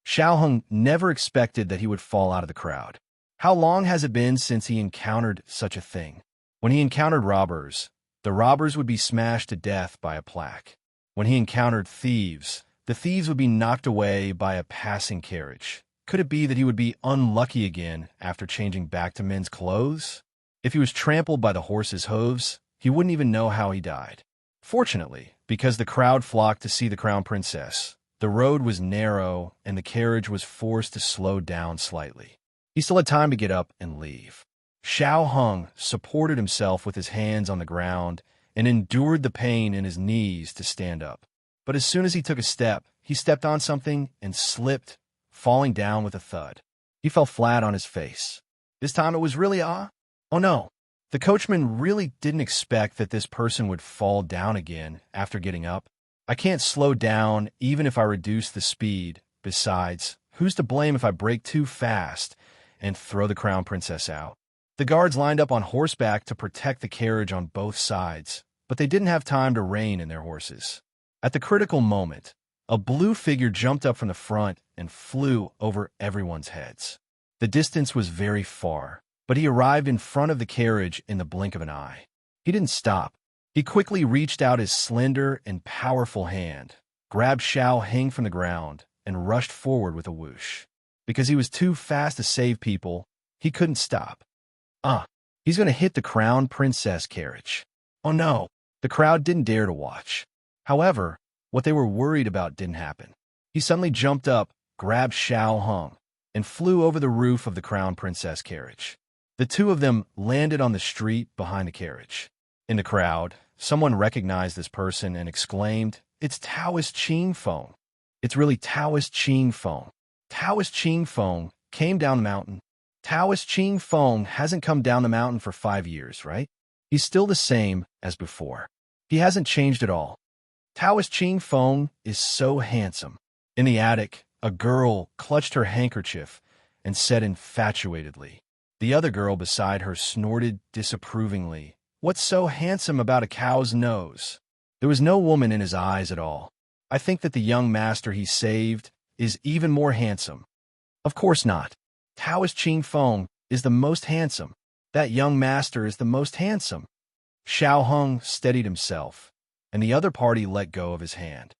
Xiao Hung never expected that he would fall out of the crowd. How long has it been since he encountered such a thing? When he encountered robbers, the robbers would be smashed to death by a plaque. When he encountered thieves, the thieves would be knocked away by a passing carriage. Could it be that he would be unlucky again after changing back to men's clothes? If he was trampled by the horse's hooves, he wouldn't even know how he died. Fortunately, because the crowd flocked to see the crown princess, the road was narrow and the carriage was forced to slow down slightly. He still had time to get up and leave. Xiao Hung supported himself with his hands on the ground and endured the pain in his knees to stand up. But as soon as he took a step, he stepped on something and slipped, falling down with a thud. He fell flat on his face. This time it was really oh no. The coachman really didn't expect that this person would fall down again after getting up. "I can't slow down even if I reduce the speed. Besides, who's to blame if I brake too fast and throw the crown princess out?" The guards lined up on horseback to protect the carriage on both sides, but they didn't have time to rein in their horses. At the critical moment, a blue figure jumped up from the front and flew over everyone's heads. The distance was very far, but he arrived in front of the carriage in the blink of an eye. He didn't stop. He quickly reached out his slender and powerful hand, grabbed Xiao Hing from the ground, and rushed forward with a whoosh. Because he was too fast to save people, he couldn't stop. He's going to hit the crown princess carriage. Oh no! The crowd didn't dare to watch. However, what they were worried about didn't happen. He suddenly jumped up, grabbed Xiao Hung, and flew over the roof of the crown princess carriage. The two of them landed on the street behind the carriage. In the crowd, someone recognized this person and exclaimed, "It's Taoist Qing Feng." It's really Taoist Ching Feng. Taoist Ching Feng came down the mountain. Taoist Ching Feng hasn't come down the mountain for 5 years, right? He's still the same as before. He hasn't changed at all. Taoist Ching Feng is so handsome. In the attic, a girl clutched her handkerchief and said infatuatedly. The other girl beside her snorted disapprovingly. What's so handsome about a cow's nose? There was no woman in his eyes at all. I think that the young master he saved is even more handsome. Of course not. Taoist Ching Feng is the most handsome. That young master is the most handsome. Xiao Hung steadied himself, and the other party let go of his hand.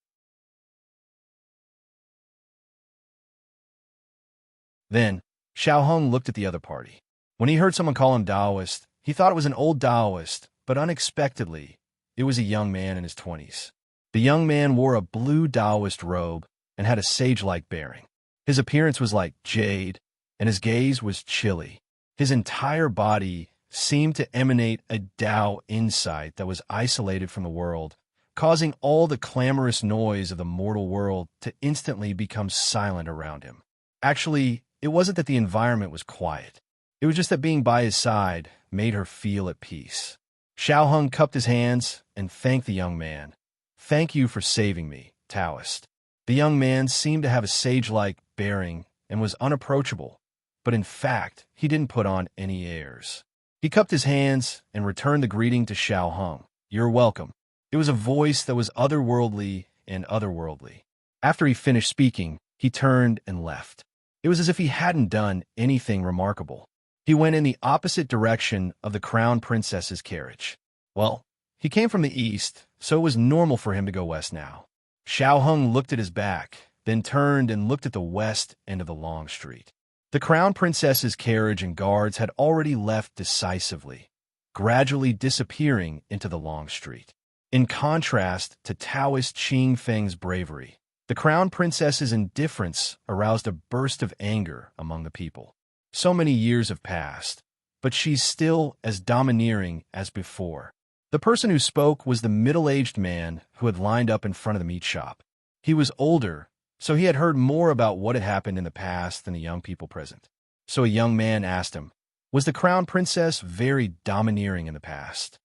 Then, Xiao Hung looked at the other party. When he heard someone call him Taoist, he thought it was an old Taoist, but unexpectedly, it was a young man in his 20s. The young man wore a blue Taoist robe and had a sage-like bearing. His appearance was like jade, and his gaze was chilly. His entire body seemed to emanate a Tao insight that was isolated from the world, causing all the clamorous noise of the mortal world to instantly become silent around him. Actually, it wasn't that the environment was quiet. It was just that being by his side made her feel at peace. Xiao Hung cupped his hands and thanked the young man. Thank you for saving me, Taoist. The young man seemed to have a sage-like bearing and was unapproachable, but in fact, he didn't put on any airs. He cupped his hands and returned the greeting to Xiao Hung. You're welcome. It was a voice that was otherworldly and otherworldly. After he finished speaking, he turned and left. It was as if he hadn't done anything remarkable. He went in the opposite direction of the crown princess's carriage. Well, he came from the east, so it was normal for him to go west now. Xiao Hung looked at his back, then turned and looked at the west end of the long street. The crown princess's carriage and guards had already left decisively, gradually disappearing into the long street. In contrast to Taoist Ching Feng's bravery, the crown princess's indifference aroused a burst of anger among the people. So many years have passed, but she's still as domineering as before. The person who spoke was the middle-aged man who had lined up in front of the meat shop. He was older, so he had heard more about what had happened in the past than the young people present. So a young man asked him, was the crown princess very domineering in the past?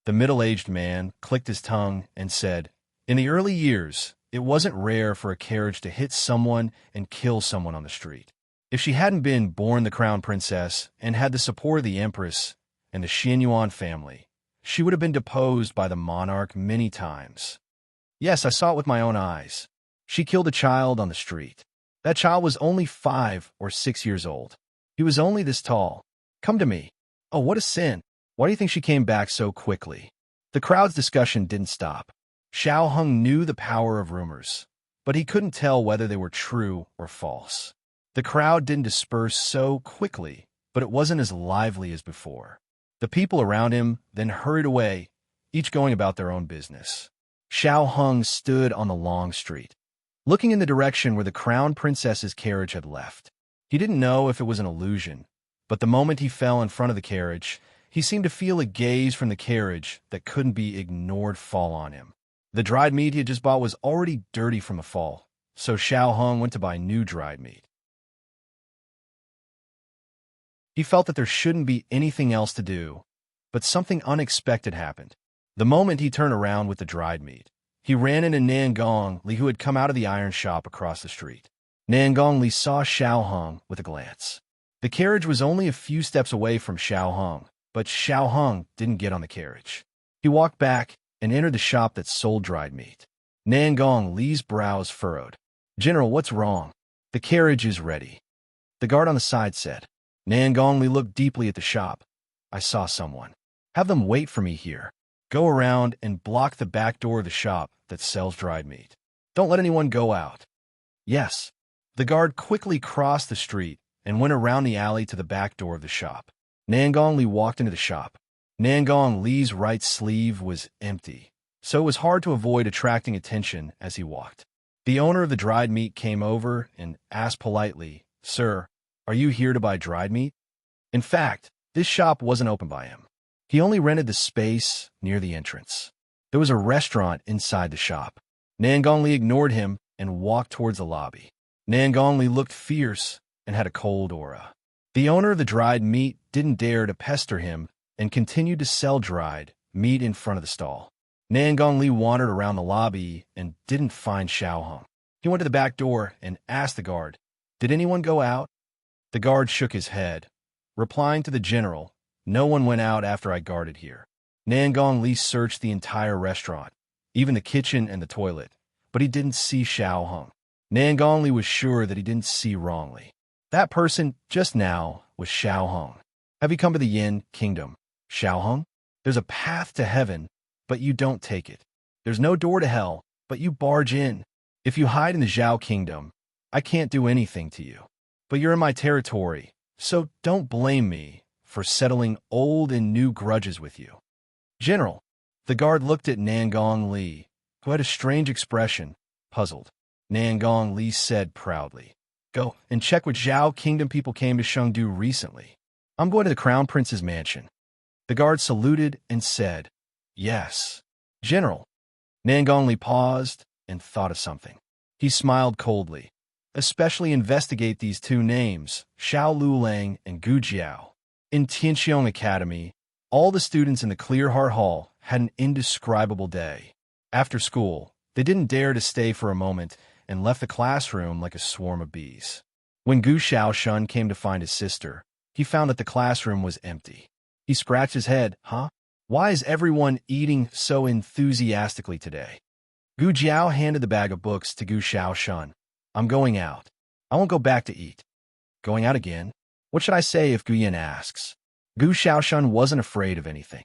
The middle-aged man clicked his tongue and said, in the early years, it wasn't rare for a carriage to hit someone and kill someone on the street. If she hadn't been born the crown princess and had the support of the empress and the Xianyuan family, she would have been deposed by the monarch many times. Yes, I saw it with my own eyes. She killed a child on the street. That child was only 5 or 6 years old. He was only this tall. Come to me. Oh, what a sin. Why do you think she came back so quickly? The crowd's discussion didn't stop. Xiao Hung knew the power of rumors, but he couldn't tell whether they were true or false. The crowd didn't disperse so quickly, but it wasn't as lively as before. The people around him then hurried away, each going about their own business. Xiao Hung stood on the long street, looking in the direction where the crown princess's carriage had left. He didn't know if it was an illusion, but the moment he fell in front of the carriage, he seemed to feel a gaze from the carriage that couldn't be ignored fall on him. The dried meat he had just bought was already dirty from the fall, so Xiao Hung went to buy new dried meat. He felt that there shouldn't be anything else to do, but something unexpected happened. The moment he turned around with the dried meat, he ran into Nangong Li, who had come out of the iron shop across the street. Nangong Li saw Xiao Hung with a glance. The carriage was only a few steps away from Xiao Hung, but Xiao Hung didn't get on the carriage. He walked back and entered the shop that sold dried meat. Nangong Li's brows furrowed. General, what's wrong? The carriage is ready. The guard on the side said. Nangong Li looked deeply at the shop. I saw someone. Have them wait for me here. Go around and block the back door of the shop that sells dried meat. Don't let anyone go out. Yes. The guard quickly crossed the street and went around the alley to the back door of the shop. Nangong Li walked into the shop. Nangong Li's right sleeve was empty, so it was hard to avoid attracting attention as he walked. The owner of the dried meat came over and asked politely, Sir, are you here to buy dried meat? In fact, this shop wasn't open by him. He only rented the space near the entrance. There was a restaurant inside the shop. Nangong Li ignored him and walked towards the lobby. Nangongli looked fierce and had a cold aura. The owner of the dried meat didn't dare to pester him and continued to sell dried meat in front of the stall. Nangongli wandered around the lobby and didn't find Xiaohong. He went to the back door and asked the guard, "Did anyone go out?" The guard shook his head, replying to the general, "No one went out after I guarded here." Nangongli searched the entire restaurant, even the kitchen and the toilet, but he didn't see Xiaohong. Nangongli was sure that he didn't see wrongly. That person just now was Xiaohong. "Have you come to the Yin Kingdom, Xiaohong? There's a path to heaven, but you don't take it. There's no door to hell, but you barge in. If you hide in the Zhao Kingdom, I can't do anything to you. But you're in my territory, so don't blame me for settling old and new grudges with you." "General," the guard looked at Nangongli, who had a strange expression, puzzled. Nangongli said proudly, "Go and check what Zhao Kingdom people came to Chengdu recently. I'm going to the Crown Prince's mansion." The guard saluted and said, "Yes, General." Nangongli paused and thought of something. He smiled coldly. "Especially investigate these two names, Xiao Lulang and Gu Jiao." In Tianxiong Academy, all the students in the Clear Heart Hall had an indescribable day. After school, they didn't dare to stay for a moment and left the classroom like a swarm of bees. When Gu Xiaoshun came to find his sister, he found that the classroom was empty. He scratched his head. "Huh? Why is everyone eating so enthusiastically today?" Gu Jiao handed the bag of books to Gu Xiaoshun. "I'm going out. I won't go back to eat." "Going out again? What should I say if Gu Yin asks?" Gu Xiaoshun wasn't afraid of anything.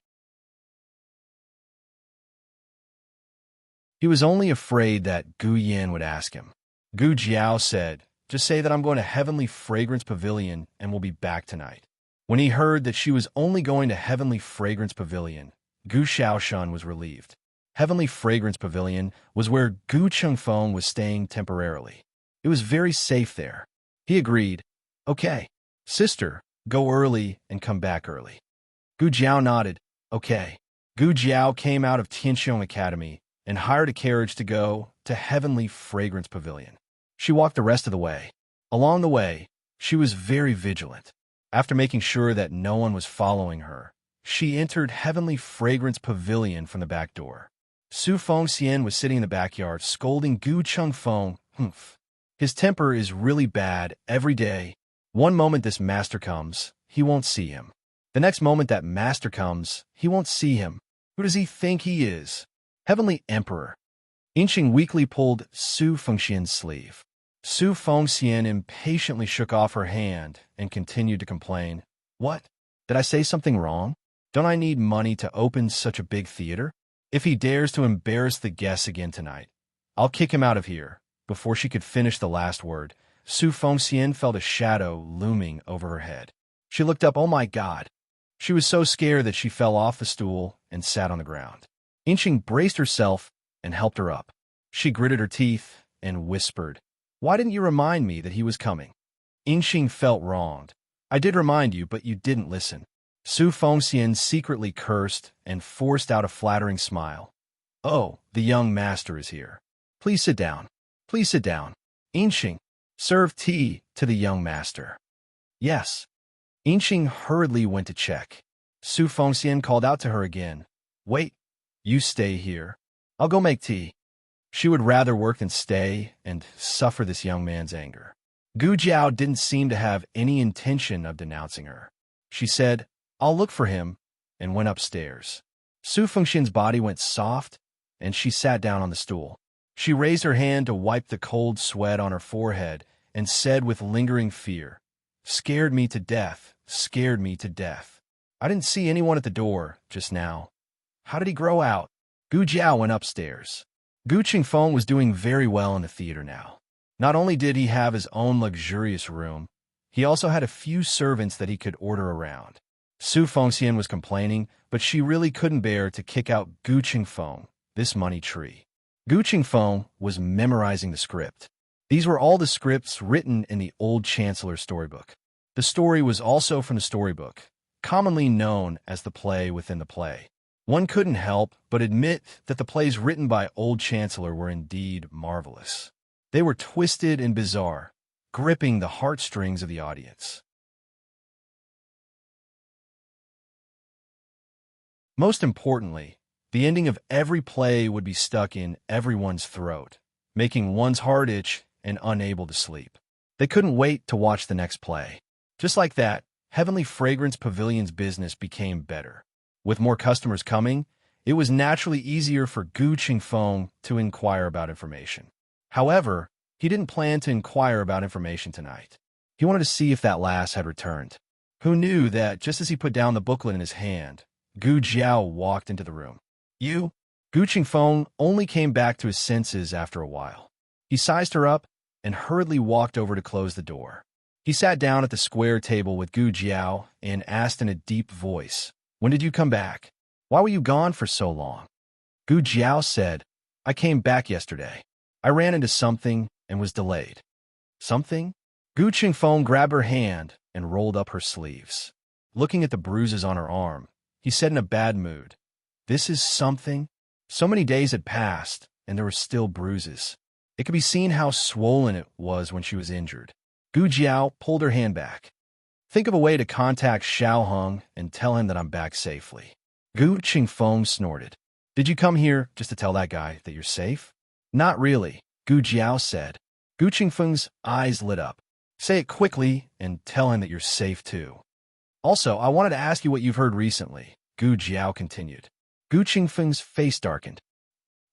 He was only afraid that Gu Yin would ask him. Gu Jiao said, "Just say that I'm going to Heavenly Fragrance Pavilion and will be back tonight." When he heard that she was only going to Heavenly Fragrance Pavilion, Gu Xiaoshun was relieved. Heavenly Fragrance Pavilion was where Gu Chengfeng was staying temporarily. It was very safe there. He agreed. "Okay, sister, go early and come back early." Gu Jiao nodded. "Okay." Gu Jiao came out of Tianxiong Academy and hired a carriage to go to Heavenly Fragrance Pavilion. She walked the rest of the way. Along the way, she was very vigilant. After making sure that no one was following her, she entered Heavenly Fragrance Pavilion from the back door. Su Fengxian was sitting in the backyard scolding Gu Chengfeng. "Humph. His temper is really bad every day. One moment this master comes, he won't see him. The next moment that master comes, he won't see him. Who does he think he is? Heavenly Emperor." Yinxing weakly pulled Su Fengxian's sleeve. Su Fengxian impatiently shook off her hand and continued to complain. "What? Did I say something wrong? Don't I need money to open such a big theater? If he dares to embarrass the guests again tonight, I'll kick him out of here." Before she could finish the last word, Su Fengxian felt a shadow looming over her head. She looked up. Oh my God! She was so scared that she fell off the stool and sat on the ground. Yinxing braced herself and helped her up. She gritted her teeth and whispered, "Why didn't you remind me that he was coming?" Yinxing felt wronged. "I did remind you, but you didn't listen." Su Fengxian secretly cursed and forced out a flattering smile. "Oh, the young master is here. Please sit down. Please sit down. Yinxing, serve tea to the young master." "Yes." Yinxing hurriedly went to check. Su Fengxian called out to her again. "Wait, you stay here. I'll go make tea." She would rather work than stay and suffer this young man's anger. Gu Jiao didn't seem to have any intention of denouncing her. She said, "I'll look for him," and went upstairs. Su Fengxian's body went soft, and she sat down on the stool. She raised her hand to wipe the cold sweat on her forehead and said with lingering fear, "Scared me to death, scared me to death. I didn't see anyone at the door just now. How did he grow out?" Gu Jiao went upstairs. Gu Chengfeng was doing very well in the theater now. Not only did he have his own luxurious room, he also had a few servants that he could order around. Su Fengxian was complaining, but she really couldn't bear to kick out Gu Chengfeng, this money tree. Gu Chengfeng was memorizing the script. These were all the scripts written in the old Chancellor's storybook. The story was also from the storybook, commonly known as the play within the play. One couldn't help but admit that the plays written by Old Chancellor were indeed marvelous. They were twisted and bizarre, gripping the heartstrings of the audience. Most importantly, the ending of every play would be stuck in everyone's throat, making one's heart itch and unable to sleep. They couldn't wait to watch the next play. Just like that, Heavenly Fragrance Pavilion's business became better. With more customers coming, it was naturally easier for Gu Qingfeng to inquire about information. However, he didn't plan to inquire about information tonight. He wanted to see if that lass had returned. Who knew that just as he put down the booklet in his hand, Gu Jiao walked into the room. You? Gu Qingfeng only came back to his senses after a while. He sized her up and hurriedly walked over to close the door. He sat down at the square table with Gu Jiao and asked in a deep voice, "When did you come back? Why were you gone for so long?" Gu Jiao said, "I came back yesterday. I ran into something and was delayed." Something? Gu Qingfeng grabbed her hand and rolled up her sleeves. Looking at the bruises on her arm, he said in a bad mood, "This is something?" So many days had passed, and there were still bruises. It could be seen how swollen it was when she was injured. Gu Jiao pulled her hand back. "Think of a way to contact Xiao Heng and tell him that I'm back safely." Gu Qingfeng snorted. "Did you come here just to tell that guy that you're safe?" "Not really," Gu Jiao said. Gu Qingfeng's eyes lit up. "Say it quickly and tell him that you're safe too." "Also, I wanted to ask you what you've heard recently," Gu Jiao continued. Gu Qingfeng's face darkened.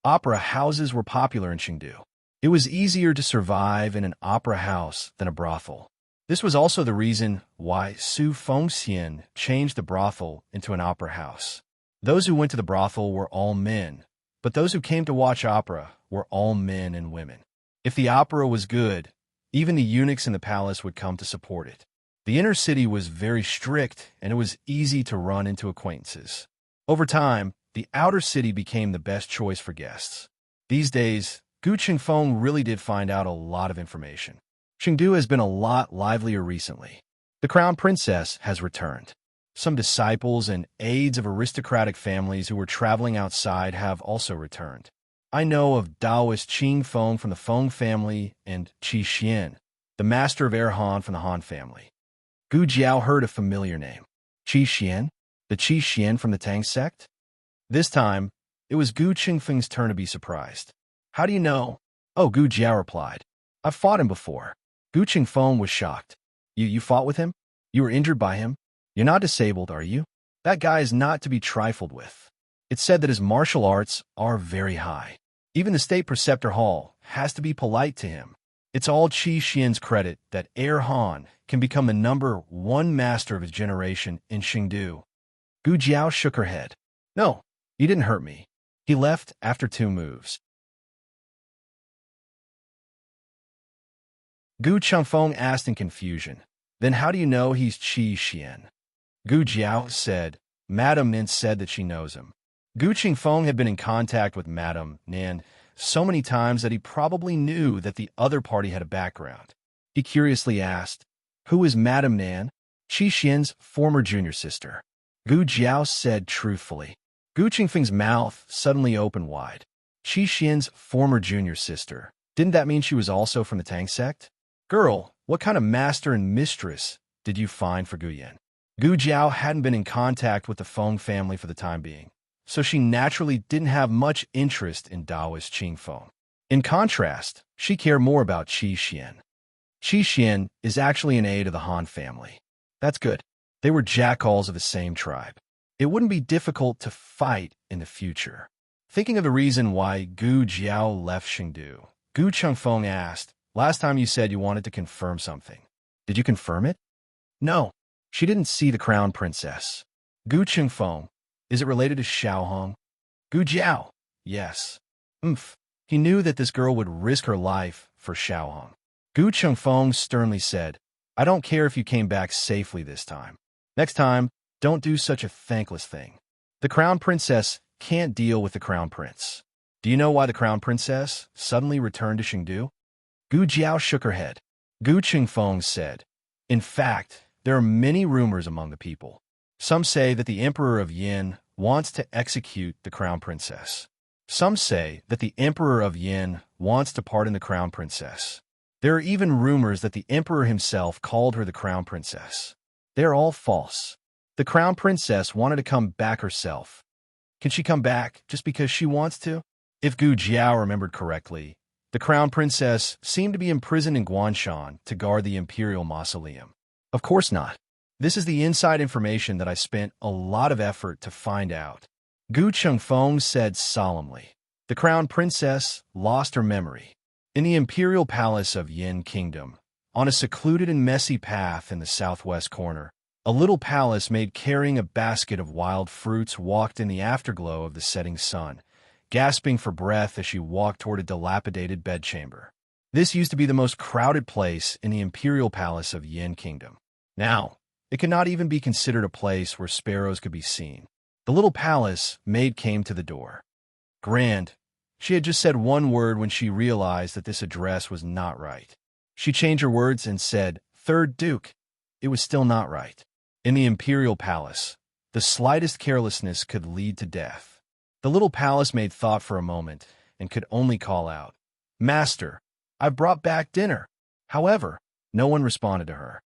Opera houses were popular in Chengdu. It was easier to survive in an opera house than a brothel. This was also the reason why Su Fengxian changed the brothel into an opera house. Those who went to the brothel were all men, but those who came to watch opera were all men and women. If the opera was good, even the eunuchs in the palace would come to support it. The inner city was very strict, and it was easy to run into acquaintances. Over time, the outer city became the best choice for guests. These days, Gu Qingfeng really did find out a lot of information. Chengdu has been a lot livelier recently. The crown princess has returned. Some disciples and aides of aristocratic families who were traveling outside have also returned. I know of Taoist Qing Feng from the Feng family and Qi Xian, the master of Air Han from the Han family. Gu Jiao heard a familiar name. Qi Xian? The Qi Xian from the Tang sect? This time, it was Gu Qingfeng's turn to be surprised. "How do you know?" "Oh," Gu Jiao replied. "I've fought him before." Gu Qingfeng was shocked. You fought with him? You were injured by him? You're not disabled, are you?" "That guy is not to be trifled with. It's said that his martial arts are very high. Even the state preceptor hall has to be polite to him. It's all Qi Xian's credit that Air Han can become the #1 master of his generation in Chengdu." Gu Jiao shook her head. "No, he didn't hurt me. He left after 2 moves." Gu Qingfeng asked in confusion, "Then how do you know he's Qi Xian?" Gu Jiao said, "Madame Nin said that she knows him." Gu Qingfeng had been in contact with Madame Nin so many times that he probably knew that the other party had a background. He curiously asked, "Who is Madame Nan?" "Qi Xian's former junior sister." Gu Jiao said truthfully. Gu Qingfeng's mouth suddenly opened wide. Qi Xian's former junior sister. Didn't that mean she was also from the Tang sect? "Girl, what kind of master and mistress did you find for Gu Yan?" Gu Jiao hadn't been in contact with the Feng family for the time being, so she naturally didn't have much interest in Taoist Qing Feng. In contrast, she cared more about Qi Xian. Qi Xian is actually an aide of the Han family. That's good. They were jackals of the same tribe. It wouldn't be difficult to fight in the future. Thinking of the reason why Gu Jiao left Chengdu, Gu Qingfeng asked, "Last time you said you wanted to confirm something. Did you confirm it?" "No. She didn't see the crown princess." Gu Qingfeng, "Is it related to Xiao Heng?" Gu Jiao, "Yes." He knew that this girl would risk her life for Xiao Heng. Gu Qingfeng sternly said, "I don't care if you came back safely this time. Next time, don't do such a thankless thing. The crown princess can't deal with the crown prince." "Do you know why the crown princess suddenly returned to Chengdu?" Gu Jiao shook her head. Gu Qingfeng said, "In fact, there are many rumors among the people. Some say that the Emperor of Yin wants to execute the crown princess. Some say that the Emperor of Yin wants to pardon the crown princess. There are even rumors that the emperor himself called her the crown princess. They are all false. The crown princess wanted to come back herself. Can she come back just because she wants to? If Gu Jiao remembered correctly, the crown princess seemed to be imprisoned in Guanshan to guard the imperial mausoleum. Of course not. This is the inside information that I spent a lot of effort to find out. Gu Chengfeng said solemnly. The crown princess lost her memory. In the imperial palace of Yin Kingdom, on a secluded and messy path in the southwest corner, a little palace maid carrying a basket of wild fruits walked in the afterglow of the setting sun, gasping for breath as she walked toward a dilapidated bedchamber. This used to be the most crowded place in the imperial palace of Yin Kingdom. Now, it could not even be considered a place where sparrows could be seen. The little palace maid came to the door. Grand. She had just said one word when she realized that this address was not right. She changed her words and said, "Third Duke." It was still not right. In the imperial palace, the slightest carelessness could lead to death. The little palace maid thought for a moment and could only call out, "Master, I've brought back dinner." However, no one responded to her.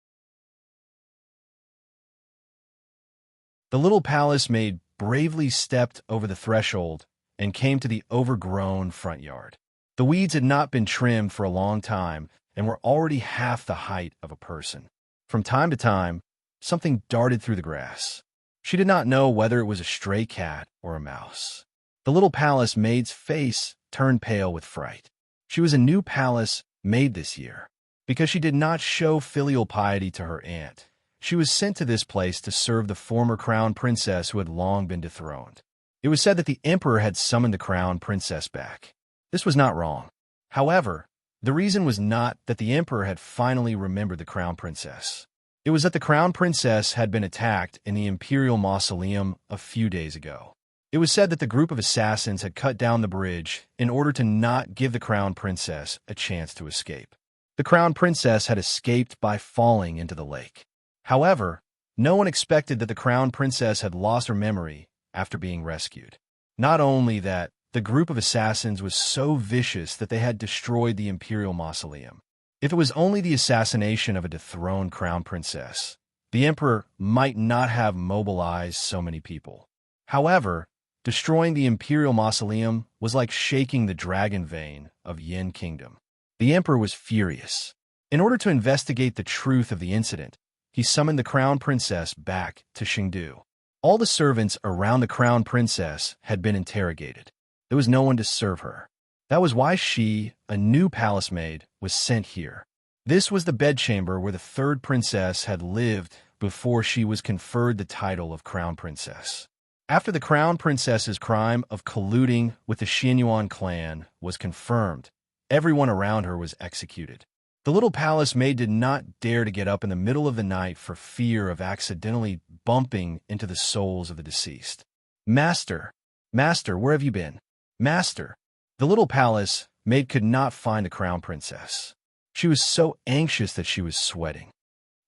The little palace maid bravely stepped over the threshold and came to the overgrown front yard. The weeds had not been trimmed for a long time and were already half the height of a person. From time to time, something darted through the grass. She did not know whether it was a stray cat or a mouse. The little palace maid's face turned pale with fright. She was a new palace maid this year. Because she did not show filial piety to her aunt, she was sent to this place to serve the former crown princess who had long been dethroned. It was said that the emperor had summoned the crown princess back. This was not wrong. However, the reason was not that the emperor had finally remembered the crown princess. It was that the crown princess had been attacked in the imperial mausoleum a few days ago. It was said that the group of assassins had cut down the bridge in order to not give the crown princess a chance to escape. The crown princess had escaped by falling into the lake. However, no one expected that the crown princess had lost her memory after being rescued. Not only that, the group of assassins was so vicious that they had destroyed the imperial mausoleum. If it was only the assassination of a dethroned crown princess, the emperor might not have mobilized so many people. However, destroying the imperial mausoleum was like shaking the dragon vein of Yin Kingdom. The emperor was furious. In order to investigate the truth of the incident, he summoned the crown princess back to Chengdu. All the servants around the crown princess had been interrogated. There was no one to serve her. That was why she, a new palace maid, was sent here. This was the bedchamber where the third princess had lived before she was conferred the title of crown princess. After the crown princess's crime of colluding with the Xianyuan clan was confirmed, everyone around her was executed. The little palace maid did not dare to get up in the middle of the night for fear of accidentally bumping into the souls of the deceased. "Master, Master, where have you been? Master!" The little palace maid could not find the crown princess. She was so anxious that she was sweating.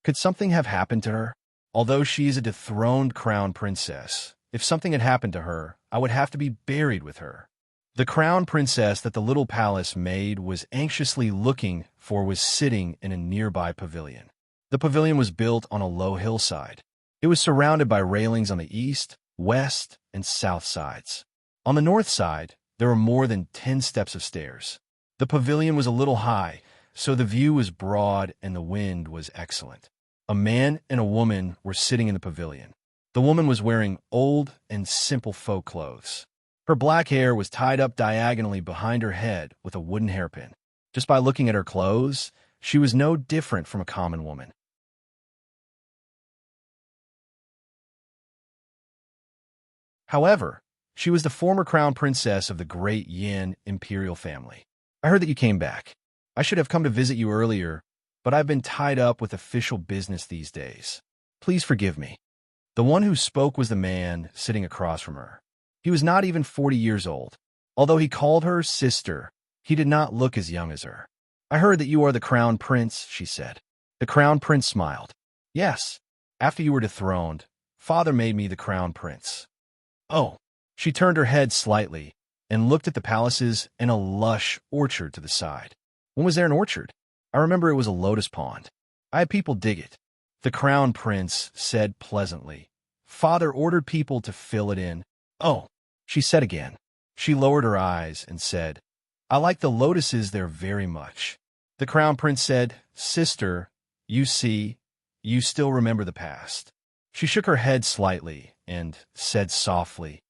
Could something have happened to her? Although she is a dethroned crown princess, if something had happened to her, I would have to be buried with her. The crown princess that the little palace maid was anxiously looking for was sitting in a nearby pavilion. The pavilion was built on a low hillside. It was surrounded by railings on the east, west, and south sides. On the north side, there were more than 10 steps of stairs. The pavilion was a little high, so the view was broad and the wind was excellent. A man and a woman were sitting in the pavilion. The woman was wearing old and simple folk clothes. Her black hair was tied up diagonally behind her head with a wooden hairpin. Just by looking at her clothes, she was no different from a common woman. However, she was the former crown princess of the great Yin imperial family. "I heard that you came back. I should have come to visit you earlier, but I've been tied up with official business these days. Please forgive me." The one who spoke was the man sitting across from her. He was not even 40 years old. Although he called her sister, he did not look as young as her. "I heard that you are the crown prince," she said. The crown prince smiled. "Yes, after you were dethroned, father made me the crown prince." "Oh." She turned her head slightly, and looked at the palaces and a lush orchard to the side. When was there an orchard? I remember it was a lotus pond. I had people dig it. The crown prince said pleasantly. Father ordered people to fill it in. Oh, she said again. She lowered her eyes and said, I like the lotuses there very much. The crown prince said, Sister, you see, you still remember the past. She shook her head slightly and said softly,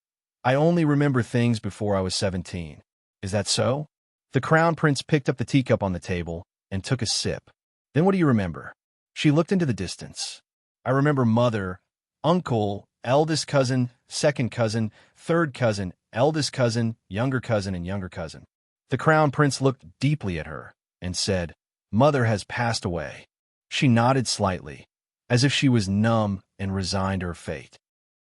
I only remember things before I was 17. Is that so? The crown prince picked up the teacup on the table and took a sip. Then what do you remember? She looked into the distance. I remember mother, uncle, eldest cousin, second cousin, third cousin, eldest cousin, younger cousin, and younger cousin. The crown prince looked deeply at her and said, Mother has passed away. She nodded slightly, as if she was numb and resigned to her fate.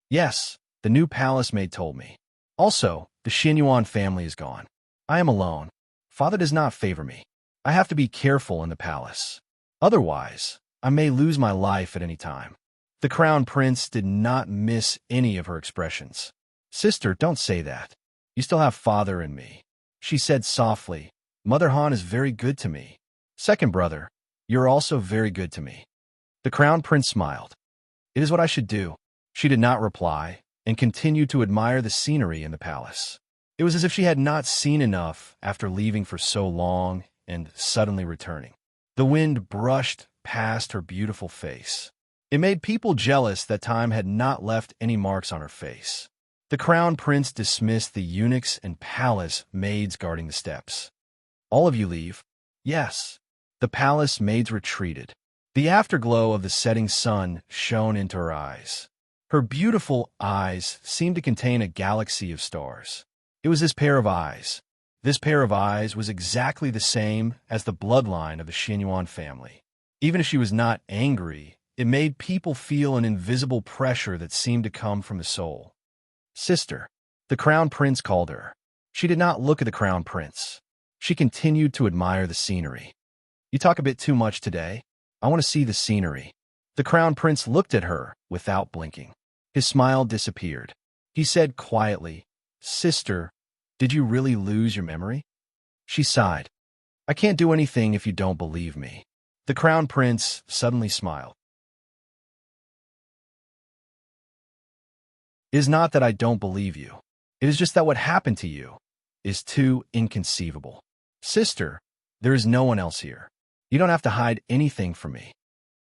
Yes, the new palace maid told me. Also, the Xinyuan family is gone. I am alone. Father does not favor me. I have to be careful in the palace. Otherwise, I may lose my life at any time. The crown prince did not miss any of her expressions. Sister, don't say that. You still have father and me. She said softly, Mother Han is very good to me. Second brother, you're also very good to me. The crown prince smiled. It is what I should do. She did not reply and continued to admire the scenery in the palace. It was as if she had not seen enough after leaving for so long and suddenly returning. The wind brushed past her beautiful face. It made people jealous that time had not left any marks on her face. The crown prince dismissed the eunuchs and palace maids guarding the steps. All of you leave? Yes. The palace maids retreated. The afterglow of the setting sun shone into her eyes. Her beautiful eyes seemed to contain a galaxy of stars. It was this pair of eyes. This pair of eyes was exactly the same as the bloodline of the Xinyuan family. Even if she was not angry, it made people feel an invisible pressure that seemed to come from the soul. Sister, the crown prince called her. She did not look at the crown prince. She continued to admire the scenery. You talk a bit too much today. I want to see the scenery. The crown prince looked at her without blinking. His smile disappeared. He said quietly, Sister, did you really lose your memory? She sighed. I can't do anything if you don't believe me. The crown prince suddenly smiled. It is not that I don't believe you. It is just that what happened to you is too inconceivable. Sister, there is no one else here. You don't have to hide anything from me.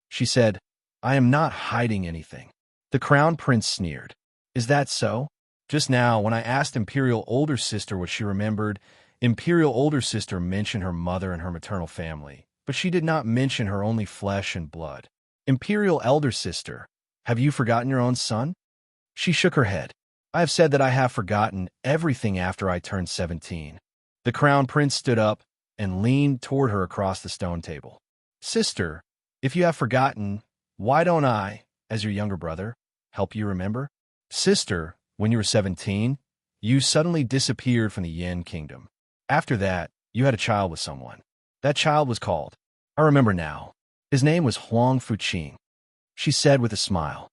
She said, I am not hiding anything. The crown prince sneered. Is that so? Just now, when I asked Imperial older sister what she remembered, Imperial older sister mentioned her mother and her maternal family, but she did not mention her only flesh and blood. Imperial elder sister, have you forgotten your own son? She shook her head. I have said that I have forgotten everything after I turned 17. The crown prince stood up and leaned toward her across the stone table. Sister, if you have forgotten, why don't I, as your younger brother, help you remember? Sister, when you were 17, you suddenly disappeared from the Yin kingdom. After that, you had a child with someone. That child was called, I remember now. His name was Huang Fuqing. She said with a smile.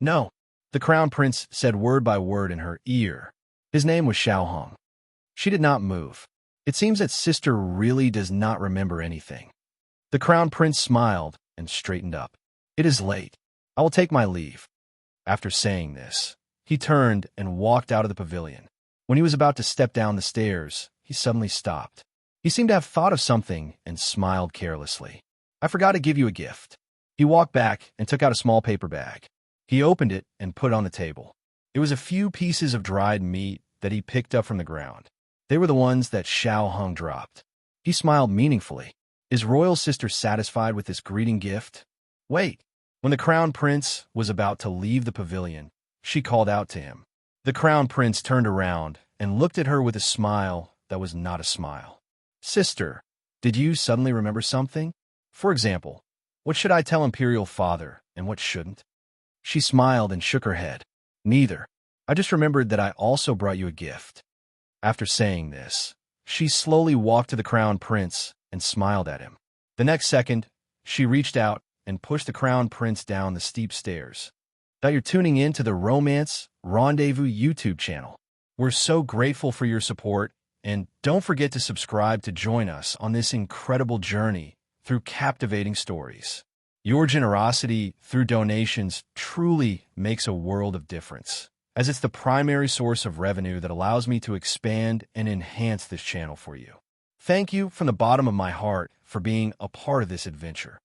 No. The crown prince said word by word in her ear. His name was Xiaohong. She did not move. It seems that sister really does not remember anything. The crown prince smiled and straightened up. It is late. I will take my leave. After saying this, he turned and walked out of the pavilion. When he was about to step down the stairs, he suddenly stopped. He seemed to have thought of something and smiled carelessly. I forgot to give you a gift. He walked back and took out a small paper bag. He opened it and put it on the table. It was a few pieces of dried meat that he picked up from the ground. They were the ones that Xiao Hong dropped. He smiled meaningfully. Is royal sister satisfied with this greeting gift? Wait. When the crown prince was about to leave the pavilion, she called out to him. The crown prince turned around and looked at her with a smile that was not a smile. Sister, did you suddenly remember something? For example, what should I tell Imperial Father and what shouldn't? She smiled and shook her head. Neither. I just remembered that I also brought you a gift. After saying this, she slowly walked to the crown prince and smiled at him. The next second, she reached out and pushed the crown prince down the steep stairs. Now you're tuning in to the Romance Rendezvous YouTube channel. We're so grateful for your support, and don't forget to subscribe to join us on this incredible journey through captivating stories. Your generosity through donations truly makes a world of difference, as it's the primary source of revenue that allows me to expand and enhance this channel for you. Thank you from the bottom of my heart for being a part of this adventure.